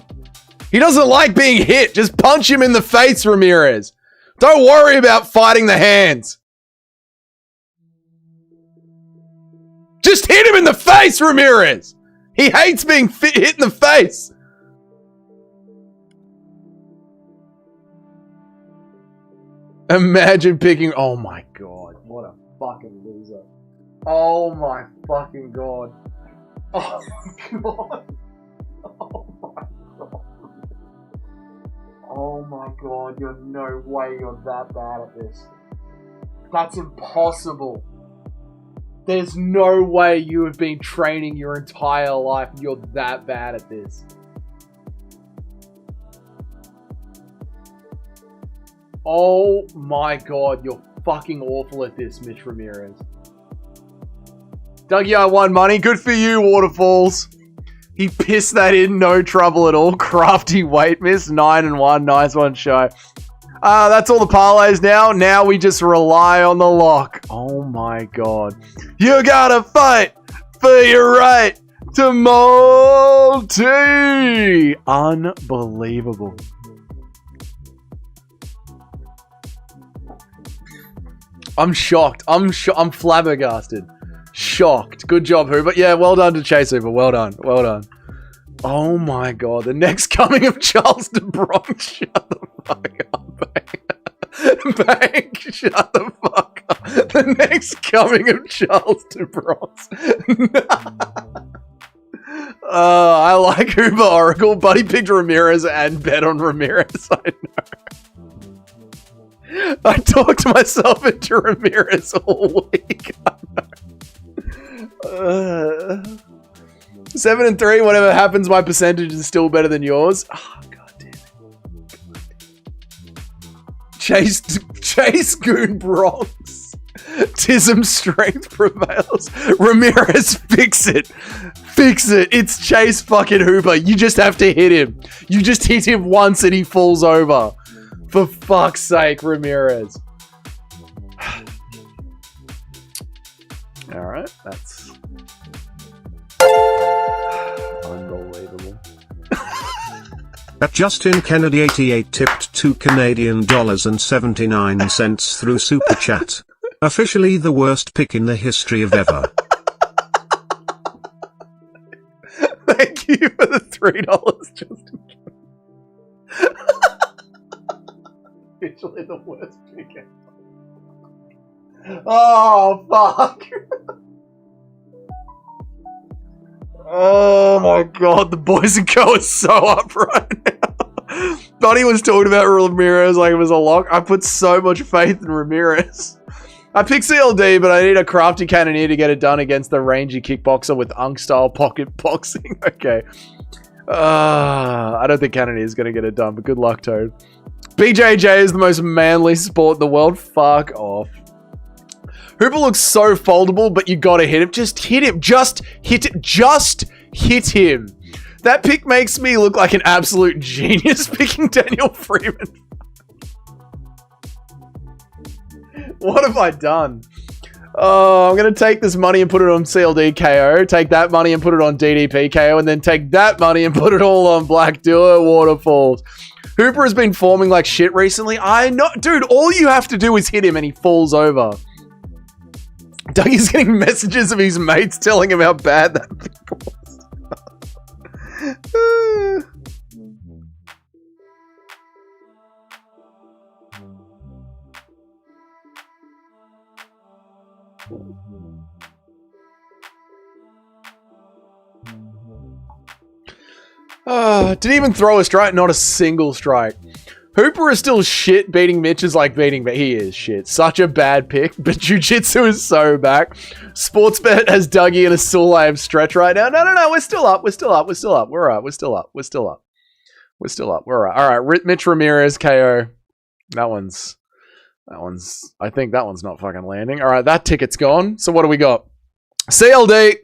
He doesn't like being hit. Just punch him in the face, Ramirez. Don't worry about fighting the hands. Just hit him in the face, Ramirez. He hates being hit in the face. Imagine picking... Oh my God. What a fucking loser. Oh my fucking God. Oh my God. Oh my God. Oh my God. You're no way you're that bad at this. That's impossible. There's no way you have been training your entire life and you're that bad at this. Oh my god, you're fucking awful at this, Mitch Ramirez. Dougie, I won money. Good for you, Waterfalls. He pissed that in, no trouble at all. Crafty weight miss, 9-1. Nice one, show. That's all the parlays now. Now we just rely on the lock. Oh my god. You gotta fight for your right to multi. Unbelievable. I'm shocked. I'm flabbergasted. Shocked. Good job, Hooper. Yeah, well done to Chase Hooper. Well done. Well done. Oh my god. The next coming of Charles de Bronx. Shut the fuck up, Bank. Shut the fuck up. The next coming of Charles de Bronx. I like Hooper Oracle. Buddy picked Ramirez and bet on Ramirez. I know. I talked myself into Ramirez all week. 7-3, whatever happens, my percentage is still better than yours. Oh, god damn it. Chase Goon Bronx. Tism strength prevails. Ramirez, fix it. Fix it. It's Chase fucking Hooper. You just have to hit him. You just hit him once and he falls over. For fuck's sake, Ramirez. Alright, that's unbelievable. At Justin Kennedy 88 tipped $2 Canadian and 79 cents through Super Chat. Officially the worst pick in the history of ever. Thank you for the $3, Justin. Officially the worst pick ever. Oh, fuck. Oh my god, the boys and girls are so up right now. Buddy was talking about Ramirez like it was a lock. I put so much faith in Ramirez. I picked CLD, but I need a crafty cannoneer to get it done against the rangy kickboxer with Unk-style pocket boxing. Okay. I don't think cannoneer is going to get it done, but good luck, Toad. BJJ is the most manly sport in the world. Fuck off. Hooper looks so foldable, but you gotta hit him. Just hit him. Just hit it. Just hit him. That pick makes me look like an absolute genius picking Daniel Freeman. What have I done? Oh, I'm going to take this money and put it on CLD KO. Take that money and put it on DDP KO. And then take that money and put it all on Black Duo Waterfalls. Hooper has been forming like shit recently. I know. Dude, all you have to do is hit him and he falls over. Dougie's getting messages of his mates telling him how bad that pick was. Didn't even throw a strike, not a single strike. Hooper is still shit. Beating Mitch is like beating, but he is shit. Such a bad pick, but Jiu-Jitsu is so back. Sportsbet has Dougie in a Sulame stretch right now. No, we're still up. We're still up. We're still up. We're all right. We're still up. We're still up. We're still up. We're all right. All right, Mitch Ramirez KO. That one's, I think that one's not fucking landing. All right, that ticket's gone. So what do we got? CLD.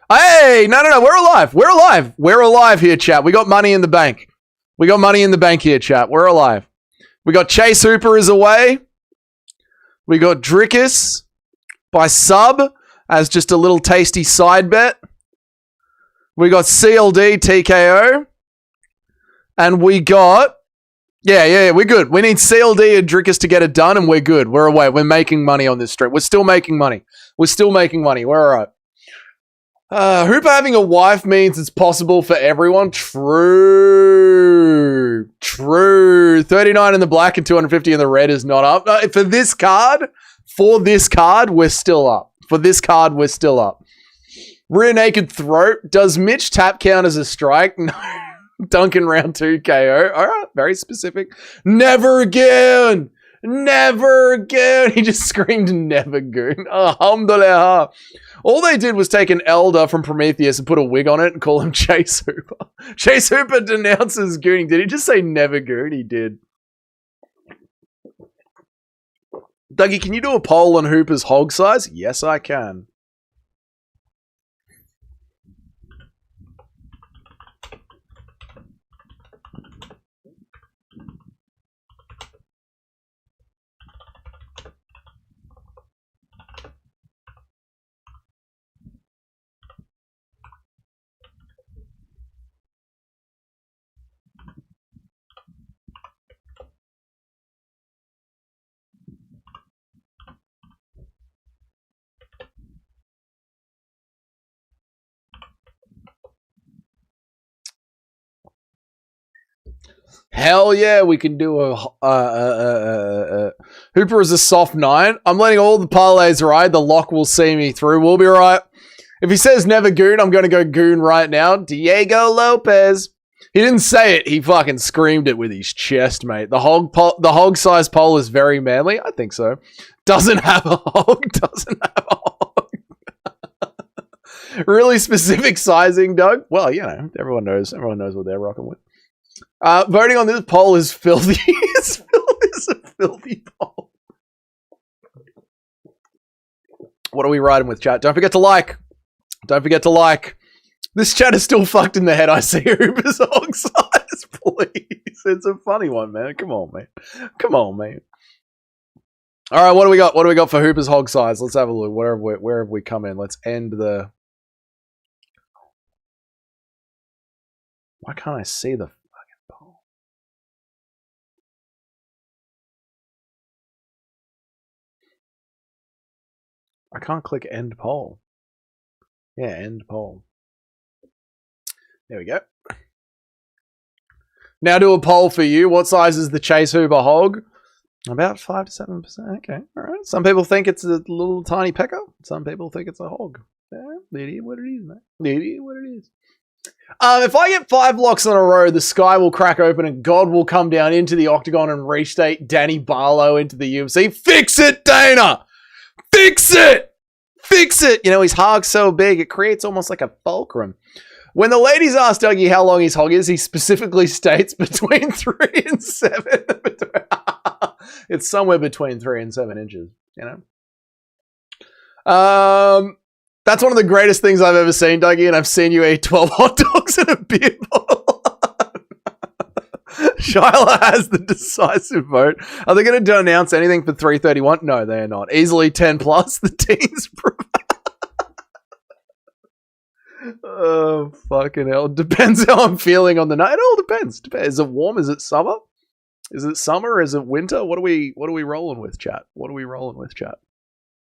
Hey, no, we're alive. We're alive. We're alive here, chat. We got money in the bank. We got money in the bank here, chat. We're alive. We got Chase Hooper is away. We got Drickus by sub as just a little tasty side bet. We got CLD TKO. And we got... Yeah, we're good. We need CLD and Drickus to get it done, and we're good. We're away. We're making money on this stream. We're still making money. We're all right. Hooper having a wife means it's possible for everyone. True. 39 in the black and 250 in the red is not up. For this card, we're still up. Rear naked throat. Does Mitch tap count as a strike? No. Duncan round 2 KO. All right, very specific. Never again. He just screamed never goon. Alhamdulillah. All they did was take an elder from Prometheus and put a wig on it and call him Chase Hooper. Chase Hooper denounces gooning. Did he just say never goon? He did. Dougie, can you do a poll on Hooper's hog size? Yes, I can. Hell yeah, we can do a Hooper is a soft 9. I'm letting all the parlays ride. The lock will see me through. We'll be right. If he says never goon, I'm going to go goon right now. Diego Lopez. He didn't say it. He fucking screamed it with his chest, mate. The hog size poll is very manly. I think so. Doesn't have a hog. Doesn't have a hog. Really specific sizing, Doug. Well, you know, everyone knows what they're rocking with. Voting on this poll is filthy. It's a filthy poll. What are we riding with, chat? Don't forget to like. Don't forget to like. This chat is still fucked in the head. I see Hooper's hog size, please. It's a funny one, man. Come on, man. Come on, man. All right, what do we got? What do we got for Hooper's hog size? Let's have a look. Where have we come in? Let's end the... Why can't I see the... I can't click end poll. Yeah, end poll. There we go. Now do a poll for you. What size is the Chase Hooper hog? About 5 to 7%. Okay, all right. Some people think it's a little tiny pecker. Some people think it's a hog. Yeah, it is what it is, man. It is what it is. If I get 5 locks in a row, the sky will crack open and God will come down into the octagon and restate Danny Barlow into the UFC. Fix it, Dana! Fix it! Fix it! You know, his hog's so big, it creates almost like a fulcrum. When the ladies ask Dougie how long his hog is, he specifically states between 3 and 7. It's somewhere between 3 and 7 inches, you know? That's one of the greatest things I've ever seen, Dougie, and I've seen you eat 12 hot dogs and a beer bottle. Shyla has the decisive vote. Are they going to announce anything for 331? No, they are not. Easily 10 plus. The teams prevail. Oh, fucking hell. Depends how I'm feeling on the night. It all depends. Is it warm? Is it summer? Is it summer? Is it winter? What are we rolling with, chat? What are we rolling with, chat?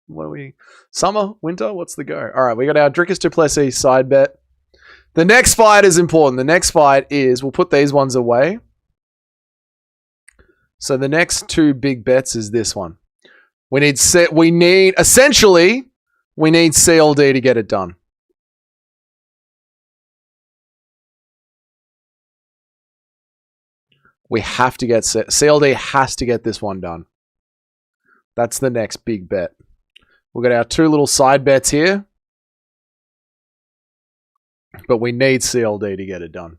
What are we... Summer? Winter? What's the go? All right, we got our Drickus to Plessis side bet. The next fight is important. The next fight is... We'll put these ones away. So the next 2 big bets is this one. We need CLD to get it done. We have to get CLD has to get this one done. That's the next big bet. We've got our 2 little side bets here. But we need CLD to get it done.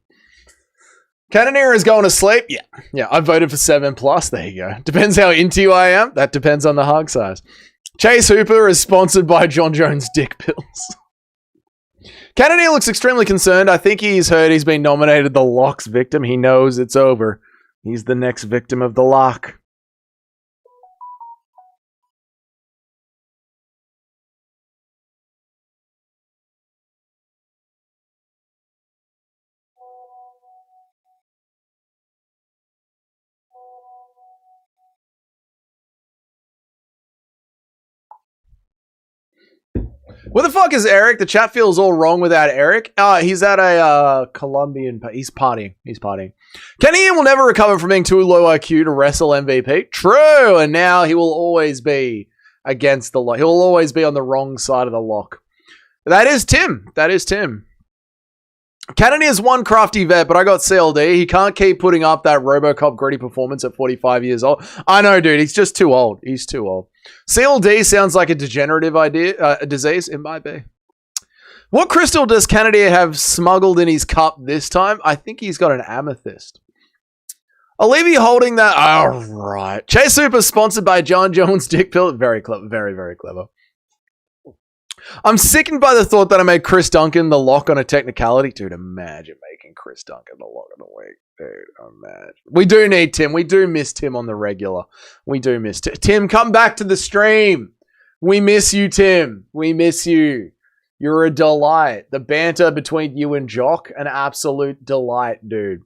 Cannonier is going to sleep. Yeah, I voted for 7 plus. There you go. Depends how into you I am. That depends on the hog size. Chase Hooper is sponsored by John Jones Dick Pills. Cannonier looks extremely concerned. I think he's heard he's been nominated the lock's victim. He knows it's over. He's the next victim of the lock. Where the fuck is Eric? The chat feels all wrong without Eric. He's at a Colombian... He's partying. Kenny will never recover from being too low IQ to wrestle MVP. True! And now he will always be against the lock. He'll always be on the wrong side of the lock. That is Tim. Cannon is one crafty vet, but I got CLD. He can't keep putting up that RoboCop gritty performance at 45 years old. I know, dude. He's just too old. He's too old. CLD sounds like a degenerative disease. It might be. What crystal does Kennedy have smuggled in his cup this time? I think he's got an amethyst. I'll leave you holding that. All right. Chase Super sponsored by John Jones Dick Pill. Very clever. Very, very clever. I'm sickened by the thought that I made Chris Duncan the lock on a technicality. Dude, imagine making Chris Duncan the lock on a week. Dude, imagine. We do need Tim. We do miss Tim on the regular. We do miss Tim. Tim, come back to the stream. We miss you, Tim. We miss you. You're a delight. The banter between you and Jock, an absolute delight, dude.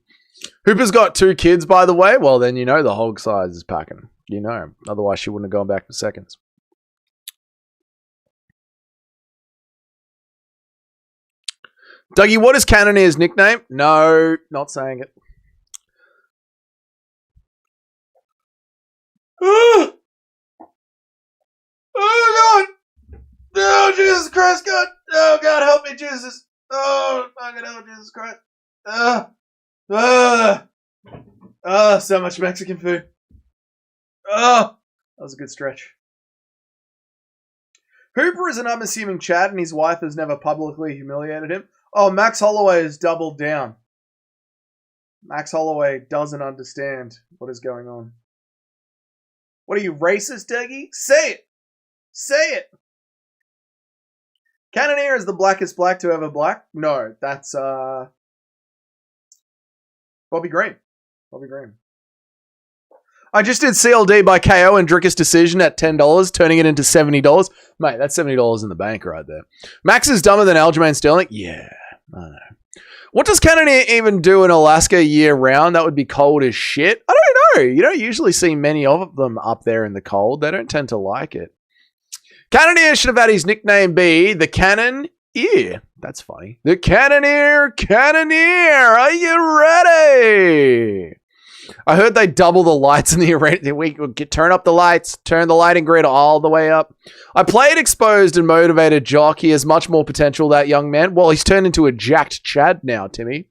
Hooper's got 2 kids, by the way. Well, then you know the hog size is packing. You know. Otherwise, she wouldn't have gone back for seconds. Dougie, what is Cannonier's nickname? No, not saying it. Oh, God. Oh, Jesus Christ, God. Oh, God, help me, Jesus. Oh, fucking hell, Jesus Christ. So much Mexican food. Oh, that was a good stretch. Hooper is an unassuming Chad, and his wife has never publicly humiliated him. Oh, Max Holloway has doubled down. Max Holloway doesn't understand what is going on. What are you, racist, Dougie? Say it! Say it! Cannonier is the blackest black to ever black? No, that's Bobby Green. Bobby Green. I just did CLD by KO and Drickus decision at $10, turning it into $70. Mate, that's $70 in the bank right there. Max is dumber than Aljamain Sterling? Yeah, I know. What does Cannonier even do in Alaska year round? That would be cold as shit. I don't know. You don't usually see many of them up there in the cold. They don't tend to like it. Cannonier should have had his nickname be the Cannon Ear. That's funny. The Cannoneer. Are you ready? I heard they double the lights in the arena. We could turn up the lights, turn the lighting grid all the way up. I played exposed and motivated Jock. He has much more potential, that young man. Well, he's turned into a jacked Chad now, Timmy.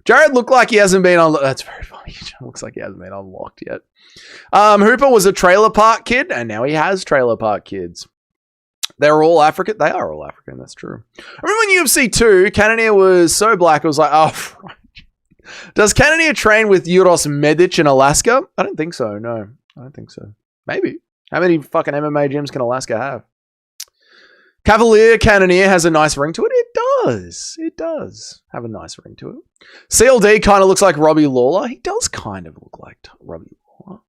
Jared looked like he hasn't been unlocked. That's very funny. Looks like he hasn't been unlocked yet. Hooper was a trailer park kid, and now he has trailer park kids. They're all African. They are all African. That's true. I remember when UFC 2, Cannonier was so black, it was like, oh, right. Does Cannonier train with Uros Medic in Alaska? I don't think so. No, I don't think so. Maybe. How many fucking MMA gyms can Alaska have? Cavalier Cannonier has a nice ring to it. It does. It does have a nice ring to it. CLD kind of looks like Robbie Lawler. He does kind of look like Robbie Lawler.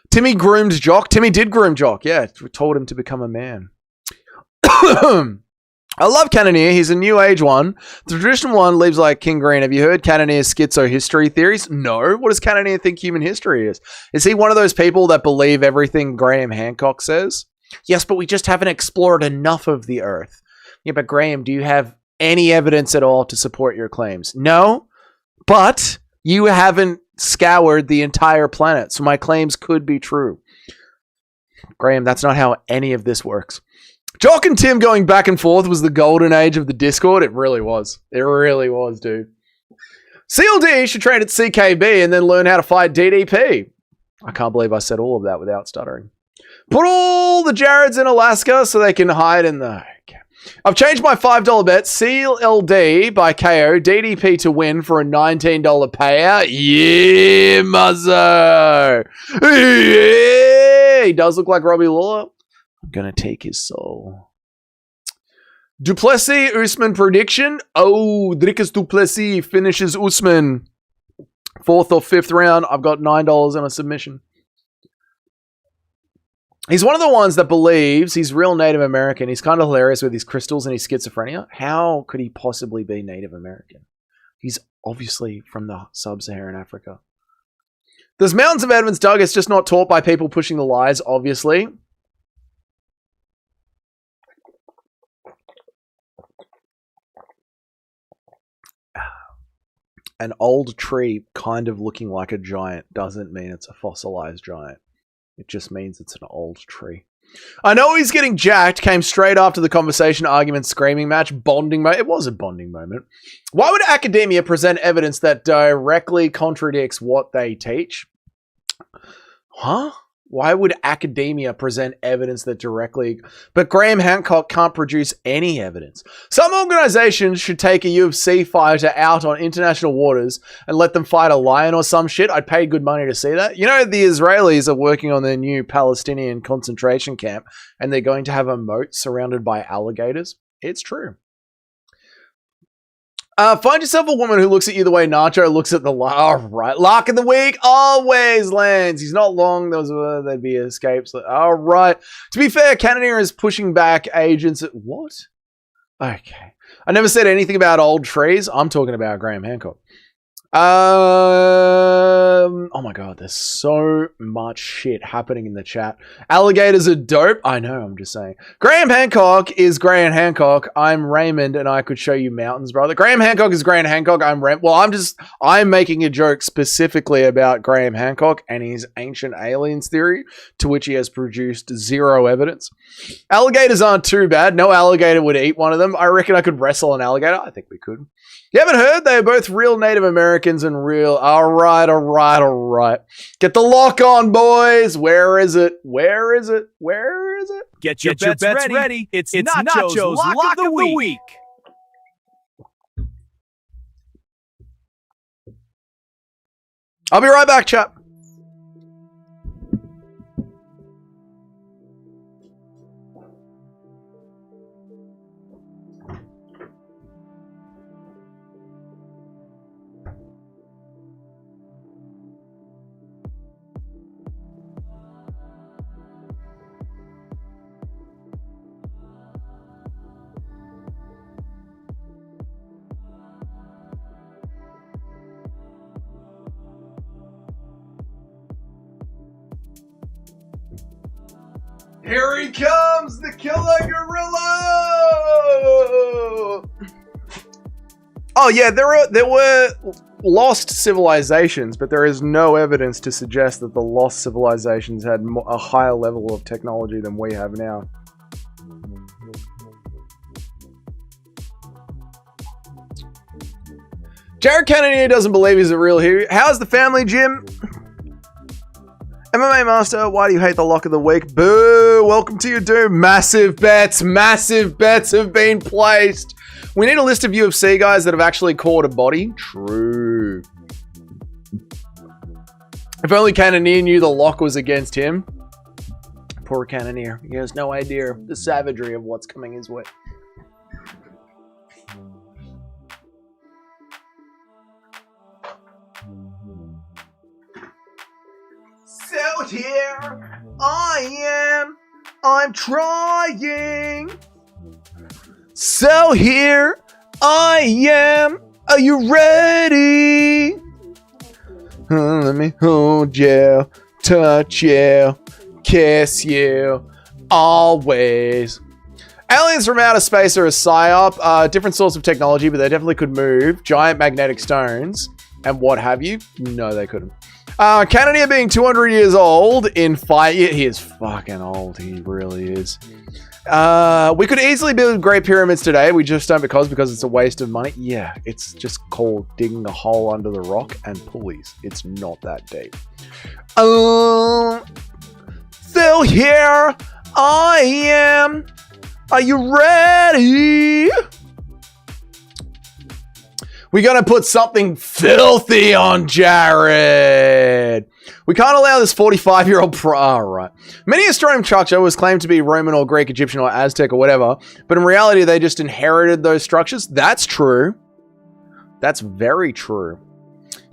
Timmy groomed Jock. Timmy did groom Jock. Yeah, we told him to become a man. I love Cannonier. He's a new age one. The traditional one leaves like King Green. Have you heard Cannonier's schizo history theories? No. What does Cannonier think human history is? Is he one of those people that believe everything Graham Hancock says? Yes, but we just haven't explored enough of the Earth. Yeah, but Graham, do you have any evidence at all to support your claims? No, but you haven't scoured the entire planet, so my claims could be true. Graham, that's not how any of this works. Jock and Tim going back and forth was the golden age of the Discord. It really was. It really was, dude. CLD should train at CKB and then learn how to fight DDP. I can't believe I said all of that without stuttering. Put all the Jareds in Alaska so they can hide in the... Okay. I've changed my $5 bet. CLD by KO. DDP to win for a $19 payout. Yeah, muzzo. Yeah. He does look like Robbie Lawler. I'm going to take his soul. Duplessis, Usman prediction. Oh, Drickus Duplessis finishes Usman. 4th or 5th round. I've got $9 on a submission. He's one of the ones that believes he's real Native American. He's kind of hilarious with his crystals and his schizophrenia. How could he possibly be Native American? He's obviously from the sub-Saharan Africa. There's mountains of Edmonds, Doug. It's just not taught by people pushing the lies, obviously. An old tree kind of looking like a giant doesn't mean it's a fossilized giant. It just means it's an old tree. I know he's getting jacked. Came straight after the conversation, argument, screaming match, bonding moment. It was a bonding moment. Why would academia present evidence that directly contradicts what they teach? Huh? Why would academia present evidence that directly... But Graham Hancock can't produce any evidence. Some organizations should take a UFC fighter out on international waters and let them fight a lion or some shit. I'd pay good money to see that. You know, the Israelis are working on their new Palestinian concentration camp, and they're going to have a moat surrounded by alligators. It's true. Find yourself a woman who looks at you the way Nacho looks at the right. Lark of the week always lands. He's not long. There'd be escapes. All right. To be fair, Cannoneer is pushing back agents. What? Okay. I never said anything about old trees. I'm talking about Graham Hancock. Oh my god, there's so much shit happening in the chat. Alligators are dope. I know, I'm just saying. Graham Hancock is Graham Hancock. I'm Raymond, and I could show you mountains, brother. Graham Hancock is Graham Hancock. I'm making a joke specifically about Graham Hancock and his ancient aliens theory, to which he has produced zero evidence. Alligators aren't too bad. No alligator would eat one of them. I reckon I could wrestle an alligator. I think we could. You haven't heard? They are both real Native Americans and real... All right. Get the lock on, boys. Where is it? Get your bets ready. It's Nacho's Lock of the Week. I'll be right back, chap. Here he comes, the killer gorilla! Oh yeah, there were lost civilizations, but there is no evidence to suggest that the lost civilizations had a higher level of technology than we have now. Jared Cannonier doesn't believe he's a real hero. How's the family, Jim? MMA Master, why do you hate the lock of the week? Boo! Welcome to your doom. Massive bets have been placed. We need a list of UFC guys that have actually caught a body. True. If only Cannonier knew the lock was against him. Poor Cannonier. He has no idea the savagery of what's coming his way. So here I am, I'm trying. So here I am, are you ready? Let me hold you, touch you, kiss you, always. Aliens from outer space are a psyop, different source of technology, but they definitely could move. Giant magnetic stones and what have you. No, they couldn't. Cannonier being 200 years old in fight. He is fucking old. He really is. We could easily build Great Pyramids today. We just don't because it's a waste of money. Yeah, it's just called digging a hole under the rock and pulleys. It's not that deep. So here I am. Are you ready? We're going to put something filthy on Jared. We can't allow this 45-year-old all right. Many Australian structure was claimed to be Roman or Greek, Egyptian or Aztec or whatever, but in reality, they just inherited those structures. That's true. That's very true.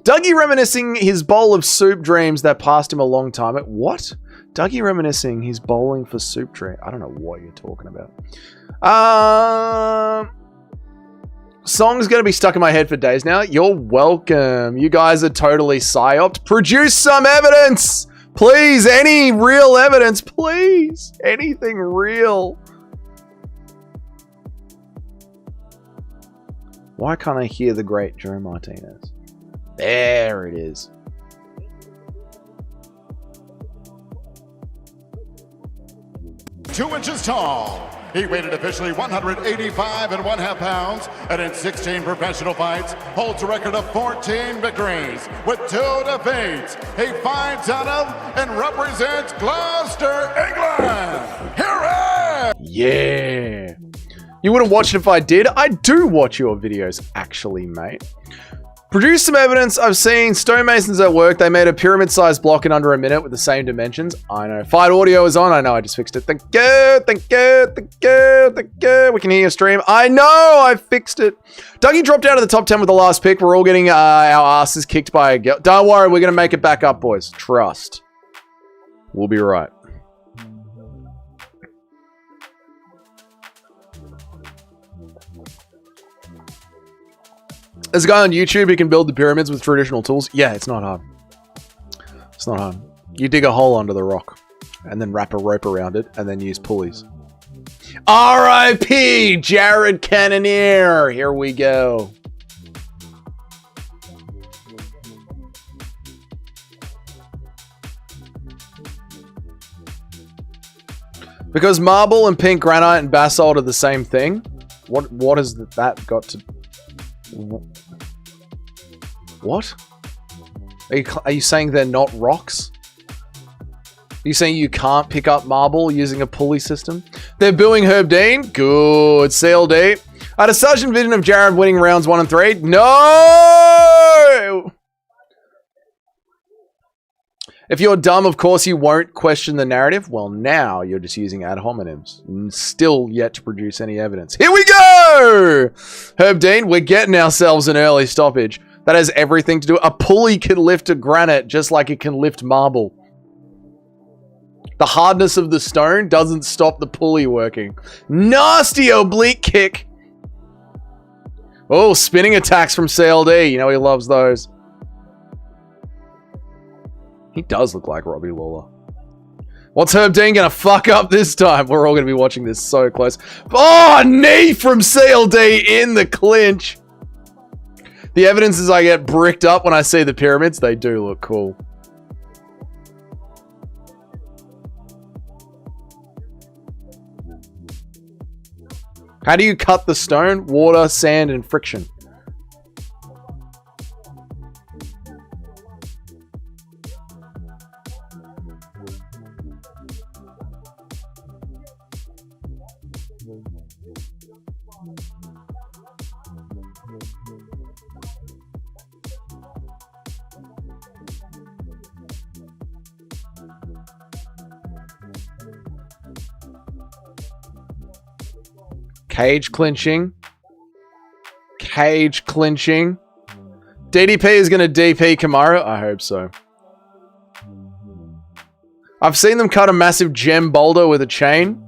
Dougie reminiscing his bowl of soup dreams that passed him a long time. What? Dougie reminiscing his bowling for soup dream. I don't know what you're talking about. Song's going to be stuck in my head for days now. You're welcome. You guys are totally psyoped. Produce some evidence. Please, any real evidence. Please. Anything real. Why can't I hear the great Joe Martinez? There it is. Two inches tall, He weighted officially 185 and 1/2 pounds, and in 16 professional fights, holds a record of 14 victories with 2 defeats. He fights out of and represents Gloucester, England. Here is... Yeah. You wouldn't watch it if I did. I do watch your videos, actually, mate. Produce some evidence. I've seen stonemasons at work. They made a pyramid-sized block in under a minute with the same dimensions. I know. Fight audio is on. I know. I just fixed it. Thank you. Thank you. Thank you. Thank you. We can hear your stream. I know. I fixed it. Dougie dropped out of the top 10 with the last pick. We're all getting our asses kicked by a girl. Don't worry. We're going to make it back up, boys. Trust. We'll be right. There's a guy on YouTube who can build the pyramids with traditional tools. Yeah, it's not hard. It's not hard. You dig a hole under the rock and then wrap a rope around it and then use pulleys. R.I.P. Jared Cannonier. Here we go. Because marble and pink granite and basalt are the same thing. What has that got to... What? Are you saying they're not rocks? Are you saying you can't pick up marble using a pulley system? They're booing Herb Dean? Good. CLD. I had a sudden vision of Jared winning rounds 1 and 3. No! If you're dumb, of course you won't question the narrative. Well, now you're just using ad hominems. Still yet to produce any evidence. Here we go! Herb Dean, we're getting ourselves an early stoppage. That has everything to do. A pulley can lift a granite just like it can lift marble. The hardness of the stone doesn't stop the pulley working. Nasty oblique kick. Oh, spinning attacks from CLD. You know he loves those. He does look like Robbie Lawler. What's Herb Dean gonna fuck up this time? We're all gonna be watching this so close. Oh, knee from CLD in the clinch. The evidence is I get bricked up when I see the pyramids. They do look cool. How do you cut the stone? Water, sand, and friction. Cage clinching. Cage clinching. DDP is going to DP Kamaru? I hope so. I've seen them cut a massive gem boulder with a chain.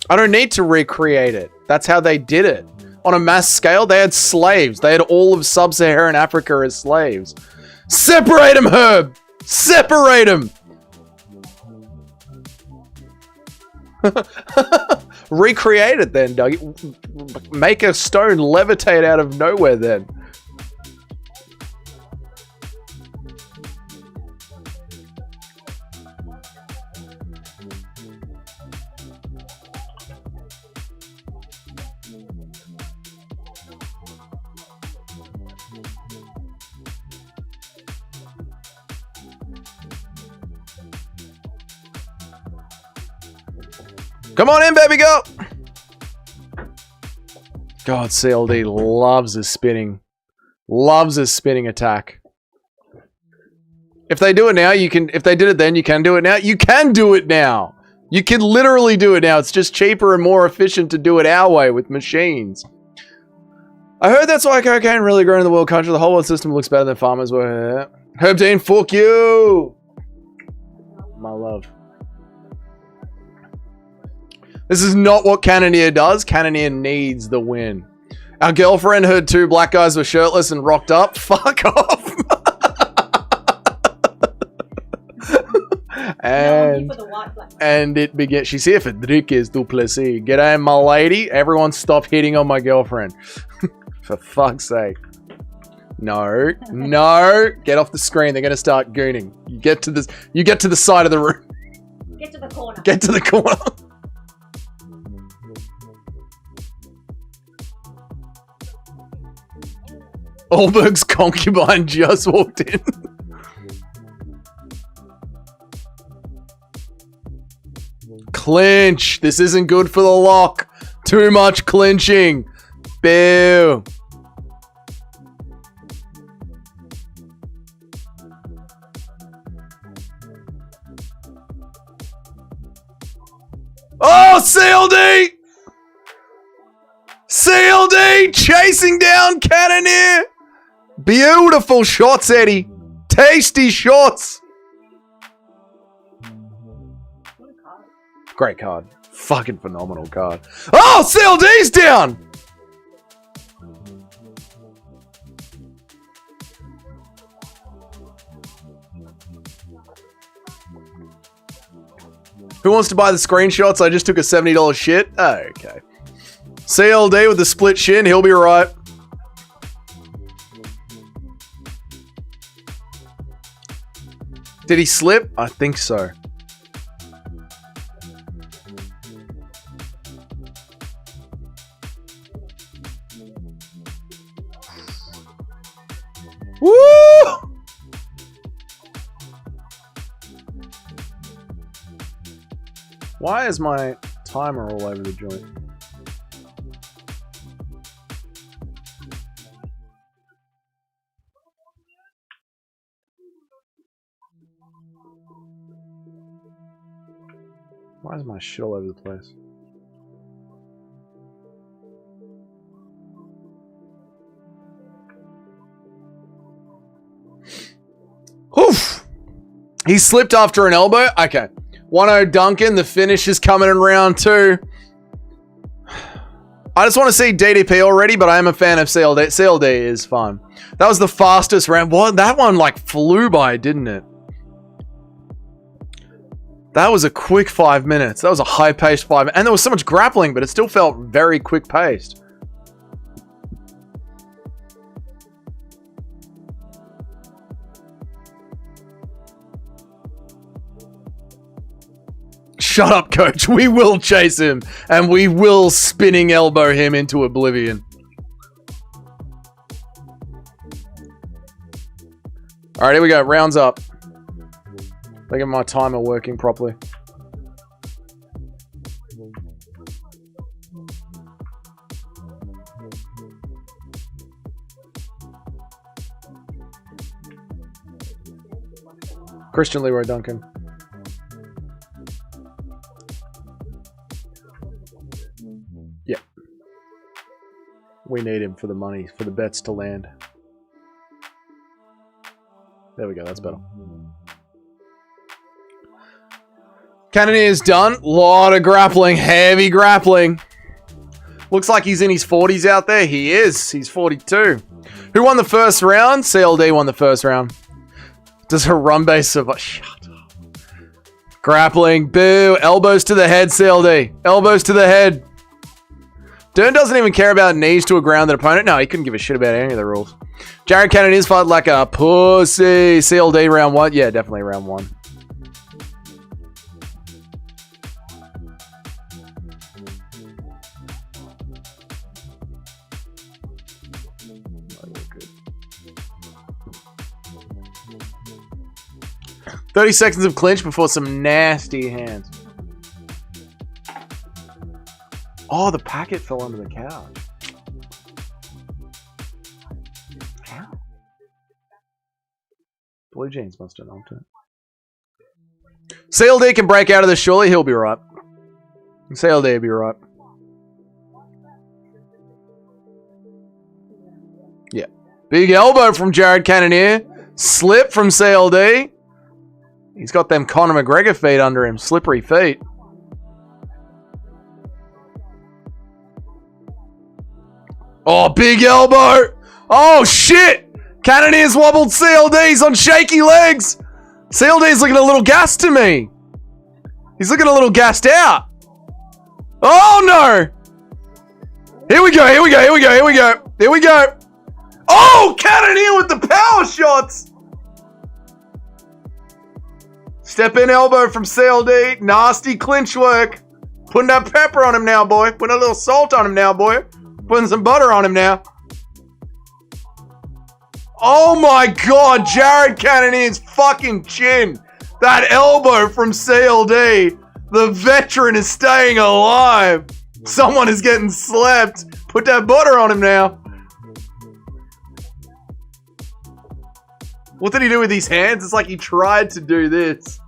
I don't need to recreate it. That's how they did it. On a mass scale, they had slaves. They had all of sub-Saharan Africa as slaves. Separate them, Herb! Separate them! Recreate it then, Doug. Make a stone levitate out of nowhere then. Come on in, baby, go! God, CLD loves his spinning. Loves his spinning attack. If they do it now, you can... If they did it then, you can do it now. You can do it now! You can literally do it now. It's just cheaper and more efficient to do it our way with machines. I heard that's why cocaine really grown in the world country. The whole world system looks better than farmers were. Herb Dean, fuck you! My love. This is not what Cannonier does. Cannonier needs the win. Our girlfriend heard 2 black guys were shirtless and rocked up. Fuck off. and it began. She's here for Driques du Plessis. G'day, my lady. Everyone stop hitting on my girlfriend. For fuck's sake. No. No. Get off the screen. They're going to start gooning. You get to the side of the room. Get to the corner. Get to the corner. Olberg's concubine just walked in. Clinch. This isn't good for the lock. Too much clinching. Boo. Oh, CLD! CLD chasing down Cannoneer. Beautiful shots, Eddie. Tasty shots. Great card. Fucking phenomenal card. Oh, CLD's down. Who wants to buy the screenshots? I just took a $70 shit. Oh, okay. CLD with the split shin. He'll be right. Did he slip? I think so. Woo! Why is my timer all over the joint? Why is my shit all over the place? Oof! He slipped after an elbow? Okay. 1-0 Duncan. The finish is coming in round 2. I just want to see DDP already, but I am a fan of CLD. CLD is fun. That was the fastest round. What? That one like flew by, didn't it? That was a quick 5 minutes. That was a high-paced 5 minutes. And there was so much grappling, but it still felt very quick-paced. Shut up, coach. We will chase him. And we will spinning elbow him into oblivion. Alright, here we go. Rounds up. Look at my timer working properly. Christian Leroy Duncan. Yeah. We need him for the money, for the bets to land. There we go, that's better. Cannoneer is done. Lot of grappling. Heavy grappling. Looks like he's in his 40s out there. He is. He's 42. Who won the first round? CLD won the first round. Does Harambe survive? Shut up. Grappling. Boo. Elbows to the head, CLD. Elbows to the head. Dern doesn't even care about knees to a grounded opponent. No, he couldn't give a shit about any of the rules. Jared Cannonier's fight like a pussy. CLD round 1. Yeah, definitely round 1. Good. 30 seconds of clinch before some nasty hands. Oh, the packet fell under the couch. How? Blue Jeans must have knocked it. CLD can break out of this, surely. He'll be right. CLD will be right. Yeah. Big elbow from Jared Cannonier. Slip from CLD. He's got them Conor McGregor feet under him. Slippery feet. Oh, big elbow. Oh, shit. Cannonier's wobbled CLD's on shaky legs. CLD's looking a little gassed to me. He's looking a little gassed out. Oh, no. Here we go. Here we go. Here we go. Here we go. Here we go. Oh, Cannonier with the power shots. Step in elbow from CLD. Nasty clinch work. Putting that pepper on him now, boy. Putting a little salt on him now, boy. Putting some butter on him now. Oh my God, Jared Cannonier's fucking chin. That elbow from CLD. The veteran is staying alive. Someone is getting slapped. Put that butter on him now. What did he do with his hands? It's like he tried to do this.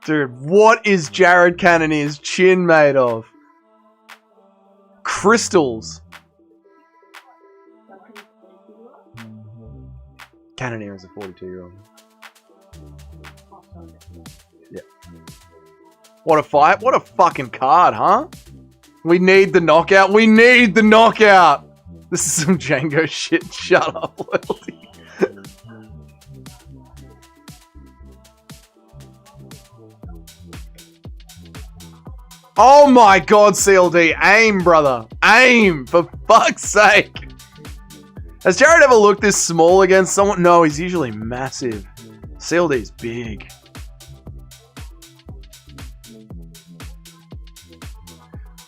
Dude, what is Jared Cannonier's chin made of? Crystals. Cannonier is a 42-year-old. Yeah. What a fight. What a fucking card, huh? We need the knockout. We need the knockout. This is some Django shit. Shut up, loyalty. Oh my God, CLD. Aim, brother. Aim, for fuck's sake. Has Jared ever looked this small against someone? No, he's usually massive. CLD's big.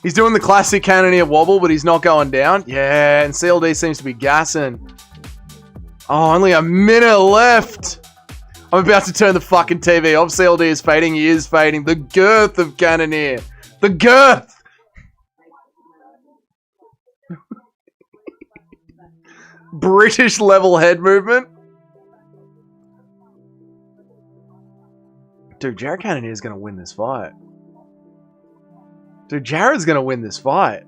He's doing the classic Cannonier wobble, but he's not going down. Yeah, and CLD seems to be gassing. Oh, only a minute left. I'm about to turn the fucking TV off. CLD is fading. He is fading. The girth of Cannonier. The girth! British level head movement. Dude, Jared Cannonier is going to win this fight. Dude, Jared's going to win this fight.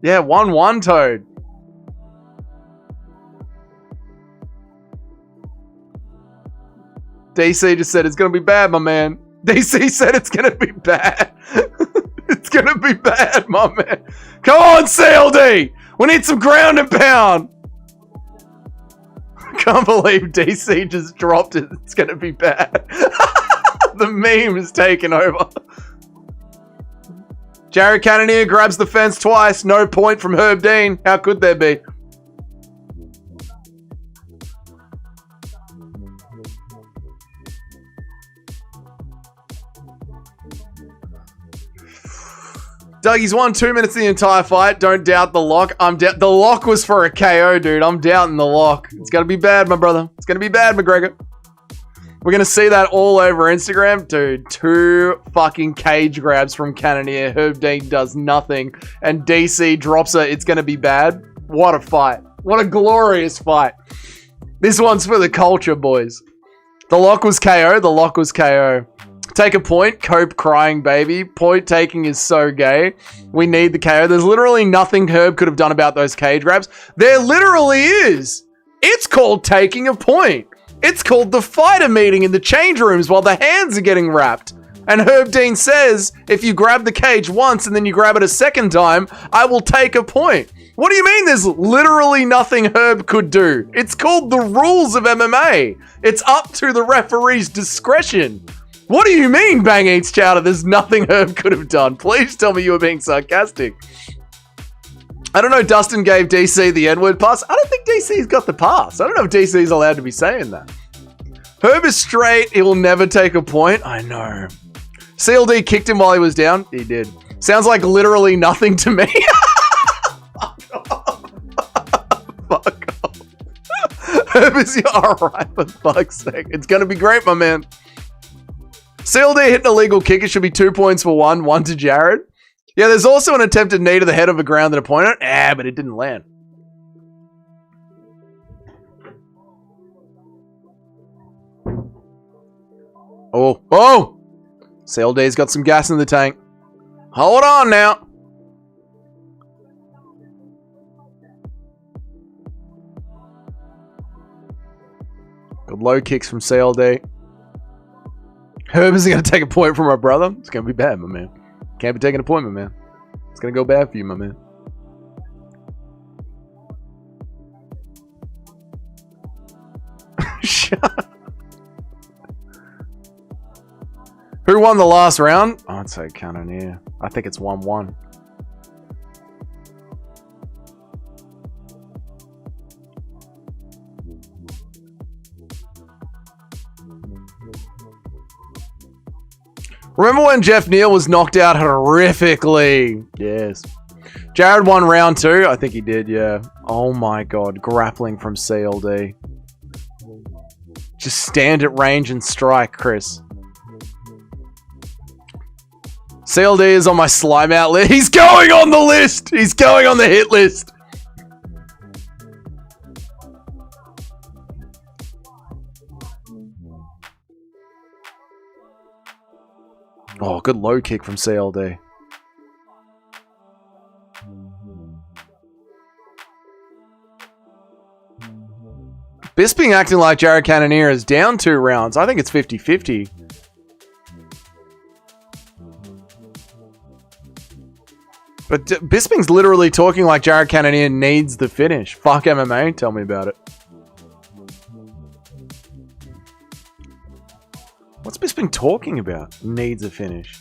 Yeah, 1-1 Toad. DC just said it's going to be bad, my man. DC said it's going to be bad. It's going to be bad, my man. Come on, CLD. We need some ground and pound. I can't believe DC just dropped it. It's going to be bad. The meme is taken over. Jared Cannonier grabs the fence twice. No point from Herb Dean. How could there be? Dougie's won 2 minutes of the entire fight. Don't doubt the lock. The lock was for a KO, dude. I'm doubting the lock. It's going to be bad, my brother. It's going to be bad, McGregor. We're going to see that all over Instagram. Dude, 2 fucking cage grabs from Cannonier. Herb Dean does nothing. And DC drops it. It's going to be bad. What a fight. What a glorious fight. This one's for the culture, boys. The lock was KO. The lock was KO. Take a point. Cope crying, baby. Point taking is so gay. We need the KO. There's literally nothing Herb could have done about those cage grabs. There literally is. It's called taking a point. It's called the fighter meeting in the change rooms while the hands are getting wrapped. And Herb Dean says, if you grab the cage once and then you grab it a second time, I will take a point. What do you mean there's literally nothing Herb could do? It's called the rules of MMA. It's up to the referee's discretion. What do you mean, Bang Eats Chowder? There's nothing Herb could have done. Please tell me you were being sarcastic. I don't know, Dustin gave DC the N-word pass. I don't think DC's got the pass. I don't know if DC's allowed to be saying that. Herb is straight. He will never take a point. I know. CLD kicked him while he was down. He did. Sounds like literally nothing to me. Fuck off. Fuck off. Herb is alright, for fuck's sake. It's going to be great, my man. CLD hit an illegal kick. It should be 2 points for one to Jared. Yeah, there's also an attempted knee to the head of a grounded opponent. But it didn't land. Oh! CLD's got some gas in the tank. Hold on now. Good low kicks from CLD. Herb isn't going to take a point from my brother. It's going to be bad, my man. Can't be taking a point, my man. It's going to go bad for you, my man. Shut up. Who won the last round? I'd say Cannoneer. I think it's 1-1. Remember when Jeff Neal was knocked out horrifically? Yes. Jared won round 2. I think he did, yeah. Oh my god. Grappling from CLD. Just stand at range and strike, Chris. CLD is on my slime out list. He's going on the list! He's going on the hit list! Oh, good low kick from CLD. Bisping acting like Jared Cannonier is down 2 rounds. I think it's 50-50. But Bisping's literally talking like Jared Cannonier needs the finish. Fuck MMA, tell me about it. What's Bisping talking about? Needs a finish.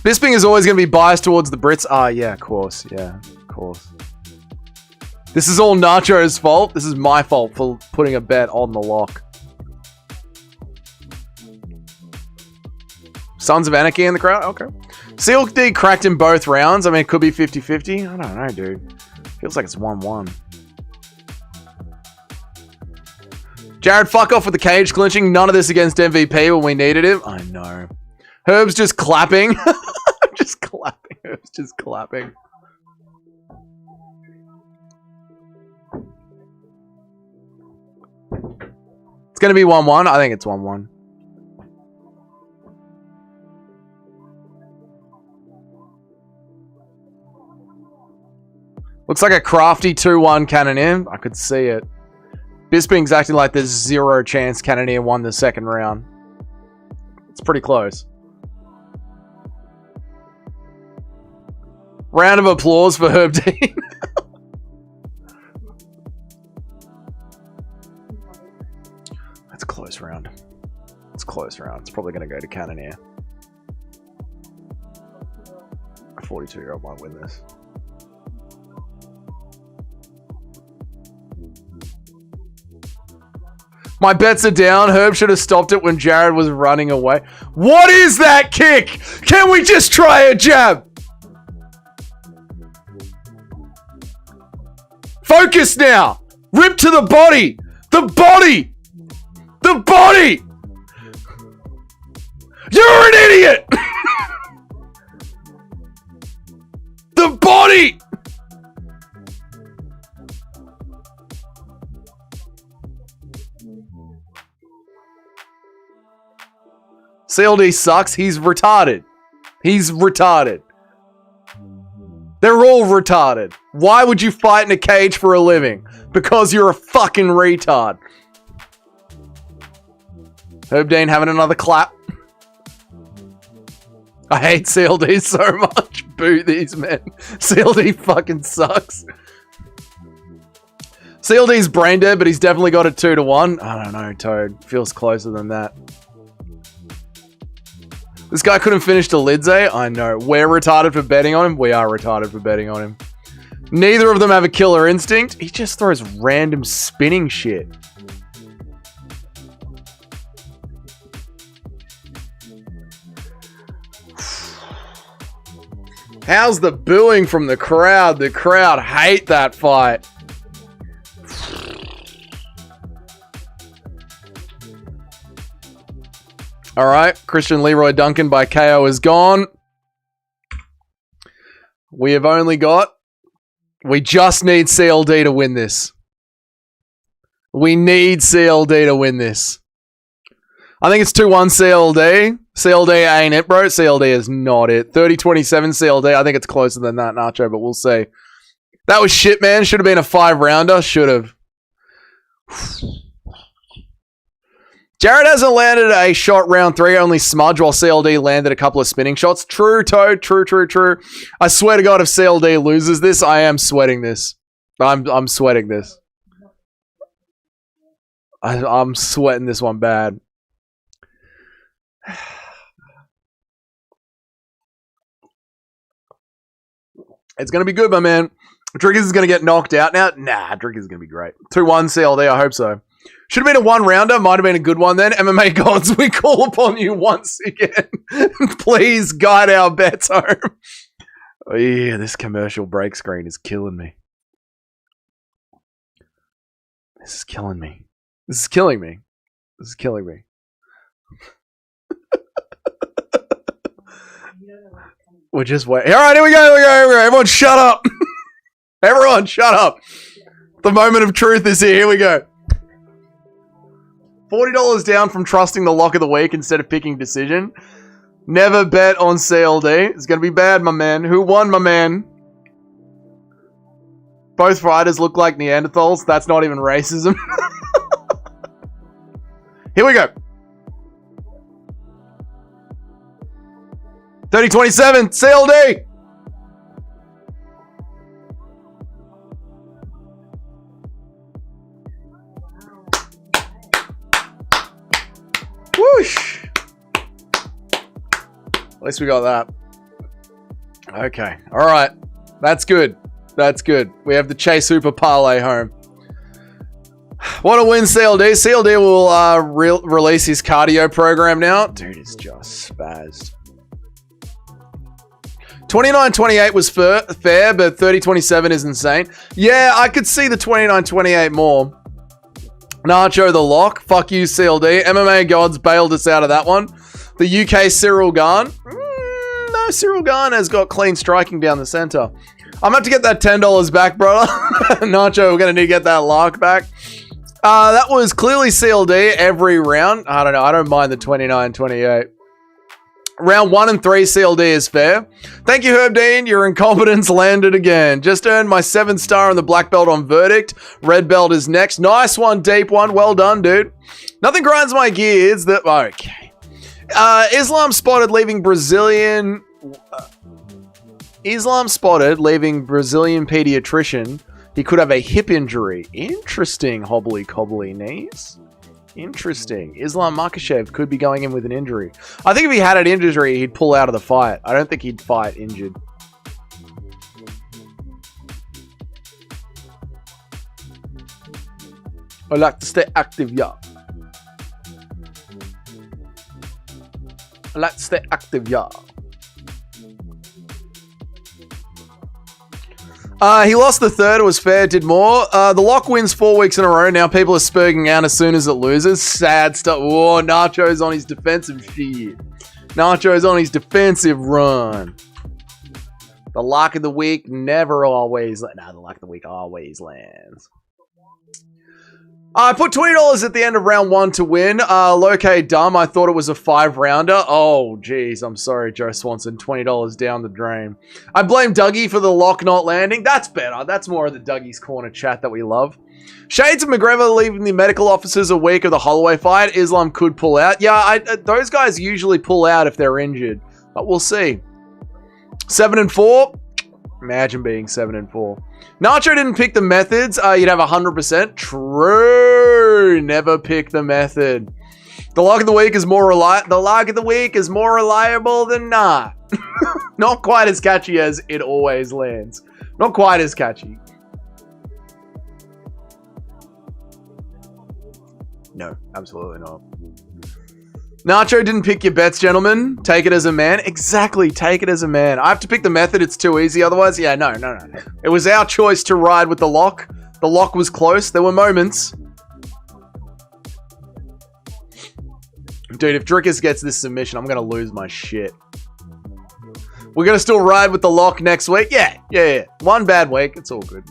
Bisping is always going to be biased towards the Brits. Ah, yeah, of course. Yeah, of course. This is all Nacho's fault. This is my fault for putting a bet on the lock. Sons of Anarchy in the crowd? Okay. CLD cracked in both rounds. I mean, it could be 50-50. I don't know, dude. Feels like it's 1-1. Jared, fuck off with the cage clinching. None of this against MVP when we needed him. I know. Herb's just clapping. Just clapping. Herb's just clapping. It's going to be 1-1. I think it's 1-1. Looks like a crafty 2-1 Cannoneer. I could see it. Bisping's acting like there's 0 chance Cannoneer won the second round. It's pretty close. Round of applause for Herb Dean. That's a close round. It's a close round. It's probably going to go to Cannoneer. A 42-year-old might win this. My bets are down. Herb should have stopped it when Jared was running away. What is that kick? Can we just try a jab? Focus now. Rip to the body. The body. The body. You're an idiot. The body. CLD sucks. He's retarded. He's retarded. They're all retarded. Why would you fight in a cage for a living? Because you're a fucking retard. Herb Dean having another clap. I hate CLD so much. Boo these men. CLD fucking sucks. CLD's brain dead, but he's definitely got a 2-1. I don't know, Toad. Feels closer than that. This guy couldn't finish to Lidze. I know. We're retarded for betting on him. We are retarded for betting on him. Neither of them have a killer instinct. He just throws random spinning shit. How's the booing from the crowd? The crowd hate that fight. All right, Christian Leroy Duncan by KO is gone. We have only got... We just need CLD to win this. We need CLD to win this. I think it's 2-1 CLD. CLD ain't it, bro. CLD is not it. 30-27 CLD. I think it's closer than that, Nacho, but we'll see. That was shit, man. Should have been a 5-rounder. Should have. Jared hasn't landed a shot round 3, only smudge, while CLD landed a couple of spinning shots. True, Toad. True, true, true. I swear to God, if CLD loses this, I am sweating this. I'm sweating this. I'm sweating this one bad. It's going to be good, my man. Driggers is going to get knocked out now. Nah, Driggers is going to be great. 2-1 CLD, I hope so. Should have been a one-rounder. Might have been a good one then. MMA gods, we call upon you once again. Please guide our bets home. Oh, yeah, this commercial break screen is killing me. This is killing me. This is killing me. This is killing me. We're just waiting. All right, here we go. Everyone shut up. Everyone shut up. The moment of truth is here. Here we go. $40 down from trusting the lock of the week instead of picking decision. Never bet on CLD. It's going to be bad, my man. Who won, my man? Both fighters look like Neanderthals. That's not even racism. Here we go. 30-27, CLD. Whoosh. At least we got that. Okay. All right. That's good. That's good. We have the Chase Hooper parlay home. Want to win CLD? CLD will release his cardio program now. Dude, it's just spazzed. 29-28 was fair, but 30-27 is insane. Yeah, I could see the 29-28 more. Nacho the lock. Fuck you, CLD. MMA gods bailed us out of that one. The UK Cyril Gane. No, Cyril Gane has got clean striking down the center. I'm going to have to get that $10 back, brother. Nacho, we're going to need to get that lock back. That was clearly CLD every round. I don't know. I don't mind the 29-28. Round 1 and 3 CLD is fair. Thank you, Herb Dean. Your incompetence landed again. Just earned my 7th star on the black belt on verdict. Red belt is next. Nice one, deep one. Well done, dude. Nothing grinds my gears. Okay. Islam spotted leaving Brazilian pediatrician. He could have a hip injury. Interesting. Hobbly cobbly knees. Interesting. Islam Makhachev could be going in with an injury. I think if he had an injury, he'd pull out of the fight. I don't think he'd fight injured. I like to stay active, yeah. I like to stay active, yeah. He lost the third. It was fair. Did more. The lock wins 4 weeks in a row. Now people are spurging out as soon as it loses. Sad stuff. Oh, Nacho's on his defensive shit. Nacho's on his defensive run. The lock of the week never always... No, the lock of the week always lands. I put $20 at the end of round 1 to win. Low-K dumb. I thought it was a 5-rounder. Oh, geez. I'm sorry, Joe Swanson. $20 down the drain. I blame Dougie for the lock not landing. That's better. That's more of the Dougie's Corner chat that we love. Shades of McGregor leaving the medical officers a week of the Holloway fight. Islam could pull out. Yeah, those guys usually pull out if they're injured. But we'll see. 7-4. Imagine being 7-4. Nacho didn't pick the methods. You'd have 100%. True. Never pick the method. The lock of the week is more reliable than not. Not quite as catchy as it always lands. Not quite as catchy. No, absolutely not. Nacho didn't pick your bets, gentlemen. Take it as a man. Exactly, take it as a man. I have to pick the method. It's too easy otherwise. Yeah, no. It was our choice to ride with the lock. The lock was close. There were moments. Dude, if Drickus gets this submission, I'm going to lose my shit. We're going to still ride with the lock next week? Yeah. One bad week. It's all good.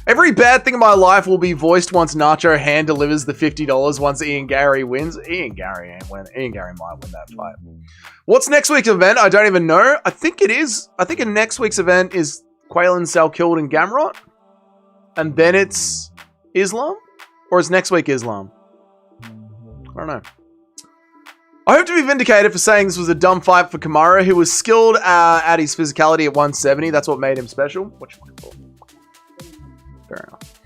Every bad thing in my life will be voiced once Nacho hand delivers the $50 once Ian Gary wins. Ian Gary ain't win. Ian Gary might win that fight. What's next week's event? I don't even know. I think it is. I think in next week's event is Quaylen, Salkild, and Gamrot. And then it's Islam? Or is next week Islam? I don't know. I hope to be vindicated for saying this was a dumb fight for Kamaru, who was skilled at his physicality at 170. That's what made him special. What you looking for? Fair enough.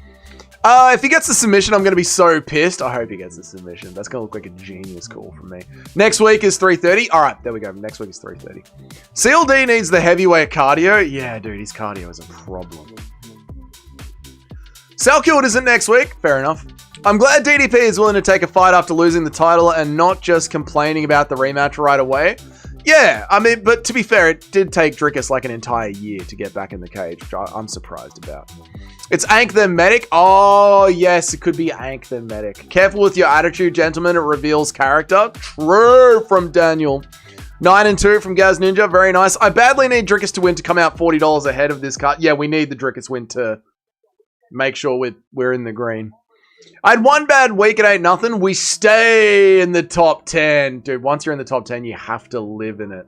If he gets the submission, I'm going to be so pissed. I hope he gets the submission. That's going to look like a genius call from me. Next week is 3:30. All right, there we go. Next week is 3:30. CLD needs the heavyweight cardio. Yeah, dude, his cardio is a problem. Salkilled isn't next week. Fair enough. I'm glad DDP is willing to take a fight after losing the title and not just complaining about the rematch right away. Yeah, I mean, but to be fair, it did take Drickus like an entire year to get back in the cage, which I'm surprised about. It's Ank then Medic. Oh, yes, it could be Ank then Medic. Careful with your attitude, gentlemen. It reveals character. True, from Daniel. 9-2 from Gaz Ninja. Very nice. I badly need Drickus to win to come out $40 ahead of this card. Yeah, we need the Drickus win to make sure we're in the green. I had one bad week. It ain't nothing. We stay in the top 10. Dude, once you're in the top 10, you have to live in it.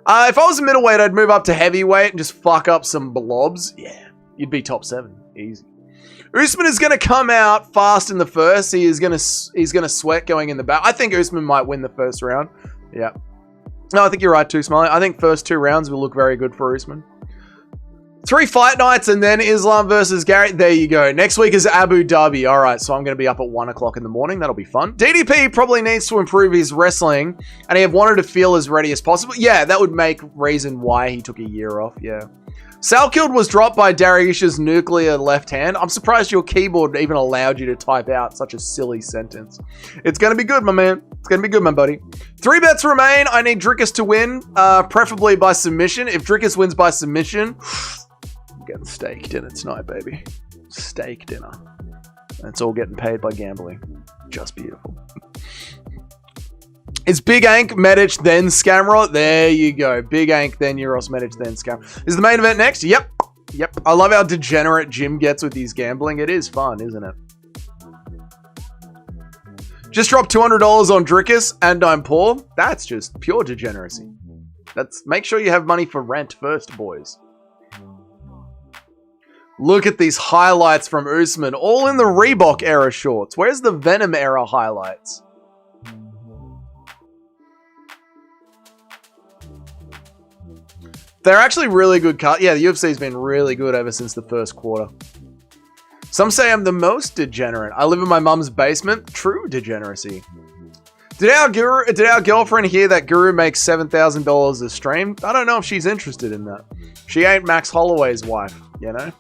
If I was a middleweight, I'd move up to heavyweight and just fuck up some blobs. Yeah, you'd be top 7. Easy. Usman is going to come out fast in the first. He's going to sweat going in the back. I think Usman might win the first round. Yeah. No, I think you're right too, Smiley. I think first 2 rounds will look very good for Usman. 3 fight nights and then Islam versus Gary. There you go. Next week is Abu Dhabi. All right, so I'm going to be up at 1 o'clock in the morning. That'll be fun. DDP probably needs to improve his wrestling, and he have wanted to feel as ready as possible. Yeah, that would make reason why he took a year off. Yeah. Salkilled was dropped by Dariush's nuclear left hand. I'm surprised your keyboard even allowed you to type out such a silly sentence. It's going to be good, my man. It's going to be good, my buddy. 3 bets remain. I need Drickus to win, preferably by submission. If Drickus wins by submission... getting steak dinner tonight, baby. Steak dinner. And it's all getting paid by gambling. Just beautiful. Is Big Ank, Medic, then Scamrot? There you go. Big Ank, then Euros, Medic, then Scamrot. Is the main event next? Yep. Yep. I love how degenerate Jim gets with his gambling. It is fun, isn't it? Just dropped $200 on Drickus and I'm poor. That's just pure degeneracy. Make sure you have money for rent first, boys. Look at these highlights from Usman, all in the Reebok era shorts. Where's the Venom era highlights? They're actually really good cut. Yeah, the UFC's been really good ever since the first quarter. Some say I'm the most degenerate. I live in my mum's basement. True degeneracy. Did our girlfriend hear that Guru makes $7,000 a stream? I don't know if she's interested in that. She ain't Max Holloway's wife, you know?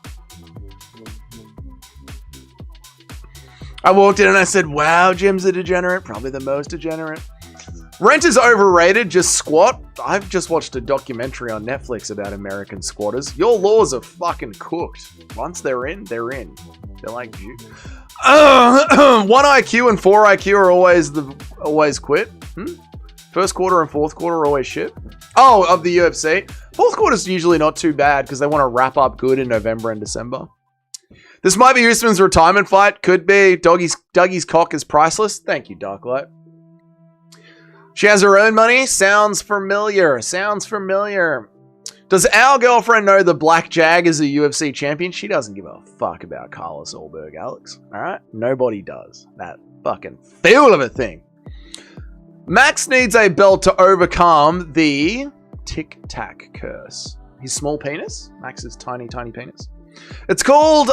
I walked in and I said, wow, Jim's a degenerate. Probably the most degenerate. Rent is overrated. Just squat. I've just watched a documentary on Netflix about American squatters. Your laws are fucking cooked. Once they're in, they're in. They're like you. 1 IQ and 4 IQ are always quit. First quarter and fourth quarter are always shit. Oh, of the UFC. Fourth quarter's usually not too bad because they want to wrap up good in November and December. This might be Usman's retirement fight. Could be. Dougie's cock is priceless. Thank you, Darklight. She has her own money. Sounds familiar. Sounds familiar. Does our girlfriend know the Black Jag is a UFC champion? She doesn't give a fuck about Carlos Ulberg, Alex. Alright? Nobody does. That fucking fool of a thing. Max needs a belt to overcome the tic-tac curse. His small penis? Max's tiny, tiny penis. It's called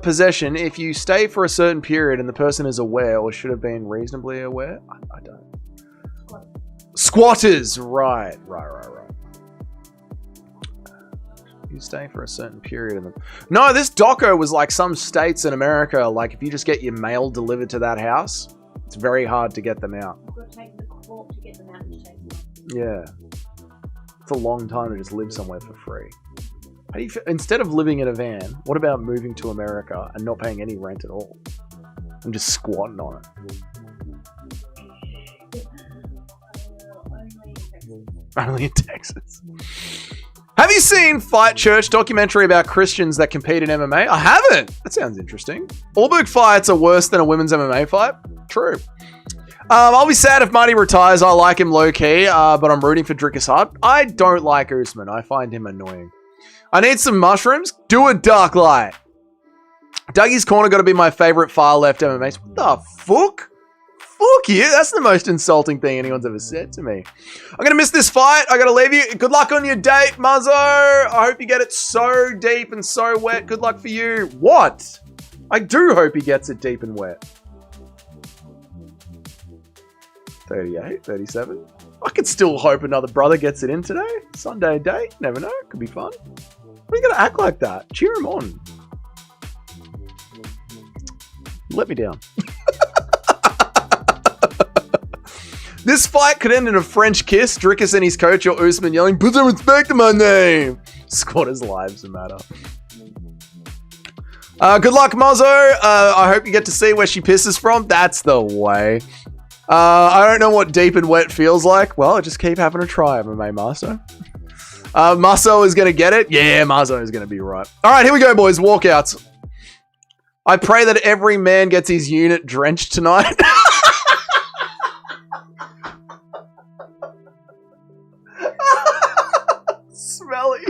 possession if you stay for a certain period and the person is aware or should have been reasonably aware. I don't. Squatters. Right. You stay for a certain period. No, this doco was like some states in America. Like if you just get your mail delivered to that house, it's very hard to get them out. You've got to take the court to get them out and take them. Yeah. It's a long time to just live somewhere for free. How do you instead of living in a van, what about moving to America and not paying any rent at all? And just squatting on it? Only in Texas. Have you seen Fight Church documentary about Christians that compete in MMA? I haven't. That sounds interesting. Ulberg fights are worse than a women's MMA fight. True. I'll be sad if Marty retires. I like him low-key, but I'm rooting for Drickus hard. I don't like Usman. I find him annoying. I need some mushrooms. Do a dark light. Dougie's Corner got to be my favorite far left MMA. What the fuck? Fuck you. That's the most insulting thing anyone's ever said to me. I'm going to miss this fight. I got to leave you. Good luck on your date, Muzzo. I hope you get it so deep and so wet. Good luck for you. What? I do hope he gets it deep and wet. 38, 37. I could still hope another brother gets it in today. Sunday day. Never know. Could be fun. Why are you going to act like that? Cheer him on. Let me down. This fight could end in a French kiss. Drickus and his coach or Usman yelling, "Put some respect in my name." Squatters' lives matter. Good luck, Mozzo. I hope you get to see where she pisses from. That's the way. I don't know what deep and wet feels like. Well, I just keep having a try, MMA Master. Marcel is going to get it. Yeah, Marzo is going to be right. All right, here we go, boys. Walkouts. I pray that every man gets his unit drenched tonight. Smelly.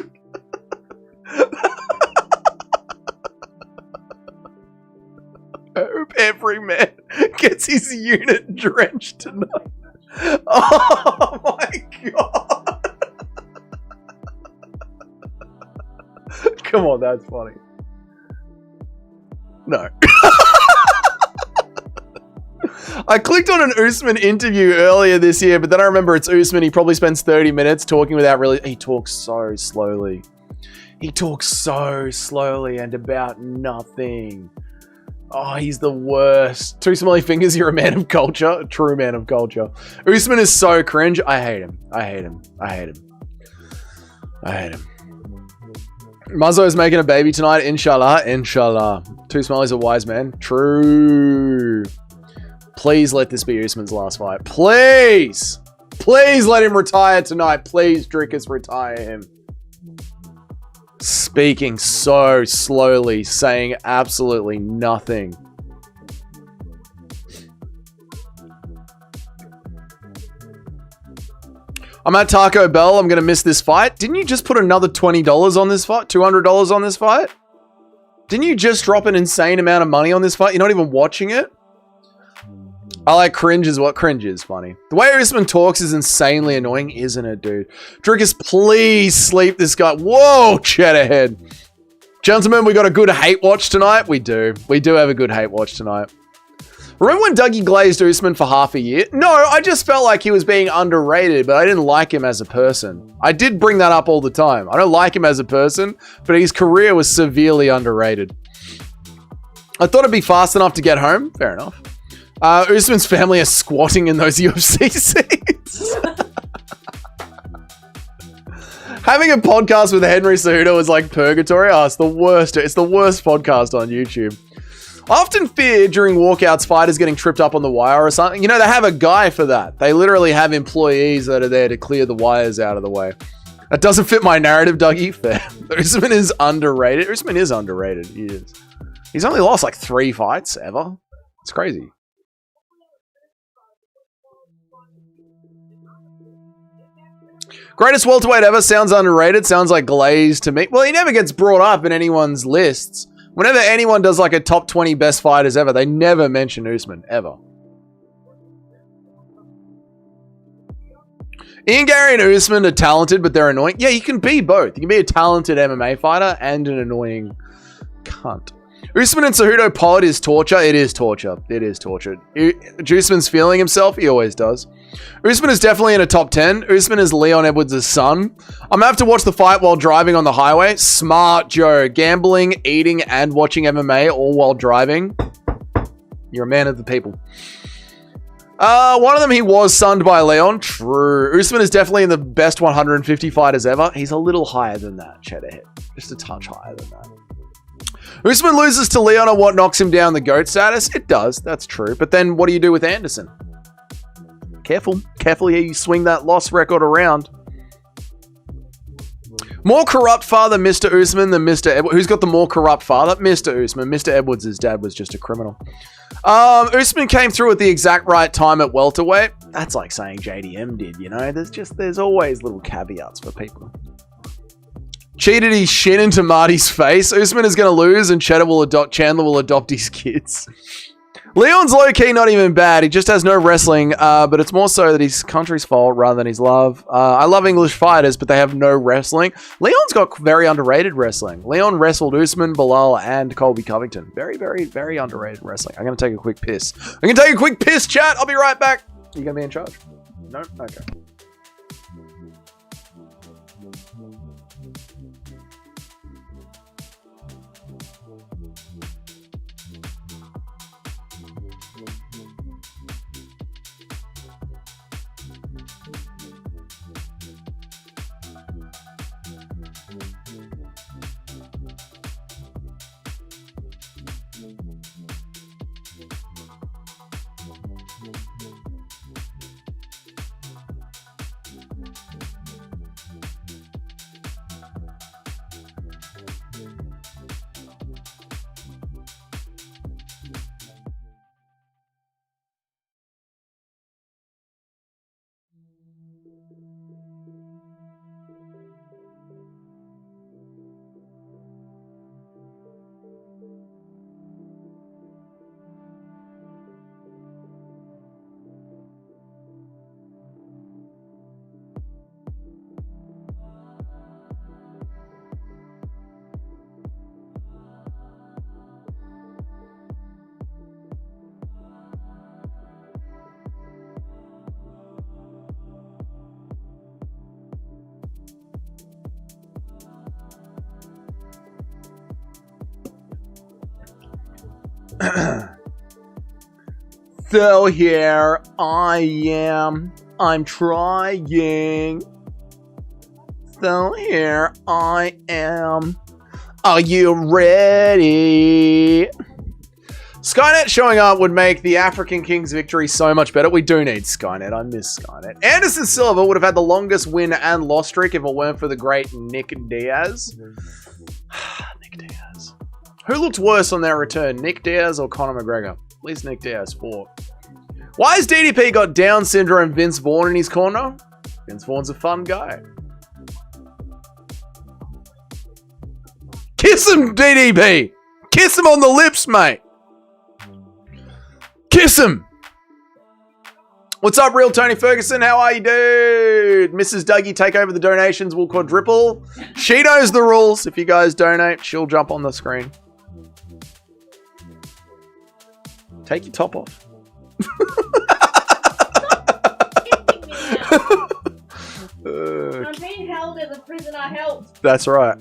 I hope every man gets his unit drenched tonight. Oh my god. Come on, that's funny. No. I clicked on an Usman interview earlier this year, but then I remember it's Usman. He probably spends 30 minutes talking without really... He talks so slowly. He talks so slowly and about nothing. Oh, he's the worst. Two smelly fingers, you're a man of culture. A true man of culture. Usman is so cringe. I hate him. I hate him. I hate him. I hate him. Muzzo is making a baby tonight. Inshallah. Inshallah. Two smellies a wise man. True. Please let this be Usman's last fight. Please. Please let him retire tonight. Please, Drickus, retire him. Speaking so slowly, saying absolutely nothing. I'm at Taco Bell. I'm going to miss this fight. Didn't you just put another $20 on this fight? $200 on this fight? Didn't you just drop an insane amount of money on this fight? You're not even watching it? I like cringe is what cringe is funny. The way Usman talks is insanely annoying, isn't it, dude? Drickus, please sleep this guy. Whoa, cheddar head. Gentlemen, we got a good hate watch tonight. We do. We do have a good hate watch tonight. Remember when Dougie glazed Usman for half a year? No, I just felt like he was being underrated, but I didn't like him as a person. I did bring that up all the time. I don't like him as a person, but his career was severely underrated. I thought it'd be fast enough to get home. Fair enough. Usman's family are squatting in those UFC seats. Having a podcast with Henry Cejudo is like purgatory. Oh, it's the worst. It's the worst podcast on YouTube. I often fear during walkouts fighters getting tripped up on the wire or something. You know, they have a guy for that. They literally have employees that are there to clear the wires out of the way. That doesn't fit my narrative, Dougie. Fair. Usman is underrated. Usman is underrated. He is. He's only lost like 3 fights ever. It's crazy. Greatest welterweight ever sounds underrated. Sounds like Glaze to me. Well, he never gets brought up in anyone's lists. Whenever anyone does like a top 20 best fighters ever, they never mention Usman, ever. Ian Gary and Usman are talented, but they're annoying. Yeah, you can be both. You can be a talented MMA fighter and an annoying cunt. Usman and Cejudo pod is torture. It is torture. It is torture. Usman's feeling himself. He always does. Usman is definitely in a top 10. Usman is Leon Edwards' son. I'm going to have to watch the fight while driving on the highway. Smart, Joe. Gambling, eating, and watching MMA all while driving. You're a man of the people. One of them, he was sunned by Leon. True. Usman is definitely in the best 150 fighters ever. He's a little higher than that, Cheddarhead. Just a touch higher than that. Usman loses to Leon, or what knocks him down the GOAT status? It does. That's true. But then what do you do with Anderson? Careful. Careful here. You swing that loss record around. More corrupt father, Mr. Usman, than Mr. Edwards. Who's got the more corrupt father? Mr. Usman. Mr. Edwards' dad was just a criminal. Usman came through at the exact right time at welterweight. That's like saying JDM did, you know? There's always little caveats for people. Cheated his shin into Marty's face. Usman is going to lose and Chandler will adopt his kids. Leon's low-key not even bad. He just has no wrestling, but it's more so that his country's fault rather than his love. I love English fighters, but they have no wrestling. Leon's got very underrated wrestling. Leon wrestled Usman, Bilal, and Colby Covington. Very, very, very underrated wrestling. I'm going to take a quick piss. I'm going to take a quick piss, chat. I'll be right back. You going to be in charge? No? Okay. So here I am. I'm trying. So here I am. Are you ready? Skynet showing up would make the African King's victory so much better. We do need Skynet. I miss Skynet. Anderson Silva would have had the longest win and loss streak if it weren't for the great Nick Diaz. Nick Diaz. Who looked worse on their return, Nick Diaz or Conor McGregor? At least Nick Diaz fought. Why has DDP got Down syndrome Vince Vaughn in his corner? Vince Vaughn's a fun guy. Kiss him, DDP! Kiss him on the lips, mate! Kiss him! What's up, real Tony Ferguson? How are you, dude? Mrs. Dougie, take over the donations. We'll quadruple. She knows the rules. If you guys donate, she'll jump on the screen. Take your top off. I'm being held as a prisoner helped. That's right.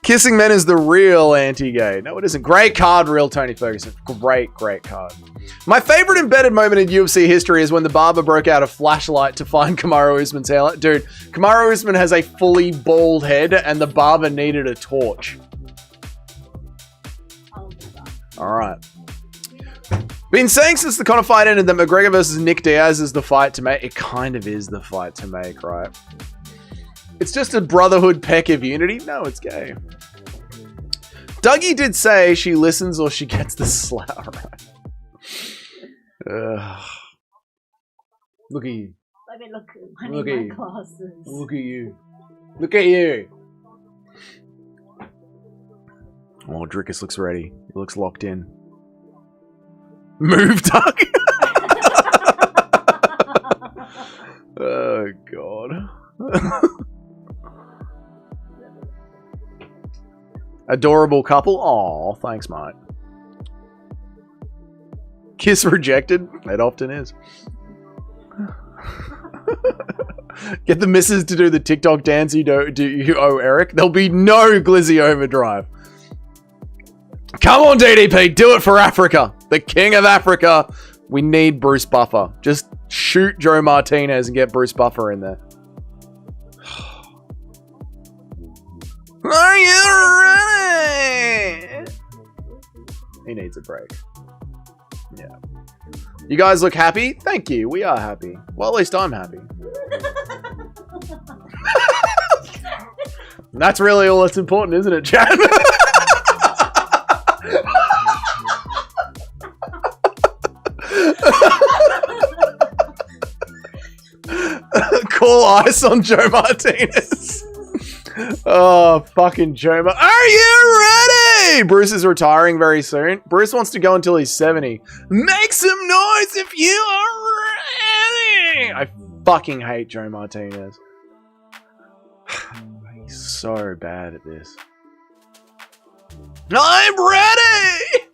Kissing men is the real anti-gay. No, it isn't. Great card, real Tony Ferguson. Great, great card. My favorite embedded moment in UFC history is when the barber broke out a flashlight to find Kamaru Usman's hairline. Dude, Kamaru Usman has a fully bald head and the barber needed a torch. All right. Been saying since the Conor fight ended that McGregor versus Nick Diaz is the fight to make. It kind of is the fight to make, right? It's just a brotherhood peck of unity. No, it's gay. Dougie did say she listens or she gets the slap. Right. Look at you. Let me Look at at my you. glasses. Look at you. Look at you. Oh, Drickus looks ready. He looks locked in. Move, Doug. Oh, God. Adorable couple. Aw, thanks, mate. Kiss rejected. It often is. Get the missus to do the TikTok dance you owe Eric. There'll be no Glizzy overdrive. Come on, DDP. Do it for Africa. The king of Africa. We need Bruce Buffer. Just shoot Joe Martinez and get Bruce Buffer in there. Are you ready? He needs a break. Yeah. You guys look happy? Thank you. We are happy. Well, at least I'm happy. That's really all that's important, isn't it, Chad? Call ice on Joe Martinez. Oh, fucking Joe. Are you Hey, Bruce is retiring very soon. Bruce wants to go until he's 70. Make some noise if you are ready. I fucking hate Joe Martinez. He's so bad at this. I'm ready!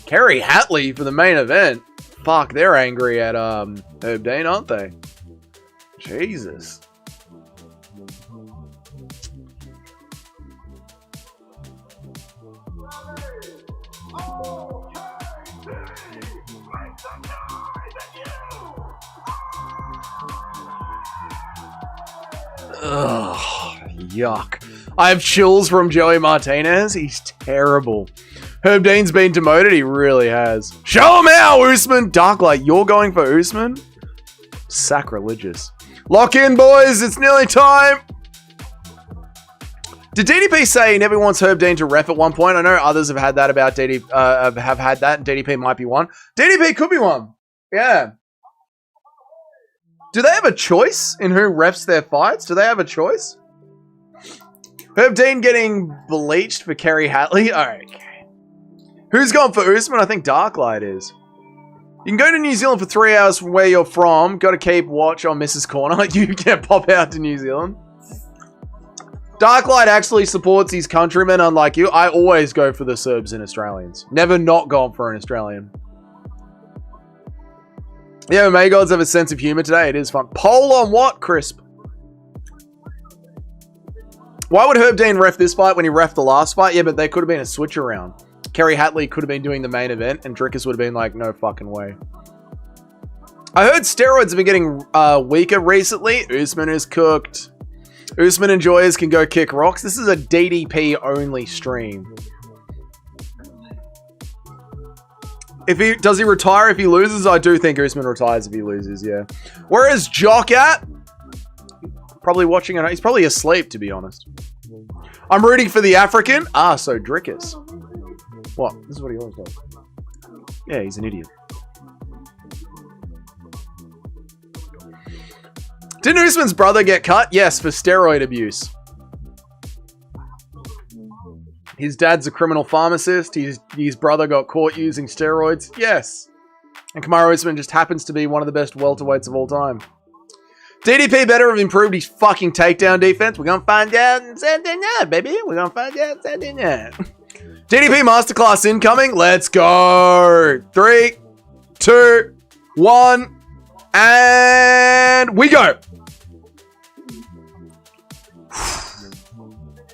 Kerry Hatley for the main event. Fuck, they're angry at Herb Dean, aren't they? Jesus. Ugh, yuck. I have chills from Joey Martinez. He's terrible. Herb Dean's been demoted. He really has. Show him how, Usman. Darklight, you're going for Usman? Sacrilegious. Lock in, boys. It's nearly time. Did DDP say he never wants Herb Dean to ref at one point? I know others have had that about DDP. Have had that, and DDP might be one. DDP could be one. Yeah. Do they have a choice in who refs their fights? Do they have a choice? Herb Dean getting bleached for Kerry Hatley? Alright, okay. Who's going for Usman? I think Darklight is. You can go to New Zealand for 3 hours from where you're from. Got to keep watch on Mrs. Corner. You can pop out to New Zealand. Darklight actually supports his countrymen, unlike you. I always go for the Serbs and Australians. Never not gone for an Australian. The MMA gods have a sense of humor today. It is fun. Poll on what, Crisp? Why would Herb Dean ref this fight when he ref the last fight? Yeah, but they could have been a switch around. Kerry Hatley could have been doing the main event, and Drickus would have been like, no fucking way. I heard steroids have been getting weaker recently. Usman is cooked. Usman enjoyers can go kick rocks. This is a DDP only stream. Does he retire if he loses? I do think Usman retires if he loses, yeah. Where is Jock at? Probably watching it. He's probably asleep, to be honest. I'm rooting for the African. Ah, so Drickus. What? This is what he always does. Yeah, he's an idiot. Didn't Usman's brother get cut? Yes, for steroid abuse. His dad's a criminal pharmacist. His brother got caught using steroids. Yes. And Kamaru Usman just happens to be one of the best welterweights of all time. DDP better have improved his fucking takedown defense. We're going to find out in Saturday night, baby. We're going to find out Saturday night. DDP masterclass incoming. Let's go. 3, 2, 1. And we go.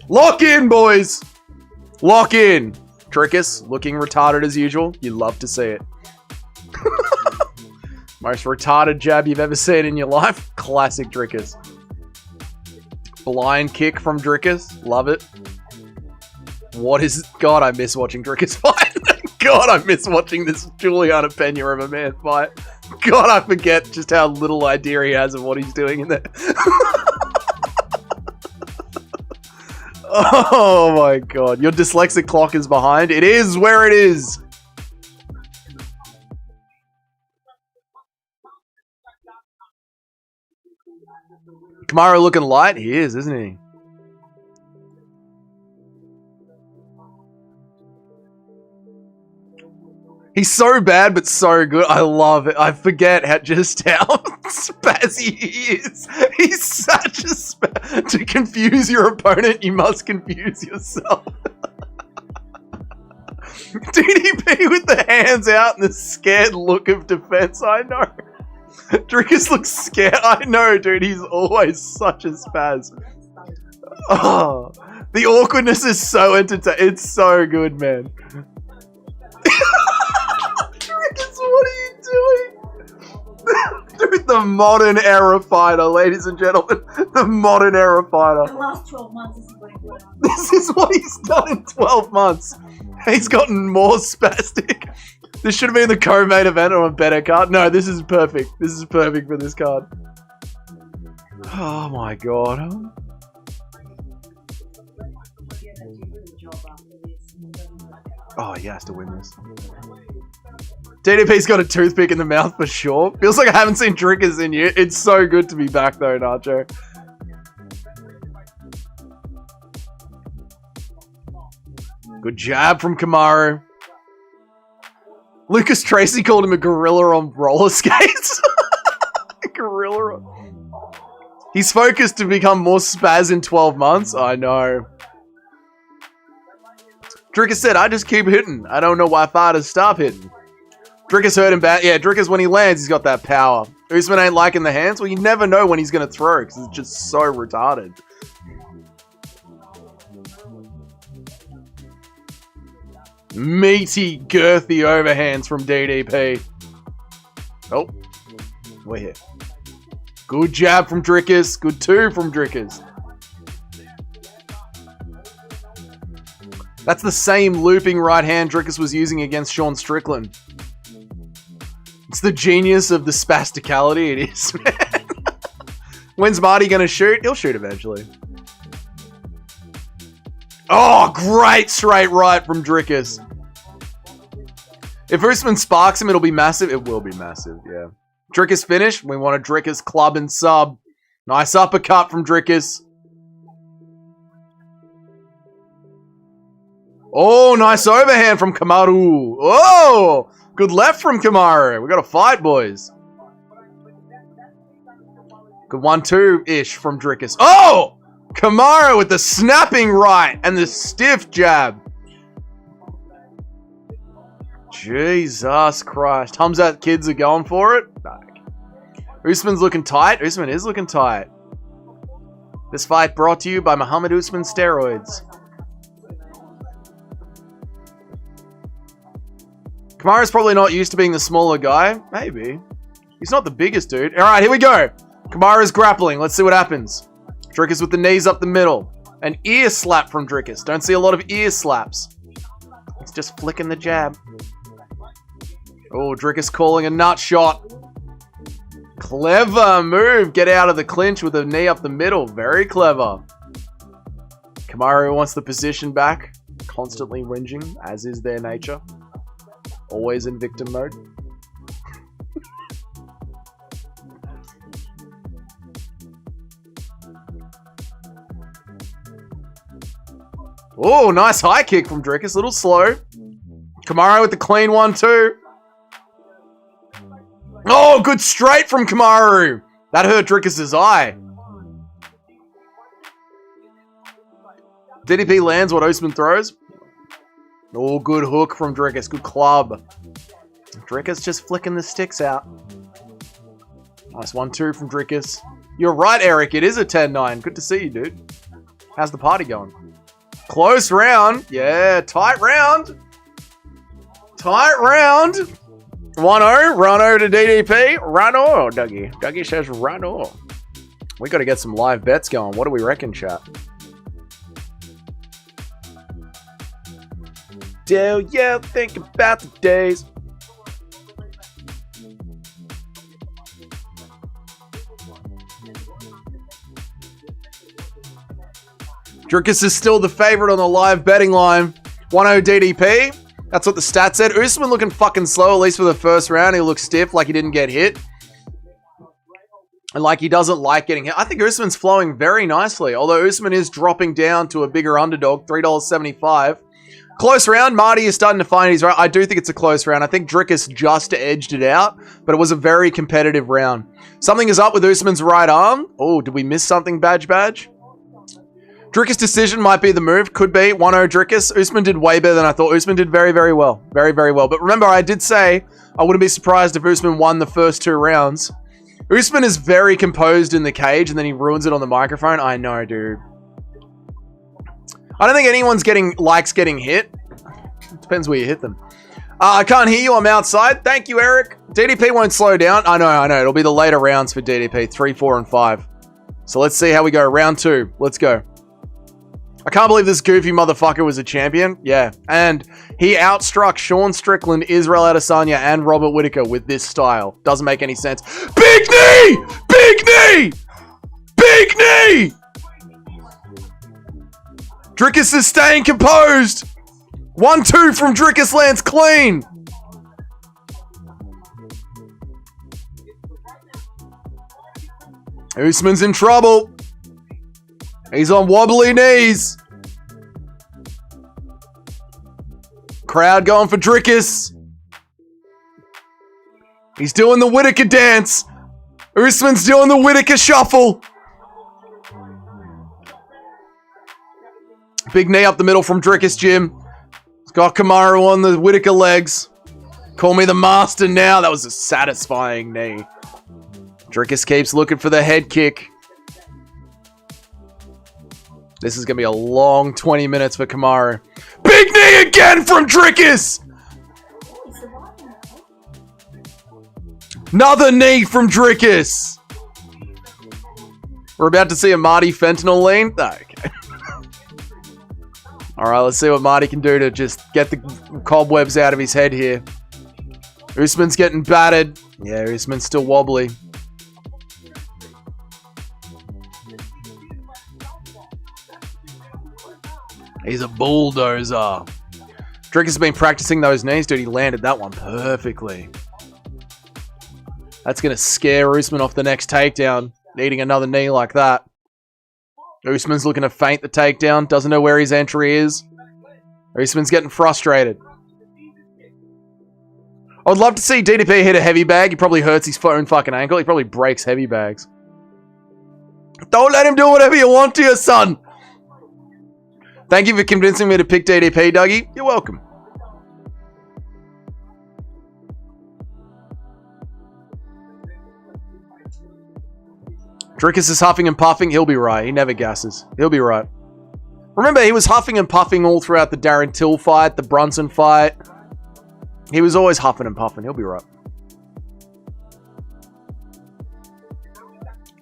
Lock in, boys. Lock in. Drickus, looking retarded as usual. You love to see it. Most retarded jab you've ever seen in your life. Classic Drickus. Blind kick from Drickus. Love it. What is... God, I miss watching Drickus fight. God, I miss watching this Juliana Pena of a man fight. God, I forget just how little idea he has of what he's doing in there. Oh my god. Your dyslexic clock is behind. It is where it is. Kamaru looking light? He is, isn't he? He's so bad, but so good. I love it. I forget how spazzy he is. He's such a spaz. To confuse your opponent, you must confuse yourself. DDP with the hands out and the scared look of defense. I know. Drickus looks scared. I know, dude. He's always such a spaz. Oh, the awkwardness is so entertaining. It's so good, man. What are you doing? Dude, the modern era fighter, ladies and gentlemen. The modern era fighter. The last 12 months, this is what he's done. This is what he's done in 12 months. He's gotten more spastic. This should have been the co-main event on a better card. No, this is perfect. This is perfect for this card. Oh my god. Oh, he has to win this. DDP's got a toothpick in the mouth for sure. Feels like I haven't seen Drickus in years. It's so good to be back though, Nacho. Good jab from Kamaru. Lucas Tracy called him a gorilla on roller skates. Gorilla. He's focused to become more spaz in 12 months. I know. Drickus said, I just keep hitting. I don't know why fighters stop hitting. Drickus hurt him bad. Yeah, Drickus, when he lands, he's got that power. Usman ain't liking the hands. Well, you never know when he's going to throw because it's just so retarded. Meaty, girthy overhands from DDP. Oh, we're here. Good jab from Drickus. Good two from Drickus. That's the same looping right hand Drickus was using against Sean Strickland. It's the genius of the spasticality it is, man. When's Marty going to shoot? He'll shoot eventually. Oh, great straight right from Drickus. If Usman sparks him, it'll be massive. It will be massive, yeah. Drickus finished. We want a Drickus club and sub. Nice uppercut from Drickus. Oh, nice overhand from Kamaru. Oh, good left from Kamaru. We got a fight, boys. Good 1-2-ish from Drickus. Oh! Kamaru with the snapping right and the stiff jab. Jesus Christ. Hamzat kids are going for it. No. Usman's looking tight. Usman is looking tight. This fight brought to you by Muhammad Usman steroids. Kamaru's probably not used to being the smaller guy. Maybe. He's not the biggest dude. All right, here we go. Kamaru's grappling. Let's see what happens. Drickus with the knees up the middle. An ear slap from Drickus. Don't see a lot of ear slaps. It's just flicking the jab. Oh, Drickus calling a nut shot. Clever move. Get out of the clinch with a knee up the middle. Very clever. Kamaru wants the position back. Constantly whinging, as is their nature. Always in victim mode. Oh, nice high kick from Drickus. A little slow. Kamaru with the clean 1-2. Oh, good straight from Kamaru. That hurt Drickus' eye. DDP lands what Usman throws. Oh, good hook from Drickus. Good club. Drickus just flicking the sticks out. Nice 1-2 from Drickus. You're right, Eric. It is a 10-9. Good to see you, dude. How's the party going? Close round. Yeah, tight round. Tight round. 1-0. Run-0 to DDP. Run-0, Dougie. Dougie says run-0. We got to get some live bets going. What do we reckon, chat? Do you think about the days? Drickus is still the favorite on the live betting line. 1-0 DDP. That's what the stats said. Usman looking fucking slow, at least for the first round. He looks stiff, like he didn't get hit. And like he doesn't like getting hit. I think Usman's flowing very nicely. Although Usman is dropping down to a bigger underdog, $3.75. Close round. Marty is starting to find his right. I do think it's a close round. I think Drickus just edged it out, but it was a very competitive round. Something is up with Usman's right arm. Oh, did we miss something, Badge? Drickus' decision might be the move. Could be. 1-0 Drickus. Usman did way better than I thought. Usman did very, very well. Very, very well. But remember, I did say I wouldn't be surprised if Usman won the first 2 rounds. Usman is very composed in the cage, and then he ruins it on the microphone. I know, dude. I don't think anyone's likes getting hit. Depends where you hit them. I can't hear you. I'm outside. Thank you, Eric. DDP won't slow down. I know. It'll be the later rounds for DDP. 3, 4, and 5. So let's see how we go. Round 2. Let's go. I can't believe this goofy motherfucker was a champion. Yeah. And he outstruck Sean Strickland, Israel Adesanya, and Robert Whittaker with this style. Doesn't make any sense. Big knee! Big knee! Big knee! Drickus is staying composed. 1-2 from Drickus lands clean. Usman's in trouble. He's on wobbly knees. Crowd going for Drickus. He's doing the Whittaker dance. Usman's doing the Whittaker shuffle. Big knee up the middle from Drickus, Jim. He's got Kamaru on the Whittaker legs. Call me the master now. That was a satisfying knee. Drickus keeps looking for the head kick. This is going to be a long 20 minutes for Kamaru. Big knee again from Drickus! Another knee from Drickus! We're about to see a Marty fentanyl lean? Oh, okay. Alright, let's see what Marty can do to just get the cobwebs out of his head here. Usman's getting battered. Yeah, Usman's still wobbly. He's a bulldozer. Drickus has been practicing those knees, dude. He landed that one perfectly. That's going to scare Usman off the next takedown. Needing another knee like that. Usman's looking to feint the takedown. Doesn't know where his entry is. Usman's getting frustrated. I would love to see DDP hit a heavy bag. He probably hurts his own fucking ankle. He probably breaks heavy bags. Don't let him do whatever you want to your son. Thank you for convincing me to pick DDP, Dougie. You're welcome. Drickus is huffing and puffing. He'll be right. He never gasses. He'll be right. Remember, he was huffing and puffing all throughout the Darren Till fight, the Brunson fight. He was always huffing and puffing. He'll be right.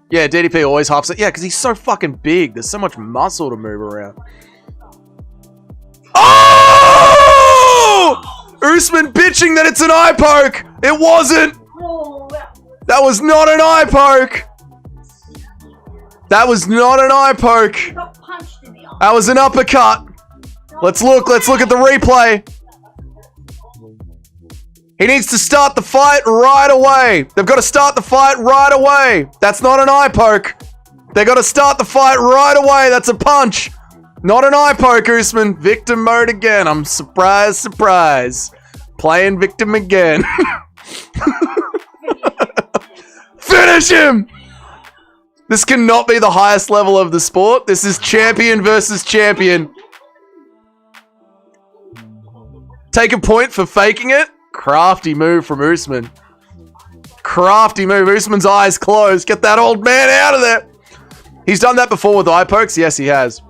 Yeah, DDP always huffs it. Yeah, because he's so fucking big. There's so much muscle to move around. Oh! Usman bitching that it's an eye poke. It wasn't. That was not an eye poke. That was not an eye poke. That was an uppercut. Let's look at the replay. He needs to start the fight right away. They've got to start the fight right away. That's not an eye poke. They got to start the fight right away. That's a punch. Not an eye poke, Usman. Victim mode again. I'm surprised. Playing victim again. Finish him! This cannot be the highest level of the sport. This is champion versus champion. Take a point for faking it. Crafty move from Usman. Crafty move. Usman's eyes closed. Get that old man out of there. He's done that before with eye pokes. Yes, he has.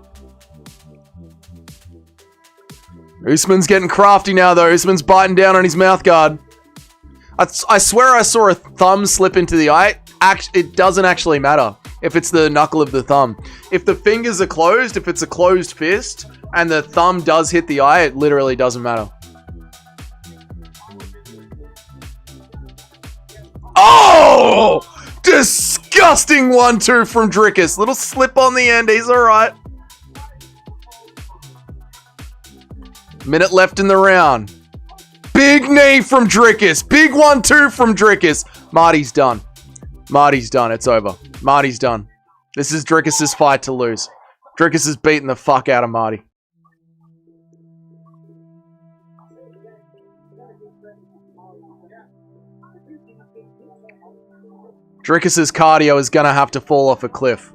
Usman's getting crafty now, though. Usman's biting down on his mouth guard. I swear I saw a thumb slip into the eye. It doesn't actually matter if it's the knuckle of the thumb. If the fingers are closed, if it's a closed fist, and the thumb does hit the eye, it literally doesn't matter. Oh! Disgusting 1-2 from Drickus. Little slip on the end. He's alright. Minute left in the round. Big knee from Drickus. Big 1-2 from Drickus. Marty's done. Marty's done. It's over. Marty's done. This is Drickus' fight to lose. Drickus is beating the fuck out of Marty. Drickus' cardio is going to have to fall off a cliff.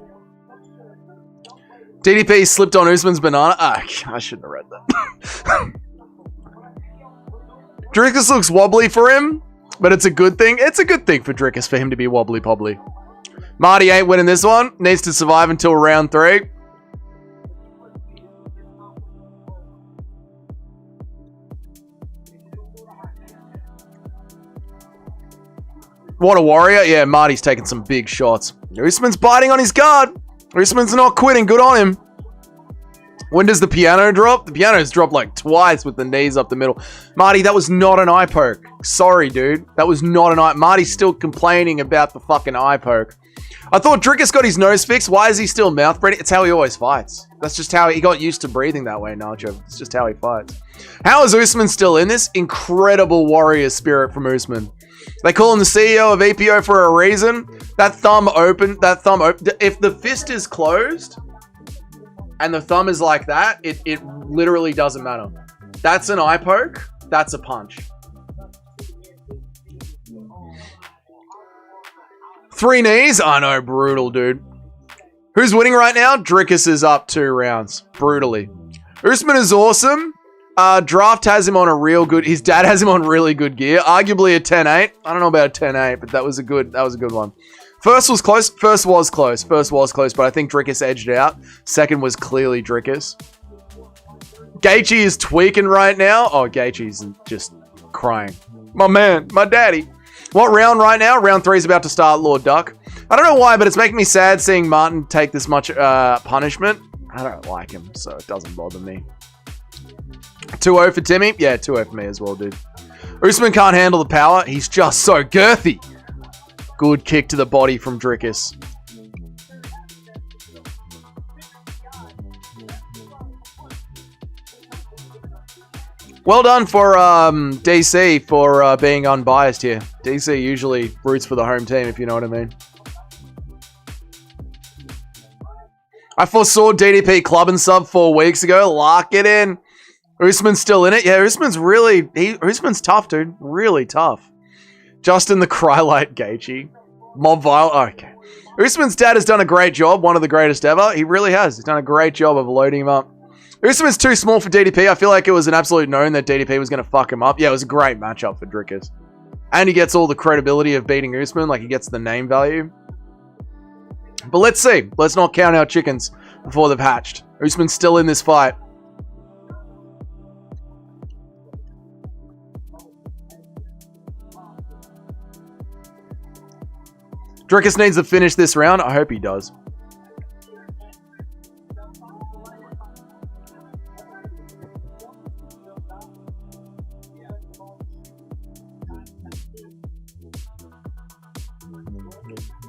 DDP slipped on Usman's banana. Ah, I shouldn't have read that. Drickus looks wobbly for him, but it's a good thing. It's a good thing for Drickus for him to be wobbly-pobbly. Marty ain't winning this one. Needs to survive until round 3. What a warrior. Yeah, Marty's taking some big shots. Usman's biting on his guard. Usman's not quitting. Good on him. When does the piano drop? The piano's dropped like twice with the knees up the middle. Marty, that was not an eye poke. Sorry, dude. That was not an eye... Marty's still complaining about the fucking eye poke. I thought Drickus got his nose fixed. Why is he still mouth breathing? It's how he always fights. That's just how he got used to breathing that way, Nacho. It's just how he fights. How is Usman still in this? Incredible warrior spirit from Usman. They call him the CEO of EPO for a reason. That thumb open. If the fist is closed and the thumb is like that, it literally doesn't matter. That's an eye poke. That's a punch. 3 knees? I know, brutal, dude. Who's winning right now? Drickus is up 2 rounds. Brutally. Usman is awesome. Draft has him on a real good... His dad has him on really good gear. Arguably a 10-8. I don't know about a 10-8, but that was a good one. First was close, but I think Drickus edged out. Second was clearly Drickus. Gaethje is tweaking right now. Oh, Gaethje's just crying. My man, my daddy. What round right now? Round 3 is about to start, Lord Duck. I don't know why, but it's making me sad seeing Martin take this much punishment. I don't like him, so it doesn't bother me. 2-0 for Timmy? Yeah, 2-0 for me as well, dude. Usman can't handle the power. He's just so girthy. Good kick to the body from Drickus. Well done for DC for being unbiased here. DC usually roots for the home team, if you know what I mean. I foresaw DDP club and sub 4 weeks ago. Lock it in. Usman's still in it. Yeah, Usman's tough, dude. Really tough. Justin the Crylight Gaethje. Mob Vile. Oh, okay. Usman's dad has done a great job. One of the greatest ever. He really has. He's done a great job of loading him up. Usman's too small for DDP. I feel like it was an absolute known that DDP was going to fuck him up. Yeah, it was a great matchup for Drickus. And he gets all the credibility of beating Usman. Like, he gets the name value. But let's see. Let's not count our chickens before they've hatched. Usman's still in this fight. Drickus needs to finish this round. I hope he does.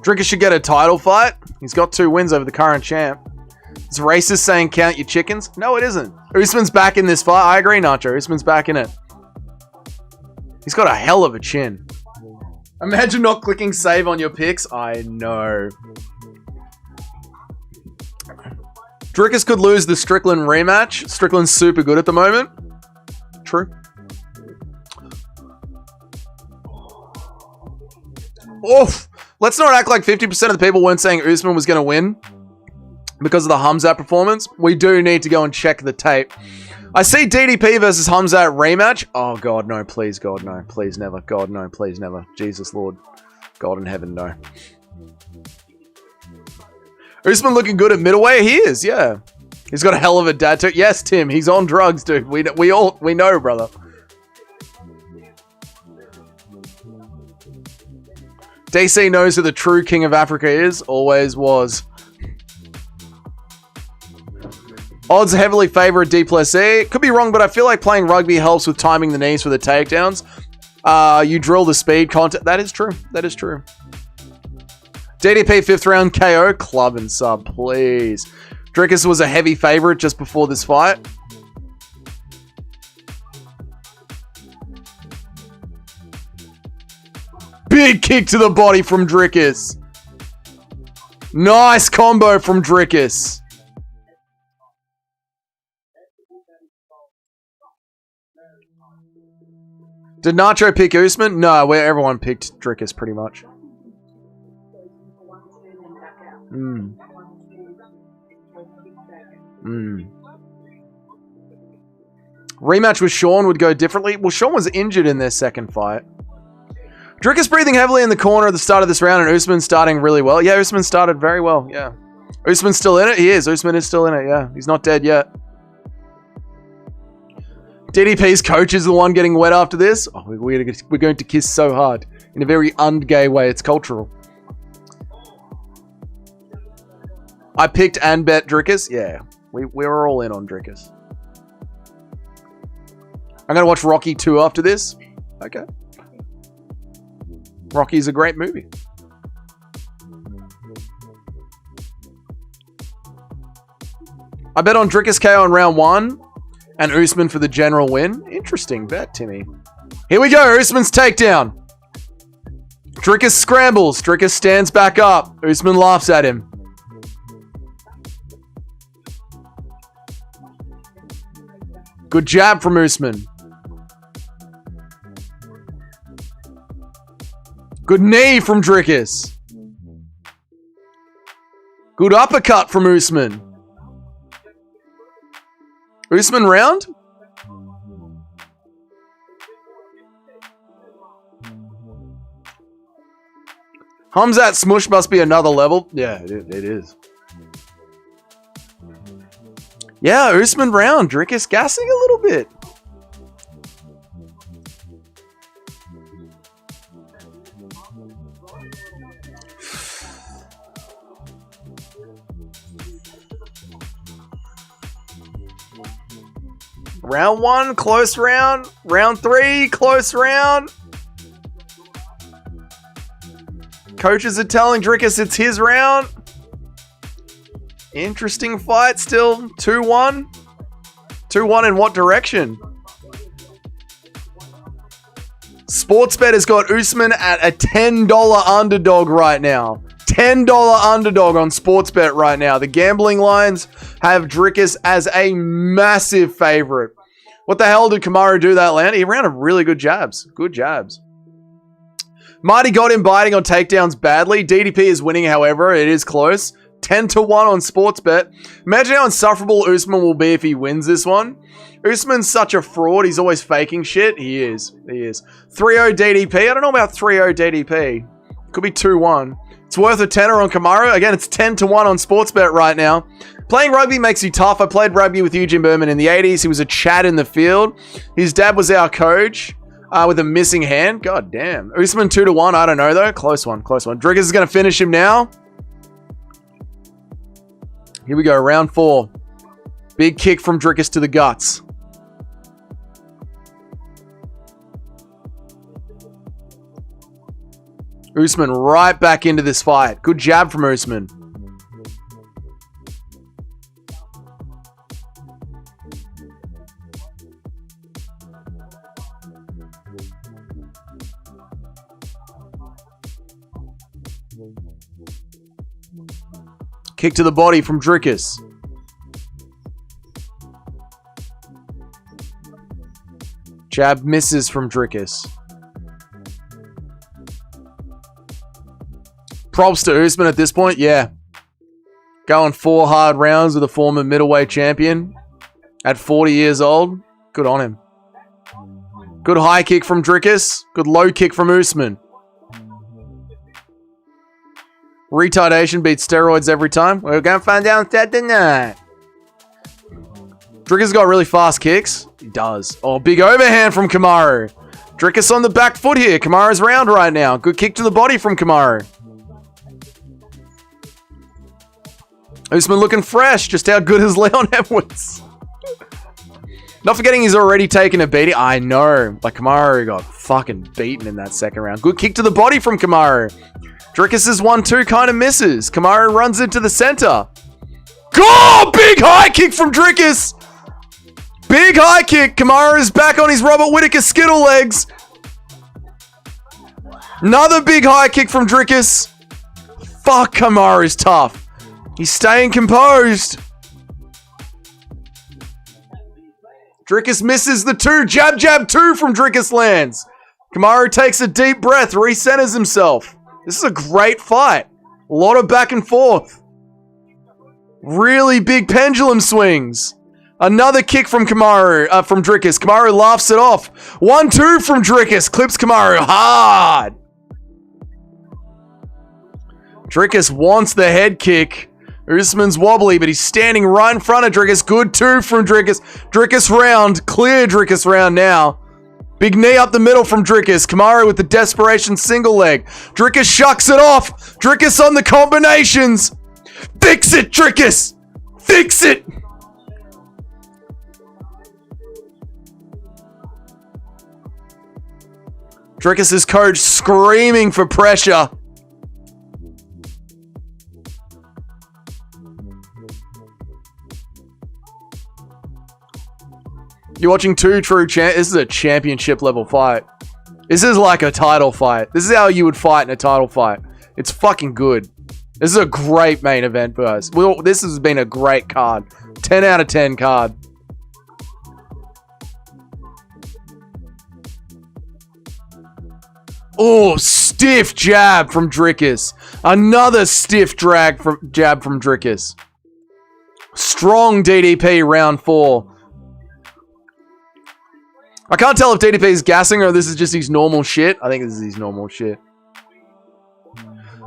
Drickus should get a title fight. He's got 2 wins over the current champ. It's racist saying count your chickens. No, it isn't. Usman's back in this fight. I agree, Nacho. Usman's back in it. He's got a hell of a chin. Imagine not clicking save on your picks. I know. Drickus could lose the Strickland rematch. Strickland's super good at the moment. True. Oof. Let's not act like 50% of the people weren't saying Usman was going to win because of the Hamzat performance. We do need to go and check the tape. I see DDP versus Hamzat rematch. Oh, God, no. Please, God, no. Please, never. God, no. Please, never. Jesus, Lord. God in heaven, no. Usman looking good at middleweight? He is, yeah. He's got a hell of a dad too. Yes, Tim. He's on drugs, dude. We know, brother. DC knows who the true king of Africa is. Always was. Odds heavily favor D Plessis. Could be wrong, but I feel like playing rugby helps with timing the knees for the takedowns. You drill the speed content. That is true. That is true. DDP 5th round KO. Club and sub, please. Drickus was a heavy favorite just before this fight. Big kick to the body from Drickus. Nice combo from Drickus. Did Nacho pick Usman? No, where everyone picked Drickus pretty much. Rematch with Sean would go differently. Well, Sean was injured in their second fight. Drickus breathing heavily in the corner at the start of this round, and Usman starting really well. Yeah, Usman started very well, yeah. Usman's still in it? He is. Usman is still in it, yeah. He's not dead yet. DDP's coach is the one getting wet after this. Oh, we're going to kiss so hard. In a very un-gay way. It's cultural. I picked and bet Drickus. Yeah, we were all in on Drickus. I'm going to watch Rocky 2 after this. Okay. Rocky's a great movie. I bet on Drickus KO in round 1 and Usman for the general win. Interesting bet, Timmy. Here we go. Usman's takedown. Drickus scrambles. Drickus stands back up. Usman laughs at him. Good jab from Usman. Good knee from Drickus. Good uppercut from Usman. Usman round? Hamzat smush must be another level. Yeah, it is. Yeah, Usman round. Drickus gassing a little bit. Round 1, close round. Round 3, close round. Coaches are telling Drickus it's his round. Interesting fight still. 2-1. 2-1 in what direction? Sportsbet has got Usman at a $10 underdog right now. $10 underdog on Sportsbet right now. The gambling lines have Drickus as a massive favorite. What the hell did Kamaru do that land? He ran a really good jabs. Good jabs. Marty got him biting on takedowns badly. DDP is winning, however. It is close. 10-1 on Sportsbet. Imagine how insufferable Usman will be if he wins this one. Usman's such a fraud. He's always faking shit. He is. 3-0 DDP. I don't know about 3-0 DDP. Could be 2-1. It's worth a tenner on Kamaru. Again, it's 10-1 on Sportsbet right now. Playing rugby makes you tough. I played rugby with Eugene Berman in the 80s. He was a Chad in the field. His dad was our coach. With a missing hand. God damn. Usman 2-1. I don't know though. Close one. Drickus is going to finish him now. Here we go. Round 4. Big kick from Drickus to the guts. Usman right back into this fight. Good jab from Usman. Kick to the body from Drickus. Jab misses from Drickus. Props to Usman at this point, yeah. Going 4 hard rounds with a former middleweight champion at 40 years old. Good on him. Good high kick from Drickus. Good low kick from Usman. Retardation beats steroids every time. We're going to find out tonight. Drickus got really fast kicks. He does. Oh, big overhand from Kamaru. Drickus on the back foot here. Kamaru's round right now. Good kick to the body from Kamaru. Usman looking fresh. Just how good is Leon Edwards? Not forgetting he's already taken a beating. I know. But Kamaru got fucking beaten in that second round. Good kick to the body from Kamaru. Drickus' 1-2 kind of misses. Kamaru runs into the center. Oh, big high kick from Drickus. Big high kick. Kamaru is back on his Robert Whittaker Skittle legs. Another big high kick from Drickus. Fuck, Kamaru's tough. He's staying composed. Drickus misses the 2. Jab, jab, 2 from Drickus lands. Kamaru takes a deep breath, recenters himself. This is a great fight. A lot of back and forth. Really big pendulum swings. Another kick from Kamaru, from Drickus. Kamaru laughs it off. 1-2 from Drickus. Clips Kamaru hard. Drickus wants the head kick. Usman's wobbly, but he's standing right in front of Drickus. Good 2 from Drickus. Drickus round. Clear Drickus round now. Big knee up the middle from Drickus. Kamaru with the desperation single leg. Drickus shucks it off. Drickus on the combinations. Fix it, Drickus. Fix it. Drickus' coach screaming for pressure. You're watching 2 true champs. This is a championship level fight. This is like a title fight. This is how you would fight in a title fight. It's fucking good. This is a great main event, guys. Well, this has been a great card. 10 out of 10 card. Oh, stiff jab from Drickus. Another stiff jab from Drickus. Strong DDP round 4. I can't tell if DDP is gassing or this is just his normal shit. I think this is his normal shit.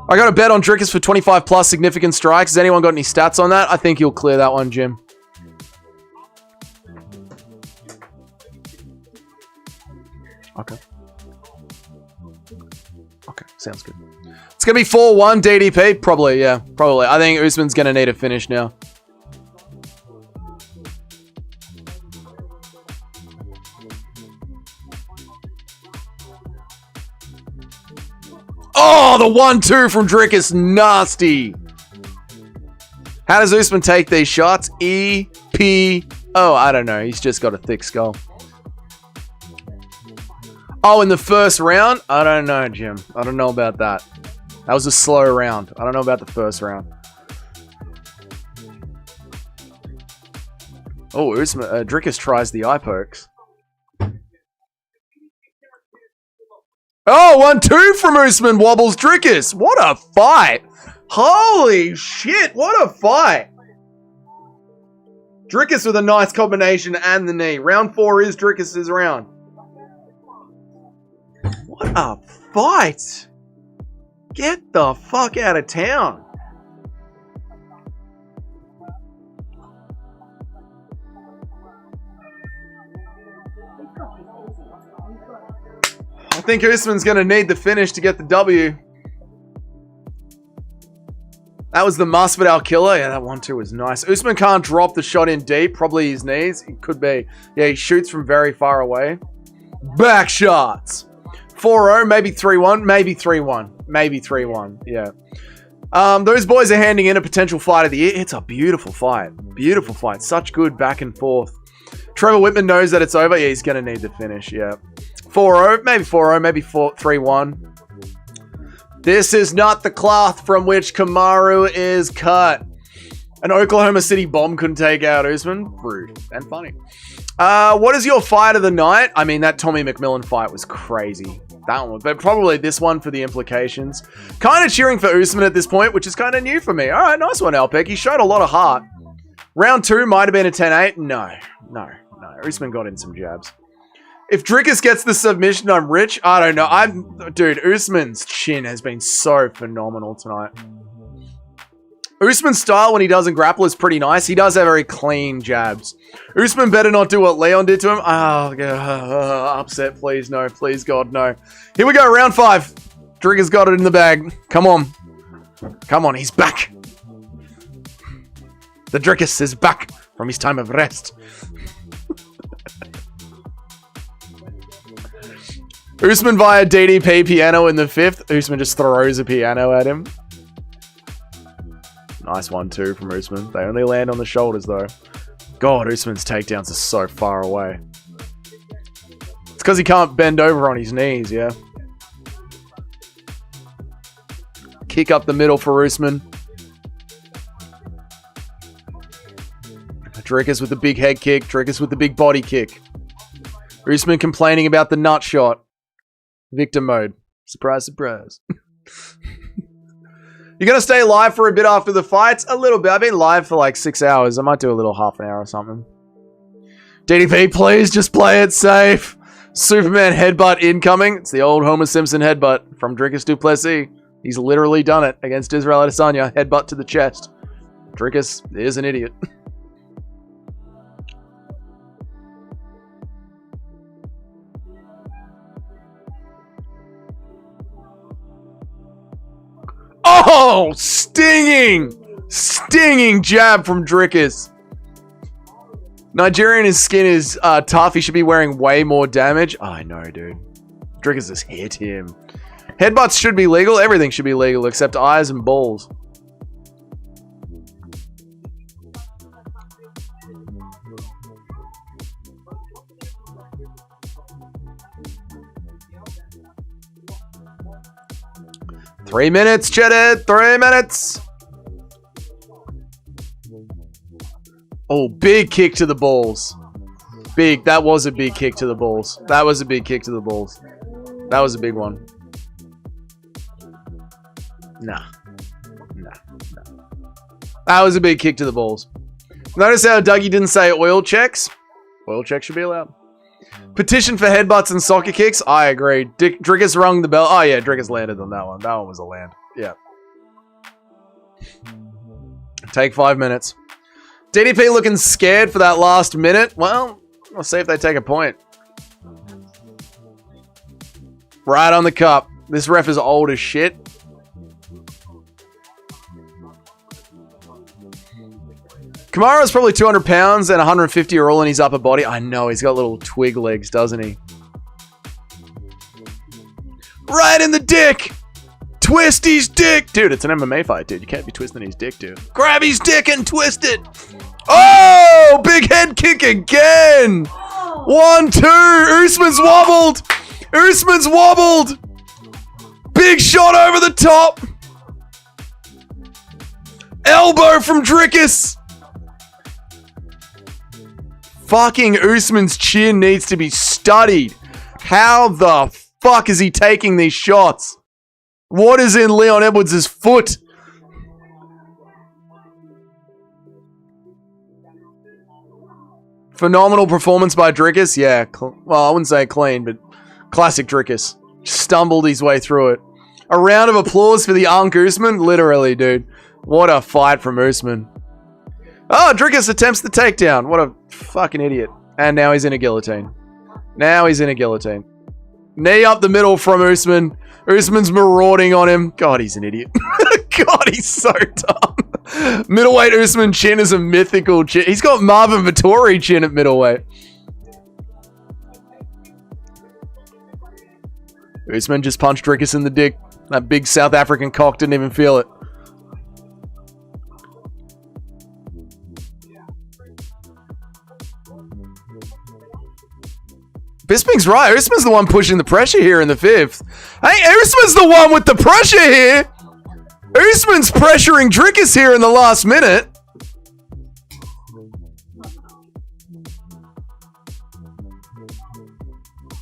I got a bet on Drickus for 25 plus significant strikes. Has anyone got any stats on that? I think you'll clear that one, Jim. Okay. Okay, sounds good. It's going to be 4-1 DDP? Probably, yeah. Probably. I think Usman's going to need a finish now. Oh, the 1-2 from Drickus. Nasty. How does Usman take these shots? E-P... Oh, I don't know. He's just got a thick skull. Oh, in the first round? I don't know, Jim. I don't know about that. That was a slow round. I don't know about the first round. Oh, Usman, Drickus tries the eye pokes. Oh, 1-2 from Usman wobbles Drickus. What a fight. Holy shit, what a fight. Drickus with a nice combination and the knee. Round 4 is Drickus' round. What a fight. Get the fuck out of town. I think Usman's going to need the finish to get the W. That was the Masvidal killer. Yeah, that 1-2 was nice. Usman can't drop the shot in deep. Probably his knees. It could be. Yeah, he shoots from very far away. Back shots. 4-0, maybe 3-1. Maybe 3-1. Maybe 3-1. Yeah. Those boys are handing in a potential fight of the year. It's a beautiful fight. Beautiful fight. Such good back and forth. Trevor Whitman knows that it's over. Yeah, he's going to need the finish. Yeah. 4-0, maybe 4-0, maybe 3-1. This is not the cloth from which Kamaru is cut. An Oklahoma City bomb couldn't take out Usman. Rude and funny. What is your fight of the night? I mean, that Tommy McMillan fight was crazy. That one, but probably this one for the implications. Kind of cheering for Usman at this point, which is kind of new for me. All right, nice one, Alpec. He showed a lot of heart. Round 2 might have been a 10-8. No. Usman got in some jabs. If Drickus gets the submission, I'm rich. I don't know. Dude, Usman's chin has been so phenomenal tonight. Usman's style when he doesn't grapple is pretty nice. He does have very clean jabs. Usman better not do what Leon did to him. Oh, upset, please. No, please, God, no. Here we go, round 5. Drickus got it in the bag. Come on. Come on, he's back. The Drickus is back from his time of rest. Usman via DDP piano in the 5th. Usman just throws a piano at him. Nice 1-2 from Usman. They only land on the shoulders though. God, Usman's takedowns are so far away. It's because he can't bend over on his knees, yeah. Kick up the middle for Usman. Drickus with the big head kick. Drickus with the big body kick. Usman complaining about the nut shot. Victim mode. Surprise, surprise. You're going to stay live for a bit after the fights? A little bit. I've been live for like 6 hours. I might do a little half an hour or something. DDP, please just play it safe. Superman headbutt incoming. It's the old Homer Simpson headbutt from Drickus to Plessis. He's literally done it against Israel Adesanya. Headbutt to the chest. Drickus is an idiot. Oh, stinging jab from Drickus. Nigerian, his skin is tough. He should be wearing way more damage. Oh, I know, dude. Drickus has hit him. Headbutts should be legal. Everything should be legal except eyes and balls. Three minutes, Cheddar. 3 minutes. Oh, big kick to the balls. Big. That was a big kick to the balls. That was a big kick to the balls. That was a big one. Nah. That was a big kick to the balls. Notice how Dougie didn't say oil checks? Oil checks should be allowed. Petition for headbutts and soccer kicks? I agree. Drickus rung the bell. Oh yeah, Drickus landed on that one. That one was a land. Yeah. Take 5 minutes. DDP looking scared for that last minute. Well, we'll see if they take a point. Right on the cup. This ref is old as shit. Kamaru's probably 200 pounds and 150 are all in his upper body. I know, he's got little twig legs, doesn't he? Right in the dick! Twist his dick! Dude, it's an MMA fight, dude. You can't be twisting his dick, dude. Grab his dick and twist it! Oh! Big head kick again! 1, 2! Usman's wobbled! Usman's wobbled! Big shot over the top! Elbow from Drickus! Fucking Usman's chin needs to be studied. How the fuck is he taking these shots? What is in Leon Edwards' foot? Phenomenal performance by Drickus. Yeah, well, I wouldn't say clean, but classic Drickus. Stumbled his way through it. A round of applause for the Unk Usman. Literally, dude. What a fight from Usman. Oh, Drickus attempts the takedown. What a fucking idiot. And now he's in a guillotine. Knee up the middle from Usman. Usman's marauding on him. God, he's an idiot. God, he's so dumb. Middleweight Usman chin is a mythical chin. He's got Marvin Vettori chin at middleweight. Usman just punched Drickus in the dick. That big South African cock didn't even feel it. Bisping's right. Usman's the one pushing the pressure here in the 5th. Hey, Usman's the one with the pressure here. Usman's pressuring Drickus here in the last minute.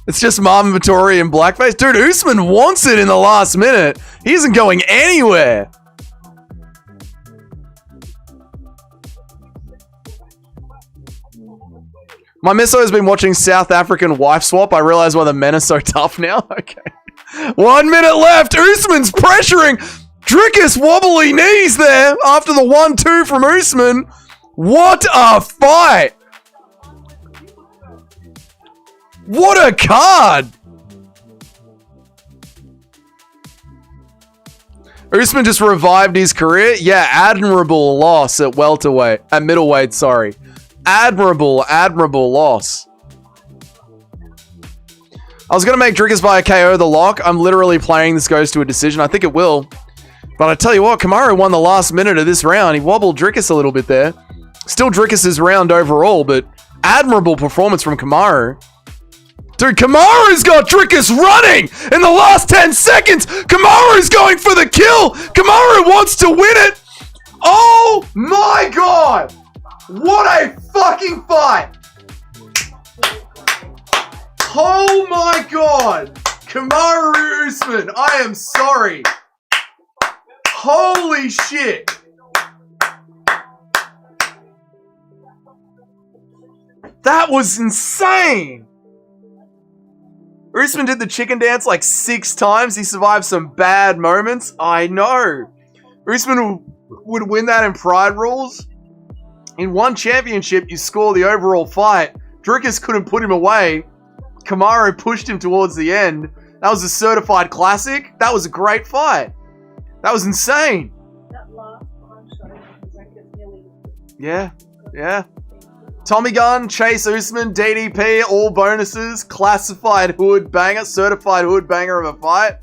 It's just Marvin Vettori and blackface. Dude, Usman wants it in the last minute. He isn't going anywhere. My misso has been watching South African Wife Swap. I realize why the men are so tough now. Okay. 1 minute left. Usman's pressuring. Drickus wobbly knees there after the 1-2 from Usman. What a fight. What a card. Usman just revived his career. Yeah, admirable loss at welterweight. At middleweight, sorry. Admirable loss. I was going to make Drickus by a KO the lock. I'm literally playing this goes to a decision. I think it will. But I tell you what, Kamaru won the last minute of this round. He wobbled Drickus a little bit there. Still Drickus' round overall, but admirable performance from Kamaru. Dude, Kamaru's got Drickus running in the last 10 seconds. Kamaru's going for the kill. Kamaru wants to win it. Oh my God. What a fucking fight! Oh my God! Kamaru Usman, I am sorry. Holy shit! That was insane! Usman did the chicken dance like 6 times. He survived some bad moments. I know. Usman would win that in Pride Rules. In one championship, you score the overall fight. Drickus couldn't put him away. Kamaru pushed him towards the end. That was a certified classic. That was a great fight. That was insane. Yeah. Tommy Gun, Chase Usman, DDP, all bonuses. Classified hood banger, certified hood banger of a fight.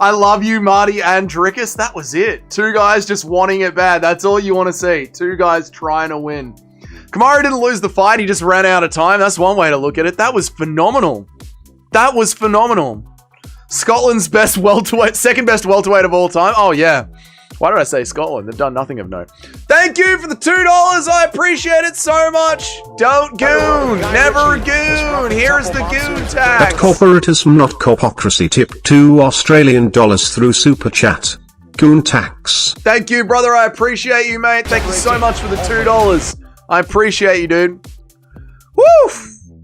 I love you, Marty and Drickus. That was it. 2 guys just wanting it bad. That's all you want to see. 2 guys trying to win. Kamaru didn't lose the fight. He just ran out of time. That's one way to look at it. That was phenomenal. Scotland's best welterweight, second best welterweight of all time. Oh, yeah. Why did I say Scotland? They've done nothing of note. Thank you for the $2. I appreciate it so much. Don't goon. Never goon. Here's the goon tag. At corporatism, not corpocracy. Tip $2 Australian through Super Chat. Goon tax. Thank you, brother. I appreciate you, mate. Thank you so much for the $2. I appreciate you, dude. Woo!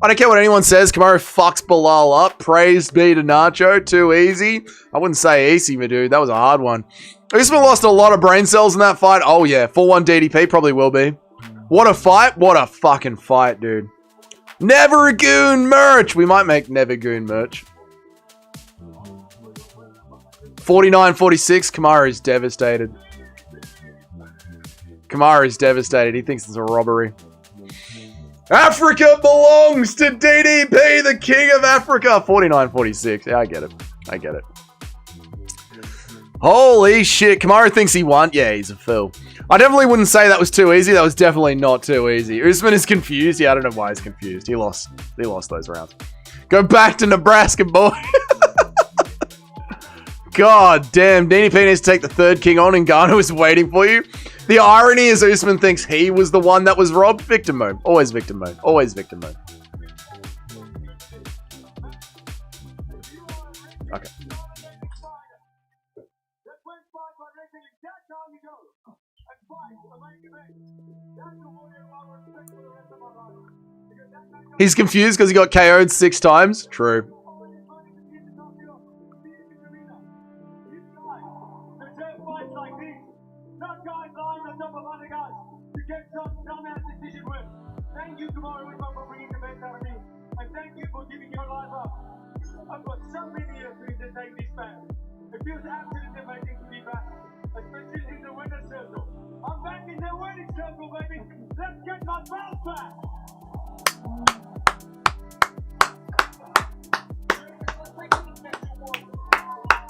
I don't care what anyone says. Kamaru fucks Bilal up. Praise be to Nacho. Too easy. I wouldn't say easy, my dude. That was a hard one. Usman lost a lot of brain cells in that fight. Oh, yeah. 4-1 DDP probably will be. What a fight. What a fucking fight, dude. Never a Goon merch. We might make Never Goon merch. 49-46. Kamaru is devastated. Kamaru is devastated. He thinks it's a robbery. Africa belongs to DDP, the king of Africa. 49-46. Yeah, I get it. I get it. Holy shit. Kamaru thinks he won. Yeah, he's a fool. I definitely wouldn't say that was too easy. That was definitely not too easy. Usman is confused. Yeah, I don't know why he's confused. He lost those rounds. Go back to Nebraska, boy. God damn. DDP needs to take the third king on and Ngannou is waiting for you. The irony is Usman thinks he was the one that was robbed. Victim mode. Always victim mode. Always victim mode. Okay. He's confused because he got KO'd 6 times. True. Thank you, Kamaru, for bringing the best out of me. And thank you for giving your life up. I've got so many years to entertain this man. It feels absolutely amazing to be back, especially in the winner's circle. I'm back in the winning circle, baby. Let's get my belt back.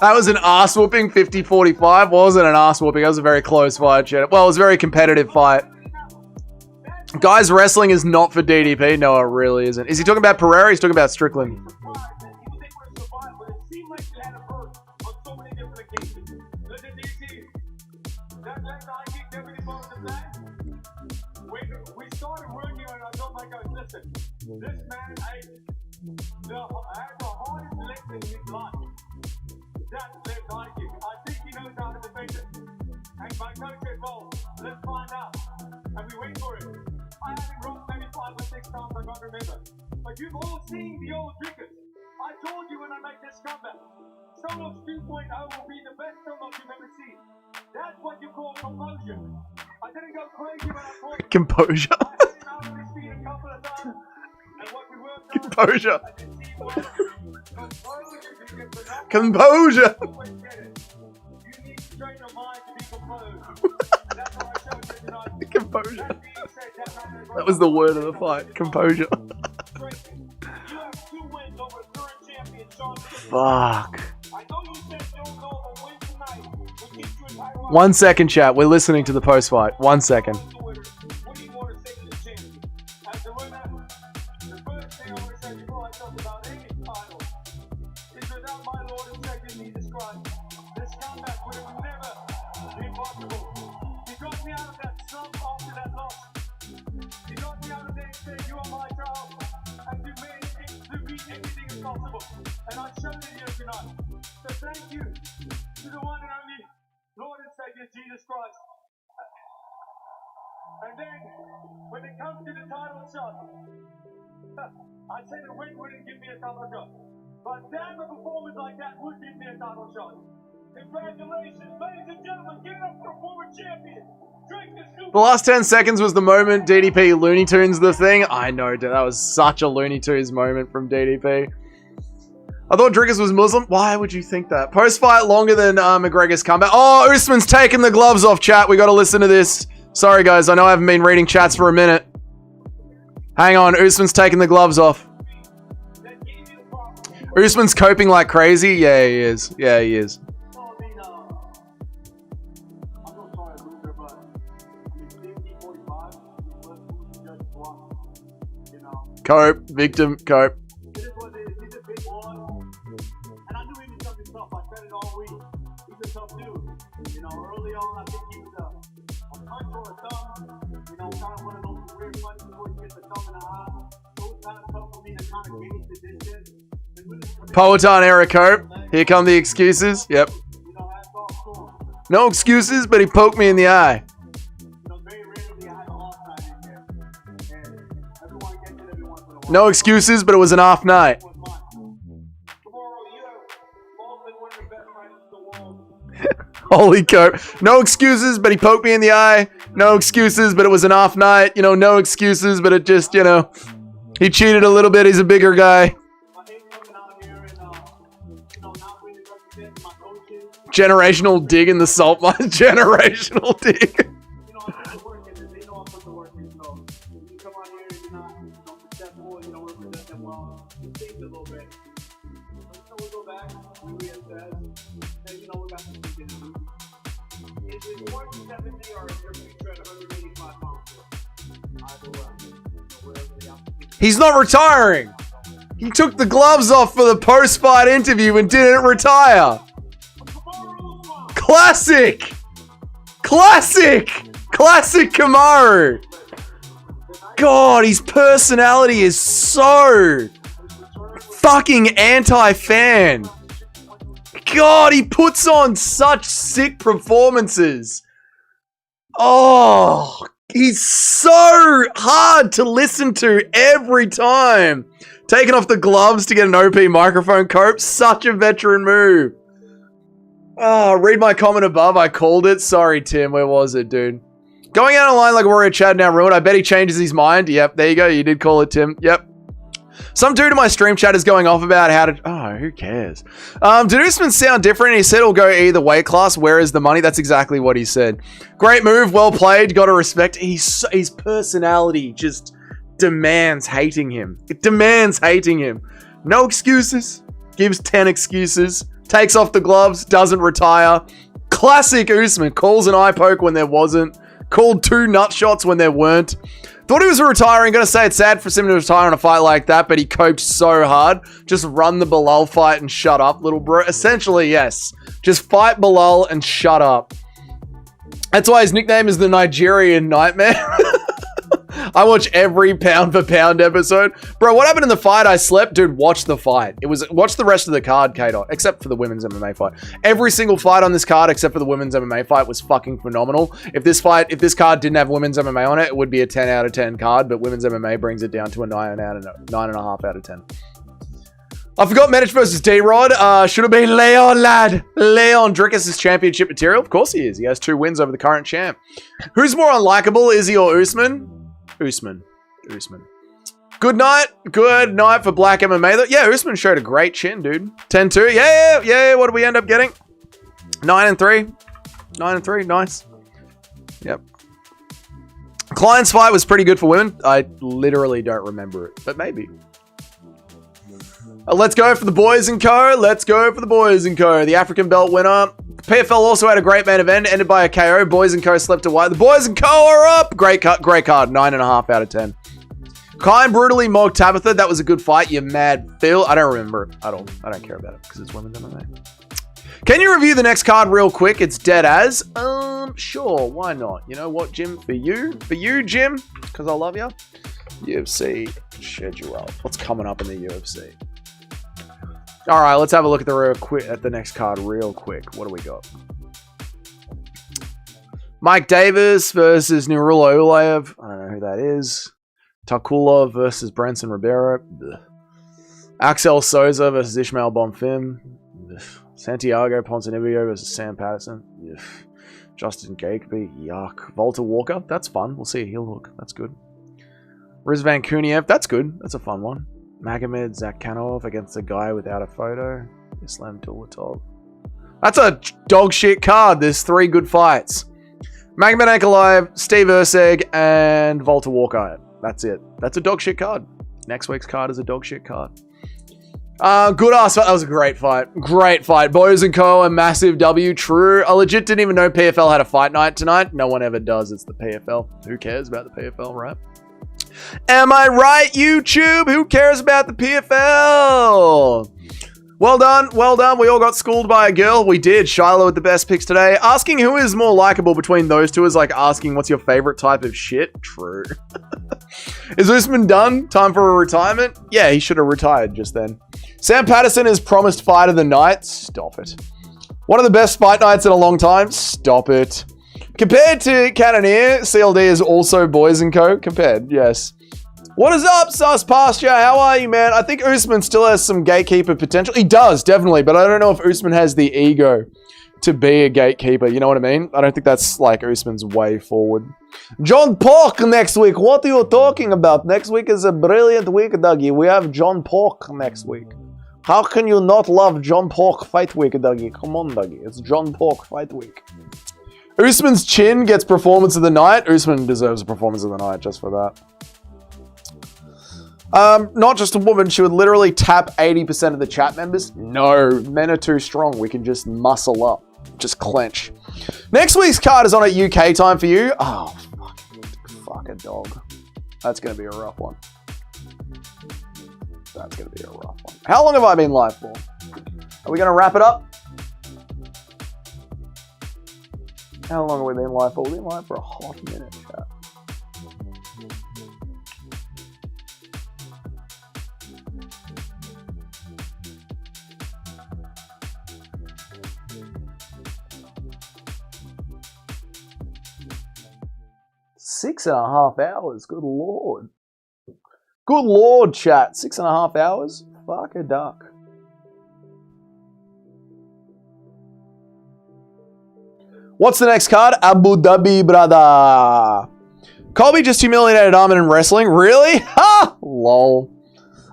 That was an ass whooping, 50-45. Wasn't an ass whooping. That was a very close fight. Well, it was a very competitive fight. Guys, wrestling is not for DDP. No, it really isn't. Is he talking about Pereira? He's talking about Strickland. This man has the hardest leg in his life. That leg high kick. I think he knows how to defend it. And my coach said, well, let's find out. And we went for it. I had him wrong maybe 5 or 6 times, I don't remember. But you've all seen the old triggers. I told you when I make this comeback. Solos 2.0 will be the best Solos you've ever seen. That's what you call composure. I didn't go crazy when I fought. Composure. I had him out of his feet a couple of times. And what we worked on, Composure. I didn't see what Composure. You need to train your mind to be composed. And that's what I showed you tonight. Composure. That was the word of the fight. Composure. Fuck. 1 second, chat. We're listening to the post fight. 1 second. And I showed it here tonight. So thank you to the one and only Lord and Savior Jesus Christ. And then, when it comes to the title shot, I said a win wouldn't give me a title shot. But damn, a performance like that would give me a title shot. Congratulations, ladies and gentlemen, give it up for a former champion. The last 10 seconds was the moment DDP Looney Tunes the thing. I know, dude, that was such a Looney Tunes moment from DDP. I thought Driggers was Muslim. Why would you think that? Post-fight longer than McGregor's comeback. Oh, Usman's taking the gloves off, chat. We got to listen to this. Sorry, guys. I know I haven't been reading chats for a minute. Hang on. Usman's taking the gloves off. Usman's coping like crazy. Yeah, he is. Yeah, he is. Cope. Victim. Cope. Poetan era Cope. Here come the excuses. Yep. No excuses, but he poked me in the eye. No excuses, but it was an off night. Holy coat. No excuses, but he poked me in the eye. No excuses, but it was an off night. You know, no excuses, but it just, you know, he cheated a little bit. He's a bigger guy. Generational dig in the salt mine. Generational dig. He's not retiring. He took the gloves off for the post-fight interview and didn't retire. Classic. Classic. Classic Kamaru. God, his personality is so fucking anti-fan. God, he puts on such sick performances. Oh, he's so hard to listen to every time. Taking off the gloves to get an OP microphone cope. Such a veteran move. Oh, read my comment above. I called it. Sorry, Tim. Where was it, dude? Going out online like a warrior Chad now ruined. I bet he changes his mind. Yep, there you go. You did call it, Tim. Yep. Some dude in my stream chat is going off about how to... Oh, who cares? Did Usman sound different? He said it'll go either weight class. Where is the money? That's exactly what he said. Great move. Well played. Got to respect. His personality just demands hating him. It demands hating him. No excuses. Gives 10 excuses. Takes off the gloves. Doesn't retire. Classic Usman. Calls an eye poke when there wasn't. Called 2 nut shots when there weren't. Thought he was retiring. Gonna say it's sad for him to retire in a fight like that, but he coped so hard. Just run the Bilal fight and shut up, little bro. Essentially, yes. Just fight Bilal and shut up. That's why his nickname is the Nigerian Nightmare. I watch every pound for pound episode. Bro, what happened in the fight? I slept. Dude, watch the fight. Watch the rest of the card, Kato, except for the women's MMA fight. Every single fight on this card, except for the women's MMA fight, was fucking phenomenal. If this card didn't have women's MMA on it, it would be a 10 out of 10 card, but women's MMA brings it down to a 9.5 out of 10. I forgot Medic versus D-Rod. Should have been Leon, lad. Leon Drickus is championship material. Of course he is. He has 2 wins over the current champ. Who's more unlikable, Izzy or Usman? Usman. Good night for Black MMA. Though. Yeah, Usman showed a great chin, dude. 10-2. Yeah. What do we end up getting? 9-3. 9-3. Nice. Yep. Klein's fight was pretty good for women. I literally don't remember it, but maybe. Let's go for the boys and co. Let's go for the boys and co. The African belt winner. PFL also had a great main event, ended by a KO. Boys and co slept away. The boys and co are up. Great card. 9.5 out of 10. Klein brutally mocked Tabitha. That was a good fight. You mad Phil. I don't remember it at all. I don't care about it because it's women's MMA. Can you review the next card real quick? It's dead as. Sure. Why not? You know what, Jim? For you, Jim, because I love you. UFC schedule. What's coming up in the UFC? All right, let's have a look at the next card real quick. What do we got? Mike Davis versus Nurullo Ulayev. I don't know who that is. Takulov versus Branson Ribeiro. Ugh. Axel Souza versus Ishmael Bonfim. Ugh. Santiago Ponzinibbio versus Sam Patterson. Ugh. Justin Gakeby. Yuck. Volta Walker. That's fun. We'll see a heel hook. That's good. Rizvan Kuniev. That's good. That's a fun one. Magomed Zakhanov against a guy without a photo. Islam Dulatov. That's a dog shit card. There's 3 good fights. Magomed Ankalaev, Steve Erceg, and Volta Walker. That's it. That's a dog shit card. Next week's card is a dog shit card. Good ass fight. That was a great fight. Great fight. Boys and Co. A massive W. True. I legit didn't even know PFL had a fight night tonight. No one ever does. It's the PFL. Who cares about the PFL, right? Am I right, YouTube? Who cares about the PFL? Well done. Well done. We all got schooled by a girl. We did. Shiloh with the best picks today. Asking who is more likable between those two is like asking what's your favorite type of shit. True. Is Usman done? Time for a retirement? Yeah, he should have retired just then. Sam Patterson is promised fight of the night. Stop it. One of the best fight nights in a long time. Stop it. Compared to Cannoneer, CLD is also Boys & Co. Compared, yes. What is up, Sus Pasture? How are you, man? I think Usman still has some gatekeeper potential. He does, definitely, but I don't know if Usman has the ego to be a gatekeeper. You know what I mean? I don't think that's like Usman's way forward. John Pork next week. What are you talking about? Next week is a brilliant week, Dougie. We have John Pork next week. How can you not love John Pork Fight Week, Dougie? Come on, Dougie. It's John Pork Fight Week. Usman's chin gets performance of the night. Usman deserves a performance of the night just for that. Not just a woman. She would literally tap 80% of the chat members. No, men are too strong. We can just muscle up. Just clench. Next week's card is on at UK time for you. Oh, fuck a dog. That's going to be a rough one. That's going to be a rough one. How long have I been live for? Are we going to wrap it up? How long have we been live for? We've been live for a hot minute, chat. Six and a half hours. Good lord. Good lord, chat. 6.5 hours? Fuck a duck. What's the next card? Abu Dhabi, brother. Colby just humiliated Armin in wrestling. Really? Ha! Lol.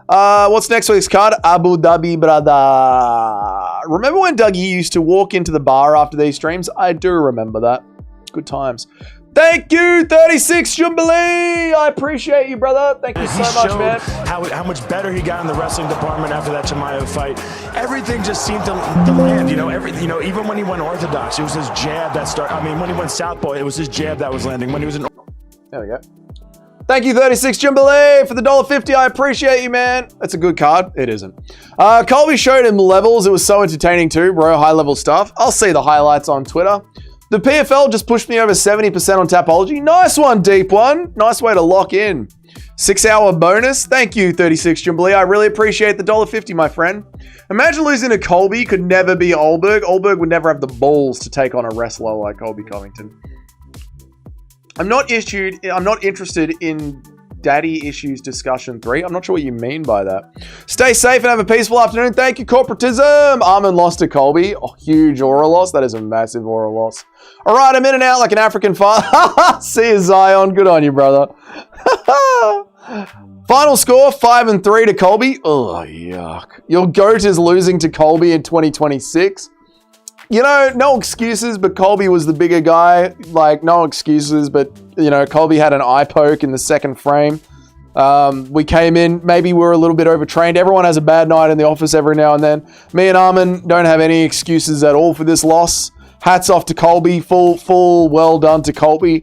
What's next week's card? Abu Dhabi, brother. Remember when Dougie used to walk into the bar after these streams? I do remember that. Good times. Thank you, 36 Jubilee. I appreciate you, brother. Thank you so much, man. How much better he got in the wrestling department after that Chimaev fight. Everything just seemed to land. You know, even when he went orthodox, it was his jab that started. I mean, when he went southpaw, it was his jab that was landing. When he was in. There we go. Thank you, 36 Jubilee, for the $1.50. I appreciate you, man. That's a good card. It isn't. Colby showed him levels. It was so entertaining too, bro. High-level stuff. I'll see the highlights on Twitter. The PFL just pushed me over 70% on Tapology. Nice one, Deep One. Nice way to lock in. 6-hour bonus. Thank you, 36 Jubilee. I really appreciate the $1.50, my friend. Imagine losing to Colby. Could never be Olberg. Olberg would never have the balls to take on a wrestler like Colby Covington. I'm not interested in Daddy Issues Discussion 3. I'm not sure what you mean by that. Stay safe and have a peaceful afternoon. Thank you, corporatism. Armin lost to Colby. Oh, huge aura loss. That is a massive aura loss. All right, I'm in and out like an African father. See you, Zion. Good on you, brother. Final score, 5-3 to Colby. Oh, yuck. Your GOAT is losing to Colby in 2026. You know, no excuses, but Colby was the bigger guy. Like, no excuses, but, you know, Colby had an eye poke in the second frame. We came in, maybe we were a little bit overtrained. Everyone has a bad night in the office every now and then. Me and Armin don't have any excuses at all for this loss. Hats off to Colby. Full well done to Colby.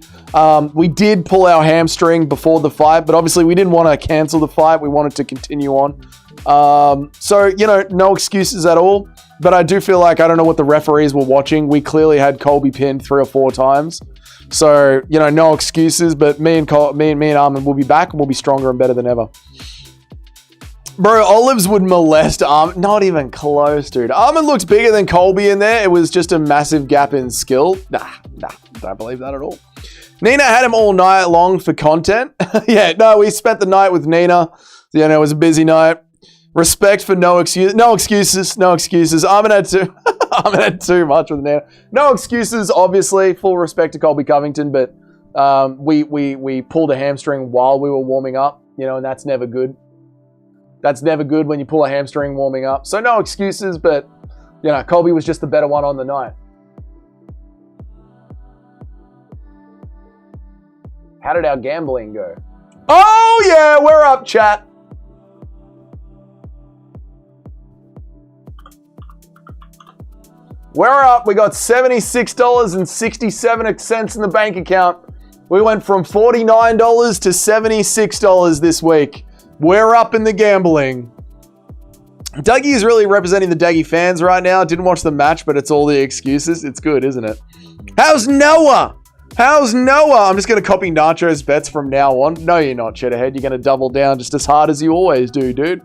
We did pull our hamstring before the fight, but obviously we didn't want to cancel the fight. We wanted to continue on. So, you know, no excuses at all. But I do feel like, I don't know what the referees were watching. We clearly had Colby pinned 3 or 4 times. So, you know, no excuses. But me and Armin will be back and we'll be stronger and better than ever. Bro, Olives would molest Armin. Not even close, dude. Armin looks bigger than Colby in there. It was just a massive gap in skill. Nah, don't believe that at all. Nina had him all night long for content. Yeah, no, we spent the night with Nina. You know, it was a busy night. Respect for no excuses. No excuses. Armin had too much with Nina. No excuses, obviously. Full respect to Colby Covington, but we pulled a hamstring while we were warming up, you know, and that's never good. That's never good when you pull a hamstring warming up. So no excuses, but, you know, Colby was just the better one on the night. How did our gambling go? Oh, yeah, we're up, chat. We're up. We got $76.67 in the bank account. We went from $49 to $76 this week. We're up in the gambling. Dougie is really representing the Dougie fans right now. Didn't watch the match, but it's all the excuses. It's good, isn't it? How's Noah? I'm just going to copy Nacho's bets from now on. No, you're not, Cheddarhead. You're going to double down just as hard as you always do, dude.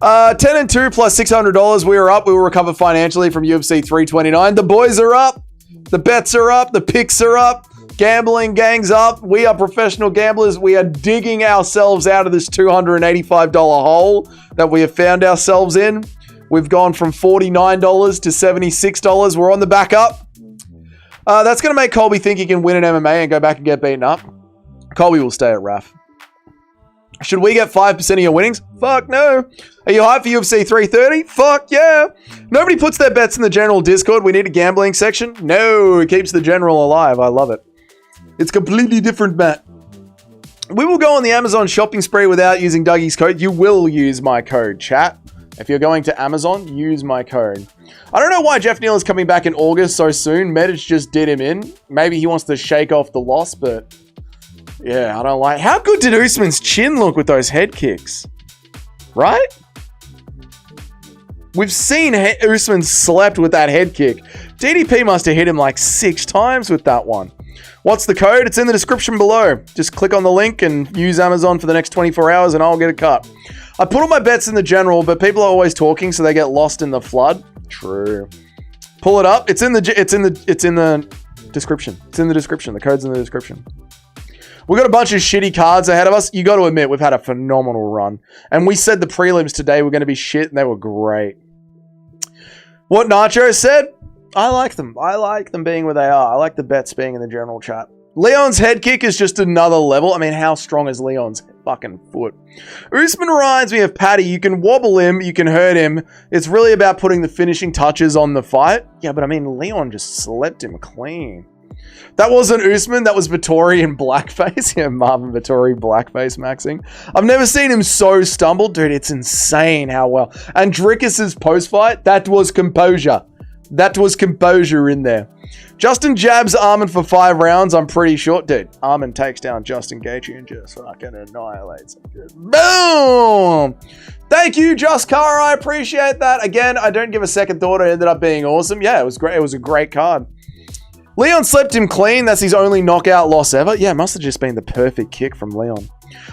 10 and 2 plus $600. We are up. We will recover financially from UFC 329. The boys are up. The bets are up. The picks are up. Gambling gang's up. We are professional gamblers. We are digging ourselves out of this $285 hole that we have found ourselves in. We've gone from $49 to $76. We're on the back up. That's going to make Colby think he can win an MMA and go back and get beaten up. Colby will stay at RAF. Should we get 5% of your winnings? Fuck no. Are you hyped for UFC 330? Fuck yeah. Nobody puts their bets in the general Discord. We need a gambling section. No, it keeps the general alive. I love it. It's completely different, Matt. We will go on the Amazon shopping spree without using Dougie's code. You will use my code, chat. If you're going to Amazon, use my code. I don't know why Jeff Neal is coming back in August so soon. Medic just did him in. Maybe he wants to shake off the loss, but yeah, I don't like. How good did Usman's chin look with those head kicks? Right? We've seen Usman slept with that head kick. DDP must have hit him like 6 times with that one. What's the code? It's in the description below. Just click on the link and use Amazon for the next 24 hours and I'll get a cut. I put all my bets in the general, but people are always talking, so they get lost in the flood. True. Pull it up. It's in the description. It's in the description. The code's in the description. We've got a bunch of shitty cards ahead of us. You got to admit, we've had a phenomenal run. And we said the prelims today were going to be shit, and they were great. What Nacho said? I like them. I like them being where they are. I like the bets being in the general chat. Leon's head kick is just another level. I mean, how strong is Leon's fucking foot? Usman reminds me of Paddy. You can wobble him. You can hurt him. It's really about putting the finishing touches on the fight. Yeah, but I mean, Leon just slept him clean. That wasn't Usman. That was Vettori in blackface. Yeah, Marvin Vettori blackface maxing. I've never seen him so stumbled. Dude, it's insane how well. And Dricus's post-fight, that was composure. That was composure in there. Justin jabs Armin for 5 rounds, I'm pretty sure. Dude, Armin takes down Justin Gaethje and just fucking annihilates him. Boom! Thank you, Just Car. I appreciate that. Again, I don't give a second thought. It ended up being awesome. Yeah, it was great. It was a great card. Leon slept him clean. That's his only knockout loss ever. Yeah, it must have just been the perfect kick from Leon.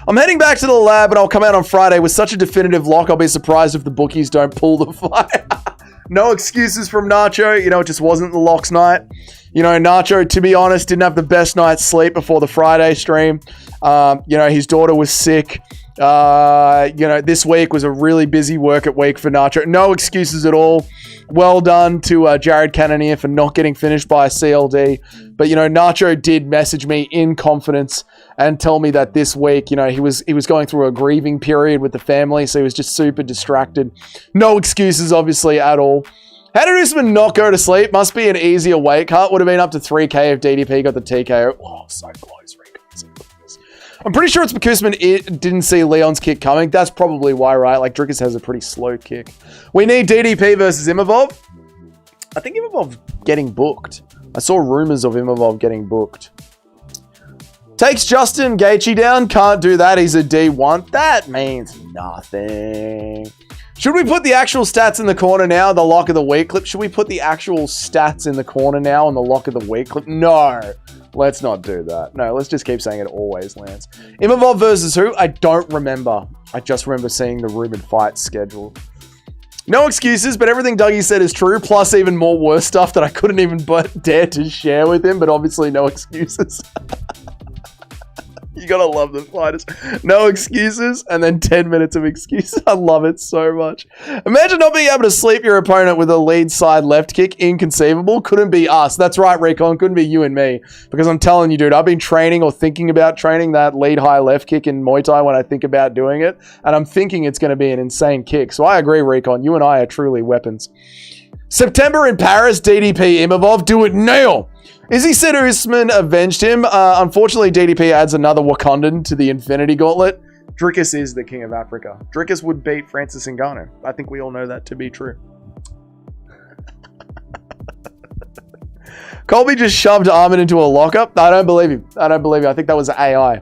I'm heading back to the lab, and I'll come out on Friday with such a definitive lock. I'll be surprised if the bookies don't pull the fight. No excuses from Nacho. You know, it just wasn't the locks night. You know, Nacho, to be honest, didn't have the best night's sleep before the Friday stream. You know, his daughter was sick. You know, this week was a really busy work at week for Nacho. No excuses at all. Well done to Jared Cannonier for not getting finished by a CLD. But, you know, Nacho did message me in confidence and tell me that this week, you know, he was going through a grieving period with the family, so he was just super distracted. No excuses, obviously, at all. How did Usman not go to sleep? Must be an easier weight cut. Would have been up to 3K if DDP got the TKO. Oh, so close, Rico. So close. I'm pretty sure it's because Usman didn't see Leon's kick coming. That's probably why, right? Like, Dricus has a pretty slow kick. We need DDP versus Imavov. I think Imavov getting booked. I saw rumors of Imavov getting booked. Takes Justin Gaethje down. Can't do that. He's a D1. That means nothing. Should we put the actual stats in the corner now? The lock of the week clip. Should we put the actual stats in the corner now on the lock of the week clip? No. Let's not do that. No, let's just keep saying it always, Lance. Imavov versus who? I don't remember. I just remember seeing the rumored fight schedule. No excuses, but everything Dougie said is true, plus even more worse stuff that I couldn't even dare to share with him, but obviously no excuses. You gotta love the fighters. No excuses, and then 10 minutes of excuses. I love it so much. Imagine not being able to sleep your opponent with a lead side left kick. Inconceivable. Couldn't be us. That's right, Recon. Couldn't be you and me. Because I'm telling you, dude, I've been training or thinking about training that lead high left kick in Muay Thai when I think about doing it. And I'm thinking it's going to be an insane kick. So I agree, Recon. You and I are truly weapons. September in Paris, DDP Imavov. Do it now. Izzy said Usman avenged him. Unfortunately, DDP adds another Wakandan to the Infinity Gauntlet. Dricus is the king of Africa. Dricus would beat Francis Ngannou. I think we all know that to be true. Colby just shoved Armin into a lockup. I don't believe you. I don't believe you. I think that was AI.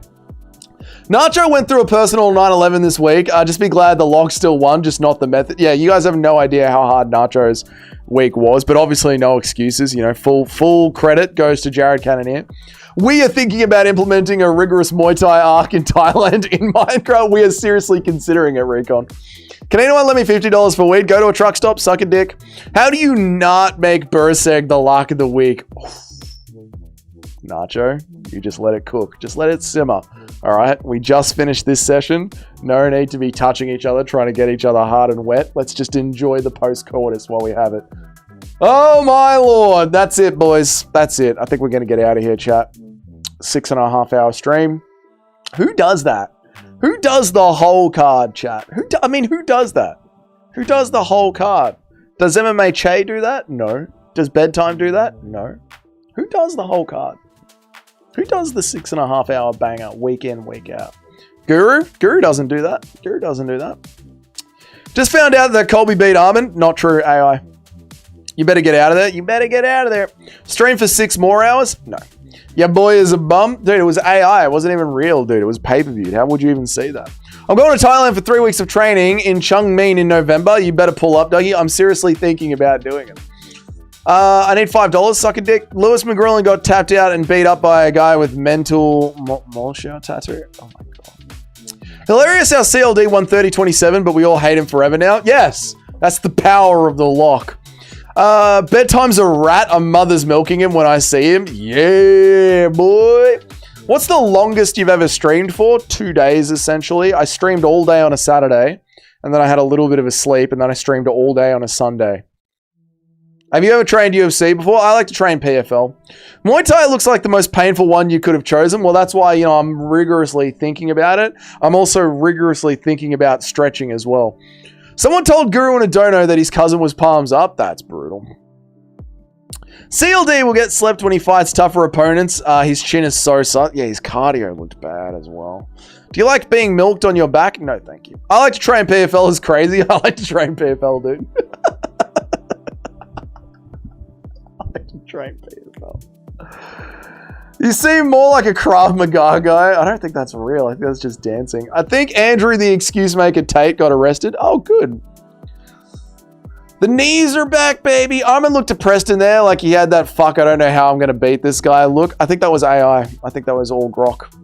Nacho went through a personal 9/11 this week. Just be glad the log still won, just not the method. Yeah, you guys have no idea how hard Nacho's week was, but obviously no excuses. You know, full credit goes to Jared Cannonier. We are thinking about implementing a rigorous Muay Thai arc in Thailand in Minecraft. We are seriously considering it, Recon. Can anyone lend me $50 for weed? Go to a truck stop, suck a dick. How do you not make Burseg the lock of the week? Nacho, you just let it cook. Just let it simmer. All right, we just finished this session. No need to be touching each other, trying to get each other hard and wet. Let's just enjoy the post-coitus while we have it. Oh my lord, that's it, boys. That's it. I think we're going to get out of here, chat. 6.5 hour stream. Who does that? Who does the whole card, chat? Who does that? Who does the whole card? Does MMA Che do that? No. Does Bedtime do that? No. Who does the whole card? Who does the 6.5 hour banger week in, week out? Guru? Guru doesn't do that. Guru doesn't do that. Just found out that Colby beat Armin. Not true, AI. You better get out of there. You better get out of there. Stream for 6 more hours? No. Your boy is a bum? Dude, it was AI. It wasn't even real, dude. It was pay-per-viewed. How would you even see that? I'm going to Thailand for 3 weeks of training in Chiang Mai in November. You better pull up, Dougie. I'm seriously thinking about doing it. I need $5. Suck a dick. Lewis McGrillen got tapped out and beat up by a guy with mental Molshaw tattoo. Oh my god. Hilarious how CLD won 30-27, but we all hate him forever now. Yes, that's the power of the lock. Bedtime's a rat. A mother's milking him when I see him. Yeah, boy. What's the longest you've ever streamed for? 2 days, essentially. I streamed all day on a Saturday, and then I had a little bit of a sleep, and then I streamed all day on a Sunday. Have you ever trained UFC before? I like to train PFL. Muay Thai looks like the most painful one you could have chosen. Well, that's why, I'm rigorously thinking about it. I'm also rigorously thinking about stretching as well. Someone told Guru in a dono that his cousin was palms up. That's brutal. CLD will get slept when he fights tougher opponents. His chin is so sus. Yeah, his cardio looked bad as well. Do you like being milked on your back? No, thank you. I like to train PFL. Is crazy. I like to train PFL, dude. Train PFL. You seem more like a Krav Maga guy. I don't think that's real. I think that's just dancing. I think Andrew the excuse maker Tate got arrested. Oh, good. The knees are back, baby. Armin looked depressed in there like he had that fuck, I don't know how I'm going to beat this guy look. I think that was AI. I think that was all grok.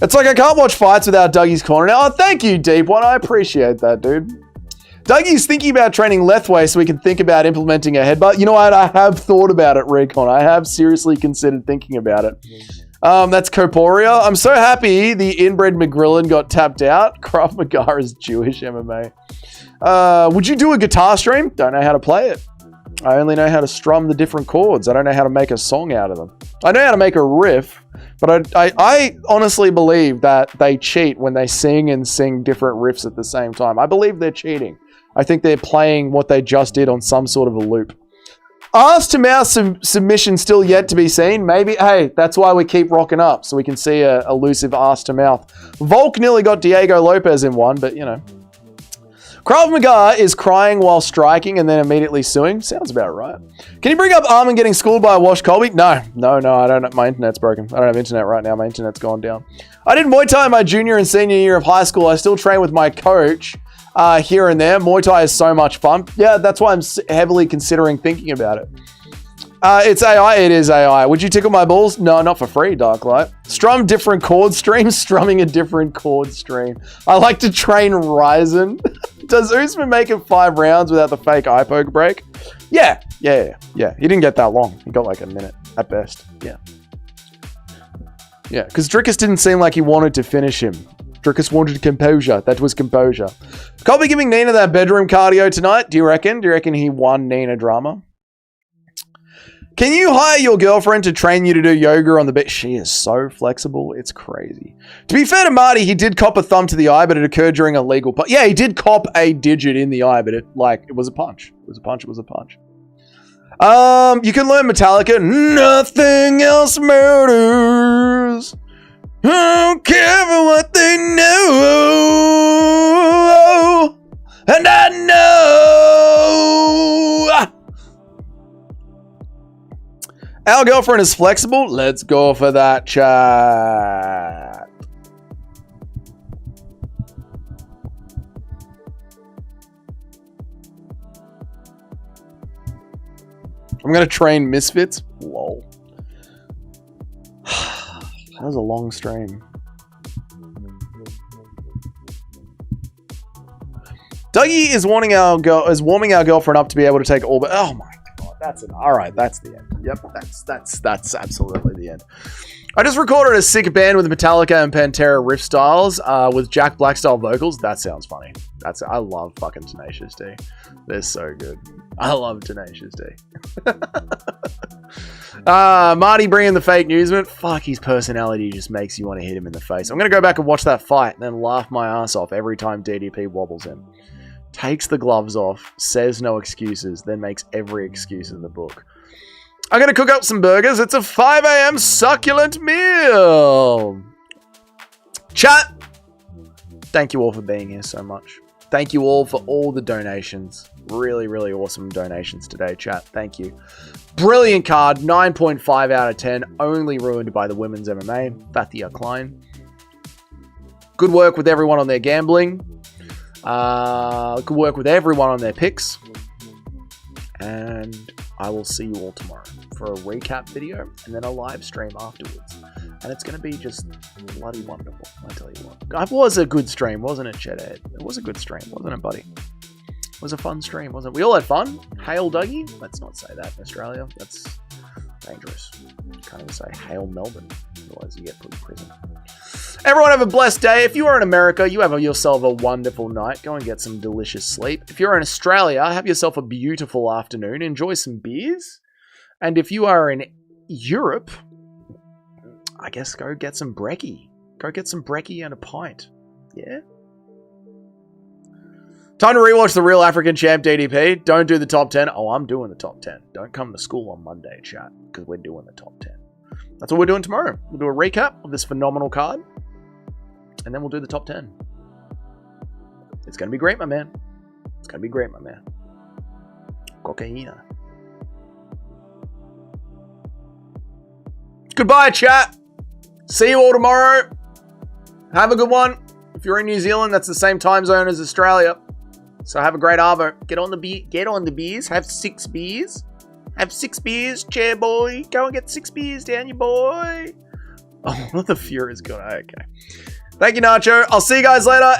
It's like I can't watch fights without Dougie's corner now. Oh, thank you, Deep One. I appreciate that, dude. Dougie's thinking about training left way so we can think about implementing a headbutt. You know what? I have thought about it, Recon. I have seriously considered thinking about it. That's Corporea. I'm so happy the inbred McGrillen got tapped out. Krav Maga is Jewish MMA. Would you do a guitar stream? Don't know how to play it. I only know how to strum the different chords. I don't know how to make a song out of them. I know how to make a riff, but I honestly believe that they cheat when they sing and sing different riffs at the same time. I believe they're cheating. I think they're playing what they just did on some sort of a loop. Arse to mouth submission still yet to be seen. Maybe, hey, that's why we keep rocking up, so we can see a elusive arse to mouth. Volk nearly got Diego Lopez in one, but Krav Maga is crying while striking and then immediately suing. Sounds about right. Can you bring up Armin getting schooled by a wash Colby? No, I don't. My internet's broken. I don't have internet right now. My internet's gone down. I did Muay Thai in my junior and senior year of high school. I still train with my coach here and there. Muay Thai is so much fun. Yeah, that's why I'm heavily considering thinking about it. It's AI. It is AI. Would you tickle my balls? No, not for free, Darklight. Strum different chord streams. Strumming a different chord stream. I like to train Ryzen. Does Usman make it 5 rounds without the fake eye poke break? Yeah. He didn't get that long. He got like a minute at best. Yeah, because Drickus didn't seem like he wanted to finish him. Drickus wanted composure. That was composure. Can't be giving Nina that bedroom cardio tonight, do you reckon? Do you reckon he won Nina drama? Can you hire your girlfriend to train you to do yoga on the bed? She is so flexible. It's crazy. To be fair to Marty, he did cop a thumb to the eye, but it occurred during a legal punch. Yeah, he did cop a digit in the eye, but it was a punch. It was a punch. You can learn Metallica. Nothing else matters. I don't care for what they know. And I know. Our girlfriend is flexible. Let's go for that chat. I'm going to train Misfits. Lol. That was a long stream. Dougie is warming our girlfriend up to be able to take all. But oh my god, that's it. All right, that's the end. Yep, that's absolutely the end. I just recorded a sick band with Metallica and Pantera riff styles with Jack Black style vocals. That sounds funny. I love fucking Tenacious D. They're so good. I love Tenacious D. Marty bringing the fake news, man. Fuck, his personality just makes you want to hit him in the face. I'm going to go back and watch that fight and then laugh my ass off every time DDP wobbles him. Takes the gloves off, says no excuses, then makes every excuse in the book. I'm going to cook up some burgers. It's a 5 a.m. succulent meal. Chat, thank you all for being here so much. Thank you all for all the donations. Really, really awesome donations today, chat. Thank you. Brilliant card. 9.5 out of 10. Only ruined by the women's MMA. Fathia Klein. Good work with everyone on their gambling. Good work with everyone on their picks. And I will see you all tomorrow for a recap video and then a live stream afterwards. And it's going to be just bloody wonderful, I tell you what. It was a good stream, wasn't it, Cheddhead? It was a good stream, wasn't it, buddy? It was a fun stream, wasn't it? We all had fun. Hail Dougie. Let's not say that in Australia. That's dangerous. You can't even say Hail Melbourne. Otherwise you get put in prison. Everyone have a blessed day. If you are in America, you have yourself a wonderful night. Go and get some delicious sleep. If you're in Australia, have yourself a beautiful afternoon. Enjoy some beers. And if you are in Europe, I guess go get some brekkie. Go get some brekkie and a pint. Yeah? Time to rewatch The Real African Champ DDP. Don't do the top 10. Oh, I'm doing the top 10. Don't come to school on Monday, chat, because we're doing the top 10. That's what we're doing tomorrow. We'll do a recap of this phenomenal card. And then we'll do the top 10. It's going to be great, my man. It's going to be great, my man. Cocaina. Goodbye, chat. See you all tomorrow. Have a good one. If you're in New Zealand, that's the same time zone as Australia. So have a great arvo. Get on the beers. Have 6 beers. Have 6 beers, chair boy. Go and get 6 beers down, you boy. Oh, the Fury's got. Okay. Thank you, Nacho. I'll see you guys later.